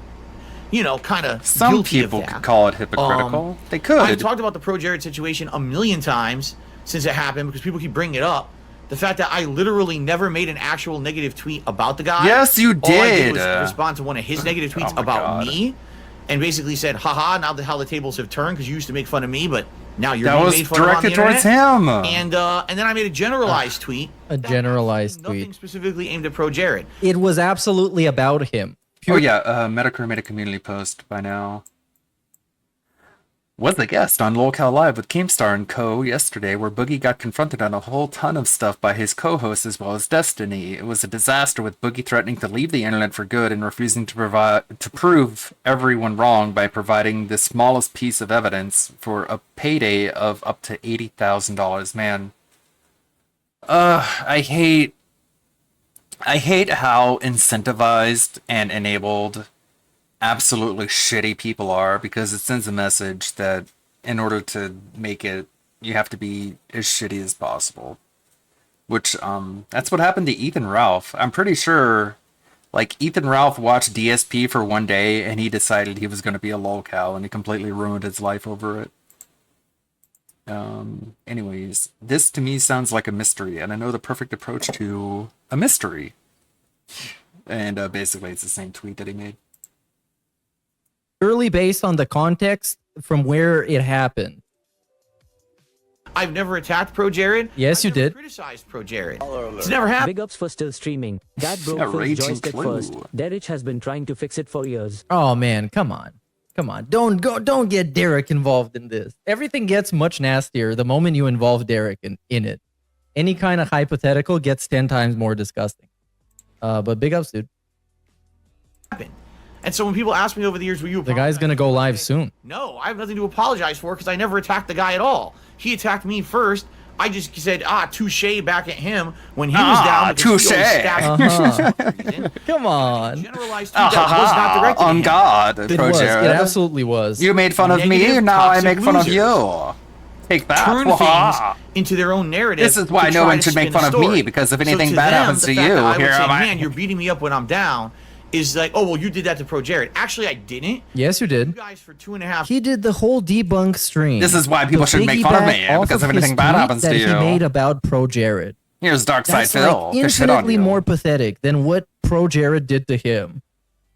you know, kind of some people could call it hypocritical. They could. I've talked about the Pro Jared situation a million times. since it happened, because people keep bringing it up. The fact that I literally never made an actual negative tweet about the guy. Yes, you All I did did. was respond to one of his negative tweets about me, and basically said, haha, now how the tables have turned, because you used to make fun of me, but now you're being made fun of on the internet. That was directed towards him. And then I made a generalized tweet. Nothing specifically aimed at Pro Jared. It was absolutely about him. Oh yeah, Medicare made a community post by now. Was a guest on LolCal Live with Keemstar and Co. yesterday, where Boogie got confronted on a whole ton of stuff by his co-host as well as Destiny. It was a disaster, with Boogie threatening to leave the internet for good and refusing to prove everyone wrong by providing the smallest piece of evidence for a payday of up to $80,000. Man, I hate how incentivized and enabled absolutely shitty people are, because it sends a message that in order to make it, you have to be as shitty as possible. Which, that's what happened to Ethan Ralph. I'm pretty sure, like, Ethan Ralph watched DSP for one day and he decided he was going to be a lolcow and he completely ruined his life over it. Anyways, this to me sounds like a mystery, and I know the perfect approach to a mystery. And basically it's the same tweet that he made. Purely based on the context from where it happened. I've never attacked Pro Jared. Yes, you did. Criticized Pro Jared. It's never happened. Big ups for still streaming. That broke A Phil's raging joystick clue. first. Derek has been trying to fix it for years. Oh man, come on. Don't get Derek involved in this. Everything gets much nastier the moment you involve Derek in it. Any kind of hypothetical gets 10 times more disgusting. But big ups, dude. And so when people ask me over the years, will you The guy's gonna go live soon. No, I have nothing to apologize for, because I never attacked the guy at all. He attacked me first. I just said, touche back at him when he was down. Touche. Come on. Generalized tweet that was not directed at On him. God, It Pro was. Jared. It absolutely was. You made fun of me, Negative, now I toxic make fun of losers. you. Take that. Turn Waha. things into their own narrative. This is why to no try one to should make spin fun a of me, story. because if So anything to bad them, happens the to fact you, that I would here say, am I. man, you're beating me up when I'm down, is like, oh, well, you did that to Pro Jared. Actually, I didn't. Yes, you did. You guys for 2.5. He did the whole debunk stream. This is why people to shouldn't make fun of me, piggyback off because of if anything his bad tweet happens to that you. he made about Pro Jared. Here's Dark Side That's Phil. like to shit on infinitely you. more pathetic than what Pro Jared did to him.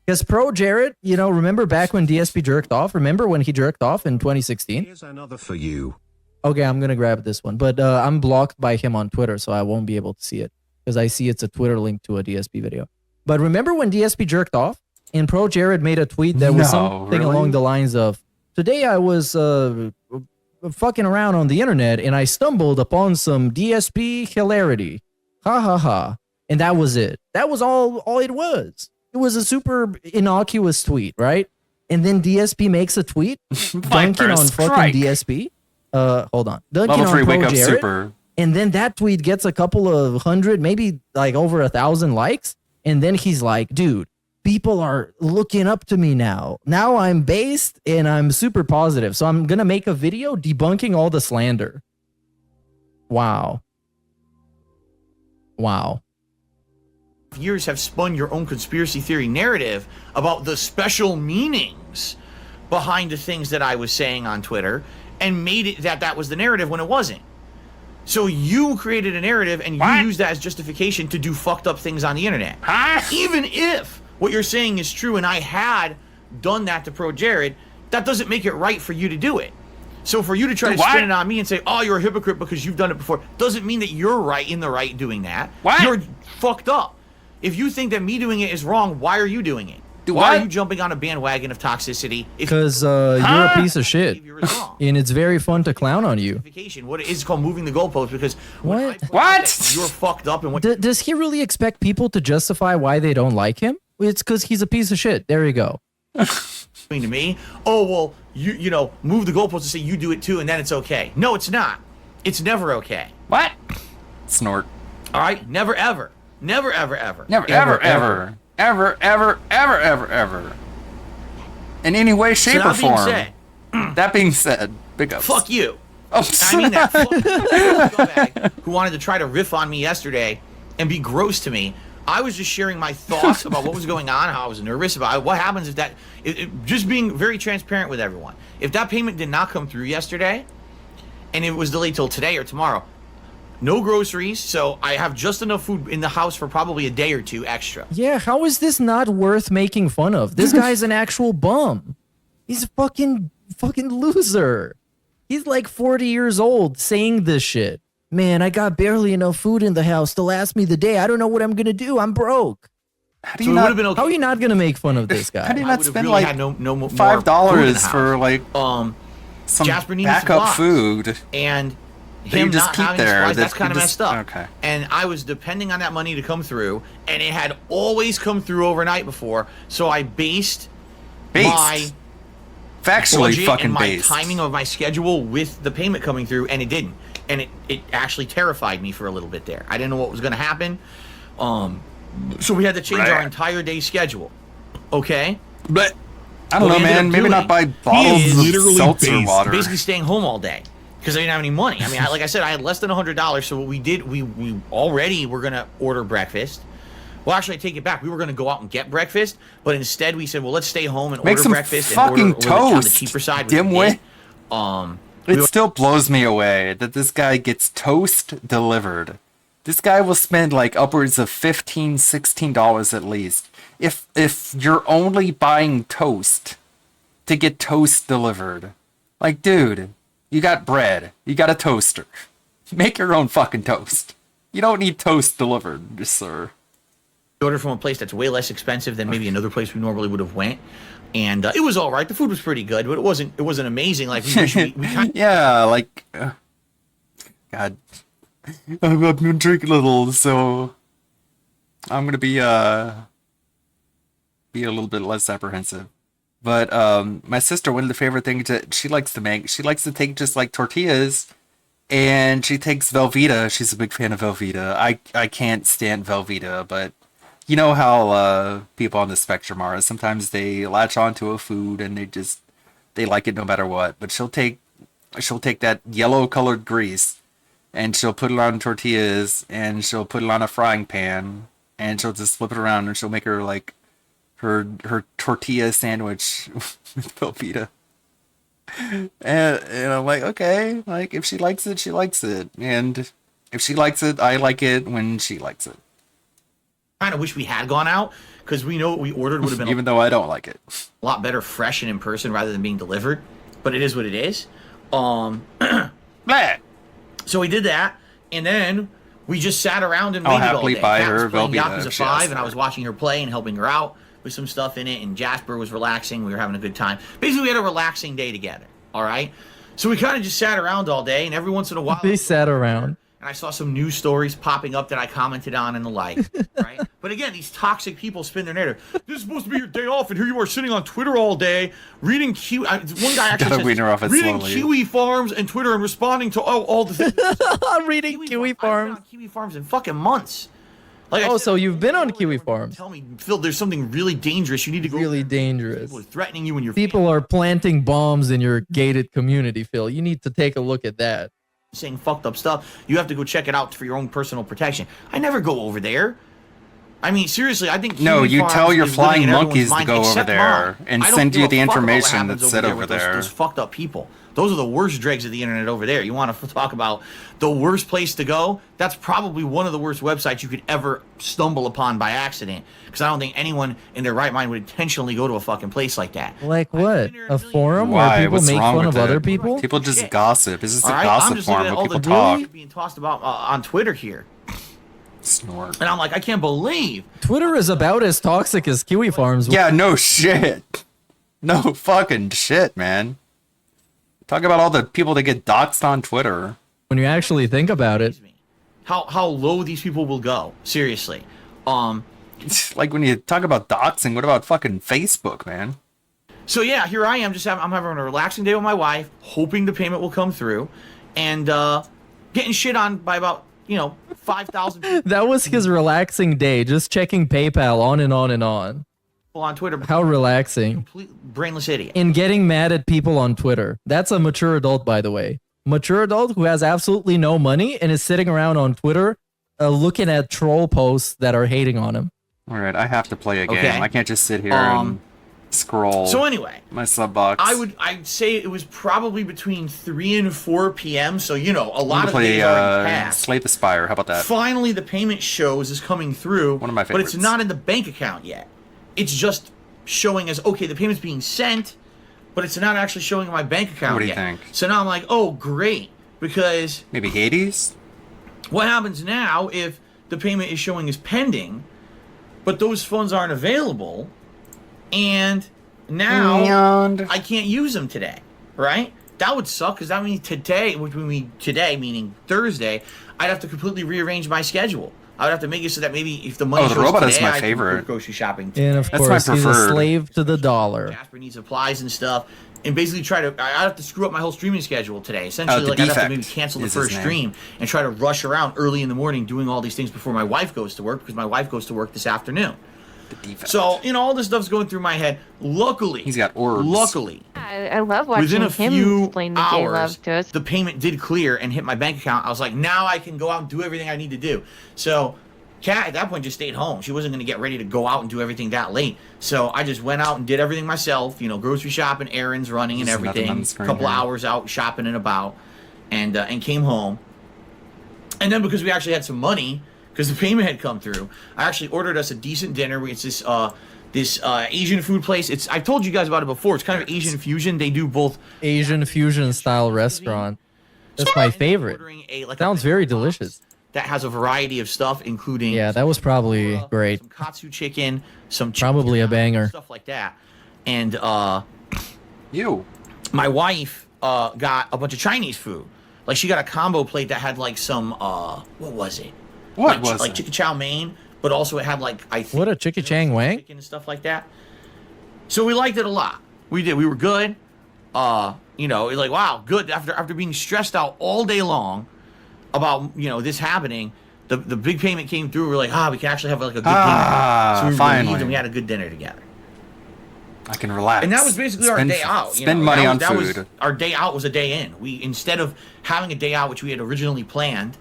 Because Pro Jared, remember back when DSP jerked off? Remember when he jerked off in 2016? Here's another for you. Okay, I'm going to grab this one. But I'm blocked by him on Twitter, so I won't be able to see it. Because I see it's a Twitter link to a DSP video. But remember when DSP jerked off? And Pro Jared made a tweet that was something along the lines of, today I was fucking around on the internet and I stumbled upon some DSP hilarity. Ha ha ha. And that was it. That was all it was. It was a super innocuous tweet, right? And then DSP makes a tweet dunking on fucking DSP. Hold on. Dunking Level 3 on wake Pro up Jared. super. And then that tweet gets a couple of hundred, maybe like over 1,000 likes. And then he's like, dude, people are looking up to me now. Now I'm based and I'm super positive. So I'm going to make a video debunking all the slander. Wow. Wow. Years have spun your own conspiracy theory narrative about the special meanings behind the things that I was saying on Twitter and made it that was the narrative when it wasn't. So you created a narrative and you used that as justification to do fucked up things on the internet. Even if what you're saying is true and I had done that to Pro Jared, that doesn't make it right for you to do it. So for you to try to spin it on me and say, oh, you're a hypocrite because you've done it before, doesn't mean that you're right in the right doing that. You're fucked up. If you think that me doing it is wrong, why are you doing it? Why are you jumping on a bandwagon of toxicity? Because you're a piece of shit. And it's very fun to clown on you. What it is called moving the goalpost, because What? You're fucked up and what Does he really expect people to justify why they don't like him? It's because he's a piece of shit. There you go. to me. Oh, well, you know, move the goalpost and say you do it too, and then it's okay. No, it's not. It's never okay. What? Snort. All right? Never, ever. Never, ever, ever. Never, ever, ever. Ever, ever, ever, ever, ever. In any way, shape, or form. That being said, big ups. Fuck you. Oh, I mean that scumbag who wanted to try to riff on me yesterday and be gross to me. I was just sharing my thoughts about what was going on, how I was nervous about it. What happens if that... just being very transparent with everyone. If that payment did not come through yesterday, and it was delayed till today or tomorrow. No groceries, so I have just enough food in the house for probably a day or two extra. Yeah, how is this not worth making fun of? This guy's an actual bum. He's a fucking loser. He's like 40 years old saying this shit. Man, I got barely enough food in the house to last me the day. I don't know what I'm gonna do. I'm broke. How do you not? Been okay. How are you not gonna make fun of this guy? How do you not spend really like no more $5 for like some Jasper needed backup supplies. food? And that you him just not keep having there. supplies, that's kind of messed up. Okay. And I was depending on that money to come through, and it had always come through overnight before. So I based my factually budget fucking and my based timing of my schedule with the payment coming through, and it didn't. And it actually terrified me for a little bit there. I didn't know what was going to happen. So we had to change our entire day schedule. Okay? But I don't know, man. Maybe not buy bottles of seltzer water. Basically staying home all day because I didn't have any money. I mean, like I said, I had less than $100. So what we did, we already were going to order breakfast. Well, actually, I take it back. We were going to go out and get breakfast, but instead we said, well, let's stay home and order breakfast and order toast, on the cheaper side. Dimwit. It still blows me away that this guy gets toast delivered. This guy will spend like upwards of $15, $16 at least. If you're only buying toast to get toast delivered. Like, dude, you got bread. You got a toaster. Make your own fucking toast. You don't need toast delivered, sir. Order from a place that's way less expensive than maybe another place we normally would have went. And it was all right. The food was pretty good, but it wasn't amazing. Like, we wish we kind of... Yeah, like... God... I'm gonna drink a little, so I'm gonna be a little bit less apprehensive. But my sister, one of the favorite things that she likes to make, she likes to take just like tortillas, and she takes Velveeta. She's a big fan of Velveeta. I can't stand Velveeta, but you know how people on the spectrum are. Sometimes they latch onto a food and they like it no matter what. But she'll take that yellow colored grease, and she'll put it on tortillas, and she'll put it on a frying pan, and she'll just flip it around, and she'll make her like her tortilla sandwich with Velveeta. And I'm like, okay, like if she likes it, she likes it, and if she likes it, I like it when she likes it. Kind of wish we had gone out because we know what we ordered would have been even though I don't like it, a lot better fresh and in person rather than being delivered. But it is what it is. Blah. So we did that, and then we just sat around and waited all day. Buy Kat her was playing Velveeta Yakuza 5, and I was watching her play and helping her out with some stuff in it, and Jasper was relaxing. We were having a good time. Basically, we had a relaxing day together, all right? So we kind of just sat around all day, and every once in a while... They sat around. And I saw some news stories popping up that I commented on and the like, right? But again, these toxic people spin their narrative. This is supposed to be your day off, and here you are sitting on Twitter all day, reading one guy actually says, reading Kiwi Farms and Twitter and responding to all the things. Reading Kiwi Farms. I've been on Kiwi Farms in fucking months. Like so you've been on Kiwi Farms. Tell me, Phil, there's something really dangerous. You need to go. Really dangerous. People are threatening you and your people are planting bombs in your gated community, Phil. You need to take a look at that. Saying fucked up stuff. You have to go check it out for your own personal protection. I never go over there. I mean, seriously, I think no. Kiwi You Farms tell your is flying living in everyone's monkeys to mind, go over except there mine. and I don't send give you a the fuck about what information happens that's said there over with there. Those fucked up people. Those are the worst dregs of the internet over there. You want to talk about the worst place to go? That's probably one of the worst websites you could ever stumble upon by accident. Because I don't think anyone in their right mind would intentionally go to a fucking place like that. Like what? A forum Why? where people What's make wrong fun with of it? other people? People just gossip. It's just a All right? gossip I'm just looking forum at where all people the talk. being tossed about on Twitter here. Snort. And I'm like, I can't believe. Twitter is about as toxic as Kiwi Farms. Yeah, no shit. No fucking shit, man. Talk about all the people that get doxxed on Twitter. When you actually think about it. How low these people will go. Seriously. Like when you talk about doxing, what about fucking Facebook, man? So yeah, here I am. I'm having a relaxing day with my wife, hoping the payment will come through, and getting shit on by about 5,000 people. That was his relaxing day, just checking PayPal on and on and on. On Twitter. How relaxing. Complete brainless idiot. And getting mad at people on Twitter. That's a mature adult, by the way. Mature adult who has absolutely no money and is sitting around on Twitter looking at troll posts that are hating on him. All right, I have to play a game. Okay. I can't just sit here and scroll. So anyway, my sub box. I'd say it was probably between 3 and 4 p.m. So you know, a lot of the play days already passed. Slay the Spire. How about that? Finally, the payment shows is coming through. One of my But favorites. it's not in the bank account yet. It's just showing as okay, the payment's being sent, but it's not actually showing in my bank account What do you yet. think? So now I'm like, oh great, because maybe Hades. What happens now if the payment is showing as pending, but those funds aren't available, and now I can't use them today, right? That would suck because that means today, which would mean today, meaning Thursday, I'd have to completely rearrange my schedule. I would have to make it so that maybe if the money the shows robot today, is my I can favorite. go grocery shopping today. And of That's course, my he's a preferred. slave to the dollar. Jasper needs supplies and stuff, and basically I'd have to screw up my whole streaming schedule today. Essentially, The like I'd have to Defect maybe cancel the is his first name. stream and try to rush around early in the morning doing all these things before my wife goes to work, because my wife goes to work this afternoon. So, you know, all this stuff's going through my head. Luckily, he's got orbs. Luckily, I love watching within a him few explain the hours, love to us. the payment did clear and hit my bank account. I was like, now I can go out and do everything I need to do. So, Kat at that point just stayed home. She wasn't going to get ready to go out and do everything that late. So I just went out and did everything myself. You know, grocery shopping, errands, running, and There's nothing everything. on the A screen couple here. hours out shopping and about, and came home. And then because we actually had some money, because the payment had come through, I actually ordered us a decent dinner. It's this Asian food place. I've told you guys about it before. It's kind of Asian fusion. They do both Asian fusion style restaurant. That's my favorite. Sounds very delicious. that has a variety of stuff, including Yeah, that was probably great. some katsu chicken, some Probably a banger. stuff like that. And you, my wife got a bunch of Chinese food. Like she got a combo plate that had like some what was it? What was like it? chicken chow mein, but also it had like I think What a chicken chang wang? chicken and stuff like that. So we liked it a lot. We did. We were good. You know, like wow, good. After being stressed out all day long about this happening, the big payment came through. We're like, we can actually have like a good dinner. So we finally. relieved and we had a good dinner together. I can relax. And that was basically our day out. Spend money on that food. Was, our day out was a day in. We instead of having a day out, which we had originally planned,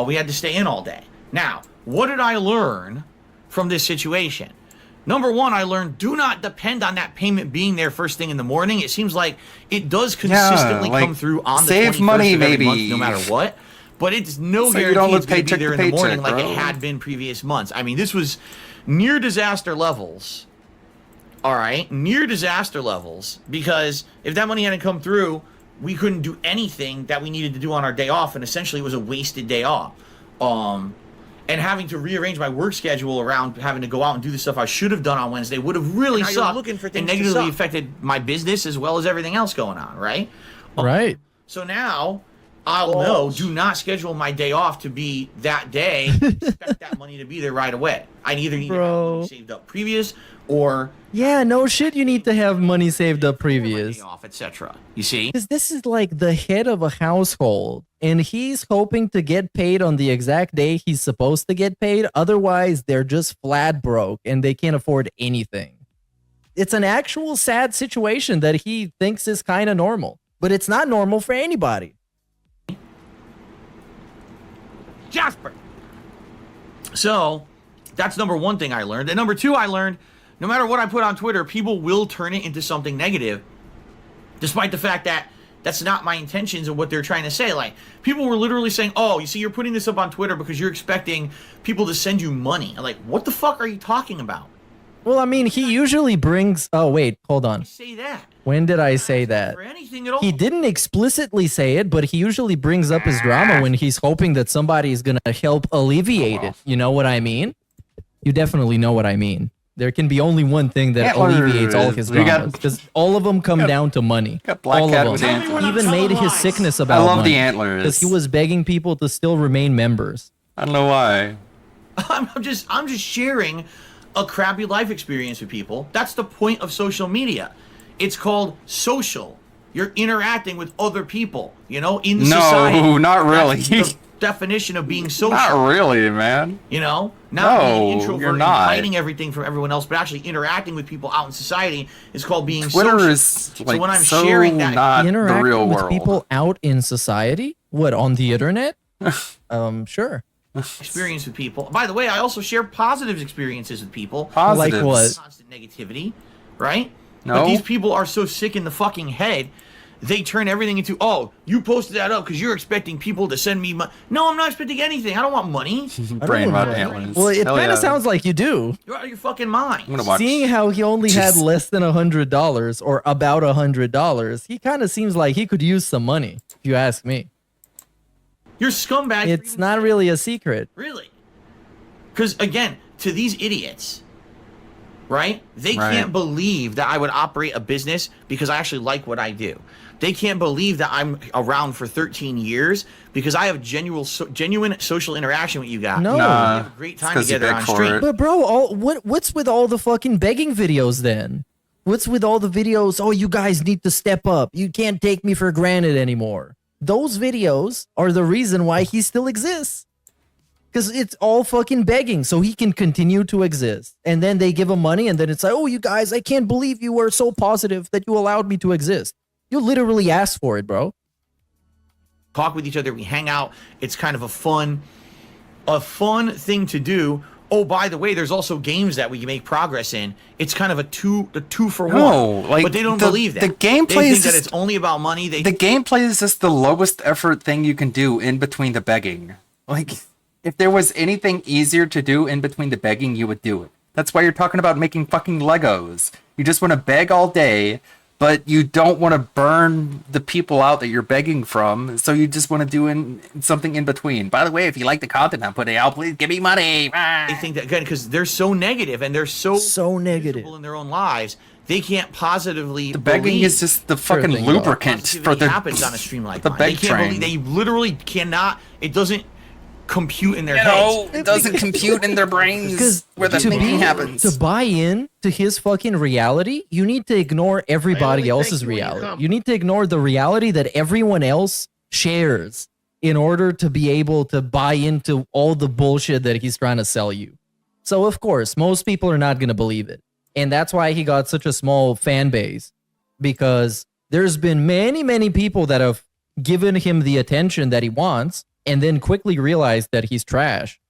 we had to stay in all day. Now, what did I learn from this situation? Number one, I learned do not depend on that payment being there first thing in the morning. It seems like it does consistently come through on the 21st money, of every maybe. month, no matter what. But it's no So you guarantee don't live it's going to be paycheck there to in the morning paycheck, like bro. it had been previous months. I mean, this was near disaster levels. All right, near disaster levels, because if that money hadn't come through, we couldn't do anything that we needed to do on our day off, and essentially it was a wasted day off. And having to rearrange my work schedule around having to go out and do the stuff I should have done on Wednesday would have really Now you're sucked looking for and things to negatively suck. affected my business as well as everything else going on, right? Right. So now I'll know, do not schedule my day off to be that day. Expect that money to be there right away. I either need to have money saved up previous or Yeah, no shit. You need to have money saved up previous. off, etc. You see? Because this is like the head of a household, and he's hoping to get paid on the exact day he's supposed to get paid. Otherwise, they're just flat broke and they can't afford anything. It's an actual sad situation that he thinks is kind of normal, but it's not normal for anybody. Jasper. So that's number one thing I learned. And number two, I learned no matter what I put on Twitter, people will turn it into something negative, despite the fact that that's not my intentions and what they're trying to say. Like, people were literally saying, oh, you see, you're putting this up on Twitter because you're expecting people to send you money. I'm like, what the fuck are you talking about? Well, I mean, he usually brings. Oh, wait, hold on. Say that. When did I say that? For anything at all. He didn't explicitly say it, but he usually brings up his drama when he's hoping that somebody is going to help alleviate it. You know what I mean? You definitely know what I mean. There can be only one thing that alleviates all his We got- dramas, because all of them come down to money. Black all Cat of with them. antlers. He even made his sickness about I love money, the antlers. because he was begging people to still remain members. I don't know why. I'm just sharing a crappy life experience with people. That's the point of social media. It's called social. You're interacting with other people, in society. No, not really. That's the definition of being social. Not really, man. Not No, being introvert you're and not. hiding everything from everyone else, but actually interacting with people out in society is called being Twitter social. is So like when I'm so sharing that not the Interacting real with world. people out in society? What, on the internet? Sure. experience with people. By the way, I also share positive experiences with people. Like what? Constant negativity. right? No. But these people are so sick in the fucking head, they turn everything into, oh, you posted that up because you're expecting people to send me money. No, I'm not expecting anything. I don't want money. Brain rot antlers. Well, it Hell kind of yeah. sounds like you do. You're out of your fucking mind. I'm gonna watch. Seeing how he only had Just- less than $100 or about $100, he kind of seems like he could use some money, if you ask me. You're scumbags. It's not really a secret. Really? Because, again, to these idiots, right? They can't believe that I would operate a business because I actually like what I do. They can't believe that I'm around for 13 years because I have genuine social interaction with you guys. No. We Nah, have a great it's time 'cause you together beg on for stream. it. But bro, what's with all the fucking begging videos then? What's with all the videos? Oh, you guys need to step up. You can't take me for granted anymore. Those videos are the reason why he still exists. Because it's all fucking begging so he can continue to exist. And then they give him money and then it's like, oh, you guys, I can't believe you were so positive that you allowed me to exist. You literally asked for it, bro. Talk with each other. We hang out. It's kind of a fun thing to do. Oh, by the way, there's also games that we can make progress in. It's kind of a two for No, one. like, but they don't the- believe that. the gameplay they is think that just- it's only about money. The gameplay is just the lowest effort thing you can do in between the begging. Like, if there was anything easier to do in between the begging, you would do it. That's why you're talking about making fucking Legos. You just want to beg all day, but you don't want to burn the people out that you're begging from, so you just want to do something in between. By the way, if you like the content I'm putting out, please give me money. They think that, again, because they're so negative and they're so negative in their own lives, they can't positively. The begging believe is just the fucking thing, lubricant positivity for the happens on a stream like the mine. beg They can't train. believe, they literally cannot. It doesn't compute in their No, heads. it doesn't compute in their brains Because where the begging happens. To buy in to his fucking reality, you need to ignore everybody else's reality. You need to ignore the reality that everyone else shares in order to be able to buy into all the bullshit that he's trying to sell you. So of course, most people are not going to believe it. And that's why he got such a small fan base, because there's been many people that have given him the attention that he wants and then quickly realized that he's trash.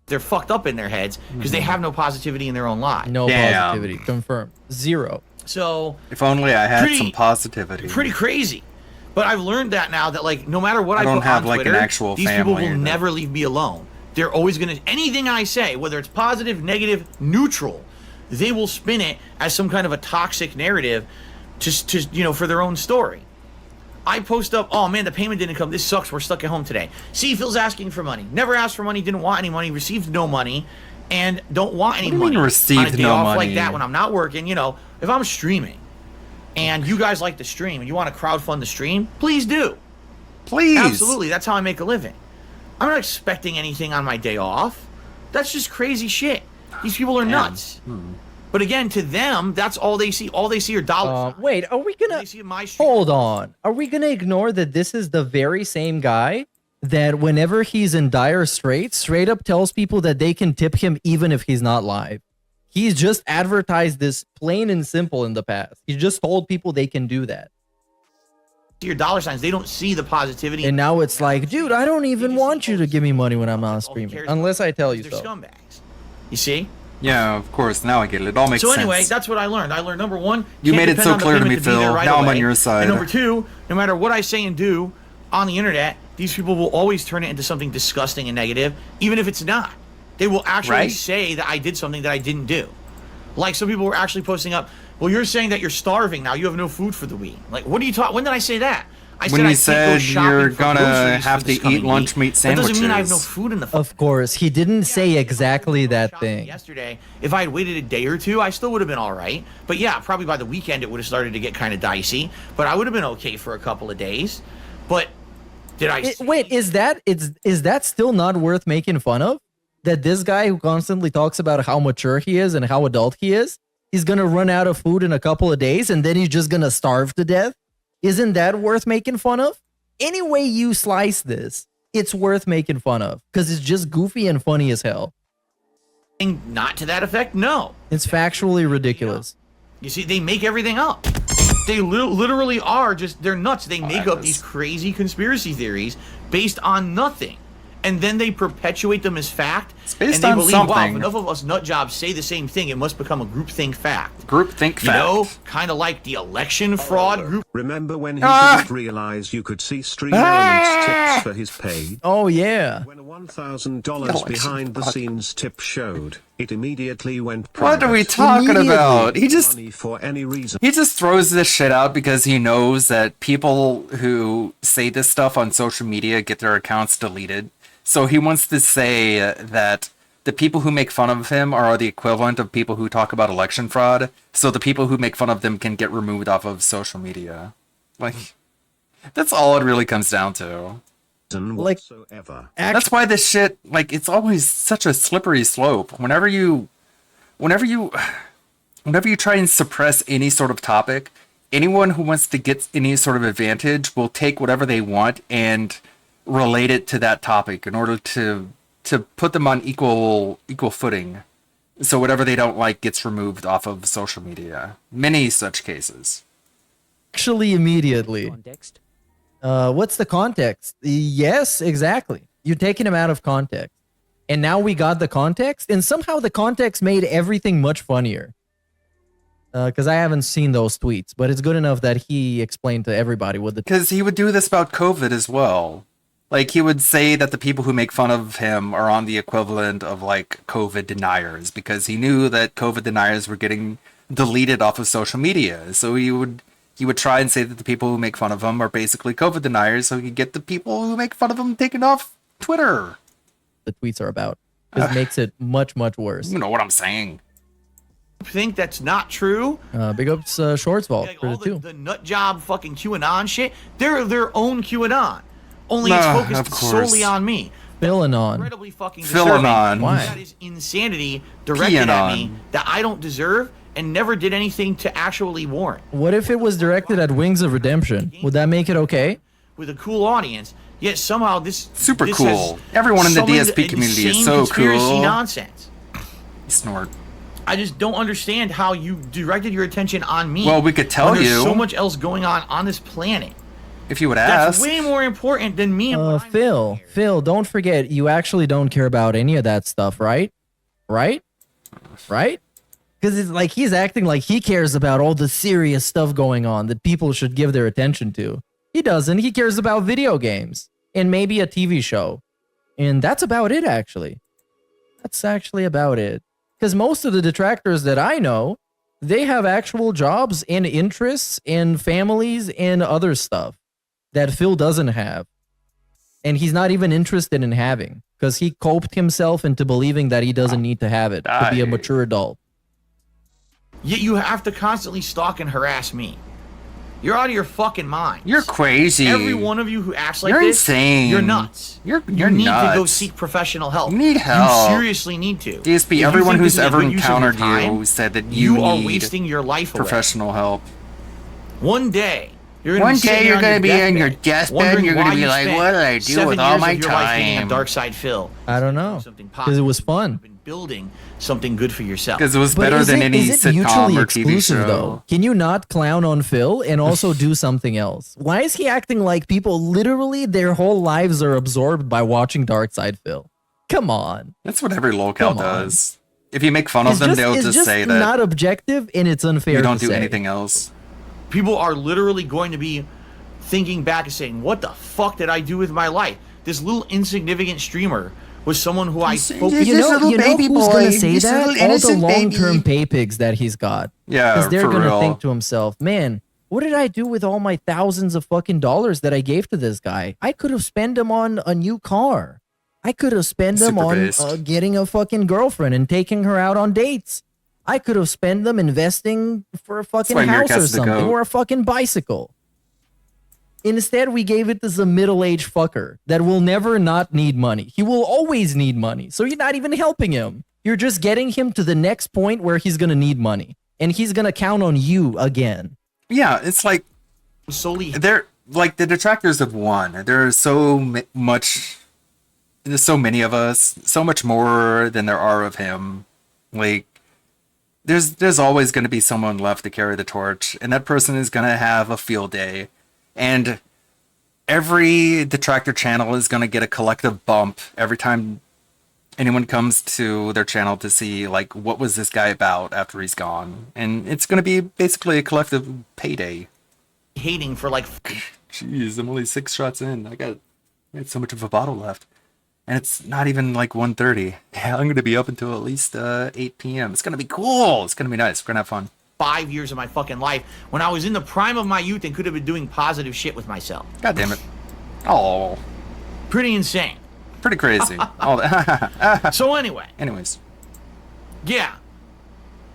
They're fucked up in their heads because they have no positivity in their own lives. No positivity. Confirmed. Zero. So if only I had pretty- some positivity. Pretty crazy. But I've learned that now that, like, no matter what I I don't put have, on like, an Twitter, actual these people family will or that. never leave me alone. They're always gonna, anything I say, whether it's positive, negative, neutral, they will spin it as some kind of a toxic narrative, just to for their own story. I post up, oh man, the payment didn't come. This sucks. We're stuck at home today. See, Phil's asking for money. Never asked for money. Didn't want any money. Received no money, and don't want any What do you mean money. received on a day no off money? like that when I'm not working. If I'm streaming, and you guys like to stream and you want to crowdfund the stream, please do. Please. Absolutely. That's how I make a living. I'm not expecting anything on my day off. That's just crazy shit. These people are nuts. But again, to them, that's all they see. All they see are dollars. Wait, are we gonna hold on? Are we gonna ignore that this is the very same guy that whenever he's in dire straits, straight up tells people that they can tip him even if he's not live? He's just advertised this plain and simple in the past. He just told people they can do that. Your dollar signs, they don't see the positivity. And now it's like, dude, I don't even want you to give me money when I'm not streaming, unless I tell you They're so. scumbags. You see? Yeah, of course. Now I get it. It all makes So sense. anyway, that's what I learned. I learned, number one, You can't made it depend so on the clear to payment me, be there Phil. right Now I'm away. on your side. And number two, no matter what I say and do on the internet, these people will always turn it into something disgusting and negative, even if it's not. They will actually Right. say that I did something that I didn't do. Like some people were actually posting up, well, you're saying that you're starving now. You have no food for the week. Like, what are you talking? When did I say that? I When you I can't go said shopping you're for gonna groceries have for this to coming eat lunch week. meat That doesn't mean I have no sandwiches. food in the Of course, he didn't say exactly that thing. yesterday. If I had waited a day or two, I still would have been all right. But yeah, probably by the weekend it would have started to get kind of dicey. But I would have been okay for a couple of days. But did I? Wait, is that still not worth making fun of? That this guy who constantly talks about how mature he is and how adult he is, he's gonna run out of food in a couple of days and then he's just gonna starve to death? Isn't that worth making fun of? Any way you slice this, it's worth making fun of because it's just goofy and funny as hell. Not to that effect, no. It's factually ridiculous. You see, they make everything up. They literally are just, they're nuts. They make up these crazy conspiracy theories based on nothing. and then they perpetuate them as fact. It's based and they on believe, wow, if something. enough of us nut jobs say the same thing, it must become a groupthink fact. Groupthink fact. You know, kind of like the election fraud group. Remember when he didn't realize you could see stream elements tips for his page? Oh yeah. When a $1,000 behind the scenes tip showed, it immediately went What private. are we talking about? He just Money for any reason. He just throws this shit out because he knows that people who say this stuff on social media get their accounts deleted. So he wants to say that the people who make fun of him are the equivalent of people who talk about election fraud. So the people who make fun of them can get removed off of social media. Like, that's all it really comes down to. Like, That's why this shit, like, it's always such a slippery slope. Whenever you try and suppress any sort of topic, anyone who wants to get any sort of advantage will take whatever they want and relate it to that topic in order to put them on equal footing. So whatever they don't like gets removed off of social media. Many such cases. Actually, immediately. Context. What's the context? Yes, exactly. You're taking him out of context. And now we got the context, and somehow the context made everything much funnier. Because I haven't seen those tweets, but it's good enough that he explained to everybody what the... Because he would do this about COVID as well. Like, he would say that the people who make fun of him are on the equivalent of, like, COVID deniers, because he knew that COVID deniers were getting deleted off of social media. So he would try and say that the people who make fun of him are basically COVID deniers, so he could get the people who make fun of him taken off Twitter. The tweets are about. This makes it much, much worse. You know what I'm saying. Think that's not true. Big ups Shortsvault Like for all the two. the nut job fucking QAnon shit. They're their own QAnon. Only Nah, it's of focused course. solely on me. Philanon. Incredibly fucking disturbing. Philanon. Why? That is insanity directed at me Peanon. that I don't deserve and never did anything to actually warrant. What if it was directed at Wings of Redemption? Would that make it okay? With a cool audience, yet somehow this Super this cool. has Everyone in the summoned DSP community is insane so conspiracy cool. nonsense. Snort. I just don't understand how you directed your attention on me. Well, we could tell when there's you. so much else going on this planet. If you would That's ask. way more important than me. And what I'm doing here. Phil, don't forget, you actually don't care about any of that stuff, right? Right? Right? Because it's like he's acting like he cares about all the serious stuff going on that people should give their attention to. He doesn't. He cares about video games and maybe a TV show. And that's about it, actually. That's actually about it. Because most of the detractors that I know, they have actual jobs and interests and families and other stuff that Phil doesn't have. And he's not even interested in having because he coped himself into believing that he doesn't need to have it to be a mature adult. Yet you have to constantly stalk and harass me. You're out of your fucking mind. You're crazy. Every one of you who acts like You're this, insane. you're nuts. You're you need to go nuts. seek professional help. You need help. You seriously need to. DSP, If you everyone think who's this is a ever good use of your encountered time, you said that you are need wasting your life away. professional help. One day, you're gonna One be sitting day you're on gonna your be in deathbed, your deathbed wondering and you're gonna why be you like, spent what did I do 7 with all years my of your life being a time? dark side Phil. I don't know. Because it was fun. Building something good for yourself. Because it was But better is than it- any is it sitcom mutually or TV exclusive, show. though? Can you not clown on Phil and also do something else? Why is he acting like people literally their whole lives are absorbed by watching Dark Side Phil? Come on. That's what every locale Come on. does. If you make fun of them, they'll it's just say that not objective and it's unfair. you don't to do say. anything else. People are literally going to be thinking back and saying, what the fuck did I do with my life? This little insignificant streamer was someone who I spoke to. You know who's gonna say that? All the long-term pay pigs that he's got. Yeah, because they're for gonna real. think to himself, man, what did I do with all my thousands of fucking dollars that I gave to this guy? I could have spent them on a new car. I could have spent them Super on based. getting a fucking girlfriend and taking her out on dates. I could have spent them investing for a fucking why house or Meerkat's the something goat. or a fucking bicycle. Instead, we gave it to some middle-aged fucker that will never not need money. He will always need money. So you're not even helping him. You're just getting him to the next point where he's going to need money. And he's going to count on you again. Yeah, it's like they're like the detractors have won. There's so much. There's so many of us, so much more than there are of him. Like, there's always going to be someone left to carry the torch, and that person is going to have a field day. And every detractor channel is going to get a collective bump every time anyone comes to their channel to see, like, what was this guy about after he's gone. And it's going to be basically a collective payday. Hating for like... Jeez, I'm only 6 shots in. I got so much of a bottle left. And it's not even like 1:30. Yeah, I'm going to be up until at least 8 p.m. It's going to be cool. It's going to be nice. We're going to have fun. 5 years of my fucking life when I was in the prime of my youth and could have been doing positive shit with myself. God damn it. Oh. Pretty insane. Pretty crazy. So anyway. Anyways. Yeah.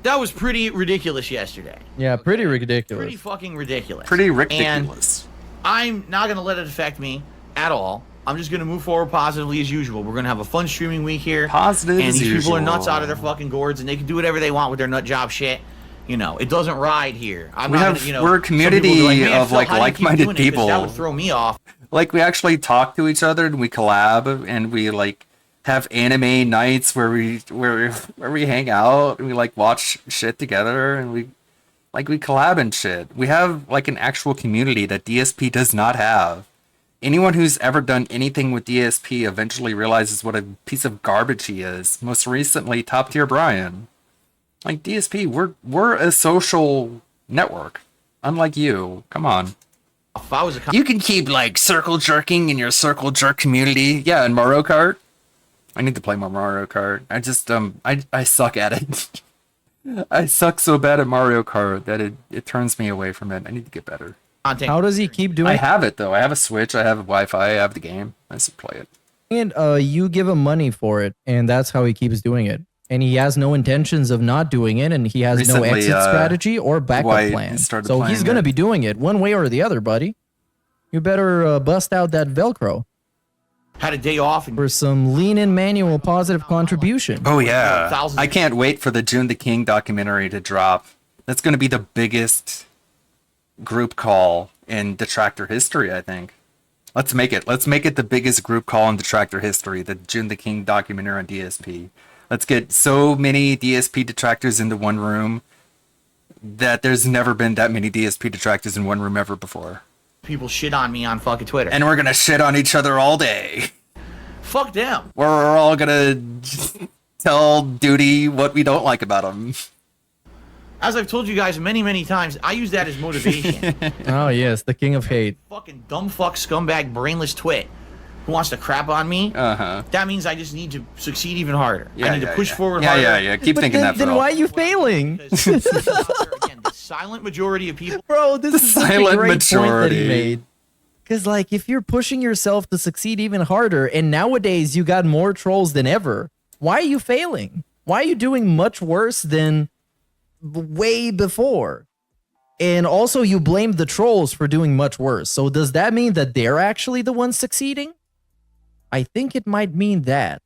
That was pretty ridiculous yesterday. Yeah, pretty ridiculous. Pretty fucking ridiculous. Pretty ridiculous. And I'm not going to let it affect me at all. I'm just going to move forward positively as usual. We're going to have a fun streaming week here. Positive and as these people are usual. nuts out of their fucking gourds, and they can do whatever they want with their nut job shit. You know, it doesn't ride here. We're a community of like like-minded people. That would throw me off. Like, we actually talk to each other and we collab and we like have anime nights where we hang out and we like watch shit together and we collab and shit. We have like an actual community that DSP does not have. Anyone who's ever done anything with DSP eventually realizes what a piece of garbage he is. Most recently, Top Tier Brian. Like, DSP, we're a social network. Unlike you. Come on. If I was a you can keep, like, circle jerking in your circle jerk community. Yeah, in Mario Kart. I need to play more Mario Kart. I just, I suck at it. I suck so bad at Mario Kart that it turns me away from it. I need to get better. How does he keep doing? I have it though. I have a Switch. I have Wi-Fi. I have the game. I just play it. And you give him money for it, and that's how he keeps doing it. And he has no intentions of not doing it, and he has Recently, no exit strategy or backup Dwight plan. started So he's playing gonna it. be doing it one way or the other, buddy. You better bust out that Velcro. Had a day off for some lean-in manual positive contribution. Oh yeah. I can't wait for the June the King documentary to drop. That's going to be the biggest group call in detractor history, I think. Let's make it the biggest group call in detractor history, the June the King documentary on DSP. Let's get so many DSP detractors into one room that there's never been that many DSP detractors in one room ever before. People shit on me on fucking Twitter. And we're going to shit on each other all day. Fuck them. We're all going to tell Duty what we don't like about him. As I've told you guys many, many times, I use that as motivation. Oh yes, the king of hate. Fucking dumb fuck scumbag brainless twit who wants to crap on me. That means I just need to succeed even harder. I need to push forward harder. Yeah. Keep thinking that. Then why are you failing? Again, the silent majority of people. Bro, this is such a silent great point that majority. he made. Because, like, if you're pushing yourself to succeed even harder, and nowadays you got more trolls than ever, why are you failing? Why are you doing much worse than way before? And also, you blame the trolls for doing much worse. So does that mean that they're actually the ones succeeding? I think it might mean that.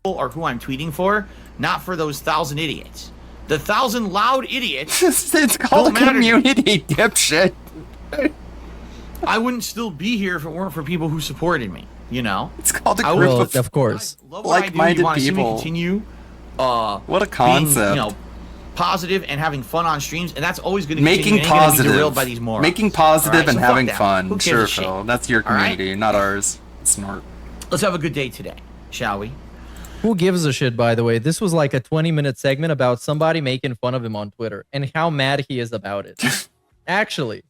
Or who I'm tweeting for, not for those 1,000 idiots. The 1,000 loud idiots. It's called a don't matter to me. community, dipshit. I wouldn't still be here if it weren't for people who supported me. You know, it's called a I group would- of course. love what I do. like-minded You wanna see me people. continue. What a Being, concept. positive and having fun on streams, and that's always going to Making continue. It ain't gonna be positive. derailed by these morons. Making positive All right, and so fuck having them. fun. Who gives Sure, a shit? Phil. That's your All right? community, not ours. Smart. Let's have a good day today, shall we? Who gives a shit, by the way? This was like a 20-minute segment about somebody making fun of him on Twitter and how mad he is about it. Actually,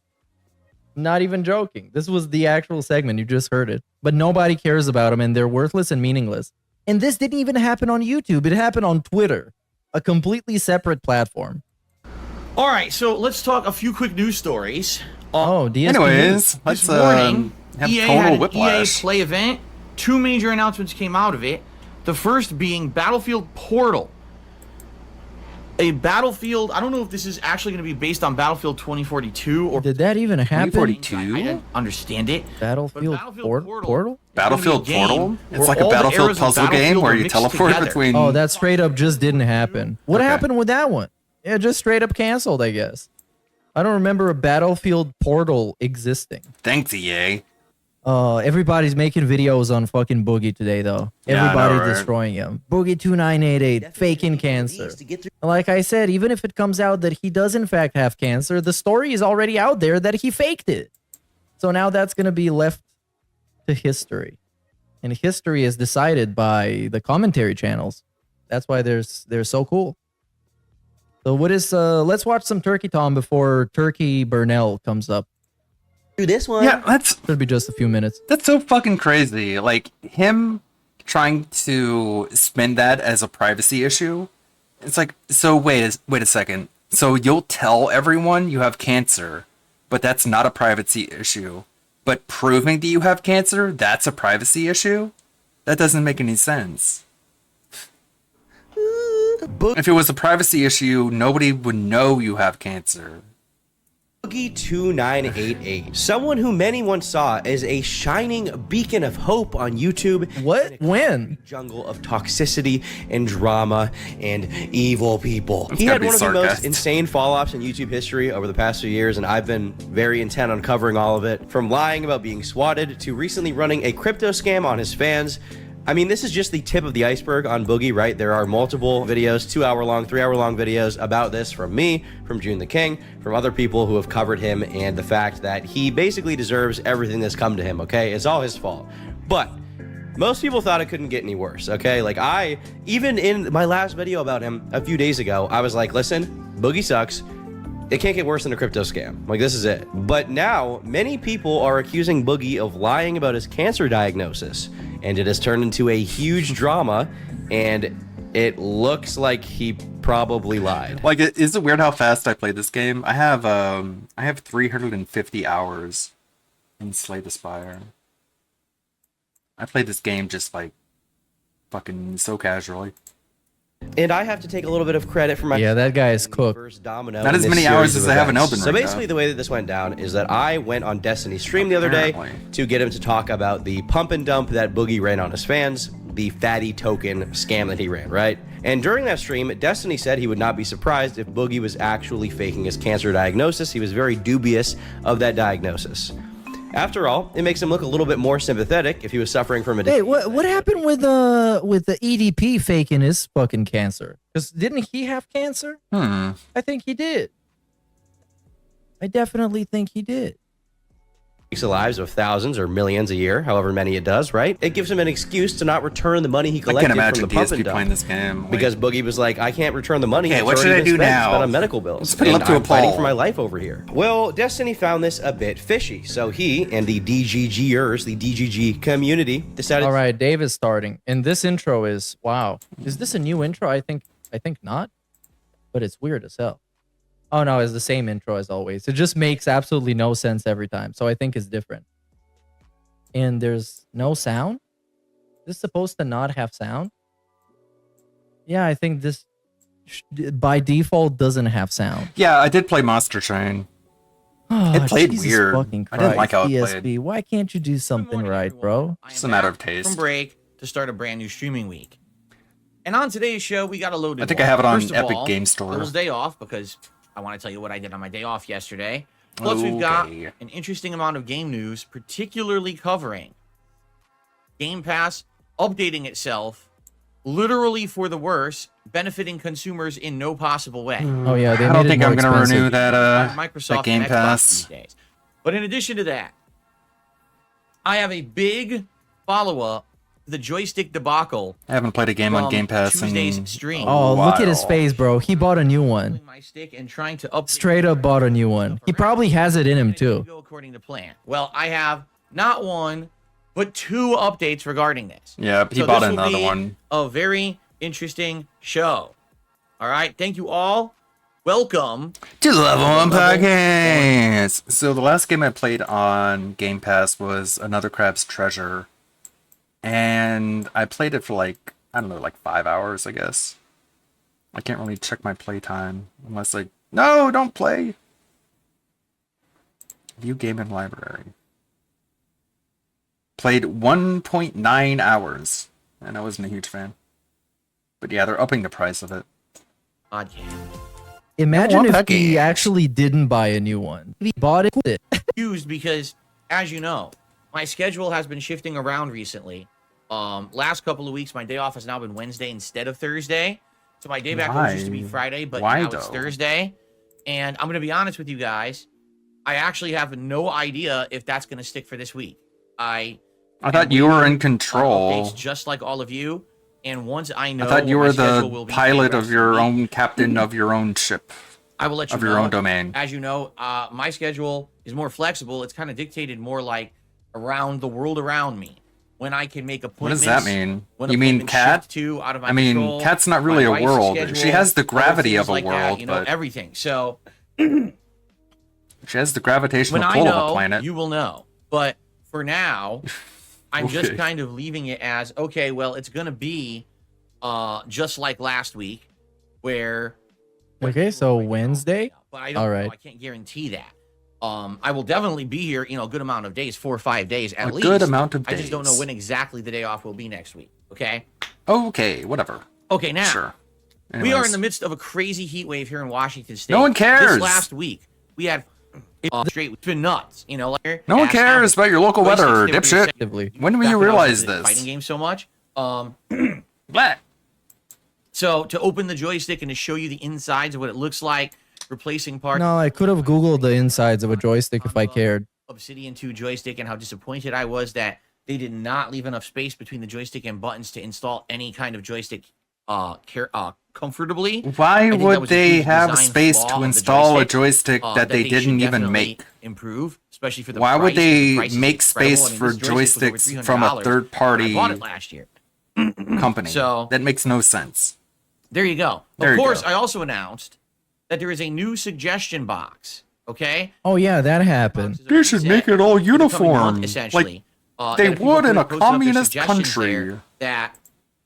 not even joking. This was the actual segment. You just heard it. But nobody cares about him, and they're worthless and meaningless. And this didn't even happen on YouTube. It happened on Twitter, a completely separate platform. All right, so let's talk a few quick news stories. Oh, DSP. Anyways, This let's morning, have EA total had an whiplash. EA Play event. 2 major announcements came out of it. The first being Battlefield Portal. A Battlefield, I don't know if this is actually going to be based on Battlefield 2042 or Did that even happen? 2042? I didn't understand it. Battlefield Portal? Battlefield It's gonna be a Portal? game It's where like a all the Battlefield eras of puzzle game Battlefield where are you mixed teleport together. between. Oh, that straight up just didn't happen. What Okay. happened with that one? Yeah, just straight up canceled, I guess. I don't remember a Battlefield Portal existing. Thanks, EA. Everybody's making videos on fucking Boogie today, though. Yeah, I know, Everybody right? destroying him. Boogie 2988, faking cancer. Like I said, even if it comes out that he does in fact have cancer, the story is already out there that he faked it. So now that's going to be left to history. And history is decided by the commentary channels. That's why they're so cool. So what is let's watch some Turkey Tom before Turkey Burnell comes up. Do this one. Yeah, that's should be just a few minutes. That's so fucking crazy. Like him trying to spin that as a privacy issue. It's like, so wait a second. So you'll tell everyone you have cancer, but that's not a privacy issue. But proving that you have cancer, that's a privacy issue? That doesn't make any sense. If it was a privacy issue, nobody would know you have cancer. Boogie2988, someone who many once saw as a shining beacon of hope on YouTube. What? When? Jungle of toxicity and drama and evil people. He had one of the most insane fall-offs in YouTube history over the past few years, and I've been very intent on covering all of it. From lying about being swatted to recently running a crypto scam on his fans. I mean, this is just the tip of the iceberg on Boogie, right? There are multiple videos, 2-hour-long, 3-hour-long videos about this from me, from June the King, from other people who have covered him, and the fact that he basically deserves everything that's come to him, okay? It's all his fault. But most people thought it couldn't get any worse, okay? Like even in my last video about him a few days ago, I was like, listen, Boogie sucks. It can't get worse than a crypto scam. Like, this is it. But now, many people are accusing Boogie of lying about his cancer diagnosis, and it has turned into a huge drama, and it looks like he probably lied. Like, is it weird how fast I played this game? I have 350 hours in Slay the Spire. I played this game just like fucking so casually. And I have to take a little bit of credit for my that guy is cooked. Not as many hours as I have in Elden Ring. So basically, the way that this went down is that I went on Destiny's stream the other day to get him to talk about the pump and dump that Boogie ran on his fans, the fatty token scam that he ran, right? And during that stream, Destiny said he would not be surprised if Boogie was actually faking his cancer diagnosis. He was very dubious of that diagnosis. After all, it makes him look a little bit more sympathetic if he was suffering from a Hey, what happened with the EDP faking his fucking cancer? Because didn't he have cancer? I think he did. I definitely think he did. The lives of thousands or millions a year, however many it does, right? It gives him an excuse to not return the money he collected from the pump and dump. Playing this game. Like, because Boogie was like, I can't return the money. Okay, what should I do now? Spent on medical bills. Let's put it up to a I'm fighting poll. for my life over here. Well, Destiny found this a bit fishy, so he and the DGGers, the DGG community, decided. All right, Dave is starting, and this intro is wow. Is this a new intro? I think not, but it's weird as hell. Oh no, it's the same intro as always. It just makes absolutely no sense every time, so I think it's different. And there's no sound? This is supposed to not have sound? Yeah, I think this by default doesn't have sound. Yeah, I did play Monster Train. Oh, it played Jesus weird. fucking I didn't like how it ESB, played. why can't you do something right, bro? It's a matter of taste. From break to start a brand new streaming week. And on today's show, we got a loaded I think one. I have it on First of Epic all, Game Store. It was day off because I want to tell you what I did on my day off yesterday. Plus, we've got an interesting amount of game news, particularly covering Game Pass updating itself literally for the worse, benefiting consumers in no possible way. Oh yeah, they I made don't it think more I'm going to expensive. renew that Microsoft that Game and Xbox Pass. these days. But in addition to that, I have a big follow-up to the joystick debacle. I haven't played a game on from Game Pass Tuesday's in stream. Oh, look at his face, bro. He bought a new one. My stick and trying to update Straight up bought a new one. He probably has it in him too. go according to plan. Well, I have not one, but two updates regarding this. Yeah, he So bought this will another be one. A very interesting show. All right, thank you all. Welcome to Level 1 Level Podcast. So the last game I played on Game Pass was Another Crab's Treasure. And I played it for like, I don't know, like 5 hours, I guess. I can't really check my playtime unless like, no, don't play. View game in library. Played 1.9 hours. And I wasn't a huge fan. But yeah, they're upping the price of it. Odd game. Imagine if Peggy. he actually didn't buy a new one. If he bought it. Confused because, as you know, my schedule has been shifting around recently. Last couple of weeks, my day off has now been Wednesday instead of Thursday. So my day back was used to be Friday, but Why, now it's though? Thursday. And I'm going to be honest with you guys. I actually have no idea if that's going to stick for this week. I thought you were in control. Updates just like all of you. And once I know, I thought you what were my schedule the will be pilot for of the your rest of the own week, captain of your own ship. I will let you of know. your own domain. As you know, my schedule is more flexible. It's kind of dictated more like around the world around me. When I can make What does appointments. that mean? When You mean appointments Cat? shift to out of my I mean, control, Cat's not my really a wife's world. schedule, She has the other gravity things of a like that, world, you know, but everything. So she has the gravitational when I pull know, of a planet. you will know. But for now, I'm just Okay. kind of leaving it as okay. Well, it's gonna be just like last week, where Okay, so Wednesday. but I don't All know. right. I can't guarantee that. I will definitely be here, you know, a good amount of days, 4 or 5 days at A least. good amount of I just don't know days. when exactly the day off will be next week. Okay. Okay, whatever. Okay, now Sure. we are Anyways. in the midst of a crazy heat wave here in Washington State. No one cares. This last week we had straight. It's been nuts. You know, like No one as cares average. about your local Joysticks, weather, they were dipshit. effectively When will back you when I was realize into the this? Fighting game so much. Blah. So to open the joystick and to show you the insides of what it looks like, replacing parts. No, I could have Googled the insides of a joystick if I cared. Obsidian 2 joystick and how disappointed I was that they did not leave enough space between the joystick and buttons to install any kind of joystick comfortably. Why I think that would was a they huge have design space flaw to of the install a joystick that they should didn't even definitely make? Improve, especially for the Why would price, 'cause the they price is make incredible. space I mean, for this joystick was over joysticks from a $300 third when party I bought it last year. company? So that makes no sense. there you go. There Of you course, go. I also announced that there is a new suggestion box. Okay. Oh yeah, that happened. They should make it all for the coming uniform, month, essentially. like they that if people would in a posted up their communist suggestions country. there,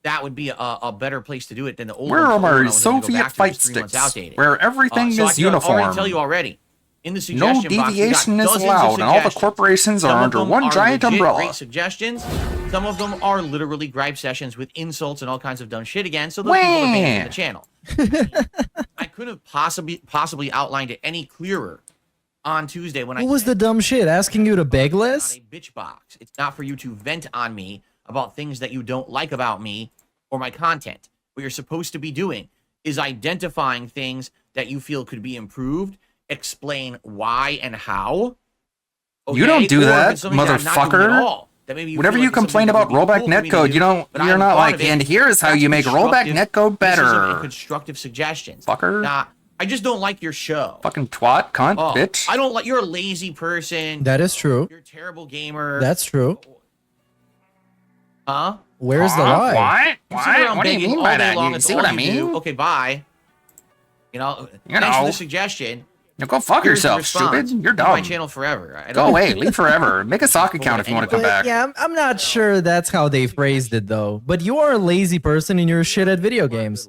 that would be a better place to do it than the old Where one. are The old one I my was gonna go Soviet back to fight was 3 months sticks? outdated. Where everything So I is can uniform. already tell you already. In the No suggestion box, we got deviation is dozens of allowed, and all the suggestions. corporations Some are of under them one are giant legit umbrella. Great suggestions. Some of them are literally gripe sessions with insults and all kinds of dumb shit again. So those people are banned from the channel. I could have possibly outlined it any clearer on Tuesday when What was the dumb shit? Asking you to beg less? a bitch box. It's not for you to vent on me about things that you don't like about me or my content. What you're supposed to be doing is identifying things that you feel could be improved, explain why and how. You don't do Or if that, it's something that I'm not doing at motherfucker. all, that maybe you Whenever feel you like it's complain something that about would be rollback cool for me to netcode, do, you don't. but I You're haven't not thought like, of it. and here's how That's you make rollback constructive netcode criticism and better. constructive suggestions. Fucker. Nah, I just don't like your show. Fucking twat, cunt, Oh, bitch. I don't like. You're a lazy person. That is true. You're a terrible gamer. That's true. Huh? Where's the lie? You sit around What do you begging mean all by day that? long, You that's see all what I you mean? do. Okay, bye. You know, You thanks for know. the suggestion. Now go fuck Here's the yourself, response. stupid. You're Leave my dumb. channel forever. I Go don't- away. Leave forever. Make a sock account if you want to come But, back. yeah, I'm not sure that's how they phrased it though. But you are a lazy person and you're shit at video games.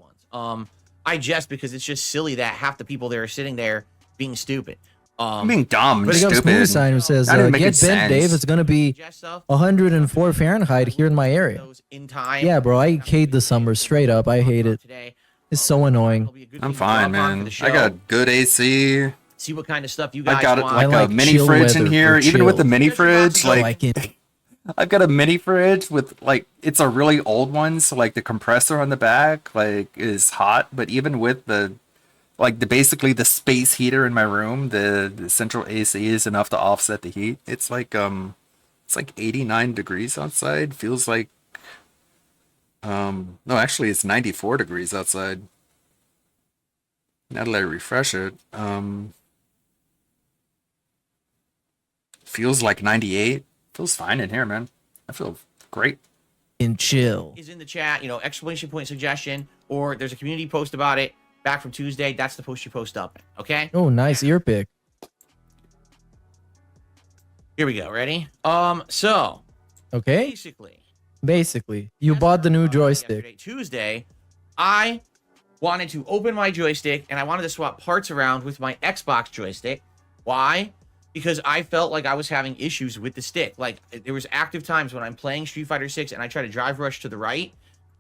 I jest because it's just silly that half the people there are sitting there being stupid. I'm being dumb and Big up stupid. Smooth Sign who says, Not even making get bent, sense. Dave. It's going to be 104 Fahrenheit here in my area. In time. Yeah, bro. I hate the summer straight up. I hate it. It's so annoying. I'm fine, man. I got good AC. See what kind of stuff you guys I've got want. like a mini chill fridge in weather here. for Even with chill. the mini fridge, So I like can I've got a mini fridge with like it's a really old one, so like the compressor on the back like is hot, but even with the basically the space heater in my room, the central AC is enough to offset the heat. It's like 89 degrees outside. Feels like no, actually it's 94 degrees outside. Now that I refresh it, feels like 98. Feels fine in here, man. I feel great. and chill. Is in the chat, you know, exclamation point suggestion, or there's a community post about it back from Tuesday. That's the post you post up. Okay. Oh, nice ear pick. Here we go. Ready? So Okay. basically, You bought the new joystick. Tuesday, I wanted to open my joystick and I wanted to swap parts around with my Xbox joystick. Why? Because I felt like I was having issues with the stick. Like there was active times when I'm playing Street Fighter 6 and I try to drive rush to the right,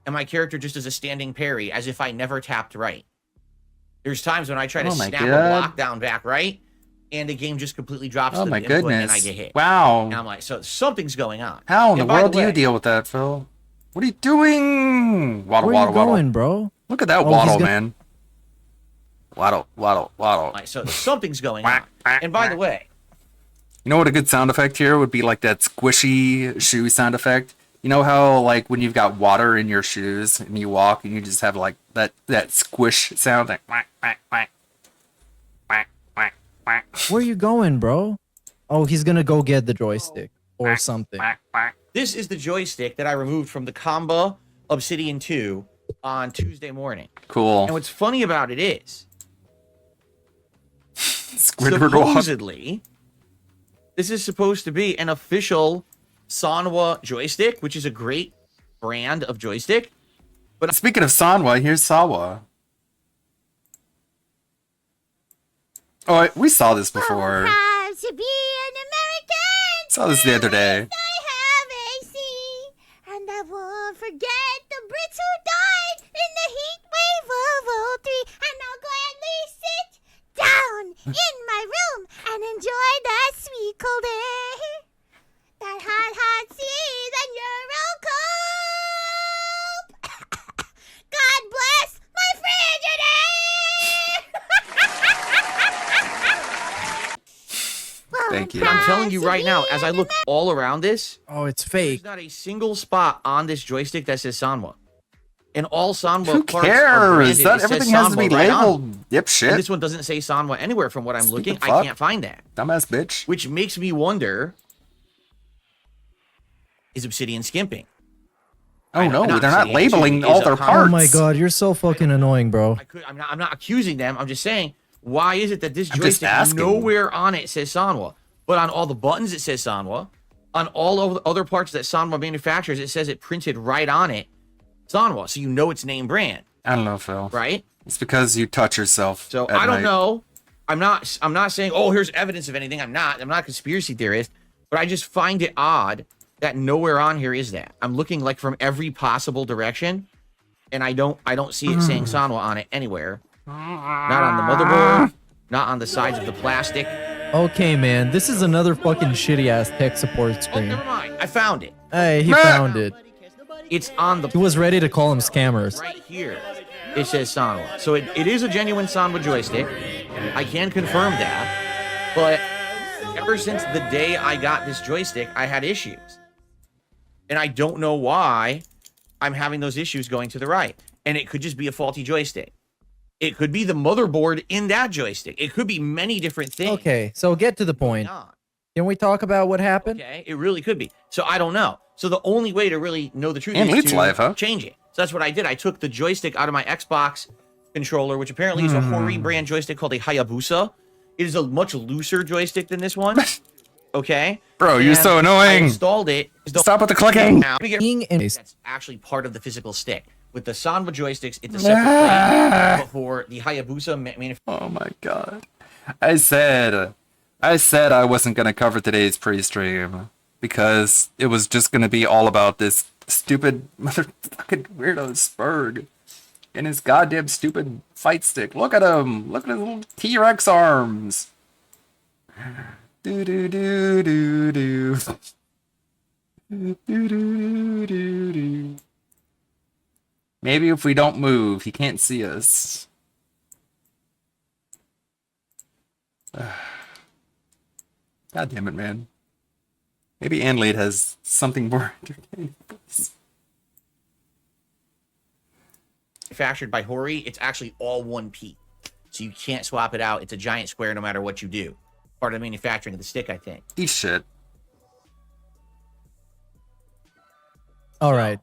and my character just does a standing parry as if I never tapped right. There's times when I try to Oh my snap a God. block down back right, and the game just completely drops Oh to my the input and I goodness. get hit. Wow. And I'm like, so something's going on. How in And the by world do way, you deal with that, Phil? What are you doing? Waddle, Where waddle, you waddle. going, bro? Look at that Oh, he's waddle, gonna- man. Waddle, waddle, waddle. Like, so something's going on. And by the way, You know what a good sound effect here would be, like that squishy shoe sound effect. You know how, like, when you've got water in your shoes and you walk and you just have like that squish sound, like whack, whack, whack, whack, whack, whack. Where you going, bro? Oh, he's gonna go get the joystick or something. This is the joystick that I removed from the Comba Obsidian 2 on Tuesday morning. Cool. And what's funny about it is, Squidward supposedly, this is supposed to be an official Sanwa joystick, which is a great brand of joystick. But speaking of Sanwa, here's Sawa. Oh, we saw this before. To be an American. Saw this the other day. I have AC, and I won't forget the Brits who died in the heat wave of '03, and I'll gladly sit down in my room and enjoy the sweet cold air, that hot, hot seas and Euro cold. God bless my Frigidaire. Thank you. I'm telling you right now, as I look all around this, oh, it's fake. There's not a single spot on this joystick that says Sanwa. And all Sanwa Who parts cares? are branded. That It says everything has to be Sanwa right on labeled, them. dipshit. And this one doesn't say Sanwa anywhere from what I'm looking. Stupid I fuck. can't find that. Dumbass bitch. Which makes me wonder, is Obsidian skimping? Oh no, not they're not Obsidian, labeling is all a their common- parts. Oh my god, you're so fucking annoying, bro. I'm not accusing them. I'm just saying, why is it that this I'm just joystick asking. nowhere on it says Sanwa, but on all the buttons it says Sanwa, on all of the other parts that Sanwa manufactures it says it printed right on it Sanwa, so you know it's name brand. I don't know, Phil. Right? It's because you touch yourself. So at I don't night. know. I'm not saying, oh, here's evidence of anything. I'm not a conspiracy theorist, but I just find it odd that nowhere on here is that. I'm looking like from every possible direction, and I don't see it saying Sanwa on it anywhere. Not on the motherboard, not on the sides of the plastic. Okay, man, this is another fucking shitty ass tech support screen. Never mind. I found it. Hey, he found it. It's on the He was ready to call him scammers. right here. It says Sanwa. So it is a genuine Sanwa joystick. I can confirm that. But ever since the day I got this joystick, I had issues. And I don't know why I'm having those issues going to the right. And it could just be a faulty joystick. It could be the motherboard in that joystick. It could be many different things. Okay, so get to the point. Can we talk about what happened? Okay, it really could be. So I don't know. So the only way to really know the truth And is Leeds to Live, huh? change it. So that's what I did. I took the joystick out of my Xbox controller, which apparently is a Hori brand joystick called a Hayabusa. It is a much looser joystick than this one. Okay? Bro, you're And so I annoying. installed it. Stop with the clicking. Now, that's actually part of the physical stick. With the Sanwa joysticks, it's a separate plate. But for the Hayabusa manufacturer. Oh my god. I said I wasn't gonna cover today's pre-stream because it was just gonna be all about this stupid motherfucking weirdo Spurg and his goddamn stupid fight stick. Look at him. Look at his little T-Rex arms. Do do do do do. Do do do do do. Maybe if we don't move, he can't see us. God damn it, man. Maybe Anlade has something more entertaining for us. Manufactured by Hori, it's actually all one piece. So you can't swap it out. It's a giant square no matter what you do. Part of the manufacturing of the stick, I think. Eat shit. All right.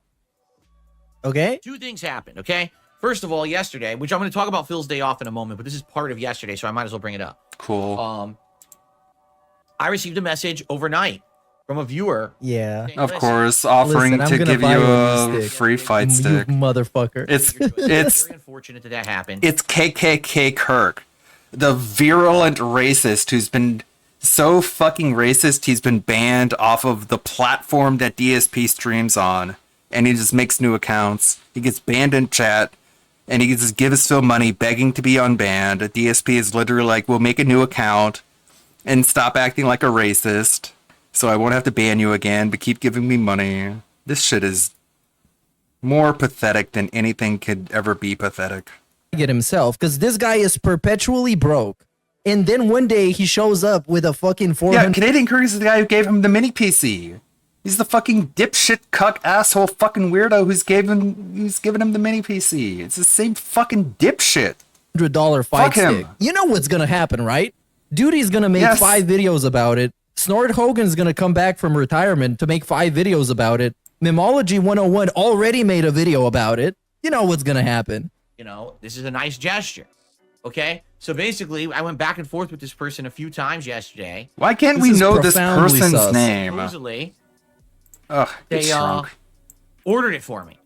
Okay. Two things happened, okay? First of all, yesterday, which I'm going to talk about Phil's day off in a moment, but this is part of yesterday, so I might as well bring it up. Cool. I received a message overnight from a viewer. Yeah. Of course, offering Listen, I'm to gonna give buy you you a a stick. free fight You stick. motherfucker. It's Very unfortunate that happened. It's KKK Kirk, the virulent racist who's been so fucking racist he's been banned off of the platform that DSP streams on, and he just makes new accounts. He gets banned in chat, and he just gives Phil money begging to be unbanned. DSP is literally like, we'll make a new account and stop acting like a racist, so I won't have to ban you again, but keep giving me money. This shit is more pathetic than anything could ever be pathetic. Get himself, because this guy is perpetually broke. And then one day he shows up with a fucking 400. Yeah, Canadian Courier is the guy who gave him the mini PC. He's the fucking dipshit cuck asshole fucking weirdo who's given him the mini PC. It's the same fucking dipshit. $100 fight Fuck him. stick. You know what's gonna happen, right? Duty's gonna make 5 videos about it. Snort Hogan's gonna come back from retirement to make 5 videos about it. Memology 101 already made a video about it. You know what's gonna happen. You know, this is a nice gesture. Okay? So basically, I went back and forth with this person a few times yesterday. Why can't we know this person's name? Supposedly, Ugh, they ordered it for me.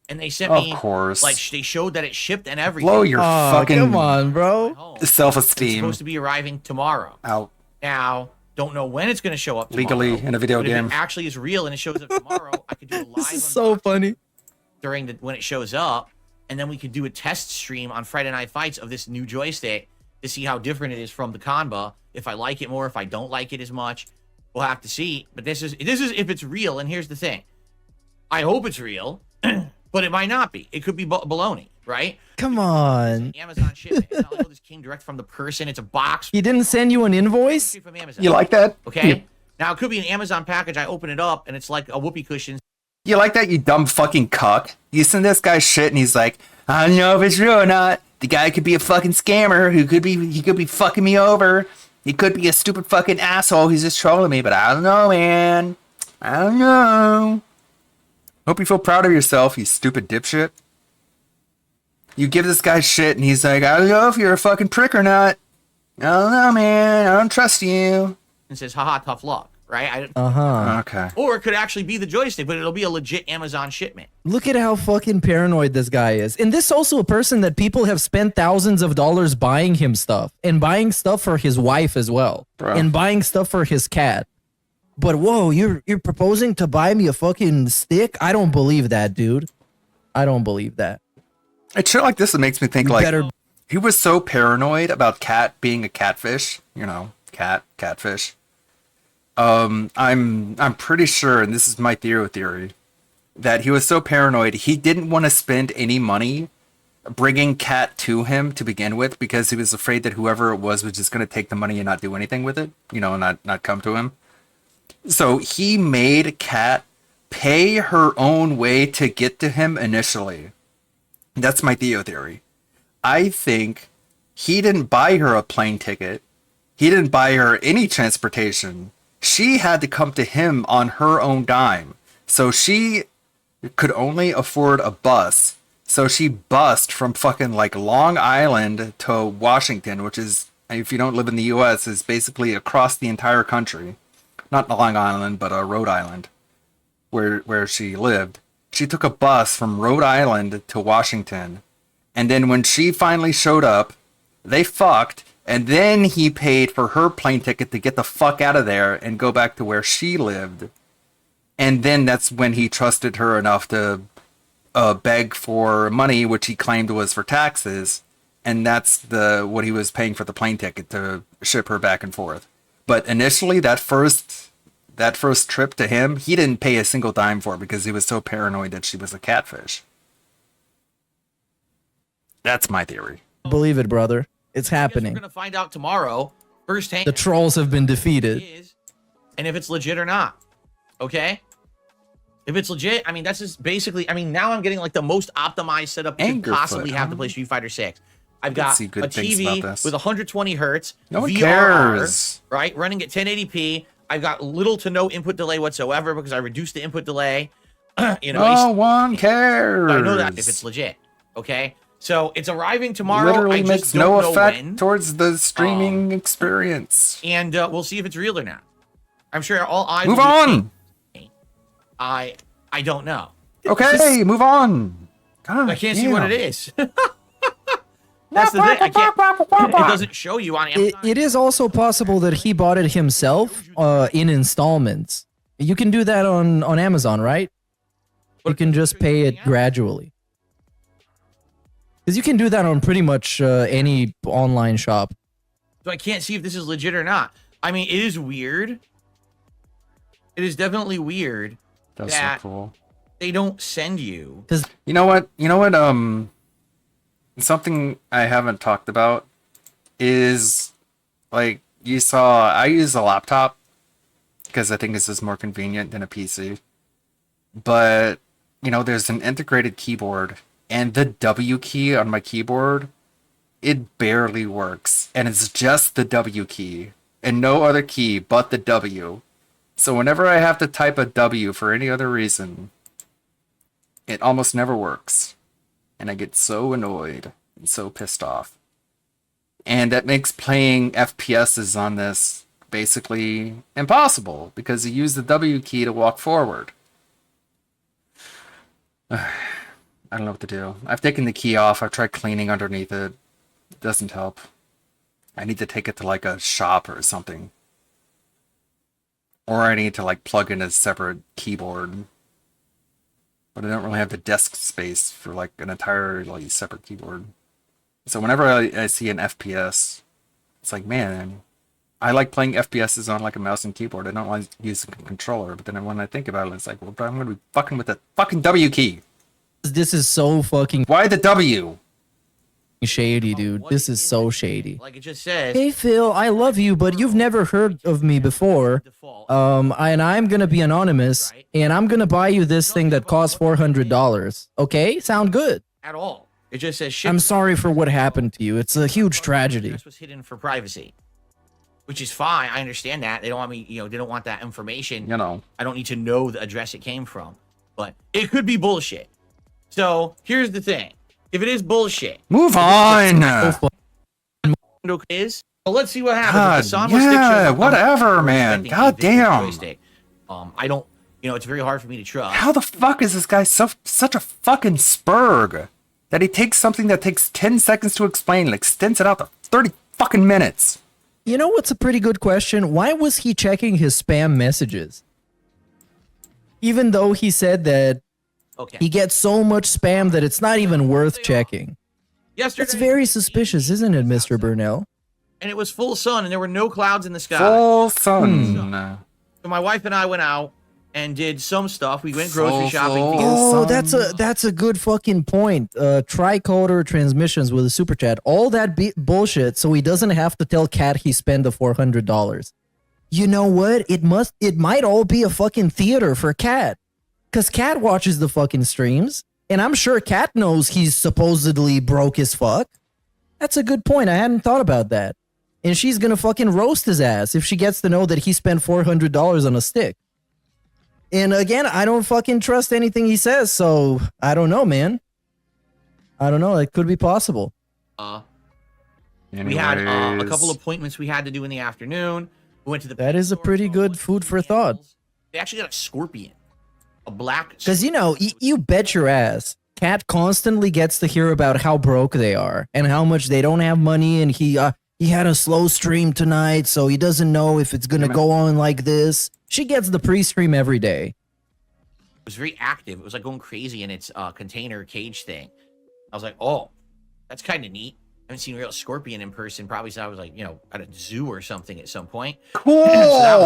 And they sent me, of course, like, they showed that it shipped and everything. Blow your fucking come on, bro. Self-esteem. It's supposed to be arriving tomorrow. Out. Now, don't know when it's going to show up tomorrow. Legally in a video but game. If it actually is real and it shows up tomorrow, I could do a live This is so funny. during when it shows up, and then we could do a test stream on Friday Night Fights of this new joystick to see how different it is from the Kanba. If I like it more, if I don't like it as much, we'll have to see. But this is if it's real. And here's the thing: I hope it's real, but it might not be. It could be baloney, right? Come on. Amazon shipment. It's not like, oh, this came direct from the person. It's a box. He didn't send you an invoice? From Amazon. You like that? Okay. Yeah. Now it could be an Amazon package. I open it up and it's like a whoopee cushion. You like that, you dumb fucking cuck? You send this guy shit and he's like, I don't know if it's real or not. The guy could be a fucking scammer he could be fucking me over. He could be a stupid fucking asshole who's just trolling me, but I don't know, man. I don't know. Hope you feel proud of yourself, you stupid dipshit. You give this guy shit and he's like, I don't know if you're a fucking prick or not. I don't know, man. I don't trust you. And says, haha, tough luck, right? Okay. Or it could actually be the joystick, but it'll be a legit Amazon shipment. Look at how fucking paranoid this guy is. And this is also a person that people have spent thousands of dollars buying him stuff. And buying stuff for his wife as well. Bro. And buying stuff for his cat. But whoa, you're proposing to buy me a fucking stick? I don't believe that, dude. I don't believe that. It's shit like this that makes me think, like, he was so paranoid about cat being a catfish. You know, catfish. I'm pretty sure, and this is my theory, that he was so paranoid he didn't want to spend any money bringing Cat to him to begin with because he was afraid that whoever it was just going to take the money and not do anything with it, you know, and not come to him. So he made Cat pay her own way to get to him initially. That's my theory. I think he didn't buy her a plane ticket. He didn't buy her any transportation. She had to come to him on her own dime. So she could only afford a bus. So she bussed from fucking like Long Island to Washington, which is, if you don't live in the US, is basically across the entire country. Not Long Island, but Rhode Island, where she lived. She took a bus from Rhode Island to Washington. And then when she finally showed up, they fucked. And then he paid for her plane ticket to get the fuck out of there and go back to where she lived. And then that's when he trusted her enough to beg for money, which he claimed was for taxes. And that's what he was paying for the plane ticket to ship her back and forth. But initially, that first trip to him, he didn't pay a single dime for because he was so paranoid that she was a catfish. That's my theory. Believe it, brother. It's happening. We're going to find out tomorrow firsthand. The trolls have been defeated. And if it's legit or not. Okay? If it's legit, I mean, that's just basically, I mean, now I'm getting like the most optimized setup you could possibly have to play Street Fighter 6. I've got a TV with 120 hertz. No one VRR, cares. Right? Running at 1080p. I've got little to no input delay whatsoever because I reduced the input delay. You know, no one cares. I know that if it's legit. Okay? So it's arriving tomorrow. Literally I just makes don't no know effect when. towards the streaming experience. And we'll see if it's real or not. I'm sure all eyes Move will be on. I don't know. Okay, move on. God, I can't see what it is. That's the thing. I can't. It doesn't show you on Amazon. It is also possible that he bought it himself in installments. You can do that on Amazon, right? You can just pay it gradually. Because you can do that on pretty much any online shop. So I can't see if this is legit or not. I mean, it is weird. It is definitely weird That's that so cool. They don't send you. You know what? Something I haven't talked about is Like, you saw, I use a laptop because I think this is more convenient than a PC. But, you know, there's an integrated keyboard, and the W key on my keyboard, it barely works. And it's just the W key, and no other key but the W. So whenever I have to type a W for any other reason, it almost never works. And I get so annoyed and so pissed off. And that makes playing FPSs on this basically impossible, because you use the W key to walk forward. I don't know what to do. I've taken the key off. I've tried cleaning underneath it. It doesn't help. I need to take it to like a shop or something. Or I need to like plug in a separate keyboard. But I don't really have the desk space for like an entirely separate keyboard. So whenever I see an FPS, it's like, man, I like playing FPSs on like a mouse and keyboard. I don't like using a controller. But then when I think about it, it's like, well, but I'm going to be fucking with the fucking W key. This is so fucking... Why the W? Shady, dude. This is so shady. Like it just says. Hey, Phil, I love you, but you've never heard of me before. And I'm gonna be anonymous, and I'm gonna buy you this thing that costs $400. Okay? Sound good? At all. It just says shit. I'm sorry for what happened to you. It's a huge tragedy. Address was hidden for privacy, which is fine. I understand that. They don't want me, they don't want that information. You know. I don't need to know the address it came from, but it could be bullshit. So here's the thing. If it is bullshit, move on. Is well, let's see what happens. God, yeah, whatever, man. God damn. I don't. It's very hard for me to trust. How the fuck is this guy such a fucking spurg that he takes something that takes 10 seconds to explain and extends it out to 30 fucking minutes? You know what's a pretty good question? Why was he checking his spam messages? Even though he said that he gets so much spam that it's not even worth checking. Yesterday, that's very suspicious, isn't it, Mr. Burnell? And it was full sun, and there were no clouds in the sky. Full sun. So my wife and I went out and did some stuff. We went grocery shopping. Oh, that's a good fucking point. Tricorder transmissions with a super chat. All that bullshit, so he doesn't have to tell Kat he spent the $400. You know what? It might all be a fucking theater for Kat. Because Kat watches the fucking streams, and I'm sure Kat knows he's supposedly broke as fuck. That's a good point. I hadn't thought about that. And she's gonna fucking roast his ass if she gets to know that he spent $400 on a stick. And again, I don't fucking trust anything he says, so I don't know, man. I don't know. It could be possible. We had a couple appointments we had to do in the afternoon. We went to the... That is a pretty good food for thought. They actually got a scorpion. A black... Because, you bet your ass, Kat constantly gets to hear about how broke they are and how much they don't have money, and he had a slow stream tonight, so he doesn't know if it's going to go on like this. She gets the pre-stream every day. It was very active. It was like going crazy in its container cage thing. I was like, oh, that's kind of neat. I haven't seen a real scorpion in person probably since I was like, at a zoo or something at some point. Cool. So that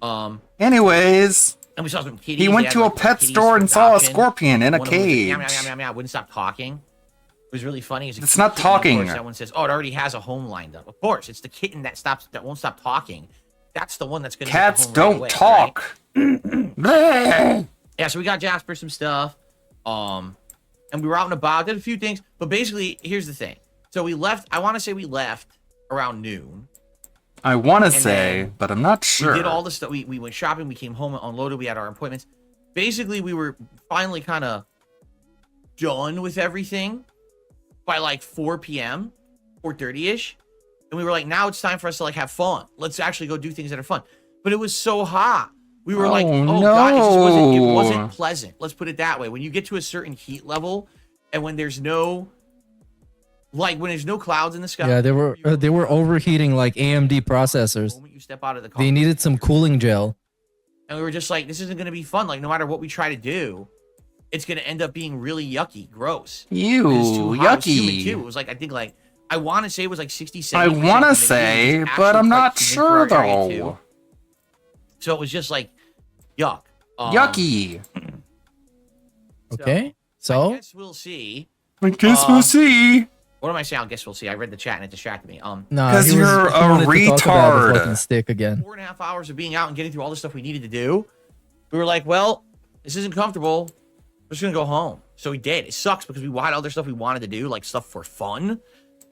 was neat. Anyways... And we saw some kitties. He went to a pet store and saw a scorpion in a cage. Wouldn't stop talking. It was really funny. It's not talking. Someone says, "Oh, it already has a home lined up." Of course, it's the kitten that won't stop talking. That's the one that's going to. Cats don't talk. Right? Yeah, so we got Jasper some stuff, and we were out and about, did a few things. But basically, here's the thing. So we left. I want to say we left around noon. I want to say, but I'm not sure. We did all the stuff. We went shopping. We came home, unloaded. We had our appointments. Basically, we were finally kind of done with everything by like 4 p.m., 4:30-ish. And we were like, now it's time for us to like have fun. Let's actually go do things that are fun. But it was so hot. We were like, oh no. God, it wasn't pleasant. Let's put it that way. When you get to a certain heat level and when there's no... Like when there's no clouds in the sky. Yeah, they were overheating like AMD processors. The moment you step out of the car, they needed some cooling gel. And we were just like, this isn't going to be fun. Like no matter what we try to do, it's going to end up being really yucky, gross. Ew, yucky. It was like, I think like, I want to say it was like 67. I want to say, but I'm not sure though. So it was just like, yuck. Yucky. Okay, so? I guess we'll see. I guess we'll see. What am I saying? I guess we'll see. I read the chat and it distracted me. No, because you're a retard. retard. Stick again. 4.5 hours of being out and getting through all the stuff we needed to do. We were like, well, this isn't comfortable. We're just gonna go home. So we did. It sucks because we had other stuff we wanted to do, like stuff for fun.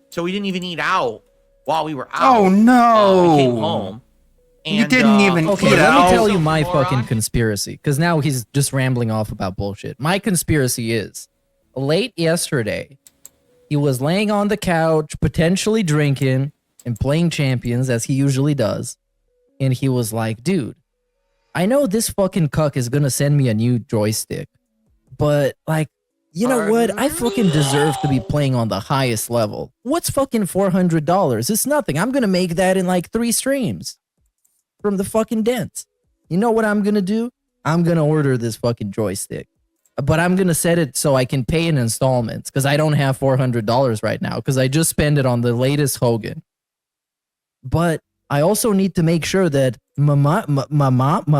So we didn't even eat out while we were out. Oh no! We came home. And, you didn't even okay, eat let out. me tell you my fucking conspiracy, because now he's just rambling off about bullshit. My conspiracy is, late yesterday, he was laying on the couch, potentially drinking and playing Champions, as he usually does. And he was like, dude, I know this fucking cuck is gonna send me a new joystick, but like, you know what? I fucking deserve to be playing on the highest level. What's fucking $400? It's nothing. I'm gonna make that in like 3 streams from the fucking dents. You know what I'm gonna do? I'm gonna order this fucking joystick, but I'm gonna set it so I can pay in installments, because I don't have $400 right now, because I just spent it on the latest Hogan. But I also need to make sure that my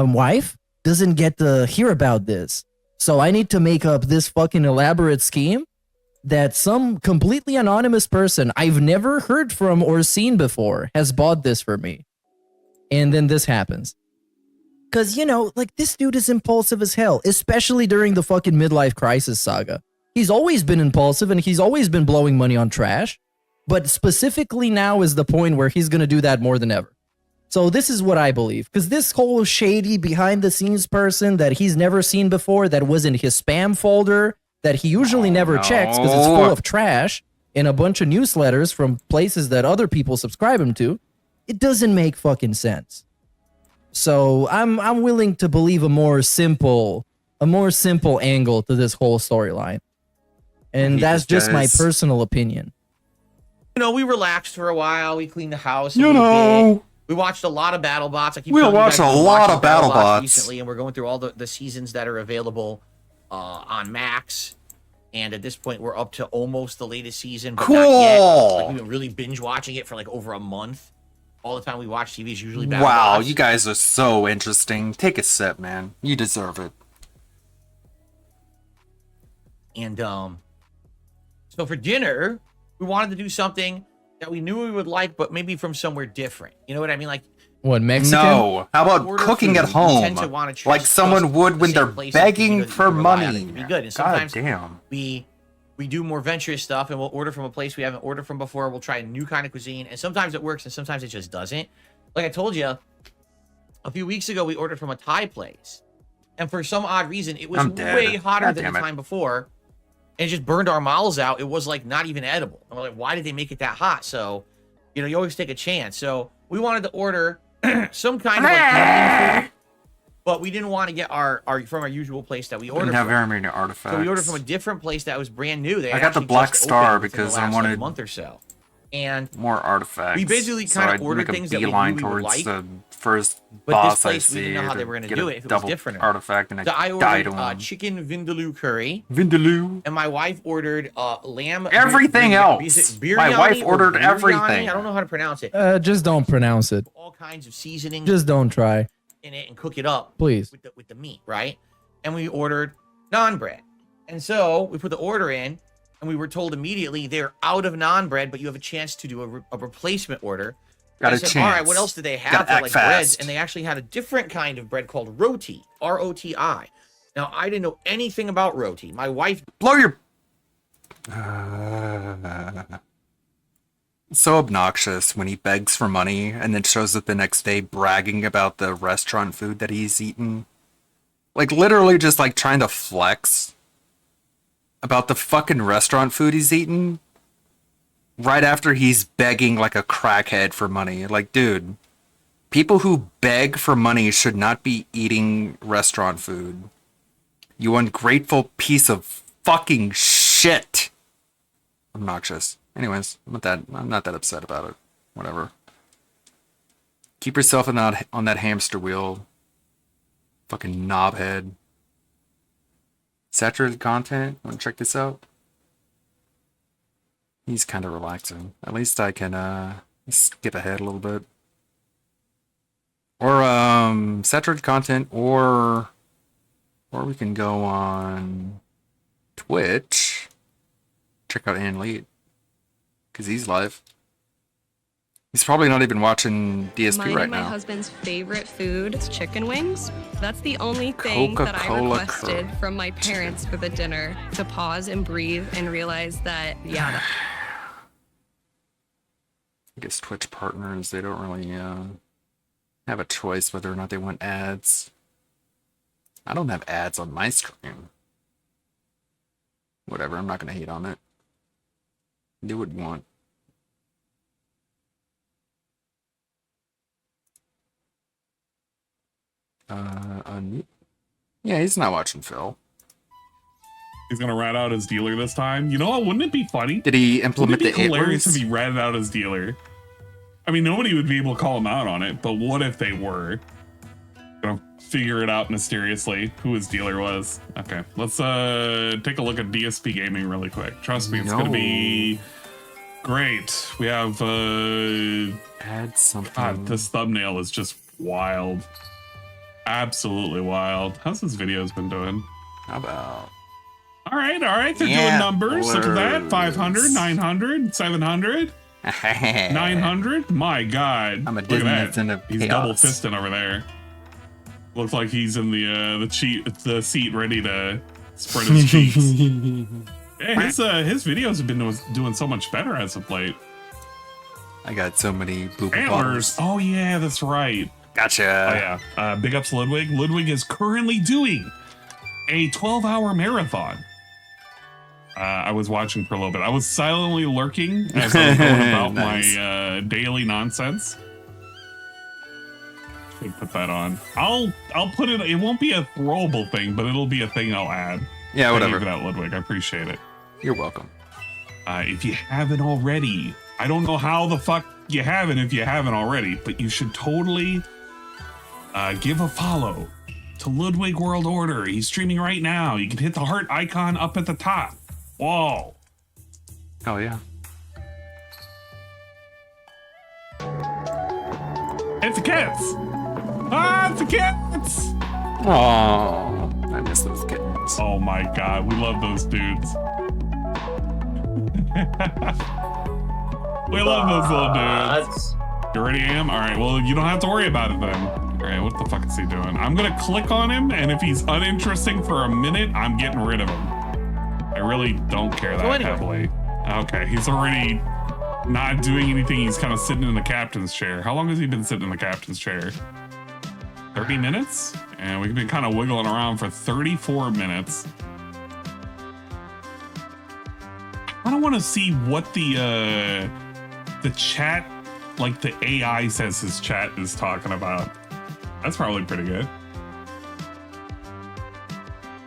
wife doesn't get to hear about this. So I need to make up this fucking elaborate scheme that some completely anonymous person I've never heard from or seen before has bought this for me. And then this happens. Because, you know, like, this dude is impulsive as hell, especially during the fucking midlife crisis saga. He's always been impulsive and he's always been blowing money on trash. But specifically now is the point where he's going to do that more than ever. So this is what I believe, because this whole shady behind the scenes person that he's never seen before, that was in his spam folder, that he usually never checks because it's full of trash and a bunch of newsletters from places that other people subscribe him to, it doesn't make fucking sense. So I'm willing to believe a more simple angle to this whole storyline. And that's just my personal opinion. You know, we relaxed for a while. We cleaned the house. You know. We watched a lot of BattleBots. We watched a lot of BattleBots recently, and we're going through all the seasons that are available on Max. And at this point, we're up to almost the latest season, but not yet. Like, we've been really binge watching it for like over a month. All the time we watch TV is usually BattleBots. Wow, you guys are so interesting. Take a sip, man. You deserve it. And so for dinner, we wanted to do something that we knew we would like, but maybe from somewhere different. You know what I mean? Like, what, Mexican? No. How about cooking at home? Like someone would when they're begging for money. Be good. And sometimes we do more venturous stuff, and we'll order from a place we haven't ordered from before. We'll try a new kind of cuisine, and sometimes it works, and sometimes it just doesn't. Like I told you, a few weeks ago, we ordered from a Thai place, and for some odd reason, it was way hotter than the time before. And it just burned our mouths out. It was like not even edible. And we're like, why did they make it that hot? So, you know, you always take a chance. So we wanted to order some kind of like Indian food, but we didn't want to get our from our usual place that we ordered. Didn't have very many artifacts. So we ordered from a different place that was brand new. They I got the Black Star because I wanted a month or so. And more artifacts. We basically kind of ordered things that we knew we would like. The first but boss this place, we didn't know how they were going to do it. If it was different. Artifact, and so I died ordered on chicken vindaloo curry. Vindaloo. And my wife ordered lamb. Everything else. My wife ordered everything. I don't know how to pronounce it. Just don't pronounce it. All kinds of seasonings. Just don't try. In it and cook it up. Please. With the meat, right? And we ordered naan bread. And so we put the order in, and we were told immediately they're out of naan bread, but you have a chance to do a replacement order. Got a said, chance. all right, what else do they have for like breads? And they actually had a different kind of bread called roti, R-O-T-I. Now, I didn't know anything about roti. My wife... Blow your... So obnoxious when he begs for money and then shows up the next day bragging about the restaurant food that he's eaten. Like, literally just, like, trying to flex about the fucking restaurant food he's eaten right after he's begging like a crackhead for money. Like, dude, people who beg for money should not be eating restaurant food. You ungrateful piece of fucking shit. Obnoxious. Anyways, I'm not that upset about it. Whatever. Keep yourself on that hamster wheel. Fucking knobhead. Saturated content. Want to check this out? He's kind of relaxing. At least I can skip ahead a little bit. Or saturated content, or we can go on Twitch. Check out Ann Lead. Because he's live. He's probably not even watching DSP Mine right and my now. husband's favorite food is chicken wings. That's the only thing that I Coca-Cola requested from my parents for the dinner, to pause and breathe and realize that, yeah. I guess Twitch partners, they don't really have a choice whether or not they want ads. I don't have ads on my stream. Whatever, I'm not going to hate on it. Do what you want. Yeah, he's not watching Phil. He's gonna rat out his dealer this time. You know what? Wouldn't it be funny? Did he implement Wouldn't it be the hilarious antlers? if he ratted out his dealer? I mean, nobody would be able to call him out on it, but what if they were? Gonna figure it out mysteriously who his dealer was. Okay, let's take a look at DSP Gaming really quick. Trust me, it's gonna be great. We have add something. God, this thumbnail is just wild. Absolutely wild. How's his videos been doing? How about? All right, they're doing numbers. Look at that. 500, 900, 700, 900. My God. I'm a Look at Disney that. He's double fisting over there. Looks like he's in the seat ready to spread his cheeks. Yeah, his videos have been doing so much better as of late. I got so many boob Antlers. Oh yeah, that's right. Gotcha. Oh yeah. Big ups Ludwig. Ludwig is currently doing a 12-hour marathon. I was watching for a little bit. I was silently lurking as I was going about my daily nonsense. Let me put that on. I'll put it. It won't be a throwable thing, but it'll be a thing I'll add. Yeah, whatever. Thank you for that, Ludwig. I appreciate it. You're welcome. If you haven't already, I don't know how the fuck you haven't if you haven't already, but you should totally give a follow to Ludwig World Order. He's streaming right now. You can hit the heart icon up at the top. Whoa. Oh, yeah. It's the cats. Ah, it's the cats. Oh, I miss those kittens. Oh my God. We love those dudes. We love those little dudes. You already am? All right. Well, you don't have to worry about it then. All right. What the fuck is he doing? I'm going to click on him, and if he's uninteresting for a minute, I'm getting rid of him. I really don't care that heavily. Okay. He's already not doing anything. He's kind of sitting in the captain's chair. How long has he been sitting in the captain's chair? 30 minutes? And we've been kind of wiggling around for 34 minutes. I don't want to see what the chat, like the AI says his chat is talking about. That's probably pretty good.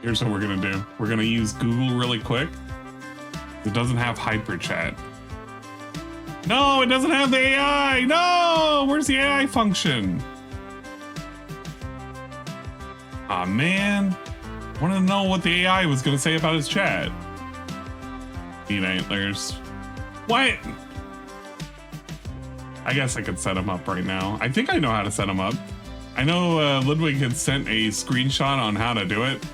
Here's what we're gonna do. We're gonna use Google really quick. It doesn't have hyper chat. No, it doesn't have the AI. No, where's the AI function? Aw, man. Wanted to know what the AI was gonna say about his chat. Need antlers. What? I guess I could set him up right now. I think I know how to set him up. I know Ludwig had sent a screenshot on how to do it.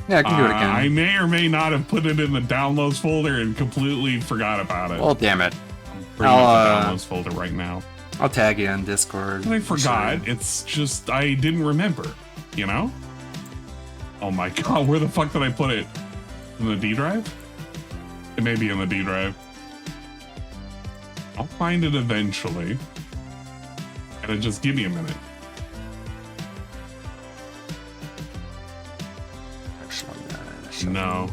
Yeah, I can do it again. I may or may not have put it in the downloads folder and completely forgot about it. Well, damn it. I'm bringing up the downloads folder right now. I'll tag you on Discord. I forgot. It's just, I didn't remember, you know? Oh my God, where the fuck did I put it? In the D drive? It may be in the D drive. I'll find it eventually. And just give me a minute. No.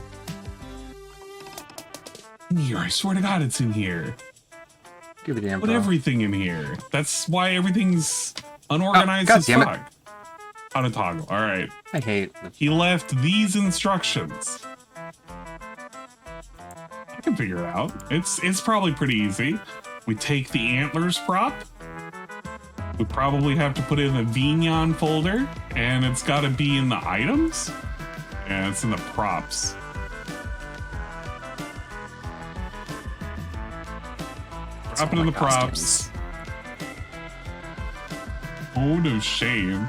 In here, I swear to God, it's in here. Give it the info. Put everything in here. That's why everything's unorganized God as damn it. fuck. How to toggle. All right. I hate. He left these instructions. I can figure it out. It's probably pretty easy. We take the antlers prop. We probably have to put it in the Vignon folder, and it's got to be in the items. Yeah, it's in the props. Drop it in the props. Oh, no shame.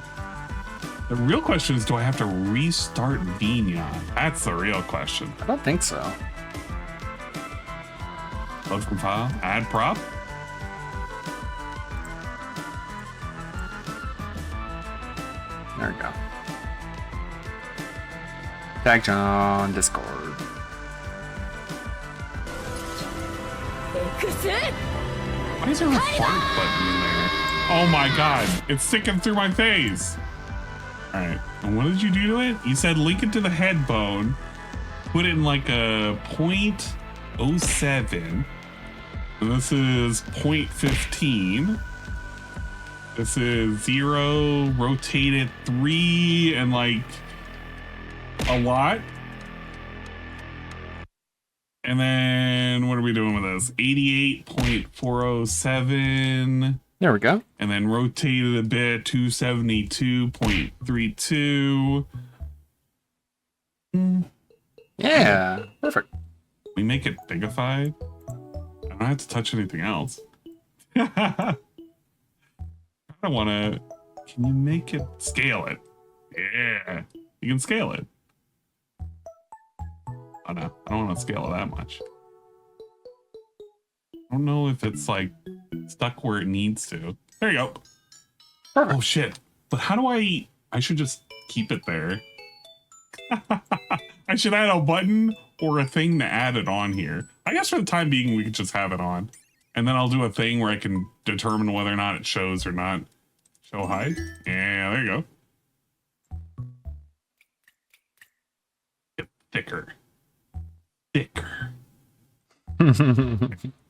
The real question is, do I have to restart Vignon? That's the real question. I don't think so. Load from file. Add prop. There we go. Tag John Discord. Why is there a fart button in there? Oh my god, it's sticking through my face. Alright, and what did you do to it? You said link it to the head bone, put it in like a 0.07, and this is 0.15. This is 0, rotated 3, and like a lot. And then what are we doing with this? 88.407. There we go. And then rotated a bit, 272.32. Yeah, perfect. We make it bigified. I don't have to touch anything else. I don't want to. Can you make it scale it? Yeah, you can scale it. Oh no, I don't want to scale it that much. I don't know if it's like stuck where it needs to. There you go. Perfect. Oh shit. But how do I should just keep it there. I should add a button or a thing to add it on here. I guess for the time being, we could just have it on. And then I'll do a thing where I can determine whether or not it shows or not. Show hide. Yeah, there you go. Get thicker. Thicker.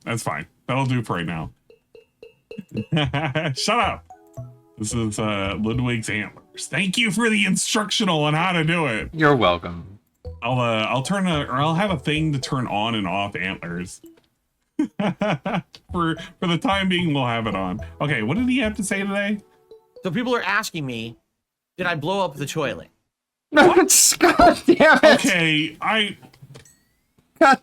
That's fine. That'll do for right now. Shut up. This is Ludwig's antlers. Thank you for the instructional on how to do it. You're welcome. I'll have a thing to turn on and off antlers. for the time being, we'll have it on. Okay, what did he have to say today? So people are asking me, did I blow up the toilet? No, God damn it. Okay, God.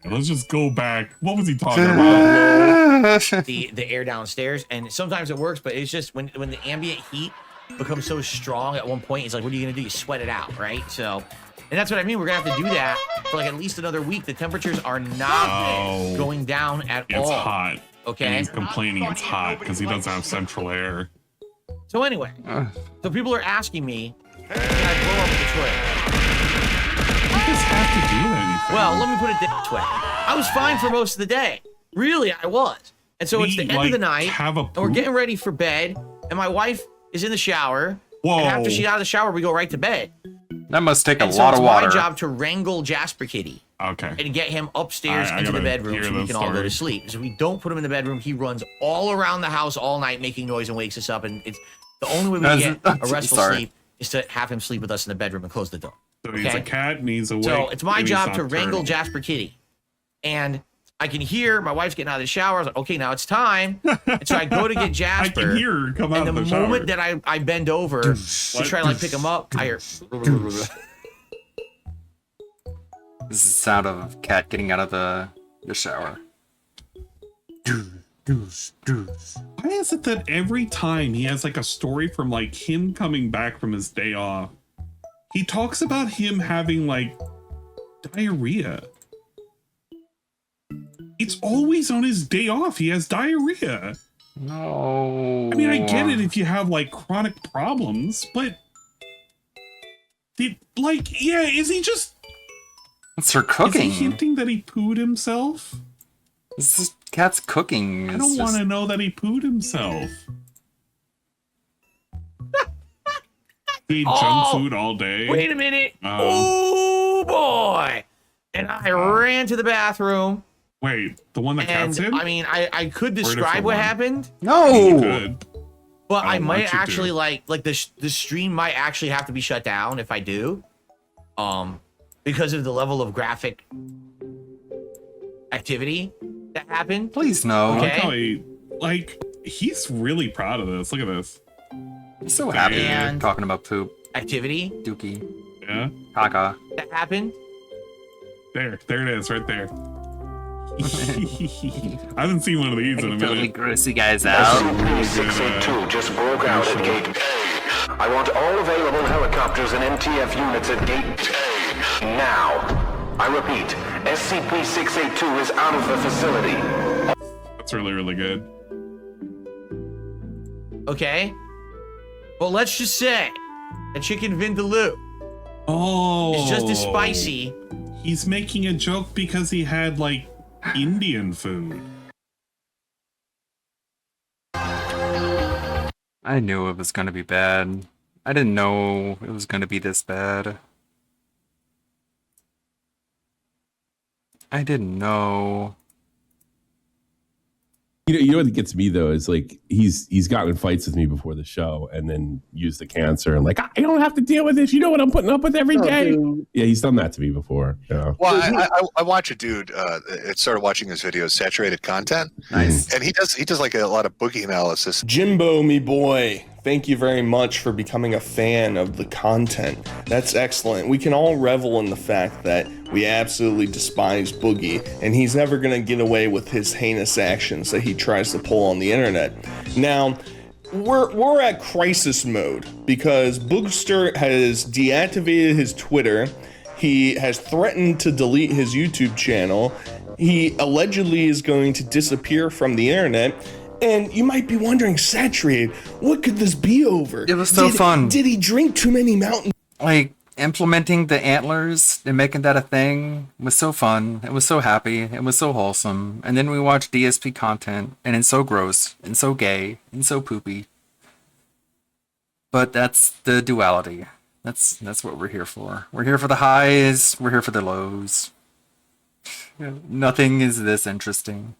Let's just go back. What was he talking about? the air downstairs, and sometimes it works, but it's just when the ambient heat becomes so strong at one point, it's like, what are you gonna do? You sweat it out, right? So, and that's what I mean. We're gonna have to do that for like at least another week. The temperatures are not going down at all. It's hot. Okay. And he's complaining it's hot because he doesn't have central air. So anyway, so people are asking me, can I blow up the toilet? You just have to do anything. Well, let me put it this way. I was fine for most of the day. Really, I was. And so it's the end of the night, and we're getting ready for bed, and my wife is in the shower. Whoa. And after she's out of the shower, we go right to bed. That must take a And lot so of it's water. my job to wrangle Jasper Kitty. Okay. And get him upstairs I into the gotta bedroom hear so we the can all go to story. sleep. So if we don't put him in the bedroom, he runs all around the house all night making noise and wakes us up. And it's the only way we can get a restful sleep is to have him sleep with us in the bedroom and close the door. So he's a cat and he's awake. So it's my and he's job to nocturnal. wrangle Jasper Kitty. And I can hear my wife's getting out of the shower. I was like, okay, now it's time. And so I go to get Jasper. I can hear her come out and of the the moment shower. that I bend over to try to like pick him up, I hear. This is the sound of a cat getting out of the shower. Why is it that every time he has like a story from like him coming back from his day off, he talks about him having like diarrhea? It's always on his day off. He has diarrhea. No. I mean, I get it if you have like chronic problems, but is he just? It's her cooking. Is he hinting that he pooed himself? This cat's cooking. I don't want to know that he pooed himself. He ate junk food all day. Wait a minute. Oh boy. And I ran to the bathroom. Wait, the one that cat's in? I mean, I could Or a describe different what one? happened. No. You could. But I don't might want you actually to. like the stream might actually have to be shut down if I do. Because of the level of graphic activity that happened. Please no. I like Okay. how he's really proud of this. Look at this. I'm so happy And- talking about poop. Activity Dookie. Yeah. Caca. that happened. There it is, right there. I haven't seen one of these in a Totally minute. gross you guys out. SCP-682 just broke out at Gate A. I want all available helicopters and MTF units at Gate A. Now. I repeat, SCP-682 is out of the facility. That's really, really good. Okay. Well, let's just say a chicken vindaloo is just as spicy. He's making a joke because he had, like, Indian food. I knew it was gonna be bad. I didn't know it was gonna be this bad. I didn't know. You know what gets me though is like he's gotten in fights with me before the show and then used the cancer and like I don't have to deal with this. You know what I'm putting up with every day. Yeah, he's done that to me before. Yeah. Well, I watch a dude. It started watching his videos, saturated content. Nice. And he does like a lot of boogie analysis. Jimbo, me boy, thank you very much for becoming a fan of the content. That's excellent. We can all revel in the fact that we absolutely despise Boogie, and he's never gonna get away with his heinous actions that he tries to pull on the internet. Now, we're at crisis mode because Boogster has deactivated his Twitter. He has threatened to delete his YouTube channel. He allegedly is going to disappear from the internet. And you might be wondering, Saturated, what could this be over? It was so fun. Did he drink too many mountain? Like, implementing the antlers and making that a thing was so fun. It was so happy. It was so wholesome. And then we watched DSP content, and it's so gross, and so gay, and so poopy. But that's the duality. That's what we're here for. We're here for the highs. We're here for the lows. Nothing is this interesting.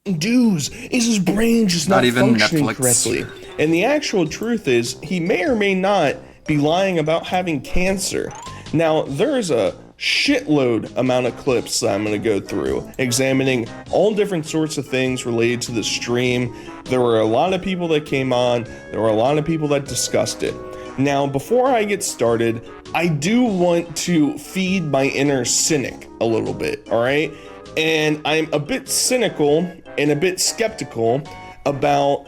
Dudes, is his brain just not even functioning Netflix. correctly? And the actual truth is, he may or may not be lying about having cancer. Now, there's a shitload amount of clips that I'm going to go through, examining all different sorts of things related to the stream. There were a lot of people that came on. There were a lot of people that discussed it. Now, before I get started, I do want to feed my inner cynic a little bit, all right? And I'm a bit cynical and a bit skeptical about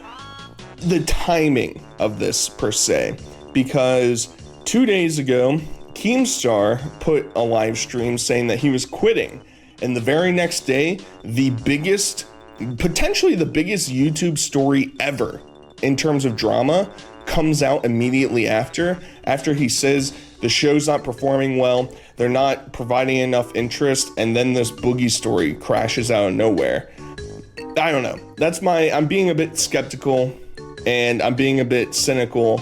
the timing of this per se, because 2 days ago, Keemstar put a live stream saying that he was quitting, and the very next day, potentially the biggest YouTube story ever in terms of drama comes out immediately after he says the show's not performing well, they're not providing enough interest, and then this Boogie story crashes out of nowhere. I don't know. I'm being a bit skeptical and I'm being a bit cynical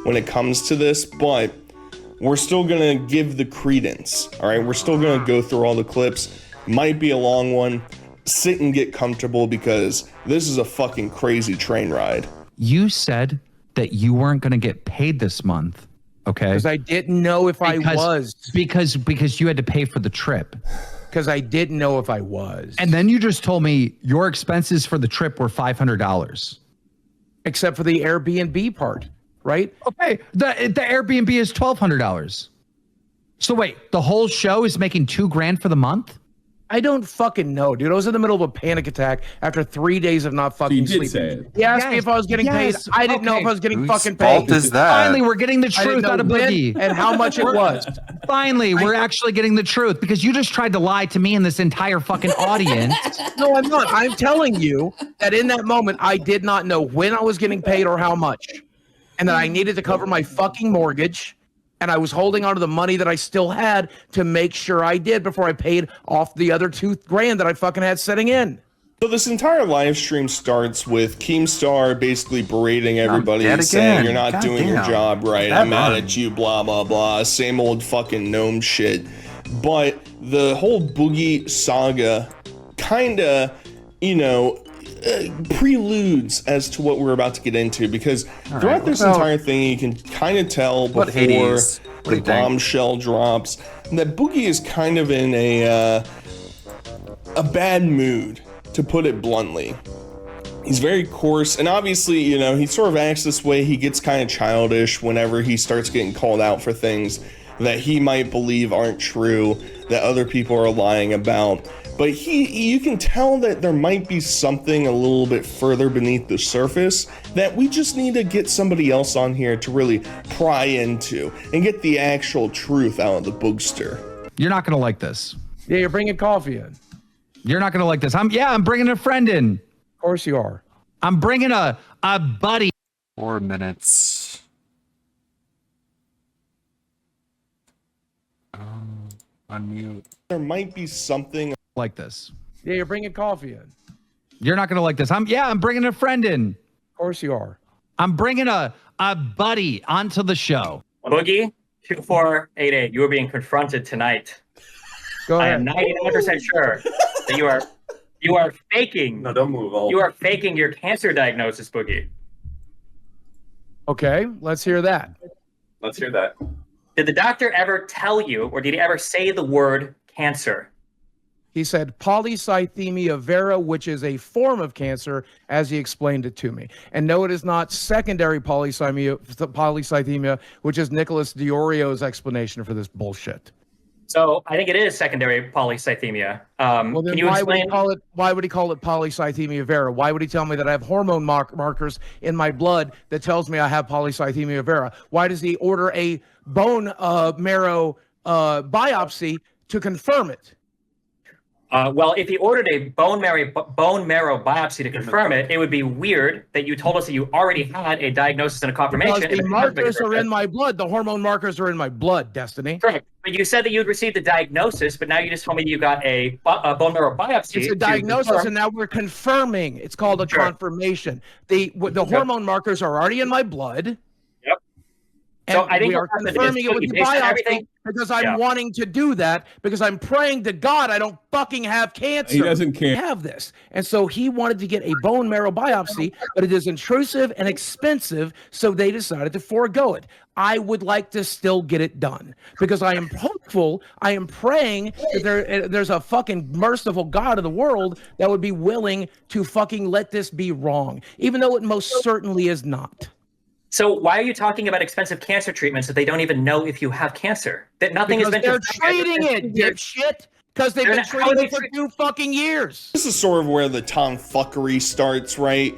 when it comes to this, but we're still gonna give the credence, all right? We're still gonna go through all the clips. Might be a long one. Sit and get comfortable because this is a fucking crazy train ride. You said that you weren't gonna get paid this month, okay? Because I didn't know if I was. Because you had to pay for the trip. Because I didn't know if I was. And then you just told me your expenses for the trip were $500. Except for the Airbnb part, right? Okay, the Airbnb is $1,200. So wait, the whole show is making $2,000 for the month? I don't fucking know, dude. I was in the middle of a panic attack after 3 days of not fucking sleeping. He asked me if I was getting paid. I didn't know if I was getting fucking paid. Fault is that? Finally, we're getting the truth out of Boogie. And how much it was. Finally, we're actually getting the truth because you just tried to lie to me and this entire fucking audience. No, I'm not. I'm telling you that in that moment, I did not know when I was getting paid or how much. And that I needed to cover my fucking mortgage. And I was holding on to the money that I still had to make sure I did before I paid off the other $2,000 that I fucking had sitting in. So this entire live stream starts with Keemstar basically berating everybody and saying you're not doing your job right. I'm mad at you, blah, blah, blah. Same old fucking gnome shit. But the whole Boogie saga kinda, preludes as to what we're about to get into, because throughout this entire thing you can kind of tell before the bombshell drops that Boogie is kind of in a bad mood, to put it bluntly. He's very coarse, and obviously, he sort of acts this way. He gets kind of childish whenever he starts getting called out for things that he might believe aren't true, that other people are lying about. But you can tell that there might be something a little bit further beneath the surface that we just need to get somebody else on here to really pry into and get the actual truth out of the Boogster. You're not gonna like this. Yeah, you're bringing coffee in. You're not gonna like this. I'm bringing a friend in. Of course you are. I'm bringing a buddy. 4 minutes. Unmute. There might be something like this. Yeah, you're bringing coffee in. You're not gonna like this. I'm bringing a friend in. Of course you are. I'm bringing a buddy onto the show. Boogie 2488, you are being confronted tonight. Go I ahead. am 99% sure that you are faking. No, don't move. You are faking your cancer diagnosis, Boogie. Okay, let's hear that. Let's hear that. Did the doctor ever tell you, or did he ever say the word cancer? He said polycythemia vera, which is a form of cancer, as he explained it to me. And no, it is not secondary polycythemia, which is Nicholas Diorio's explanation for this bullshit. So I think it is secondary polycythemia. Well, then Can you why would explain? he call it polycythemia vera? Why would he tell me that I have hormone markers in my blood that tells me I have polycythemia vera? Why does he order a bone marrow biopsy to confirm it? Well, if he ordered a bone marrow biopsy to confirm it, it would be weird that you told us that you already had a diagnosis and a confirmation. Because the markers are in my blood. The hormone markers are in my blood, Destiny. Correct. But you said that you'd received the diagnosis, but now you just told me you got a bone marrow biopsy. It's a diagnosis, and now we're confirming. It's called a confirmation. The hormone markers are already in my blood. Yep. And So I think we are what happened is confirming it with the based on biopsy everything- because I'm Yeah. wanting to do that because I'm praying to God I don't fucking have cancer. He doesn't care. Have this. And so he wanted to get a bone marrow biopsy, but it is intrusive and expensive, so they decided to forego it. I would like to still get it done because I am hopeful, I am praying that there's a fucking merciful God of the world that would be willing to fucking let this be wrong, even though it most certainly is not. So why are you talking about expensive cancer treatments if they don't even know if you have cancer? That nothing Because has been they're confirmed. treating it, dipshit. Because they've They're been not- how treating are it they for 2 fucking years. This is sort of where the tomfuckery starts, right?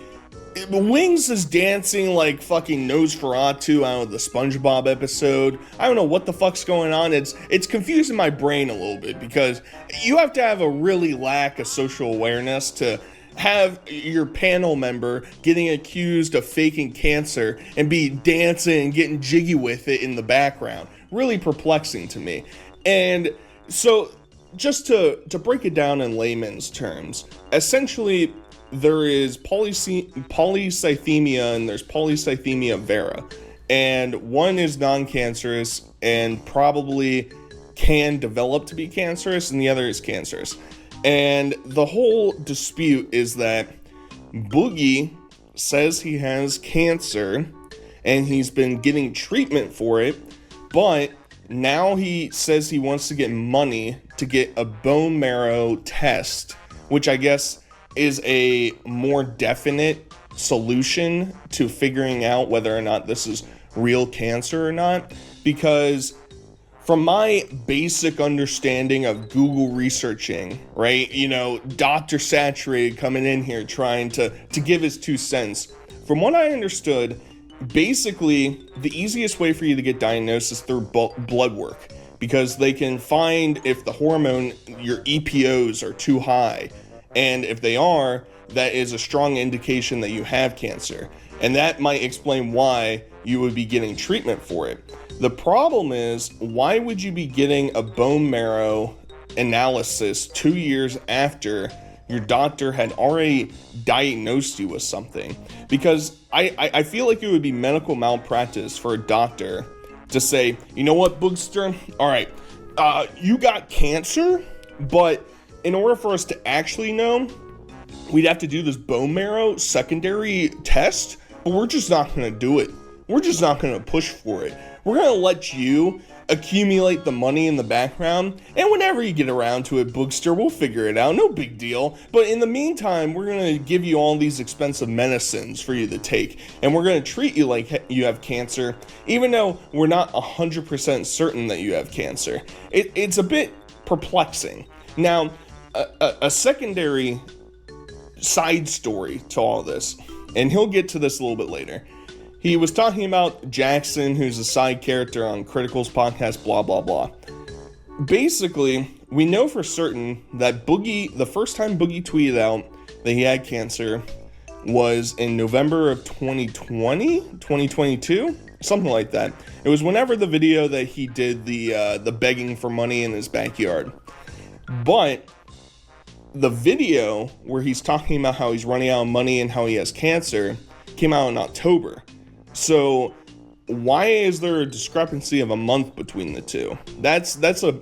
Wings is dancing like fucking Nosferatu out of the SpongeBob episode. I don't know what the fuck's going on. It's confusing my brain a little bit because you have to have a really lack of social awareness to have your panel member getting accused of faking cancer and be dancing and getting jiggy with it in the background. Really perplexing to me. And so just to break it down in layman's terms, essentially there is polycythemia and there's polycythemia vera. And one is non-cancerous and probably can develop to be cancerous, and the other is cancerous. And the whole dispute is that Boogie says he has cancer and he's been getting treatment for it, but now he says he wants to get money to get a bone marrow test, which I guess is a more definite solution to figuring out whether or not this is real cancer or not. Because from my basic understanding of Google researching, right, you know, Dr. Saturated coming in here trying to give his 2 cents. From what I understood, basically the easiest way for you to get diagnosed is through blood work, because they can find if the hormone, your EPOs are too high, and if they are, that is a strong indication that you have cancer, and that might explain why you would be getting treatment for it. The problem is, why would you be getting a bone marrow analysis 2 years after your doctor had already diagnosed you with something? Because I feel like it would be medical malpractice for a doctor to say, you know what, Boogster, all right, you got cancer, but in order for us to actually know, we'd have to do this bone marrow secondary test, but we're just not going to do it. We're just not going to push for it. We're going to let you accumulate the money in the background, and whenever you get around to it, Boogster, we'll figure it out. No big deal. But in the meantime, we're going to give you all these expensive medicines for you to take, and we're going to treat you like you have cancer, even though we're not 100% certain that you have cancer. It's a bit perplexing. Now, a secondary side story to all this, and he'll get to this a little bit later. He was talking about Jackson, who's a side character on Critical's podcast, blah, blah, blah. basically, we know for certain that Boogie, the first time Boogie tweeted out that he had cancer was in November of 2022, something like that. It was whenever the video that he did the begging for money in his backyard. But the video where he's talking about how he's running out of money and how he has cancer came out in October. So why is there a discrepancy of a month between the two? That's a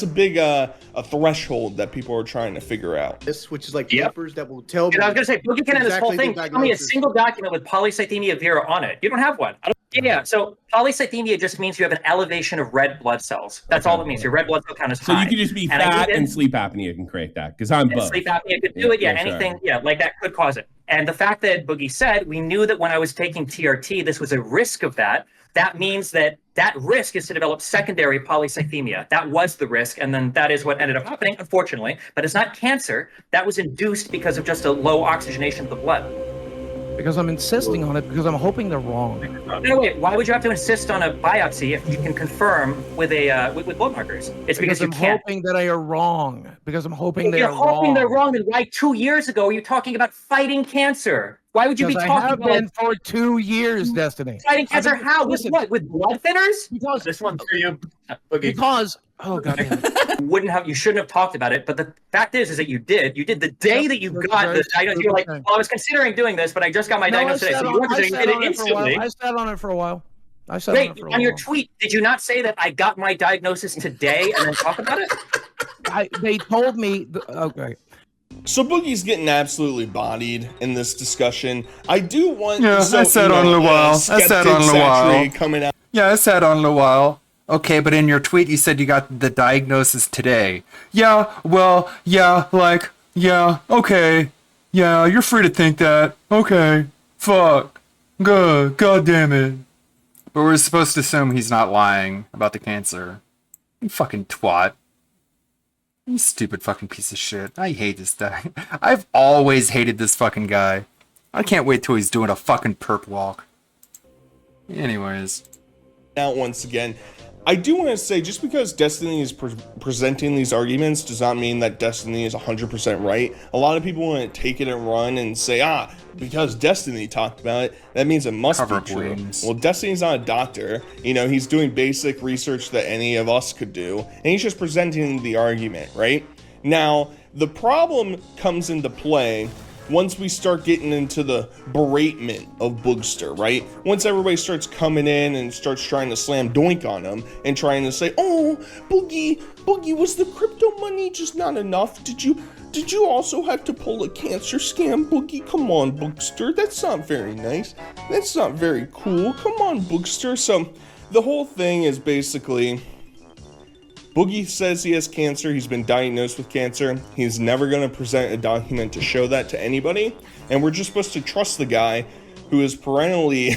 big a threshold that people are trying to figure out. This, which is like papers that will tell me. I was gonna say, Boogie can end this whole exactly thing. the Tell me a diagnosis. single document with polycythemia vera on it. You don't have one. Yeah. So polycythemia just means you have an elevation of red blood cells. That's all it means. Your red blood cell count is high. So you could just be And I fat did- and sleep apnea can create that because I'm both. Sleep apnea could do it. Yeah, sure. anything. Yeah, like that could cause it. And the fact that Boogie said, we knew that when I was taking TRT, this was a risk of that. That means that that risk is to develop secondary polycythemia. That was the risk, and then that is what ended up happening, unfortunately. But it's not cancer. That was induced because of just a low oxygenation of the blood. Because I'm insisting on it, because I'm hoping they're wrong. No, wait. Why would you have to insist on a biopsy if you can confirm with a with blood markers? It's because you I'm can't. hoping that I are wrong. Because I'm hoping they You're are hoping wrong. they're wrong. Then why 2 years ago are you talking about fighting cancer? Why would you be Because talking I have about been for 2 years, Destiny. fighting cancer? I've been- How? Listen, With what? With blood thinners? Because This one's for you. Because oh god damn it. You shouldn't have talked about it, but the fact is that you did. You did the day that you got the diagnosis. You were like, well, I was considering doing this, but I just got my diagnosis today. So you weren't considering, you did it instantly. I sat on it for a while. Wait, on your tweet, did you not say that I got my diagnosis today and then talk about it? They told me. Okay. So Boogie's getting absolutely bodied in this discussion. I do want. Yeah, so, I said you on know, a while. I skeptic said on a while. Satray coming out. Yeah, I said on a while. Okay, but in your tweet you said you got the diagnosis today. Yeah, well, yeah, like, yeah, okay. Yeah, you're free to think that. Okay. Fuck. Good. God damn it. But we're supposed to assume he's not lying about the cancer. You fucking twat. You stupid fucking piece of shit. I hate this guy. I've always hated this fucking guy. I can't wait till he's doing a fucking perp walk. Anyways. Out once again. I do want to say, just because Destiny is presenting these arguments does not mean that Destiny is 100% right. A lot of people want to take it and run and say, because Destiny talked about it, that means it must be true. Wings. Well, Destiny's not a doctor. You know, he's doing basic research that any of us could do, and he's just presenting the argument, right? Now, the problem comes into play once we start getting into the beratement of Boogster, right? Once everybody starts coming in and starts trying to slam doink on him and trying to say, oh, Boogie, was the crypto money just not enough? Did you also have to pull a cancer scam, Boogie? Come on, Boogster, that's not very nice. That's not very cool. Come on, Boogster. So the whole thing is basically, Boogie says he has cancer. He's been diagnosed with cancer. He's never going to present a document to show that to anybody. And we're just supposed to trust the guy who is perennially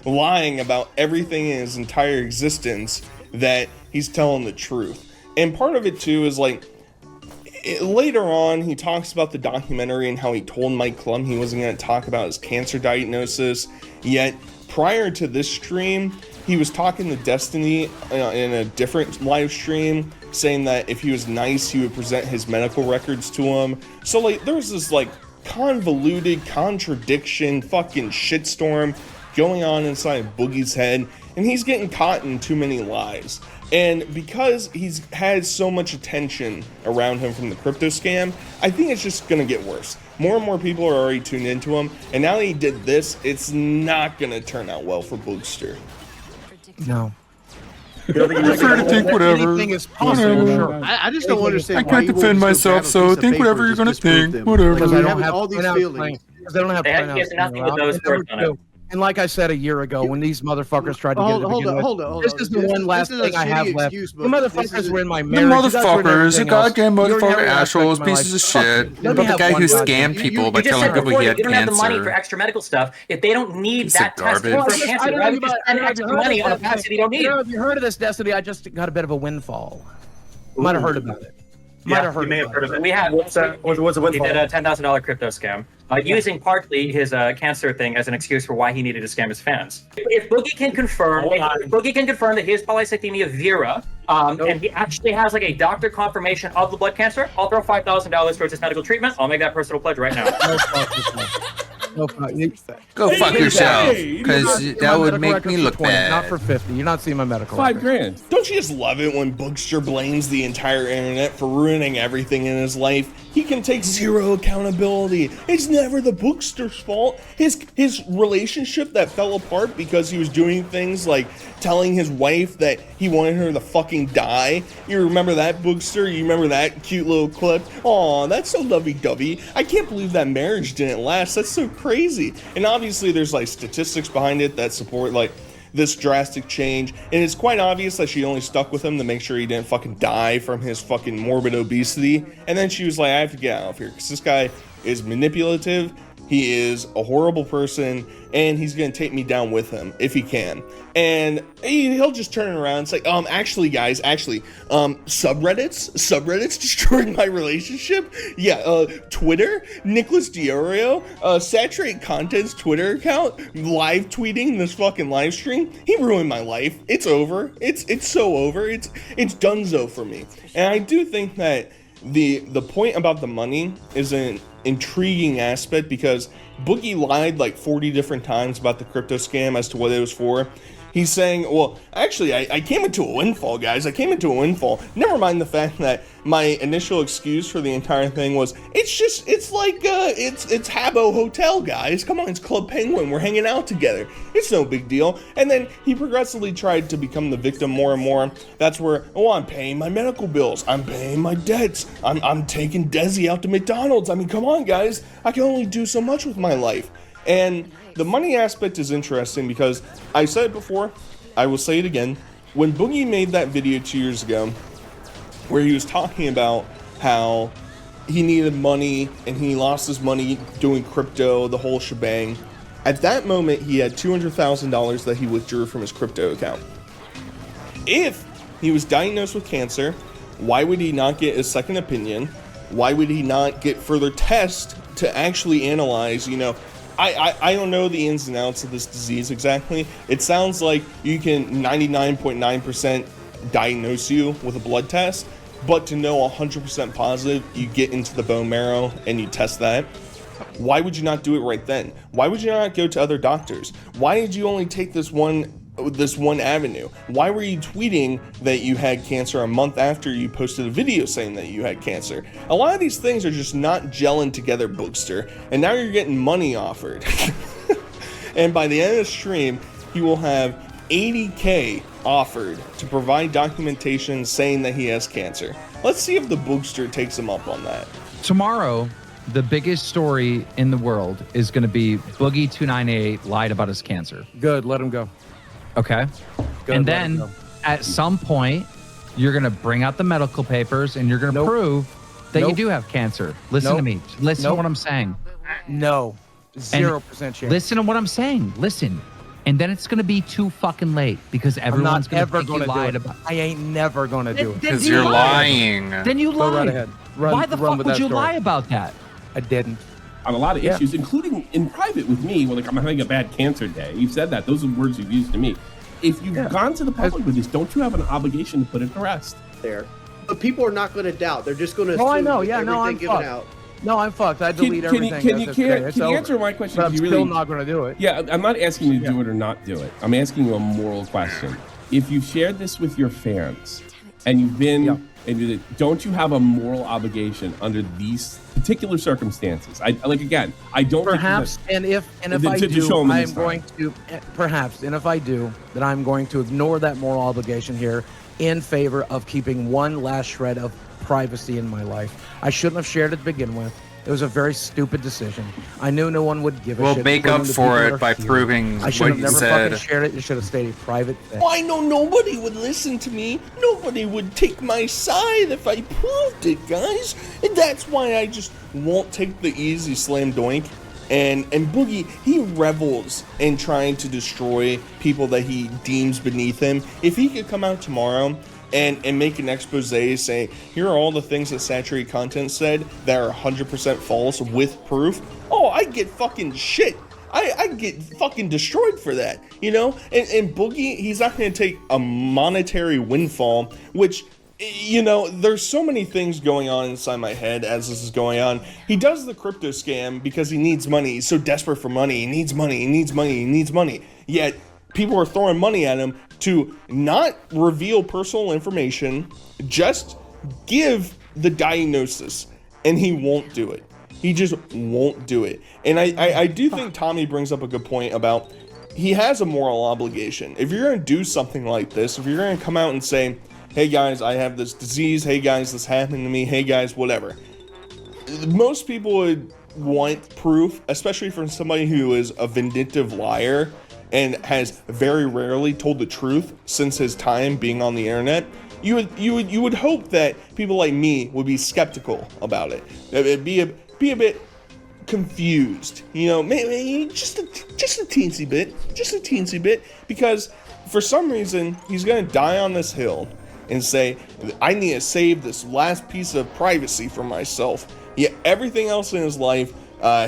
lying about everything in his entire existence, that he's telling the truth. And part of it too is like, later on, he talks about the documentary and how he told Mike Klum he wasn't going to talk about his cancer diagnosis. Yet prior to this stream, he was talking to Destiny in a different live stream, saying that if he was nice, he would present his medical records to him. So like, there's this like convoluted contradiction, fucking shitstorm going on inside Boogie's head, and he's getting caught in too many lies. And because he's had so much attention around him from the crypto scam, I think it's just gonna get worse. More and more people are already tuned into him, and now that he did this, it's not gonna turn out well for Boogster. No. You're free to think whatever. Anything is possible. Sure. I just don't understand. I can't defend myself, so think whatever you're gonna think. Whatever. Because I don't have all these feelings. Because I don't have printouts. nothing with those words on it. And like I said a year ago, when these motherfuckers tried to get it, hold on. This is the one last thing I have left. The motherfuckers were in my The marriage. motherfuckers, the goddamn motherfucker assholes, pieces of shit. About the guy who scammed people by telling people he had you don't have the money for cancer. extra medical stuff. If they don't need Piece that of test for garbage. cancer, why would you spend extra money on a test that you don't need? Have you heard of this, Destiny? I just got a bit of a windfall. Might have heard about it. Yeah, you may have heard of it. We have. What's a windfall? He did a $10,000 crypto scam, using partly his cancer thing as an excuse for why he needed to scam his fans. If Boogie can confirm, that he has polycythemia vera, And he actually has like a doctor confirmation of the blood cancer. I'll throw $5,000 towards his medical treatment. I'll make that personal pledge right now. Go fuck yourself, because that would make me look 20, bad. Not for 50. You're not seeing my medical. $5,000. Don't you just love it when Bookster blames the entire internet for ruining everything in his life? He can take zero accountability. It's never the Bookster's fault. His relationship that fell apart because he was doing things like telling his wife that he wanted her to fucking die. You remember that, Bookster? You remember that cute little clip? Aw, that's so lovey-dovey. I can't believe that marriage didn't last. That's so crazy. And obviously there's like statistics behind it that support like this drastic change, and it's quite obvious that she only stuck with him to make sure he didn't fucking die from his fucking morbid obesity. And then she was like, I have to get out of here because this guy is manipulative, he is a horrible person, and he's gonna take me down with him if he can. And he'll just turn around and say, actually guys, subreddits destroyed my relationship. Yeah, Twitter, Nicholas Diorio, Saturate Content's Twitter account, live tweeting this fucking live stream. He ruined my life. It's over. It's so over. It's donezo for me. And I do think that the point about the money is an intriguing aspect because Boogie lied like 40 different times about the crypto scam as to what it was for. He's saying, well, actually, I came into a windfall, guys. I came into a windfall. Never mind the fact that my initial excuse for the entire thing was, it's Habbo Hotel, guys. Come on, it's Club Penguin. We're hanging out together. It's no big deal. And then he progressively tried to become the victim more and more. That's where, I'm paying my medical bills. I'm paying my debts. I'm taking Desi out to McDonald's. I mean, come on, guys. I can only do so much with my life. And the money aspect is interesting because I said it before, I will say it again. When Boogie made that video 2 years ago, where he was talking about how he needed money and he lost his money doing crypto, the whole shebang, at that moment he had $200,000 that he withdrew from his crypto account. If he was diagnosed with cancer, why would he not get a second opinion? Why would he not get further tests to actually analyze, I don't know the ins and outs of this disease exactly. It sounds like you can 99.9% diagnose you with a blood test, but to know 100% positive, you get into the bone marrow and you test that. Why would you not do it right then? Why would you not go to other doctors? Why did you only take this one avenue? Why were you tweeting that you had cancer a month after you posted a video saying that you had cancer? A lot of these things are just not gelling together, Bookster, and now you're getting money offered. And by the end of the stream, he will have $80K offered to provide documentation saying that he has cancer. Let's see if the Bookster takes him up on that. Tomorrow, the biggest story in the world is going to be Boogie298 lied about his cancer. Good, let him go. Okay. Good, and then at some point, you're going to bring out the medical papers and you're going to prove that you do have cancer. Listen to me. Listen to what I'm saying. No. 0% chance. Listen to what I'm saying. Listen. And then it's going to be too fucking late because everyone's going to think you lied about it. I ain't never going to do it. Because you're lying. Then you lied. Go right ahead. Why the fuck would you lie about that? I didn't. On a lot of issues, including in private with me, when I'm having a bad cancer day. You've said that. Those are words you've used to me. If you've gone to the public with this, don't you have an obligation to put it to rest? There. But people are not going to doubt. They're just going to assume I know. Yeah, no, I'm given fucked. out. No, I'm fucked. I delete everything. Can you answer my question? But I'm still not going to do it. Yeah, I'm not asking you to do it or not do it. I'm asking you a moral question. If you've shared this with your fans and you've been, don't you have a moral obligation under these particular circumstances? I don't. Perhaps, and if I do, I'm going to. Perhaps, and if I do, then I'm going to ignore that moral obligation here in favor of keeping one last shred of privacy in my life. I shouldn't have shared it to begin with. It was a very stupid decision. I knew no one would give a shit. We'll make up for it by proving I should what have you never said. fucking shared it. It should have stayed a private thing. I know nobody would listen to me. Nobody would take my side if I proved it, guys. And that's why I just won't take the easy slam doink. And Boogie, he revels in trying to destroy people that he deems beneath him. If he could come out tomorrow and make an expose saying, here are all the things that Saturate Content said that are 100% false with proof, I'd get fucking shit. I'd get fucking destroyed for that, you know? And Boogie, he's not going to take a monetary windfall, which, you know, there's so many things going on inside my head as this is going on. He does the crypto scam because he needs money. He's so desperate for money. He needs money. He needs money. He needs money. Yet people are throwing money at him to not reveal personal information, just give the diagnosis, and he won't do it. He just won't do it. And I do think Tommy brings up a good point about he has a moral obligation. If you're going to do something like this, if you're going to come out and say, hey guys, I have this disease, hey guys, this happened to me, hey guys, whatever. Most people would want proof, especially from somebody who is a vindictive liar and has very rarely told the truth since his time being on the internet. You would hope that people like me would be skeptical about it. It'd be a bit confused, you know, maybe just a teensy bit, because for some reason he's gonna die on this hill and say, I need to save this last piece of privacy for myself. Yet everything else in his life,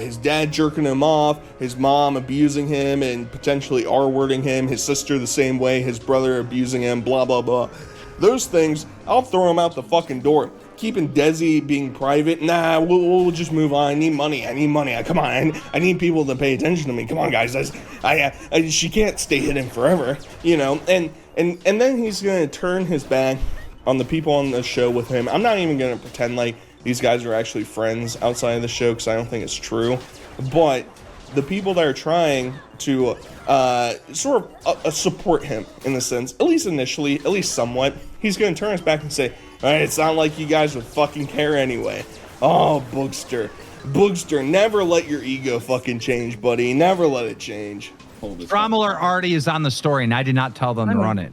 his dad jerking him off, his mom abusing him and potentially R-wording him, his sister the same way, his brother abusing him, blah blah blah. Those things, I'll throw them out the fucking door. Keeping Desi being private, nah, we'll just move on. I need money. Come on, I need people to pay attention to me. Come on, guys. She can't stay hidden forever, you know. And then he's gonna turn his back on the people on the show with him. I'm not even gonna pretend like these guys are actually friends outside of the show, because I don't think it's true. But the people that are trying to sort of support him in the sense, at least initially, at least somewhat, he's going to turn his back and say, all right, it's not like you guys would fucking care anyway. Oh, Boogster, never let your ego fucking change, buddy. Never let it change. Dromler already is on the story, and I did not tell them to run it.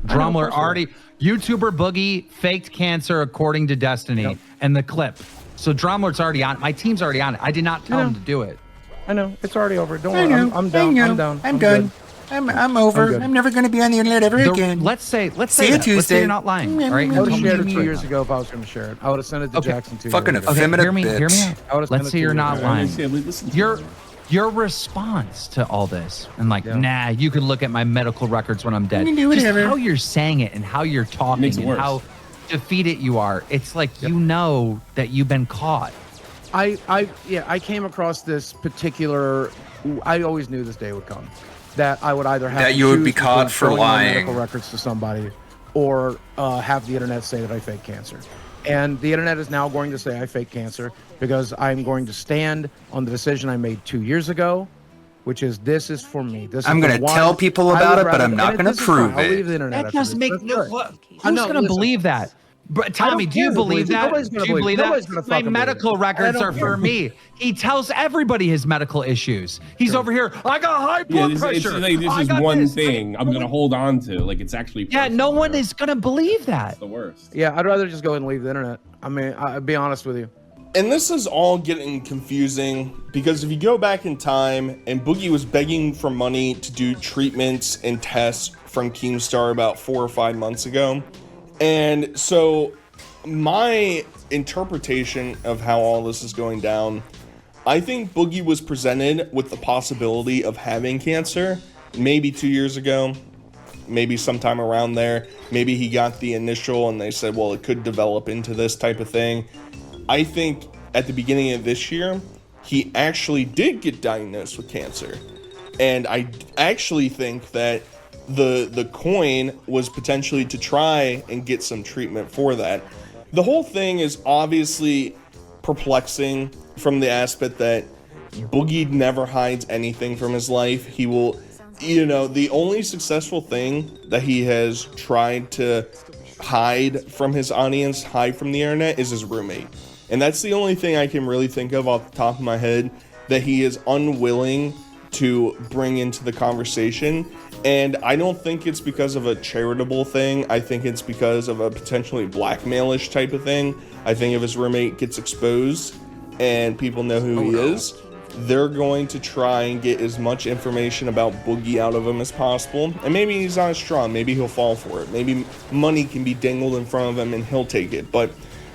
Dromler already, YouTuber Boogie faked cancer according to Destiny and the clip. So Dromler's already on. My team's already on it. I did not tell him to do it. I know. It's already over. Don't worry. I'm down. I'm down. I'm done. I'm over. I'm never going to be on the internet ever again. Let's say See you Tuesday. Let's say you're not lying. All right. I would have shared it 2 years ago if I was going to share it. I would have sent it to Jackson 2 fucking years ago. effeminate Hear me bitch. out. Let's say you're not lying. Your response to all this, and like, nah, you can look at my medical records when I'm dead. Just how you're saying it and how you're talking and how defeated you are. It's like, you know that you've been caught. I came across this particular. I always knew this day would come, that I would either have that you would be caught for lying medical records to somebody, or have the internet say that I fake cancer. And the internet is now going to say I fake cancer because I'm going to stand on the decision I made 2 years ago, which is this is for me. I'm going to tell people about it, but I'm not going to prove I'll leave it. the internet. That doesn't make no. Who's going to believe that? But Tommy, do you believe that? Do you believe that? My medical records are for me. He tells everybody his medical issues. He's over here. I got high blood pressure. It's like, this is one thing I'm going to hold on to. Like, it's actually personal. Yeah, no one is going to believe that. It's the worst. Yeah, I'd rather just go and leave the internet. I mean, I'll be honest with you. And this is all getting confusing because if you go back in time, and Boogie was begging for money to do treatments and tests from Keemstar about 4 or 5 months ago. And so my interpretation of how all this is going down, I think Boogie was presented with the possibility of having cancer maybe 2 years ago, maybe sometime around there. Maybe he got the initial and they said, well, it could develop into this type of thing. I think at the beginning of this year, he actually did get diagnosed with cancer. And I actually think that the coin was potentially to try and get some treatment for that. The whole thing is obviously perplexing from the aspect that Boogie never hides anything from his life. He will, you know, the only successful thing that he has tried to hide from his audience, hide from the internet, is his roommate. And that's the only thing I can really think of off the top of my head that he is unwilling to bring into the conversation. And I don't think it's because of a charitable thing. I think it's because of a potentially blackmailish type of thing. I think if his roommate gets exposed and people know who he is, they're going to try and get as much information about Boogie out of him as possible. And maybe he's not as strong. Maybe he'll fall for it. Maybe money can be dangled in front of him and he'll take it. But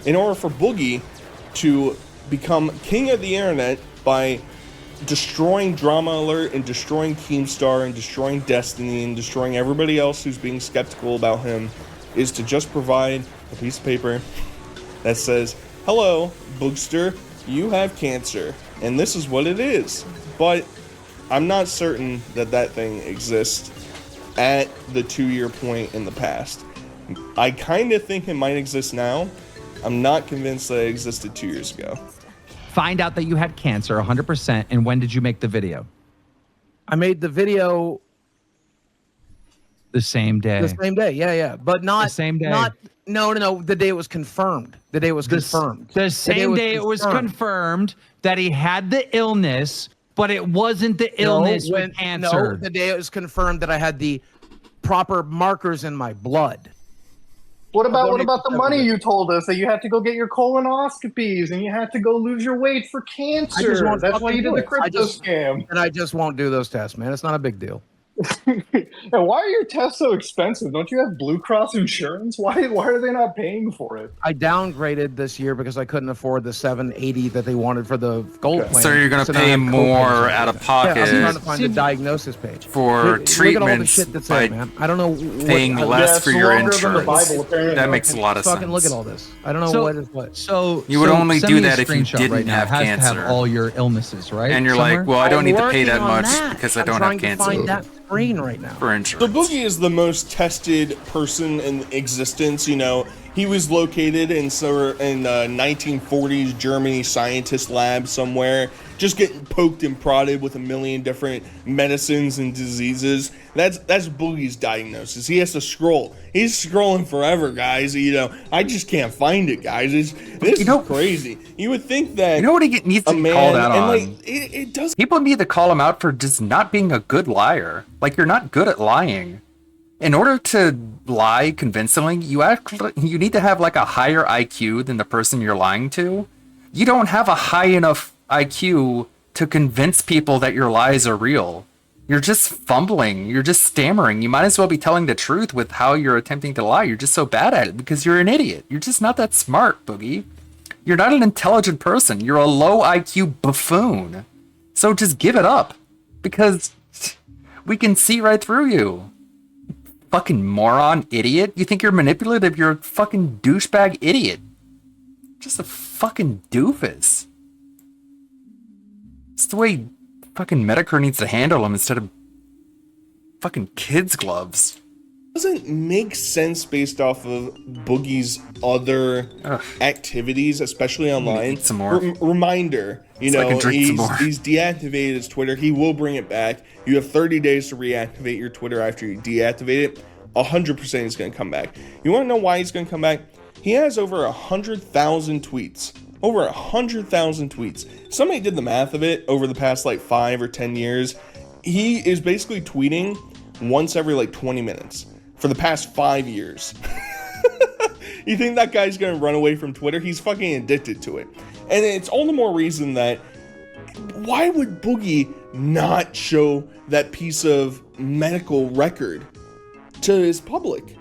in order for Boogie to become king of the internet by destroying Drama Alert and destroying Keemstar and destroying Destiny and destroying everybody else who's being skeptical about him is to just provide a piece of paper that says, hello, Boogster, you have cancer, and this is what it is. But I'm not certain that that thing exists at the 2-year point in the past. I kind of think it might exist now. I'm not convinced that it existed 2 years ago. Find out that you had cancer 100%, and when did you make the video? I made the video the same day. the same day. Yeah. But not The same day. No. The day it was confirmed. The day it was confirmed. The same day it was confirmed that he had the illness, but it wasn't the illness with cancer. No, the day it was confirmed that I had the proper markers in my blood. What about the money you told us that you had to go get your colonoscopies and you had to go lose your weight for cancer? That's why you did the crypto scam. And I just won't do those tests, man. It's not a big deal. And why are your tests so expensive? Don't you have Blue Cross insurance? Why are they not paying for it? I downgraded this year because I couldn't afford the $780 that they wanted for the gold plan. So you're going to pay more out of pocket. Yeah, I'm trying to find the diagnosis page for treatments look at all the shit that's by man. I don't know paying less for your insurance. That makes a lot of sense. Fucking look at all this. I don't know what is what. So you would only send do me a that if you screenshot didn't right now. have It has cancer. to have all your illnesses, right? And you're Somewhere? like, well, I don't need to pay that working on much that. because I I'm don't have trying to cancer. find that screen right now. For insurance. The Boogie is the most tested person in existence. You know, he was located in 1940s Germany scientist lab somewhere, just getting poked and prodded with a million different medicines and diseases. That's Boogie's diagnosis. He has to scroll. He's scrolling forever, guys. You know, I just can't find it, guys. This is crazy. You would think that You know what he needs to be called out on? like, it does. People need to call him out for just not being a good liar. Like, you're not good at lying. In order to lie convincingly, you need to have like a higher IQ than the person you're lying to. You don't have a high enough IQ to convince people that your lies are real. You're just fumbling. You're just stammering. You might as well be telling the truth with how you're attempting to lie. You're just so bad at it because you're an idiot. You're just not that smart, Boogie. You're not an intelligent person. You're a low IQ buffoon. So just give it up because we can see right through you. Fucking moron, idiot. You think you're manipulative? You're a fucking douchebag idiot. Just a fucking doofus. It's the way fucking Medicare needs to handle him instead of fucking kids' gloves. Doesn't make sense based off of Boogie's other activities, especially online. Eat some more. Reminder, you So I know, can drink some more. he's deactivated his Twitter. He will bring it back. You have 30 days to reactivate your Twitter after you deactivate it. 100% he's going to come back. You want to know why he's going to come back? He has over 100,000 tweets. Over 100,000 tweets. Somebody did the math of it over the past like 5 or 10 years. He is basically tweeting once every like 20 minutes for the past 5 years. You think that guy's gonna run away from Twitter? He's fucking addicted to it. And it's all the more reason that why would Boogie not show that piece of medical record to his public?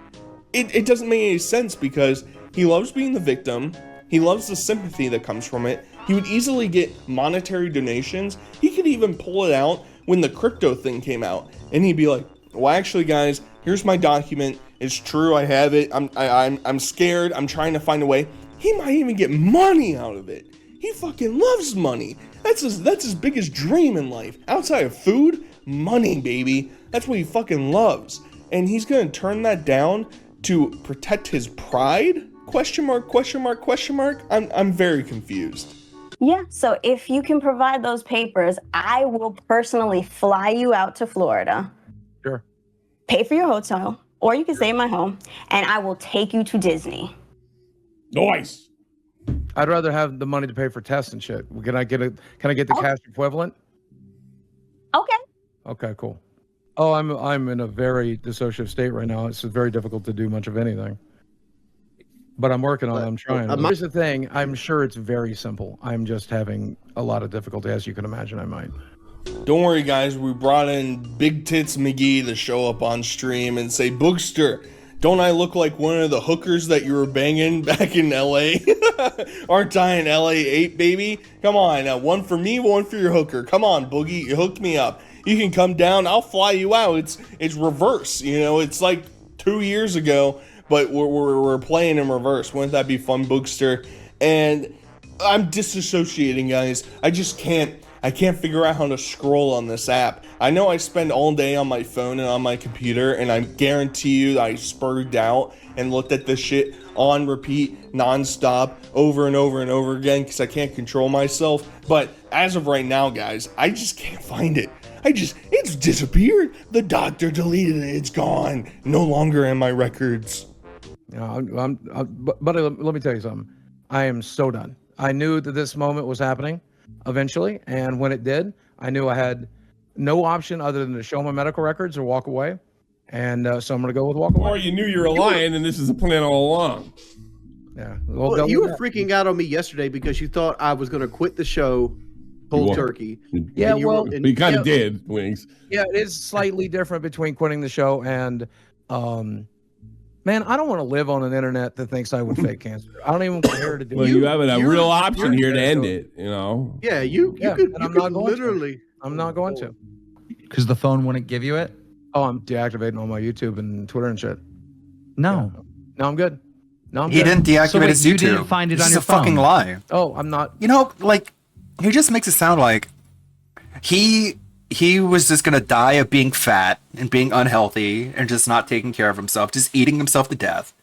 It doesn't make any sense because he loves being the victim. He loves the sympathy that comes from it. He would easily get monetary donations. He could even pull it out when the crypto thing came out. And he'd be like, well, actually, guys, here's my document. It's true. I have it. I'm scared. I'm trying to find a way. He might even get money out of it. He fucking loves money. That's his biggest dream in life. Outside of food, money, baby. That's what he fucking loves. And he's going to turn that down to protect his pride? Question mark, question mark, question mark? I'm very confused. Yeah, so if you can provide those papers, I will personally fly you out to Florida. Sure. Pay for your hotel, or you can stay in my home, and I will take you to Disney. Nice. I'd rather have the money to pay for tests and shit. Can I get the cash equivalent? Okay. Okay, cool. Oh, I'm in a very dissociative state right now. It's very difficult to do much of anything. But I'm working on it. I'm trying. Here's the thing. I'm sure it's very simple. I'm just having a lot of difficulty, as you can imagine I might. Don't worry, guys. We brought in Big Tits McGee to show up on stream and say, Boogster, don't I look like one of the hookers that you were banging back in LA? Aren't I an LA8, baby? Come on, one for me, one for your hooker. Come on, Boogie, you hooked me up. You can come down, I'll fly you out. It's reverse, you know. It's like 2 years ago, but we're playing in reverse. Wouldn't that be fun, Boogster? And I'm disassociating, guys. I can't figure out how to scroll on this app. I know I spend all day on my phone and on my computer, and I guarantee you I spurred out and looked at this shit on repeat, nonstop, over and over and over again, because I can't control myself. But as of right now, guys, I just can't find it. It's disappeared. The doctor deleted it. It's gone. No longer in my records. But let me tell you something. I am so done. I knew that this moment was happening eventually, and when it did, I knew I had no option other than to show my medical records or walk away. And so I'm going to go with walk away. Or you knew you were lying, and this is a plan all along. Yeah. Well, you were freaking out on me yesterday because you thought I was going to quit the show cold turkey. Yeah, you kind of did, Wings. Yeah, it is slightly different between quitting the show and, man, I don't want to live on an internet that thinks I would fake cancer. I don't even care to do it. Well, you have a real option here to end it, you know? Yeah, you could, and I'm could not going literally. I'm not going to. Because the phone wouldn't give you it? Oh, I'm deactivating all my YouTube and Twitter and shit. No. Yeah. No, I'm good. No, I'm He good. didn't deactivate his YouTube. You didn't find it It's on just your a fucking phone. lie. Oh, I'm not. You know, like, he just makes it sound like he was just gonna die of being fat and being unhealthy and just not taking care of himself, just eating himself to death.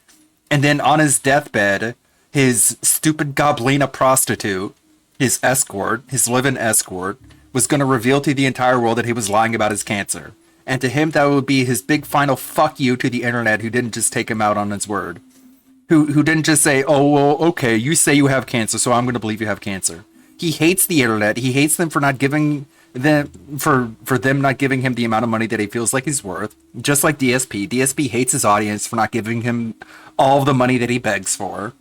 And then on his deathbed, his stupid goblina prostitute, his escort, his live-in escort, was gonna reveal to the entire world that he was lying about his cancer. And to him, that would be his big final fuck you to the internet, who didn't just take him out on his word. Who didn't just say, oh, well, okay, you say you have cancer, so I'm going to believe you have cancer. He hates the internet. He hates them for not giving them, for them not giving him the amount of money that he feels like he's worth. Just like DSP. DSP hates his audience for not giving him all of the money that he begs for.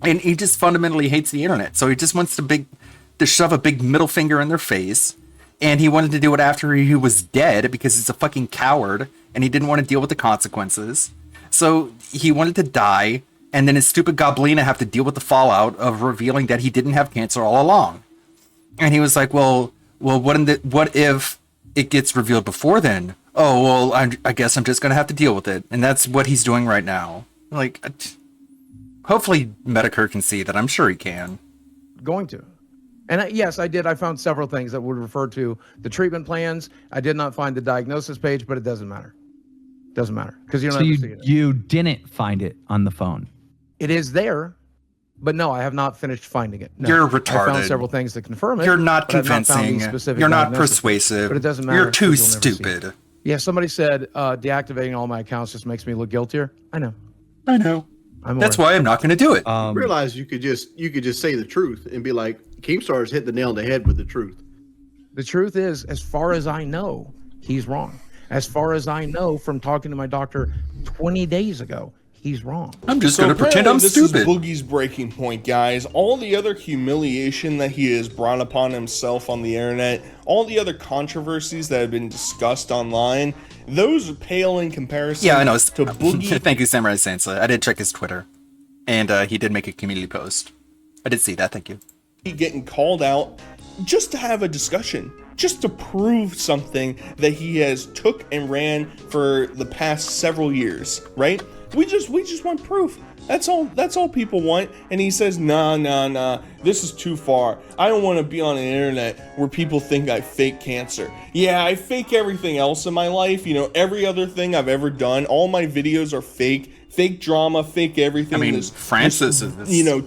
And he just fundamentally hates the internet. So he just wants to shove a big middle finger in their face. And he wanted to do it after he was dead because he's a fucking coward and he didn't want to deal with the consequences. So he wanted to die, and then his stupid goblina have to deal with the fallout of revealing that he didn't have cancer all along. And he was like, well, what if it gets revealed before then? Oh, well, I guess I'm just going to have to deal with it. And that's what he's doing right now. Like, hopefully Medicare can see that. I'm sure he can. Going to. And yes, I did. I found several things that would refer to the treatment plans. I did not find the diagnosis page, but it doesn't matter. Doesn't matter because you don't have to see it. You didn't find it on the phone. It is there, but no, I have not finished finding it. No. You're retarded. I found several things to confirm it. You're not but I've not found convincing. the specific You're not diagnosis. persuasive. But it doesn't matter. You're too because you'll never see it. stupid. Yeah, somebody said deactivating all my accounts just makes me look guiltier. I know. That's why I'm not going to do it. Realize you could just say the truth and be like, Keemstar's hit the nail on the head with the truth. The truth is, as far as I know, he's wrong. As far as I know from talking to my doctor 20 days ago, he's wrong. I'm just going to pretend I'm this stupid. Is Boogie's breaking point, guys. All the other humiliation that he has brought upon himself on the internet, all the other controversies that have been discussed online, those pale in comparison Yeah, I know. to Boogie. Thank you, Samurai Sansa. I did check his Twitter, and he did make a community post. I did see that. Thank you. Getting called out just to have a discussion, just to prove something that he has took and ran for the past several years, right? We just want proof. That's all people want. And he says, nah, this is too far. I don't want to be on an internet where people think I fake cancer. Yeah, I fake everything else in my life. You know, every other thing I've ever done, all my videos are fake drama, fake everything. I mean, Francis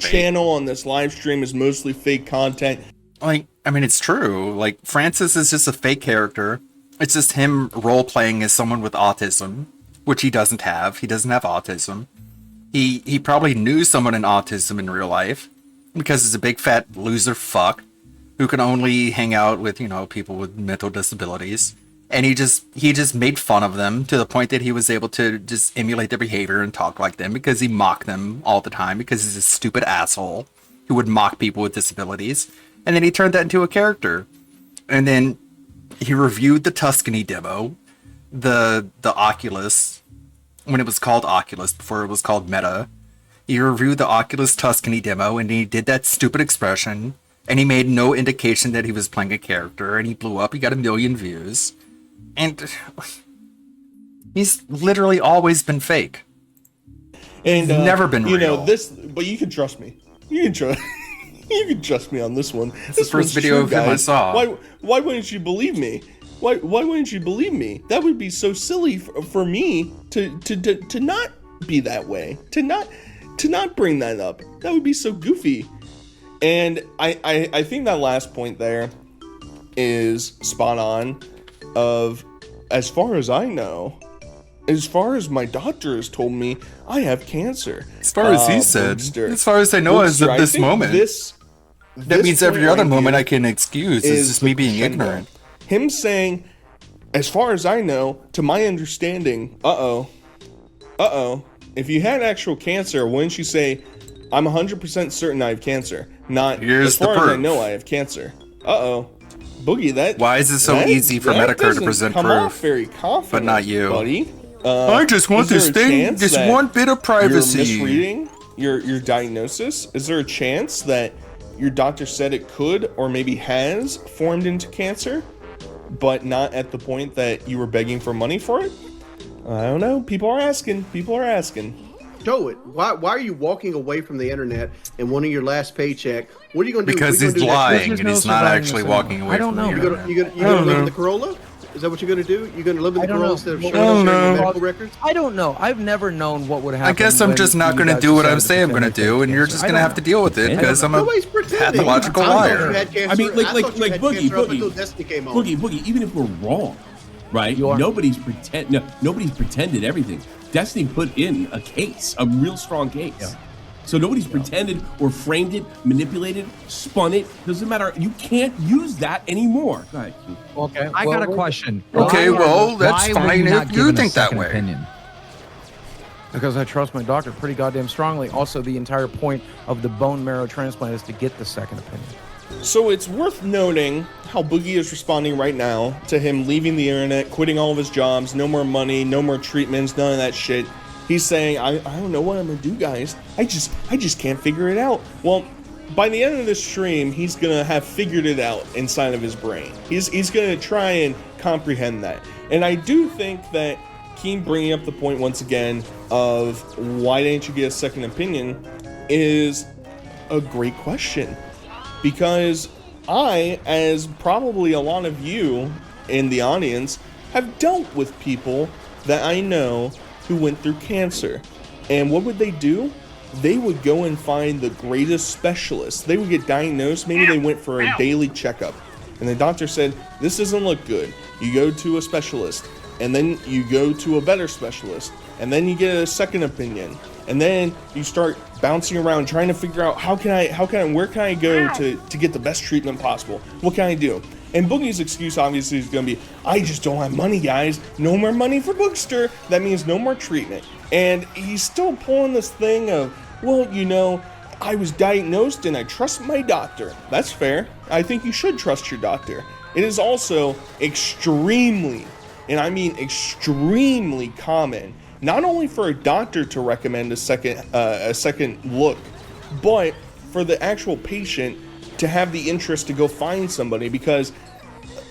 channel on this live stream is mostly fake content. Like, I mean, it's true. Like, Francis is just a fake character. It's just him role-playing as someone with autism, which he doesn't have. He doesn't have autism. He probably knew someone in autism in real life because he's a big fat loser fuck who can only hang out with, people with mental disabilities. And he just made fun of them to the point that he was able to just emulate their behavior and talk like them because he mocked them all the time because he's a stupid asshole who would mock people with disabilities. And then he turned that into a character. And then he reviewed the Tuscany demo, the Oculus, when it was called Oculus before it was called Meta. He reviewed the Oculus Tuscany demo, and he did that stupid expression, and he made no indication that he was playing a character, and he blew up. He got 1 million views. And he's literally always been fake. And he's never been real. You know, but you can trust me. You can trust you can trust me on this one. It's the first video of him I saw. Why wouldn't you believe me? Why wouldn't you believe me? That would be so silly for me to not be that way. To not bring that up. That would be so goofy. And I think that last point there is spot on. Of, as far as I know, as far as my doctor has told me, I have cancer. As far as he said, Boogster. as far as I know, as of this moment. That means every other moment I can excuse is just me being ignorant. Him saying, as far as I know, to my understanding, if you had actual cancer, wouldn't you say, I'm 100% certain I have cancer? Not, as far as I know, I have cancer. Boogie, that... Why is it so easy for Medicare to present proof, very confident, but not you? Buddy. I just want this thing, this one bit of privacy. You're misreading your diagnosis? Is there a chance that your doctor said it could or maybe has formed into cancer, but not at the point that you were begging for money for it? I don't know. People are asking. Show it. Why are you walking away from the internet and wanting your last paycheck? What are you going to do? Because he's lying and he's not actually walking away from the internet. You're going to live in the Corolla? Is that what you're going to do? You're going to live in the Corolla instead of sharing your medical records? I don't know. I've never known what would happen. I guess I'm just not going to do what I'm saying I'm going to do, and you're just going to have to deal with it because I'm a pathological liar. I mean, like Boogie, even if we're wrong, right? Nobody's pretended everything. Destiny put in a case, a real strong case. Yeah. So nobody's pretended or framed it, manipulated, spun it. Doesn't matter. You can't use that anymore. Go ahead. Okay. I got a question. Okay, well, that's fine if you think that way. Opinion? Because I trust my doctor pretty goddamn strongly. Also, the entire point of the bone marrow transplant is to get the second opinion. So it's worth noting how Boogie is responding right now to him leaving the internet, quitting all of his jobs, no more money, no more treatments, none of that shit. He's saying, I don't know what I'm gonna do, guys. I just can't figure it out. Well, by the end of this stream, he's gonna have figured it out inside of his brain. He's gonna try and comprehend that. And I do think that Keen bringing up the point once again of why didn't you get a second opinion is a great question. Because I, as probably a lot of you in the audience, have dealt with people that I know who went through cancer. And what would they do? They would go and find the greatest specialist. They would get diagnosed. Maybe they went for a daily checkup. And the doctor said, this doesn't look good. You go to a specialist. And then you go to a better specialist. And then you get a second opinion. And then you start bouncing around trying to figure out where can I go to get the best treatment possible? What can I do? And Boogie's excuse obviously is going to be, I just don't have money, guys. No more money for Boogster. That means no more treatment. And he's still pulling this thing of, well, you know, I was diagnosed and I trust my doctor. That's fair. I think you should trust your doctor. It is also extremely, and I mean extremely common, not only for a doctor to recommend a second look, but for the actual patient to have the interest to go find somebody because,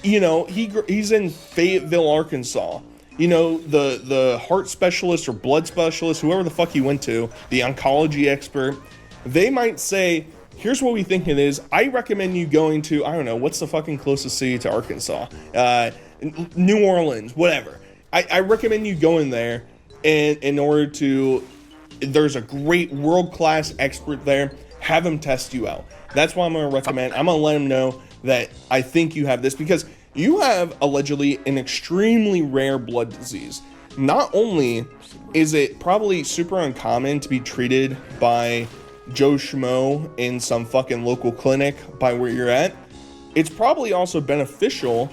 you know, he's in Fayetteville, Arkansas. You know, the heart specialist or blood specialist, whoever the fuck he went to, the oncology expert, they might say, here's what we think it is. I recommend you going to, I don't know, what's the fucking closest city to Arkansas? New Orleans, whatever. I recommend you going there and in order to, there's a great world-class expert there, have him test you out. That's what I'm going to recommend. I'm going to let him know that I think you have this because you have allegedly an extremely rare blood disease. Not only is it probably super uncommon to be treated by Joe Schmo in some fucking local clinic by where you're at, it's probably also beneficial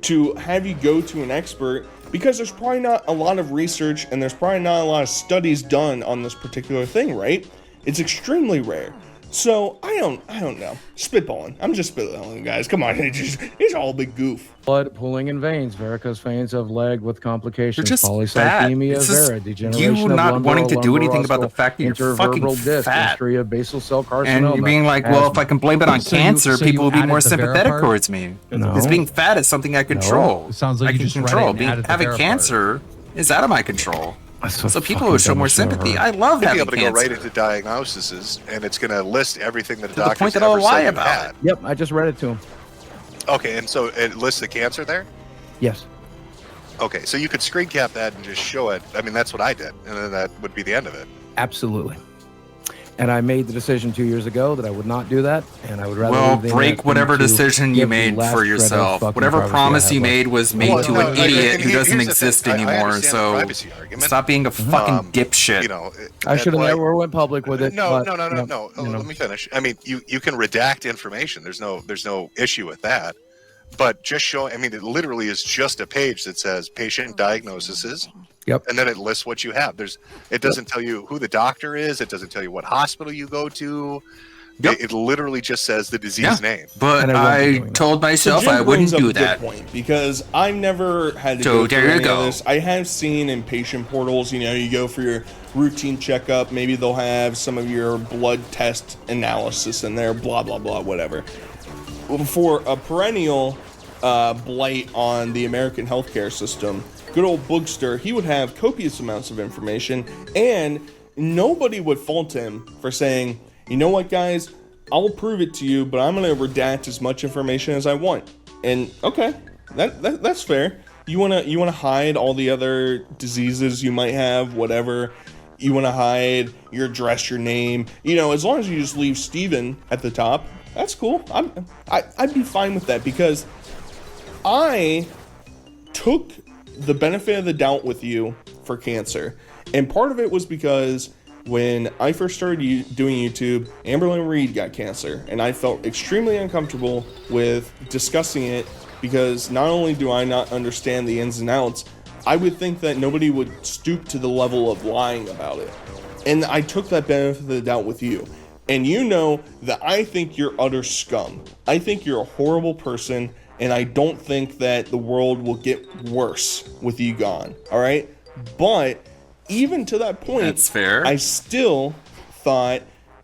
to have you go to an expert because there's probably not a lot of research and there's probably not a lot of studies done on this particular thing, right? It's extremely rare. So I don't know. Spitballing. I'm just spitballing, guys. Come on, it's all a big goof. Blood pooling in veins, varicose veins of leg with complications, You're just polycythemia fat. It's vera, just degeneration you of not lumbar, wanting to do anything about the fact that you're fucking intervertebral disc, fat. history of basal cell carcinoma, And you're being like, well, if I can blame it on cancer, so people you will be added more the Vera sympathetic part? towards me. No. Because being fat is something I control. It sounds like I you can just read it control. and added the Having Vera cancer is out of my control. So people will show more sympathy. I love You'll be having able to go cancer. right into diagnoses, and it's going to list everything that a To the doctor's point that ever I'll lie said you about had. it. Yep, I just read it to him. Okay, and so it lists the cancer there? Yes. Okay, so you could screen cap that and just show it. I mean, that's what I did, and then that would be the end of it. Absolutely. And I made the decision 2 years ago that I would not do that, and I would rather Well, leave the break internet whatever than to decision you give the made last for shred of yourself. fucking Whatever privacy I promise have you left. made was made Well, to no, an like, idiot and who doesn't here's the thing. exist I anymore. understand the So privacy argument. stop being a fucking dipshit. You know, I should have like- never went public with it. No. but, Oh, you know. Let me finish. I mean, you can redact information. There's no issue with that. But just showing, I mean, it literally is just a page that says patient diagnoses. Yep. And then it lists what you have. It doesn't tell you who the doctor is. It doesn't tell you what hospital you go to. Yep. It literally just says the disease name. But I told myself I wouldn't brings up do a good that. point, because I've never had to So go there through you any go. of this. I have seen in patient portals, you go for your routine checkup. Maybe they'll have some of your blood test analysis in there, blah, blah, blah, whatever. For a perennial blight on the American healthcare system, good old Boogster, he would have copious amounts of information, and nobody would fault him for saying, you know what, guys, I'll prove it to you, but I'm going to redact as much information as I want. And okay, that's fair. You want to hide all the other diseases you might have, whatever. You want to hide your address, your name, as long as you just leave Steven at the top, that's cool. I'd be fine with that, because I took the benefit of the doubt with you for cancer. And part of it was because when I first started doing YouTube, Amberlynn Reed got cancer, and I felt extremely uncomfortable with discussing it, because not only do I not understand the ins and outs, I would think that nobody would stoop to the level of lying about it. And I took that benefit of the doubt with you. And you know that I think you're utter scum. I think you're a horrible person, and I don't think that the world will get worse with you gone, all right? But even to that point, That's fair. I still thought,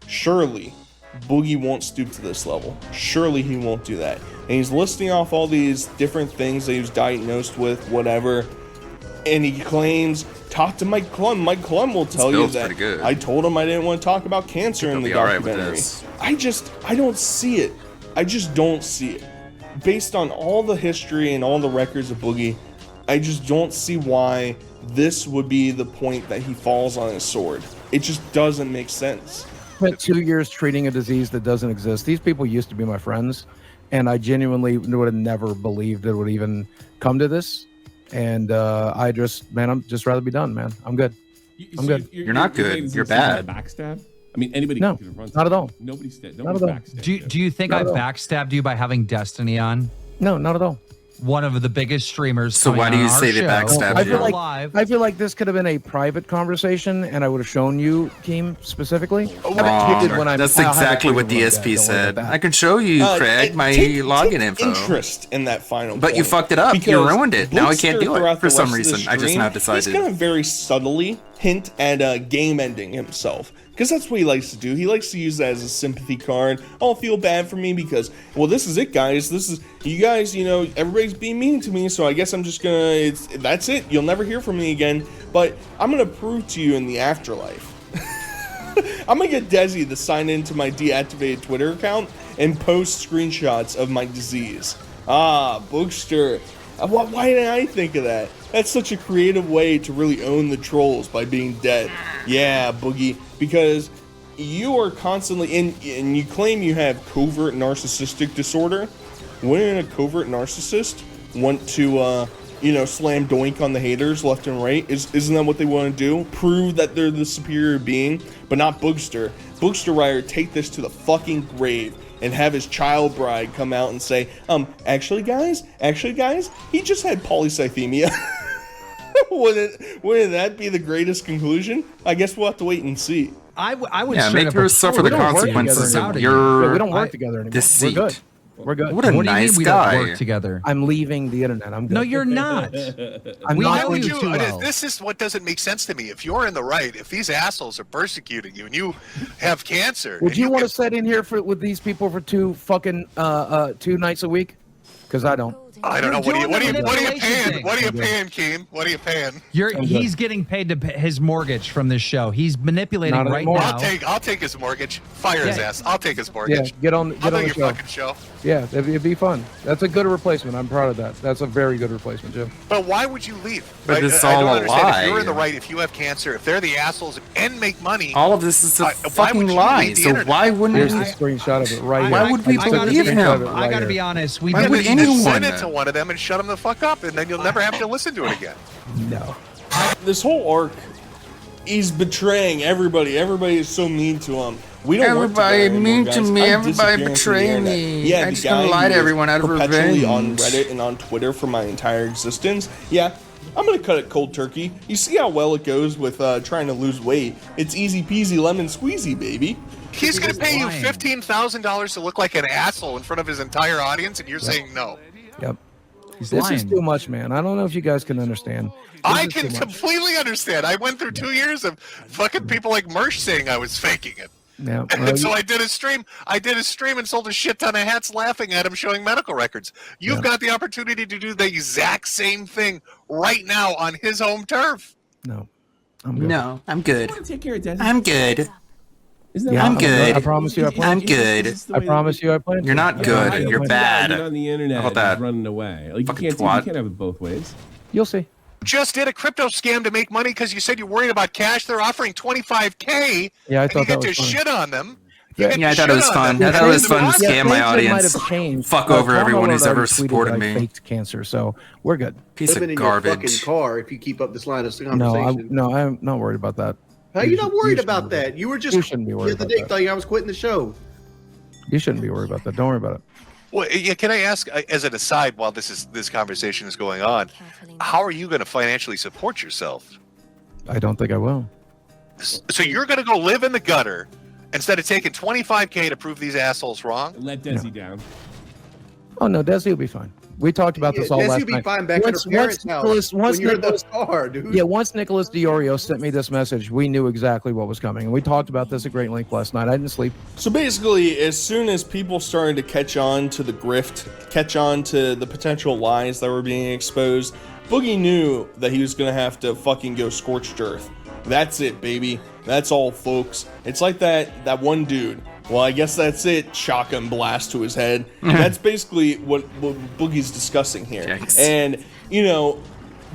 surely Boogie won't stoop to this level. Surely he won't do that. And he's listing off all these different things that he was diagnosed with, whatever, and he claims, talk to Mike Klum. Mike Klum will tell you bill's that pretty good. I told him I didn't want to talk about cancer in the He'll be all right with documentary. this. I don't see it. I just don't see it. Based on all the history and all the records of Boogie, I just don't see why this would be the point that he falls on his sword. It just doesn't make sense. Spent 2 years treating a disease that doesn't exist. These people used to be my friends, and I genuinely would have never believed it would even come to this. And I'm just rather be done, man. I'm good. I'm good. You're not good. You're bad. Backstab? I mean, anybody No, can run not at all. Nobody's Not nobody's at all. backstabbed. Do you think Not I at all. backstabbed you by having Destiny on? No, not at all. One of the biggest streamers. So why do coming you on our say they show. backstabbed I you? feel like Live. I feel like this could have been a private conversation, and I would have shown you, Keem, specifically. Wrong. That's exactly what the SP said. I can show you, Craig, my login info. Interest in that final But you point, fucked it up. You because ruined it. Now I can't Boogster do it throughout for the some rest of the reason. I just stream, now decided. He's gonna very subtly hint at game ending himself, because that's what he likes to do. He likes to use that as a sympathy card. Oh, feel bad for me because, well, this is it, guys. This is you guys. Everybody's being mean to me, so I guess I'm just gonna. That's it. You'll never hear from me again. But I'm gonna prove to you in the afterlife. I'm gonna get Desi to sign into my deactivated Twitter account and post screenshots of my disease. Boogster. Why didn't I think of that? That's such a creative way to really own the trolls, by being dead. Yeah, Boogie, because you are constantly and you claim you have covert narcissistic disorder. Wouldn't a covert narcissist want to slam doink on the haters left and right? Isn't that what they want to do? Prove that they're the superior being, but not Boogster. Boogster rather take this to the fucking grave and have his child bride come out and say, actually guys, he just had polycythemia. Wouldn't that be the greatest conclusion? I guess we'll have to wait and see. I would Yeah, straight make up her suffer the we don't work consequences together of anymore. your Yeah, we don't work together anymore. deceit. We're good. We're good. What a What do you nice mean we guy. don't work together? I'm leaving the internet. I'm good. No, you're not. I'm We not know doing you too well. well. This is what doesn't make sense to me. If you're in the right, if these assholes are persecuting you and you have cancer, Would and you want to get- sit in here with these people for 2 nights a week? Because I don't. I don't know. What are you paying? thing. What are you paying, Keem? What are you paying? He's getting paid to pay his mortgage from this show. He's manipulating Not right anymore. now. I'll take his mortgage. Fire his Yeah. ass. I'll take his Yeah, mortgage. get on I'll do the your show. fucking show. Yeah, it'd be fun. That's a good replacement. I'm proud of that. That's a very good replacement, Jim. But why would you leave? But it's I all don't a understand. lie. If you're in the right, if you have cancer, if they're the assholes and make money, All of this is a why fucking would you lie. leave the So internet? why wouldn't Here's we? the screenshot of it right Why here. would we I got a believe screenshot him? of it I right got to here. be honest. We Why did would Then anyone? send it to one of them and shut them the fuck up, and then you'll never have to listen to it again. No. This whole arc, he's betraying everybody. Everybody is so mean to him. We don't work together Everybody anymore, mean guys. to me. I'm Everybody disappearing from the betray internet. me. Yeah, I the just guy gonna lie who to was everyone out of perpetually on revenge. Reddit and on Twitter for my entire existence. Yeah, I'm gonna cut it cold turkey. You see how well it goes with trying to lose weight? It's easy peasy lemon squeezy, baby. He's going to pay you lying. $15,000 to look like an asshole in front of his entire audience, and you're saying no. Yep. He's This is lying. too much, man. I don't know if you guys can understand. I This is can too much. completely understand. I went through 2 years of fucking people like Mersh saying I was faking it. Yeah. And well, so I did a stream. I did a stream and sold a shit ton of hats laughing at him showing medical records. You've got the opportunity to do the exact same thing right now on his home turf. no. I'm good. No, I'm good. Take care of Desi. I'm good. Yeah, I'm good. I promise you I plan. I'm good. I promise you I plan. You're not good. I You're plan. bad. On the internet, How about that? he's running away. Like Fucking you twat. can't have it both ways. You'll see. Just did a crypto scam to make money because you said you're worried about cash. They're offering $25K. Yeah, I and thought you that get was to funny. shit on them. Yeah. Yeah, I thought it was fun. I thought it was fun to scam my audience. Fuck over everyone who's ever supported me. Faked cancer, so we're good. Piece Living of in your fucking garbage. car if you keep up this line of No, conversation. I'm not worried about that. How you not worried shouldn't about be worried. that? You were just You shouldn't be the worried other about day that. telling I was quitting the show. You shouldn't be worried about that. Don't worry about it. Well, yeah, can I ask, as an aside, while this conversation is going on, how are you going to financially support yourself? I don't think I will. So you're going to go live in the gutter instead of taking $25K to prove these assholes wrong? Let Desi down. Oh no, Desi will be fine. We talked about this all Desi last will be night. fine back at her parents' house when you're in the car, dude. Yeah, once Nicholas DiOrio sent me this message, we knew exactly what was coming, and we talked about this at great length last night. I didn't sleep. So basically, as soon as people started to catch on to the grift, catch on to the potential lies that were being exposed, Boogie knew that he was going to have to fucking go scorched earth. That's it, baby. That's all, folks. It's like that one dude. Well, I guess that's it. Shotgun blast to his head. That's basically what Boogie's discussing here. Yikes. And, you know,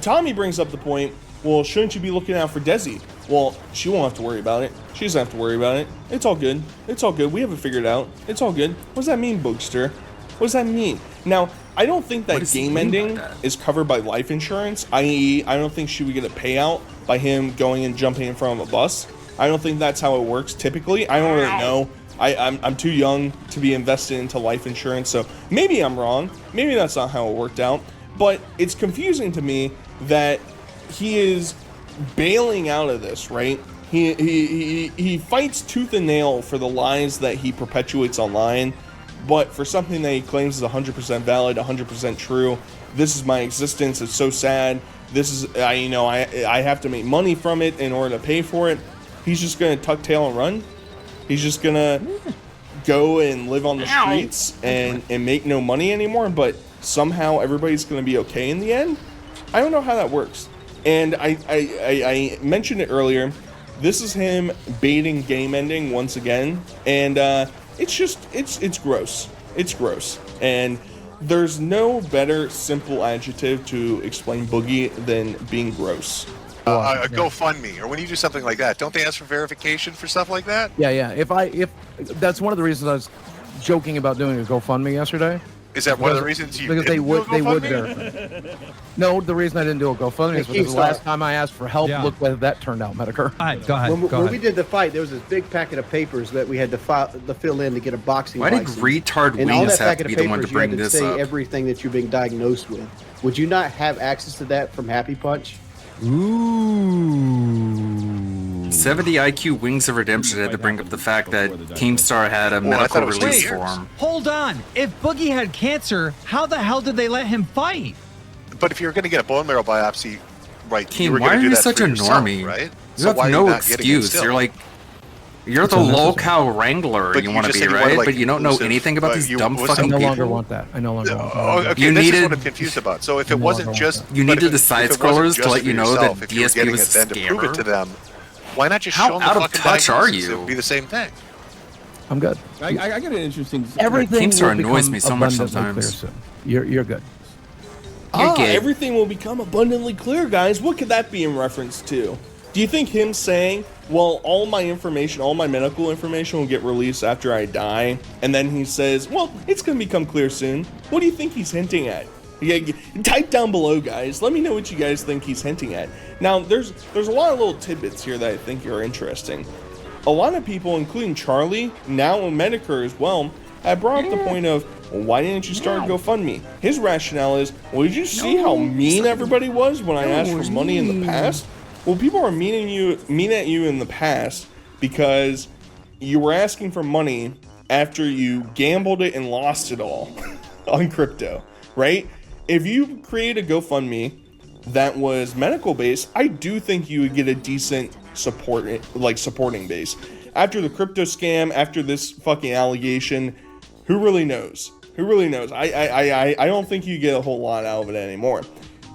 Tommy brings up the point, well, shouldn't you be looking out for Desi? Well, she won't have to worry about it. She doesn't have to worry about it. It's all good. It's all good. We haven't figured it out. It's all good. What does that mean, Boogster? What does that mean? Now, I don't think that game ending is covered by life insurance, i.e., I don't think she would get a payout by him going and jumping in front of a bus. I don't think that's how it works typically. I don't really know. I'm too young to be invested into life insurance, so maybe I'm wrong. Maybe that's not how it worked out. But it's confusing to me that he is bailing out of this, right? He fights tooth and nail for the lies that he perpetuates online, but for something that he claims is 100% valid, 100% true. This is my existence. It's so sad. This is, I have to make money from it in order to pay for it. He's just gonna tuck tail and run. He's just gonna go and live on the streets and make no money anymore. But somehow everybody's gonna be okay in the end. I don't know how that works. And I mentioned it earlier. This is him baiting game ending once again, and it's just it's gross. It's gross, and there's no better simple adjective to explain Boogie than being gross. A GoFundMe, or when you do something like that, don't they ask for verification for stuff like that? Yeah. If that's one of the reasons I was joking about doing a GoFundMe yesterday. Is that one of the reasons you because didn't they would do a GoFundMe? verify. No, the reason I didn't do a GoFundMe is because the last time I asked for help, look where that turned out, Medicare. All right, go ahead. When we did the fight, there was this big packet of papers that we had to fill in to get a boxing Why did license. retard And all Wings that have packet to be of the one to papers, you had bring this say up? everything that you're being diagnosed with. Would you not have access to that from Happy Punch? Ooh. 70 IQ Wings of Redemption had to bring up the fact that Keemstar had a medical release form. Hold on. If Boogie had cancer, how the hell did they let him fight? But if you're going to get a bone marrow biopsy, right? Keem, you were why gonna are do you that such for a yourself, normie? right? You So have why are no not getting it excuse. still? You're the lolcow wrangler But you you want to just be, said you right? wanted, like, But you don't know inclusive, anything about these dumb fucking I no people. longer want that. I no longer want that. Oh, okay, You this is needed- what I'm confused about. So if I it no wasn't longer just, want that. You but needed if the it side wasn't scrollers to just let for you know yourself, that if you were DSP getting was it, a then to prove it scammer. to them, why not just How show them out the of fucking touch are diagnosis? It you? would be the same thing. I'm good. I got an interesting. Everything Keemstar will annoys become me so much abundantly sometimes. clear soon. You're good. Everything will become abundantly clear, guys. What could that be in reference to? Do you think him saying, well, all my information, all my medical information will get released after I die, and then he says, well, it's going to become clear soon? What do you think he's hinting at? Type down below, guys. Let me know what you guys think he's hinting at. Now, there's a lot of little tidbits here that I think are interesting. A lot of people, including Charlie, now Medicare as well, have brought up the point of, well, why didn't you start GoFundMe? His rationale is, well, did you see how mean everybody was when I asked for money in the past? Well, people are mean at you in the past because you were asking for money after you gambled it and lost it all on crypto, right? If you create a GoFundMe that was medical based, I do think you would get a decent supporting base. After the crypto scam, after this fucking allegation, who really knows? Who really knows? I don't think you get a whole lot out of it anymore.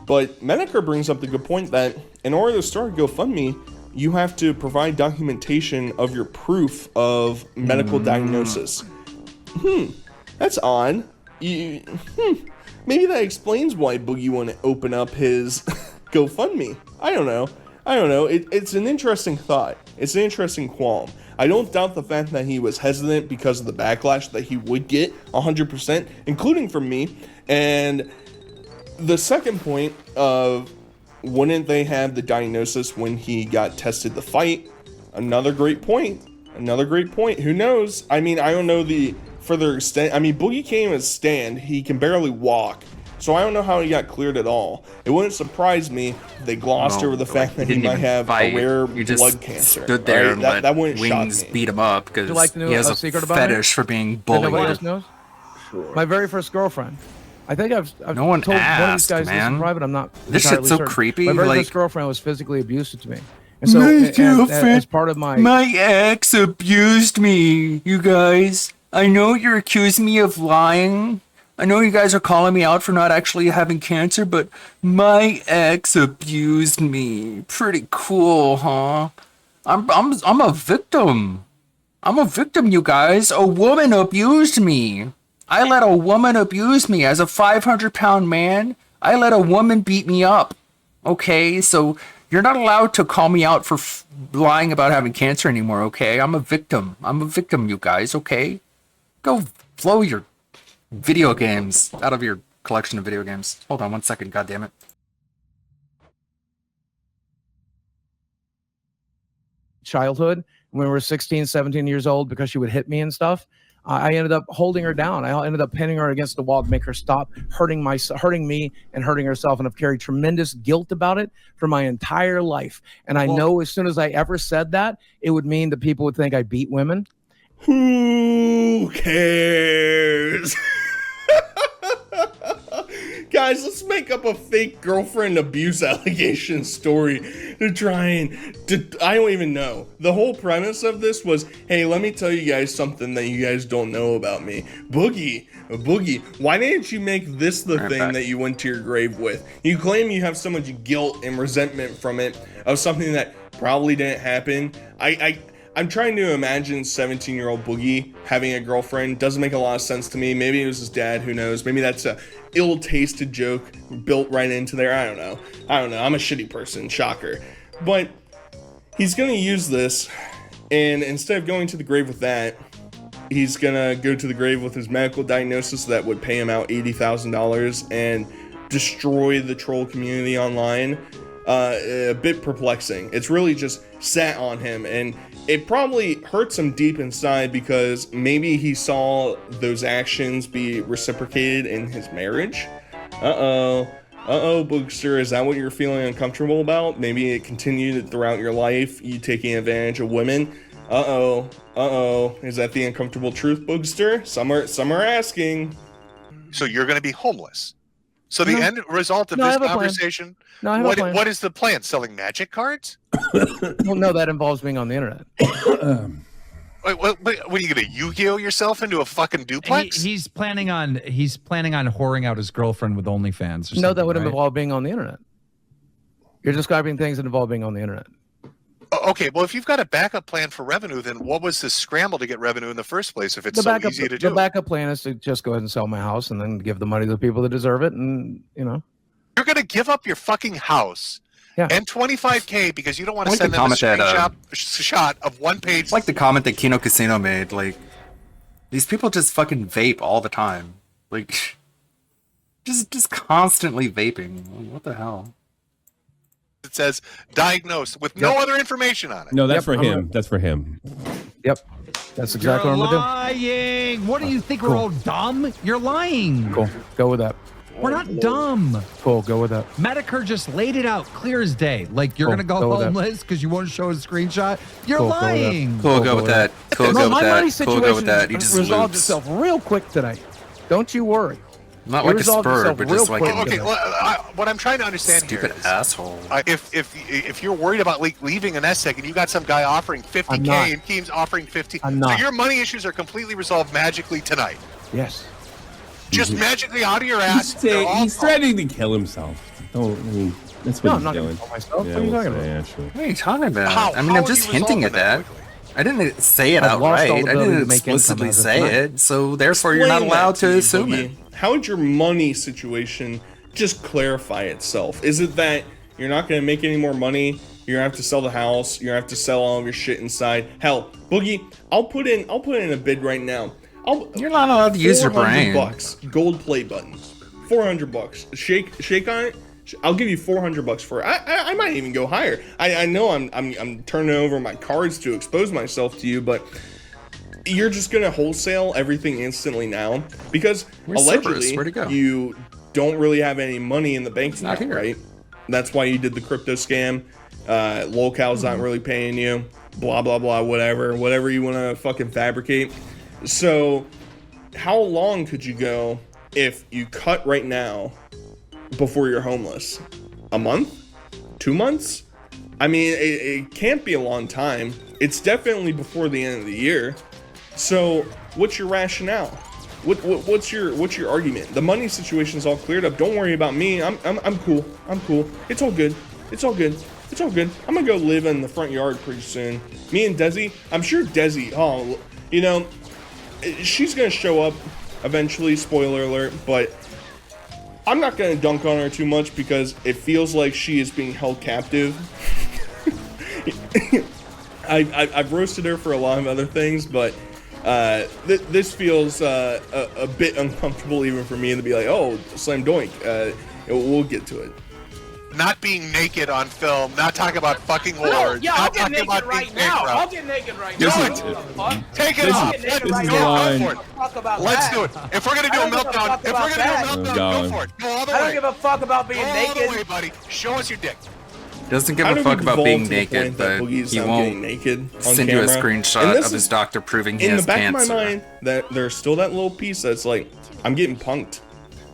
But Medicare brings up the good point that in order to start GoFundMe, you have to provide documentation of your proof of medical diagnosis. That's odd. Maybe that explains why Boogie wouldn't open up his GoFundMe. I don't know. It's an interesting thought. It's an interesting qualm. I don't doubt the fact that he was hesitant because of the backlash that he would get 100%, including from me. And the second point of wouldn't they have the diagnosis when he got tested to fight? Another great point. Who knows? I mean, I don't know the further extent. I mean, Boogie can't even stand. He can barely walk. So I don't know how he got cleared at all. It wouldn't surprise me if they glossed over the fact that he might have a rare blood cancer. Stood there right? and that wouldn't shock Wings me. beat him up because Would you like to know he has a a secret about me? fetish for being That nobody bullied. else knows? My very first girlfriend. I think I've No one told one of these asked, guys this man. in private. I'm not. This entirely shit's so certain. creepy, My very like- first girlfriend was physically abusive to me, and so My and girlfriend- as part of my ex abused me, you guys. I know you're accusing me of lying. I know you guys are calling me out for not actually having cancer, but my ex abused me. Pretty cool, huh? I'm a victim. I'm a victim, you guys. A woman abused me. I let a woman abuse me. As a 500-pound man, I let a woman beat me up. Okay, so you're not allowed to call me out for lying about having cancer anymore, okay? I'm a victim. You guys, okay? Go blow your video games out of your collection of video games. Hold on one second, goddammit. childhood when we were 16, 17 years old because she would hit me and stuff. I ended up holding her down. I ended up pinning her against the wall to make her stop hurting me and hurting herself. And I've carried tremendous guilt about it for my entire life. And I know as soon as I ever said that, it would mean that people would think I beat women. Who cares? Guys, let's make up a fake girlfriend abuse allegation story to try and... I don't even know. The whole premise of this was, hey, let me tell you guys something that you guys don't know about me. Boogie, why didn't you make this the thing that you went to your grave with? You claim you have so much guilt and resentment from it, of something that probably didn't happen. I'm trying to imagine 17-year-old Boogie having a girlfriend. Doesn't make a lot of sense to me. Maybe it was his dad, who knows? Maybe that's a ill-tasted joke built right into there. I don't know. I'm a shitty person, shocker. But he's gonna use this, and instead of going to the grave with that, he's gonna go to the grave with his medical diagnosis that would pay him out $80,000 and destroy the troll community online. A bit perplexing. It's really just sat on him, and it probably hurts him deep inside because maybe he saw those actions be reciprocated in his marriage. Uh-oh, Boogster, is that what you're feeling uncomfortable about? Maybe it continued throughout your life, you taking advantage of women. Uh-oh, is that the uncomfortable truth, Boogster? Some are asking. So you're going to be homeless. So the end result of this conversation, what is the plan? Selling magic cards? Well, no, that involves being on the internet. What are you going to Yu-Gi-Oh yourself into a fucking duplex? He's planning on whoring out his girlfriend with OnlyFans. No, that would involve being on the internet. You're describing things that involve being on the internet. Okay, well, if you've got a backup plan for revenue, then what was the scramble to get revenue in the first place if it's so easy to do? The backup plan is to just go ahead and sell my house and then give the money to the people that deserve it, and You're going to give up your fucking house and $25K because you don't want to send them a screenshot of one page. It's like the comment that Kino Casino made, like, these people just fucking vape all the time. Like, just constantly vaping. What the hell? It says diagnosed with no other information on it. No, that's for him. That's for him. Yep. That's exactly what I'm gonna lying. What do you think? We're all dumb? You're lying. Cool. Go with that. We're not dumb. Cool. Go with that. Medicare just laid it out clear as day. Like, you're gonna go homeless because you want to show a screenshot. You're lying. Cool, go with that. Cool, go with that. Cool, go with that. You just resolved itself real quick tonight. Don't you worry. Not like a spur, but just like what I'm trying to understand stupid here is, asshole. If you're worried about leaving an SSEC and you got some guy offering $50K and Keem's offering $50, so your money issues are completely resolved magically tonight. Yes. Just magically out of your ass. He's threatening to kill himself. That's what he's doing. Myself. What are you talking about? What are you talking about? I'm just hinting at that. I didn't say it outright. I didn't explicitly say it, so therefore you're not allowed to assume it. How would your money situation just clarify itself? Is it that you're not going to make any more money? You're going to have to sell the house. You're going to have to sell all of your shit inside. Hell, Boogie, I'll put in a bid right now. You're not allowed to use your brain. $400, gold play button. $400. Shake on it. I'll give you $400 for it. I might even go higher. I know I'm turning over my cards to expose myself to you, but you're just gonna wholesale everything instantly now because allegedly you don't really have any money in the bank now, right? That's why you did the crypto scam. Local's not really paying you. Blah blah blah. Whatever you want to fucking fabricate. So, how long could you go if you cut right now before you're homeless? A month? 2 months? I mean, it can't be a long time. It's definitely before the end of the year. So, what's your rationale? What's your argument? The money situation's all cleared up. Don't worry about me. I'm cool. I'm cool. It's all good. It's all good. It's all good. I'm gonna go live in the front yard pretty soon. Me and Desi. I'm sure Desi. Oh, she's gonna show up eventually. Spoiler alert. But I'm not gonna dunk on her too much because it feels like she is being held captive. I've roasted her for a lot of other things, but this feels a bit uncomfortable even for me to be like, oh, slam doink. We'll get to it. Not being naked on film, not talking about fucking whores. Yeah, I'll get naked right now. I'll get naked right now. Take it off. Go for it. Let's do it. If we're gonna do a meltdown, go for it. Go all the way. I don't give a fuck about being naked. Go all the way, buddy. Show us your dick. Doesn't give a fuck about being naked, but he won't send you a screenshot of his doctor proving he has cancer. In the back of my mind, that there's still that little piece that's like, I'm getting punked.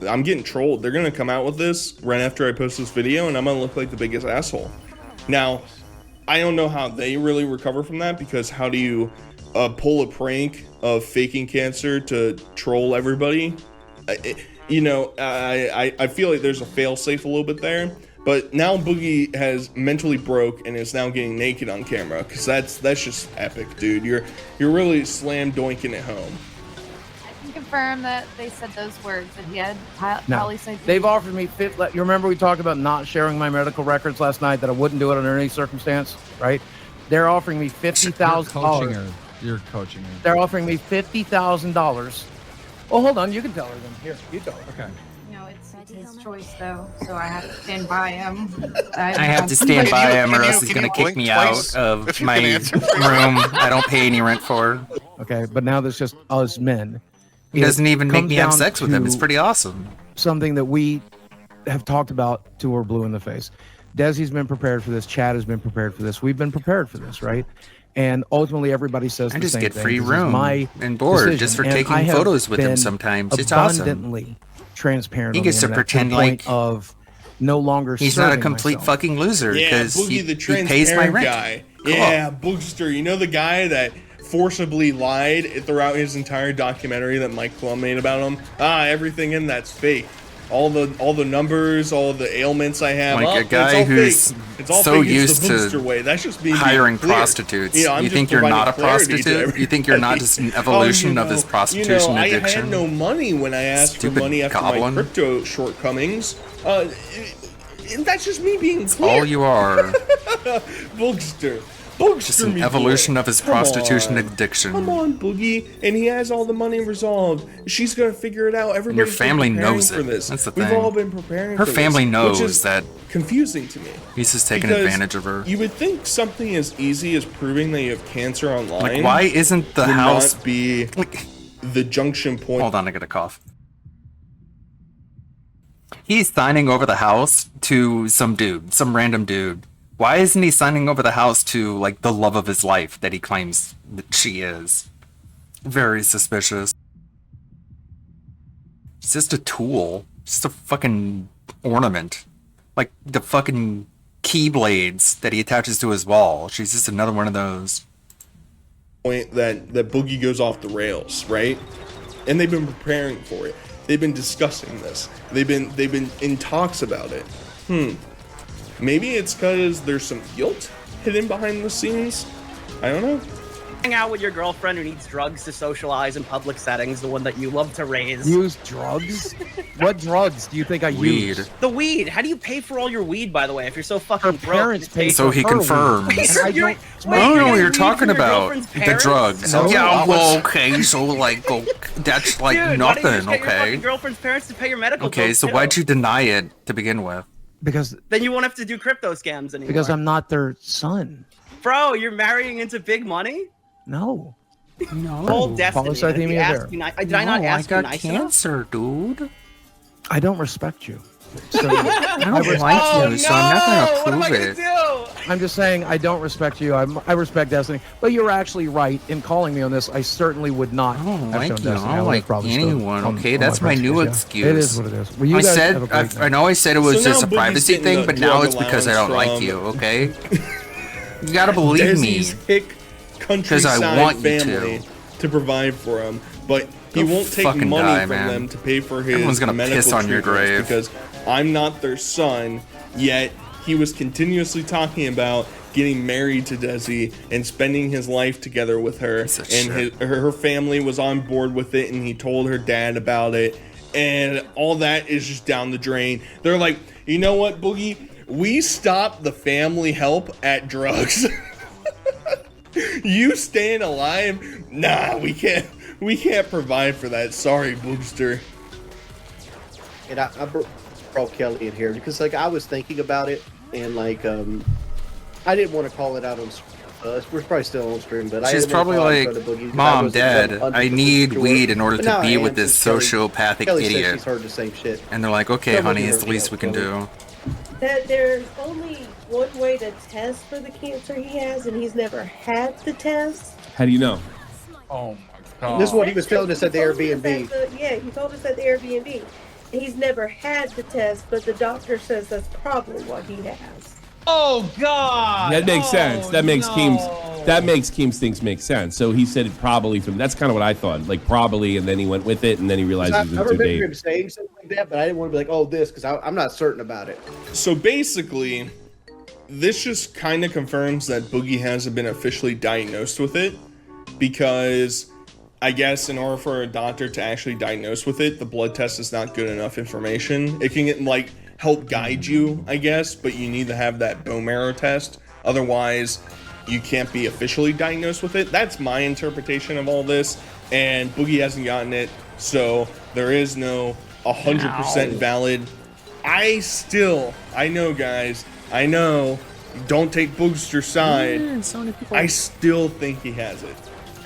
I'm getting trolled. They're gonna come out with this right after I post this video, and I'm gonna look like the biggest asshole. Now, I don't know how they really recover from that, because how do you pull a prank of faking cancer to troll everybody? I feel like there's a fail-safe a little bit there. But now Boogie has mentally broke and is now getting naked on camera, because that's just epic, dude. You're really slam doinking at home. I can confirm that they said those words, that he had polycythemia. They've offered me you remember we talked about not sharing my medical records last night, that I wouldn't do it under any circumstance, right? They're offering me $50,000. You're coaching her. They're offering me $50,000. Oh, hold on, you can tell her then. Here, you tell her. Okay. It's his choice, though, so I have to stand by him. I have to stand by him, or else he's going to kick me out of my room I don't pay any rent for. Okay, but now there's just us men. He doesn't even make me have sex with him. It's pretty awesome. Something that we have talked about till we're blue in the face. Desi's been prepared for this. Chad has been prepared for this. We've been prepared for this, right? And ultimately, everybody says I the just same get thing. free This is room my and board decision. just for And taking I have photos with him been sometimes. It's awesome. abundantly transparent. He on gets the to internet pretend the point like of no longer. he's not a serving complete myself. fucking loser Yeah, because Boogie he the pays my transparent rent. guy. Cool. Yeah, Boogster. You know the guy that forcibly lied throughout his entire documentary that Mike Plum made about him? Everything in that's fake. All the numbers, all the ailments I have. Like a it's guy all who's fake. It's all so fake. It's used the to Boogster way. That's just being hiring clear. prostitutes. You know, I'm You just think you're not a providing clarity to prostitute? You think you're not everybody. just an evolution of his prostitution I addiction? had no money when I asked Stupid for money after goblin. my crypto shortcomings. That's just me being clear. All you are. Boogster. Just an evolution of his prostitution addiction. Come on, Boogie. And he has all the money resolved. She's going to figure it out. And your Everybody's family been preparing knows for it. this. That's the We've thing. all been preparing Her for family this, knows which is that confusing to me. he's just taking Because advantage of her. You would think something as easy as proving that you have cancer online. Like, why isn't the would house not be the junction point? Hold on, I got a cough. He's signing over the house to some dude, some random dude. Why isn't he signing over the house to, like, the love of his life that he claims that she is? Very suspicious. It's just a tool. Just a fucking ornament. Like the fucking keyblades that he attaches to his wall. She's just another one of those. Point that Boogie goes off the rails, right? And they've been preparing for it. They've been discussing this. They've been in talks about it. Maybe it's because there's some guilt hidden behind the scenes. I don't know. Hang out with your girlfriend who needs drugs to socialize in public settings, the one that you love to raise. Use drugs? What drugs do you think I Weed. use? The weed. How do you pay for all your weed, by the way, if you're so fucking broke? Parents pay So for he her confirms. weed. And I don't I don't know what you're talking about. The drugs. No, Yeah, well, okay, so like, that's like Dude, nothing, why don't you just get your okay? fucking girlfriend's parents to pay your medical Okay, bills, so too? why'd you deny it to begin with? Because Then you won't have to do crypto scams anymore. because I'm not their son. Bro, you're marrying into big money? No. No. Whole destiny. Polycythemia Did I there. ask you did I not ask you got nice enough? cancer, dude. I don't respect you. So I don't like you, so I'm not gonna prove it. I'm just saying I don't respect you. I respect Destiny, but you're actually right in calling me on this. I certainly would not. I don't have like shown you. Destiny. I don't would have like probably stood anyone, on- okay? on That's my new principles, excuse. yeah. It is what it is. Well, you I guys said, have a great I know I said it was So just now a Boogie's privacy getting thing, the but now drug it's because I don't like allowance you, okay? You gotta believe Desi's me. hick countryside I want you family to provide for him, but he Go won't take fucking money die, from man. them to pay for his Everyone's gonna medical piss on your treatments grave. because I'm not their son. Yet he was continuously talking about getting married to Desi and spending his life together with her, and her family was on board with it, and he told her dad about it, and all that is just down the drain. They're like, you know what, Boogie? We stopped the family help at drugs. You staying alive? Nah, we can't provide for that. Sorry, Boogster. And I brought Kelly in here because, like, I was thinking about it, and like, I didn't want to call it out on. We're probably still on stream, but She's probably like, Mom, Dad, I need weed in order to be with this sociopathic Kelly said idiot. she's heard the same shit. And they're like, okay, Kelly honey, heard it's the me least out, we can Kelly. do. That there's only one way to test for the cancer he has, and he's never had the test. How do you know? Oh my god. This is what he was telling us at the He told Airbnb. us at yeah, he told us at the Airbnb. He's never had the test, but the doctor says that's probably what he has. Oh god. That makes sense. That makes Keem's things make sense. So he said it probably from. That's kind of what I thought. Like probably, and then he went with it, and then he realized I it was remember too late. him saying something like that, but I didn't want to be like, oh, this, because I'm not certain about it. So basically, this just kind of confirms that Boogie hasn't been officially diagnosed with it, because I guess in order for a doctor to actually diagnose with it, the blood test is not good enough information. It can like help guide you, I guess, but you need to have that bone marrow test. Otherwise, you can't be officially diagnosed with it. That's my interpretation of all this, and Boogie hasn't gotten it, so there is no 100% valid. I know, guys, I know, don't take Boogster's side. I still think he has it.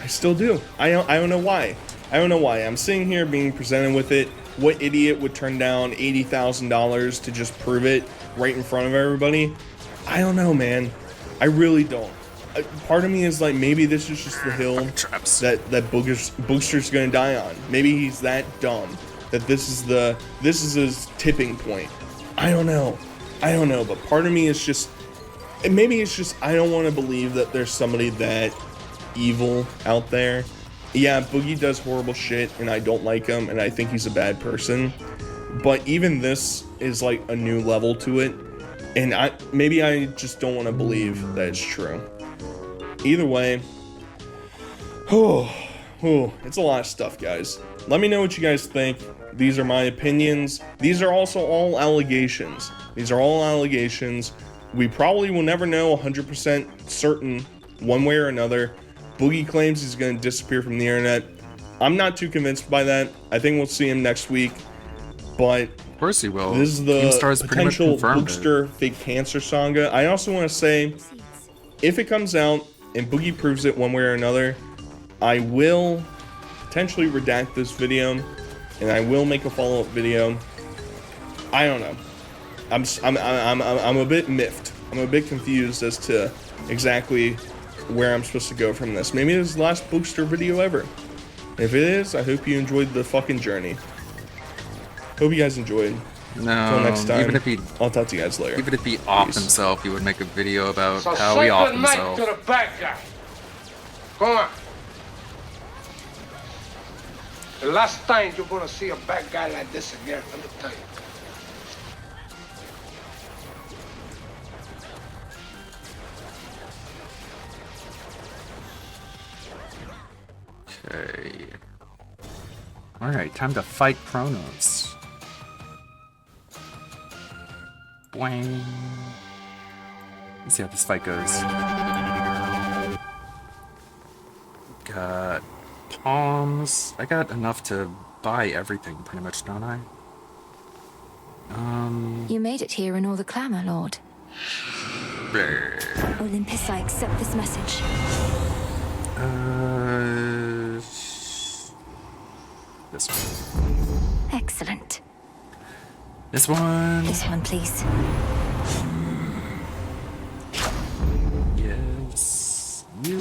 I still do. I don't know why. I'm sitting here being presented with it, what idiot would turn down $80,000 to just prove it right in front of everybody? I don't know, man. I really don't. Part of me is like, maybe this is just the hill that Boogster's gonna die on. Maybe he's that dumb that this is his tipping point. I don't know, but part of me is just, maybe it's just, I don't want to believe that there's somebody that evil out there. Yeah, Boogie does horrible shit, and I don't like him, and I think he's a bad person. But even this is like a new level to it, and maybe I just don't want to believe that it's true. Either way, it's a lot of stuff, guys. Let me know what you guys think. These are my opinions. These are also all allegations. We probably will never know 100% certain one way or another. Boogie claims he's going to disappear from the internet. I'm not too convinced by that. I think we'll see him next week. But of course he will. This is the potential Boogster fake cancer saga. I also want to say, if it comes out and Boogie proves it one way or another, I will potentially redact this video, and I will make a follow-up video. I don't know. I'm a bit miffed. I'm a bit confused as to exactly where I'm supposed to go from this. Maybe this is the last Boogster video ever. If it is, I hope you enjoyed the fucking journey. Hope you guys enjoyed. No, until next time, even if he, I'll talk to you guys later. Even if he offed himself, he would make a video about So how he offed say goodnight himself. to the bad guy. Go on. The last time you're gonna see a bad guy like this again, let me tell you. Okay. Alright, time to fight Kronos. Boing. Let's see how this fight goes. Got palms. I got enough to buy everything, pretty much, don't I? You made it here in all the clamor, Lord. Olympus, I accept this message. This one. Excellent. This one. This one, please. Yes. You.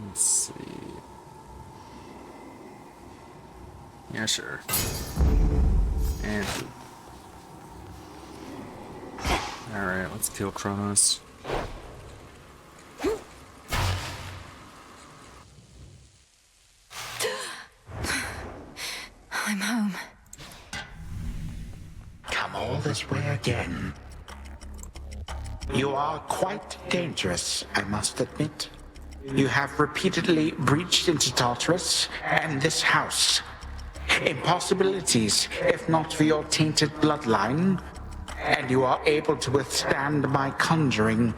Let's see. Yeah, sure. And. Alright, let's kill Kronos. I'm home. Come all this way again. You are quite dangerous, I must admit. You have repeatedly breached into Tartarus and this house. Impossibilities, if not for your tainted bloodline. And you are able to withstand my conjuring.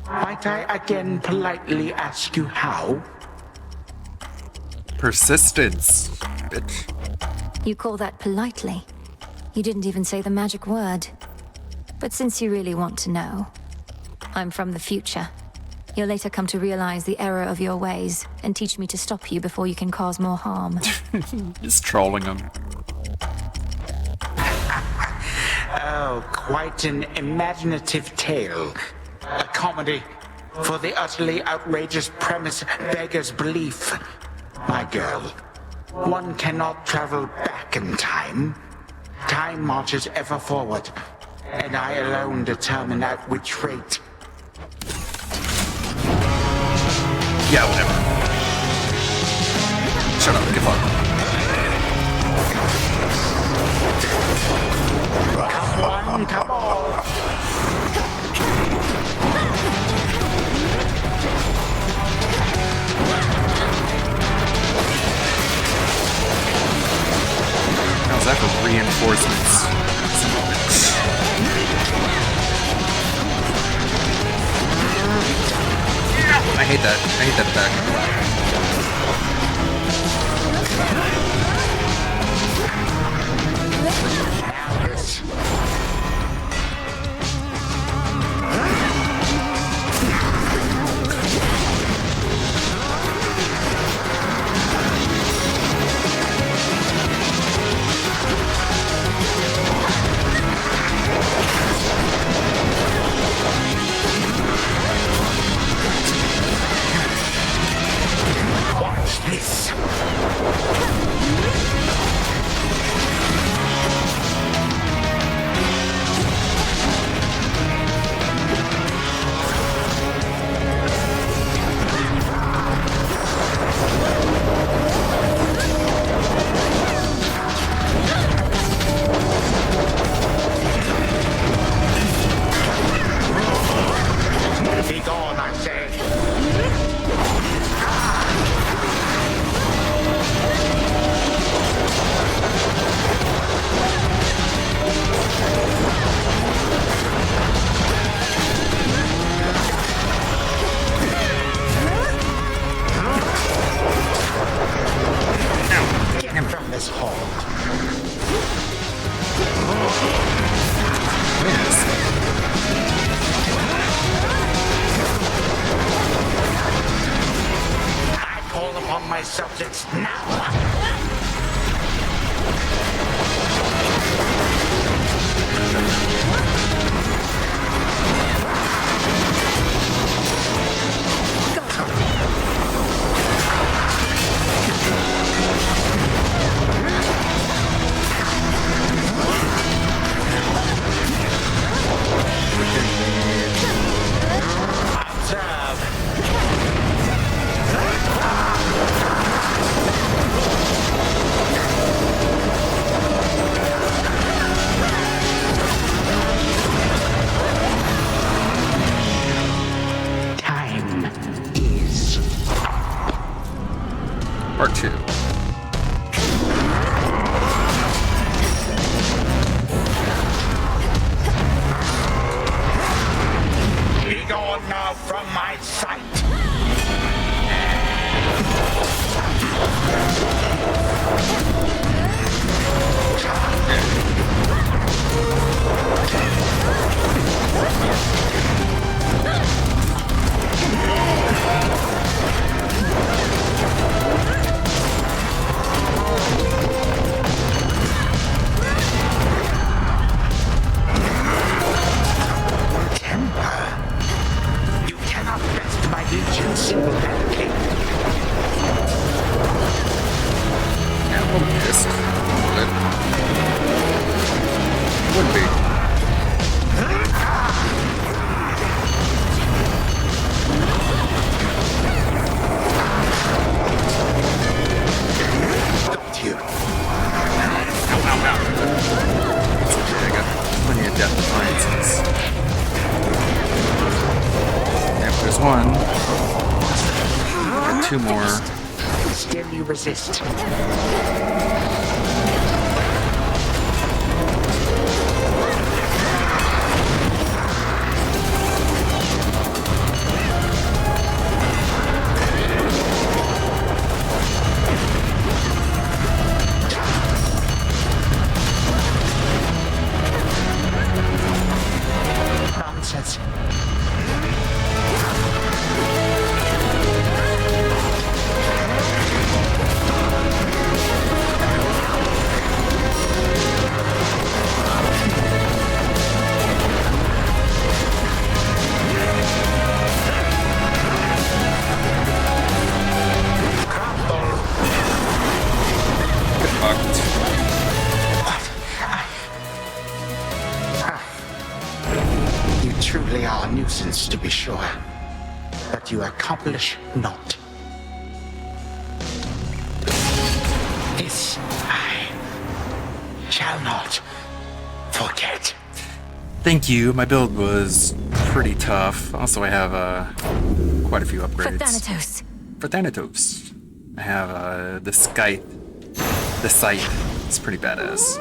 Might I again politely ask you how? Persistence, bitch. You call that politely? You didn't even say the magic word. But since you really want to know, I'm from the future. You'll later come to realize the error of your ways and teach me to stop you before you can cause more harm. Just trolling him. Oh, quite an imaginative tale. A comedy for the utterly outrageous premise beggars belief. My girl, one cannot travel back in time. Time marches ever forward, and I alone determine at which rate. Yeah, whatever. Shut up, give up. Come on. How's that for reinforcements? I hate that. I hate that attack. call upon my subjects now. Time is Part 2. Be gone now from my sight. You cannot best my legion single-handedly. Yeah, I'm a little pissed. But would be. Don't you? It's okay, I got plenty of death defiances. Yep, there's one. And 2 more. Still you resist. Nonsense. You truly are a nuisance, to be sure, but you accomplish naught. This I shall not forget. Thank you. My build was pretty tough. Also, I have quite a few upgrades. For Thanatos. For Thanatos. I have the Scythe. The Scythe. It's pretty badass.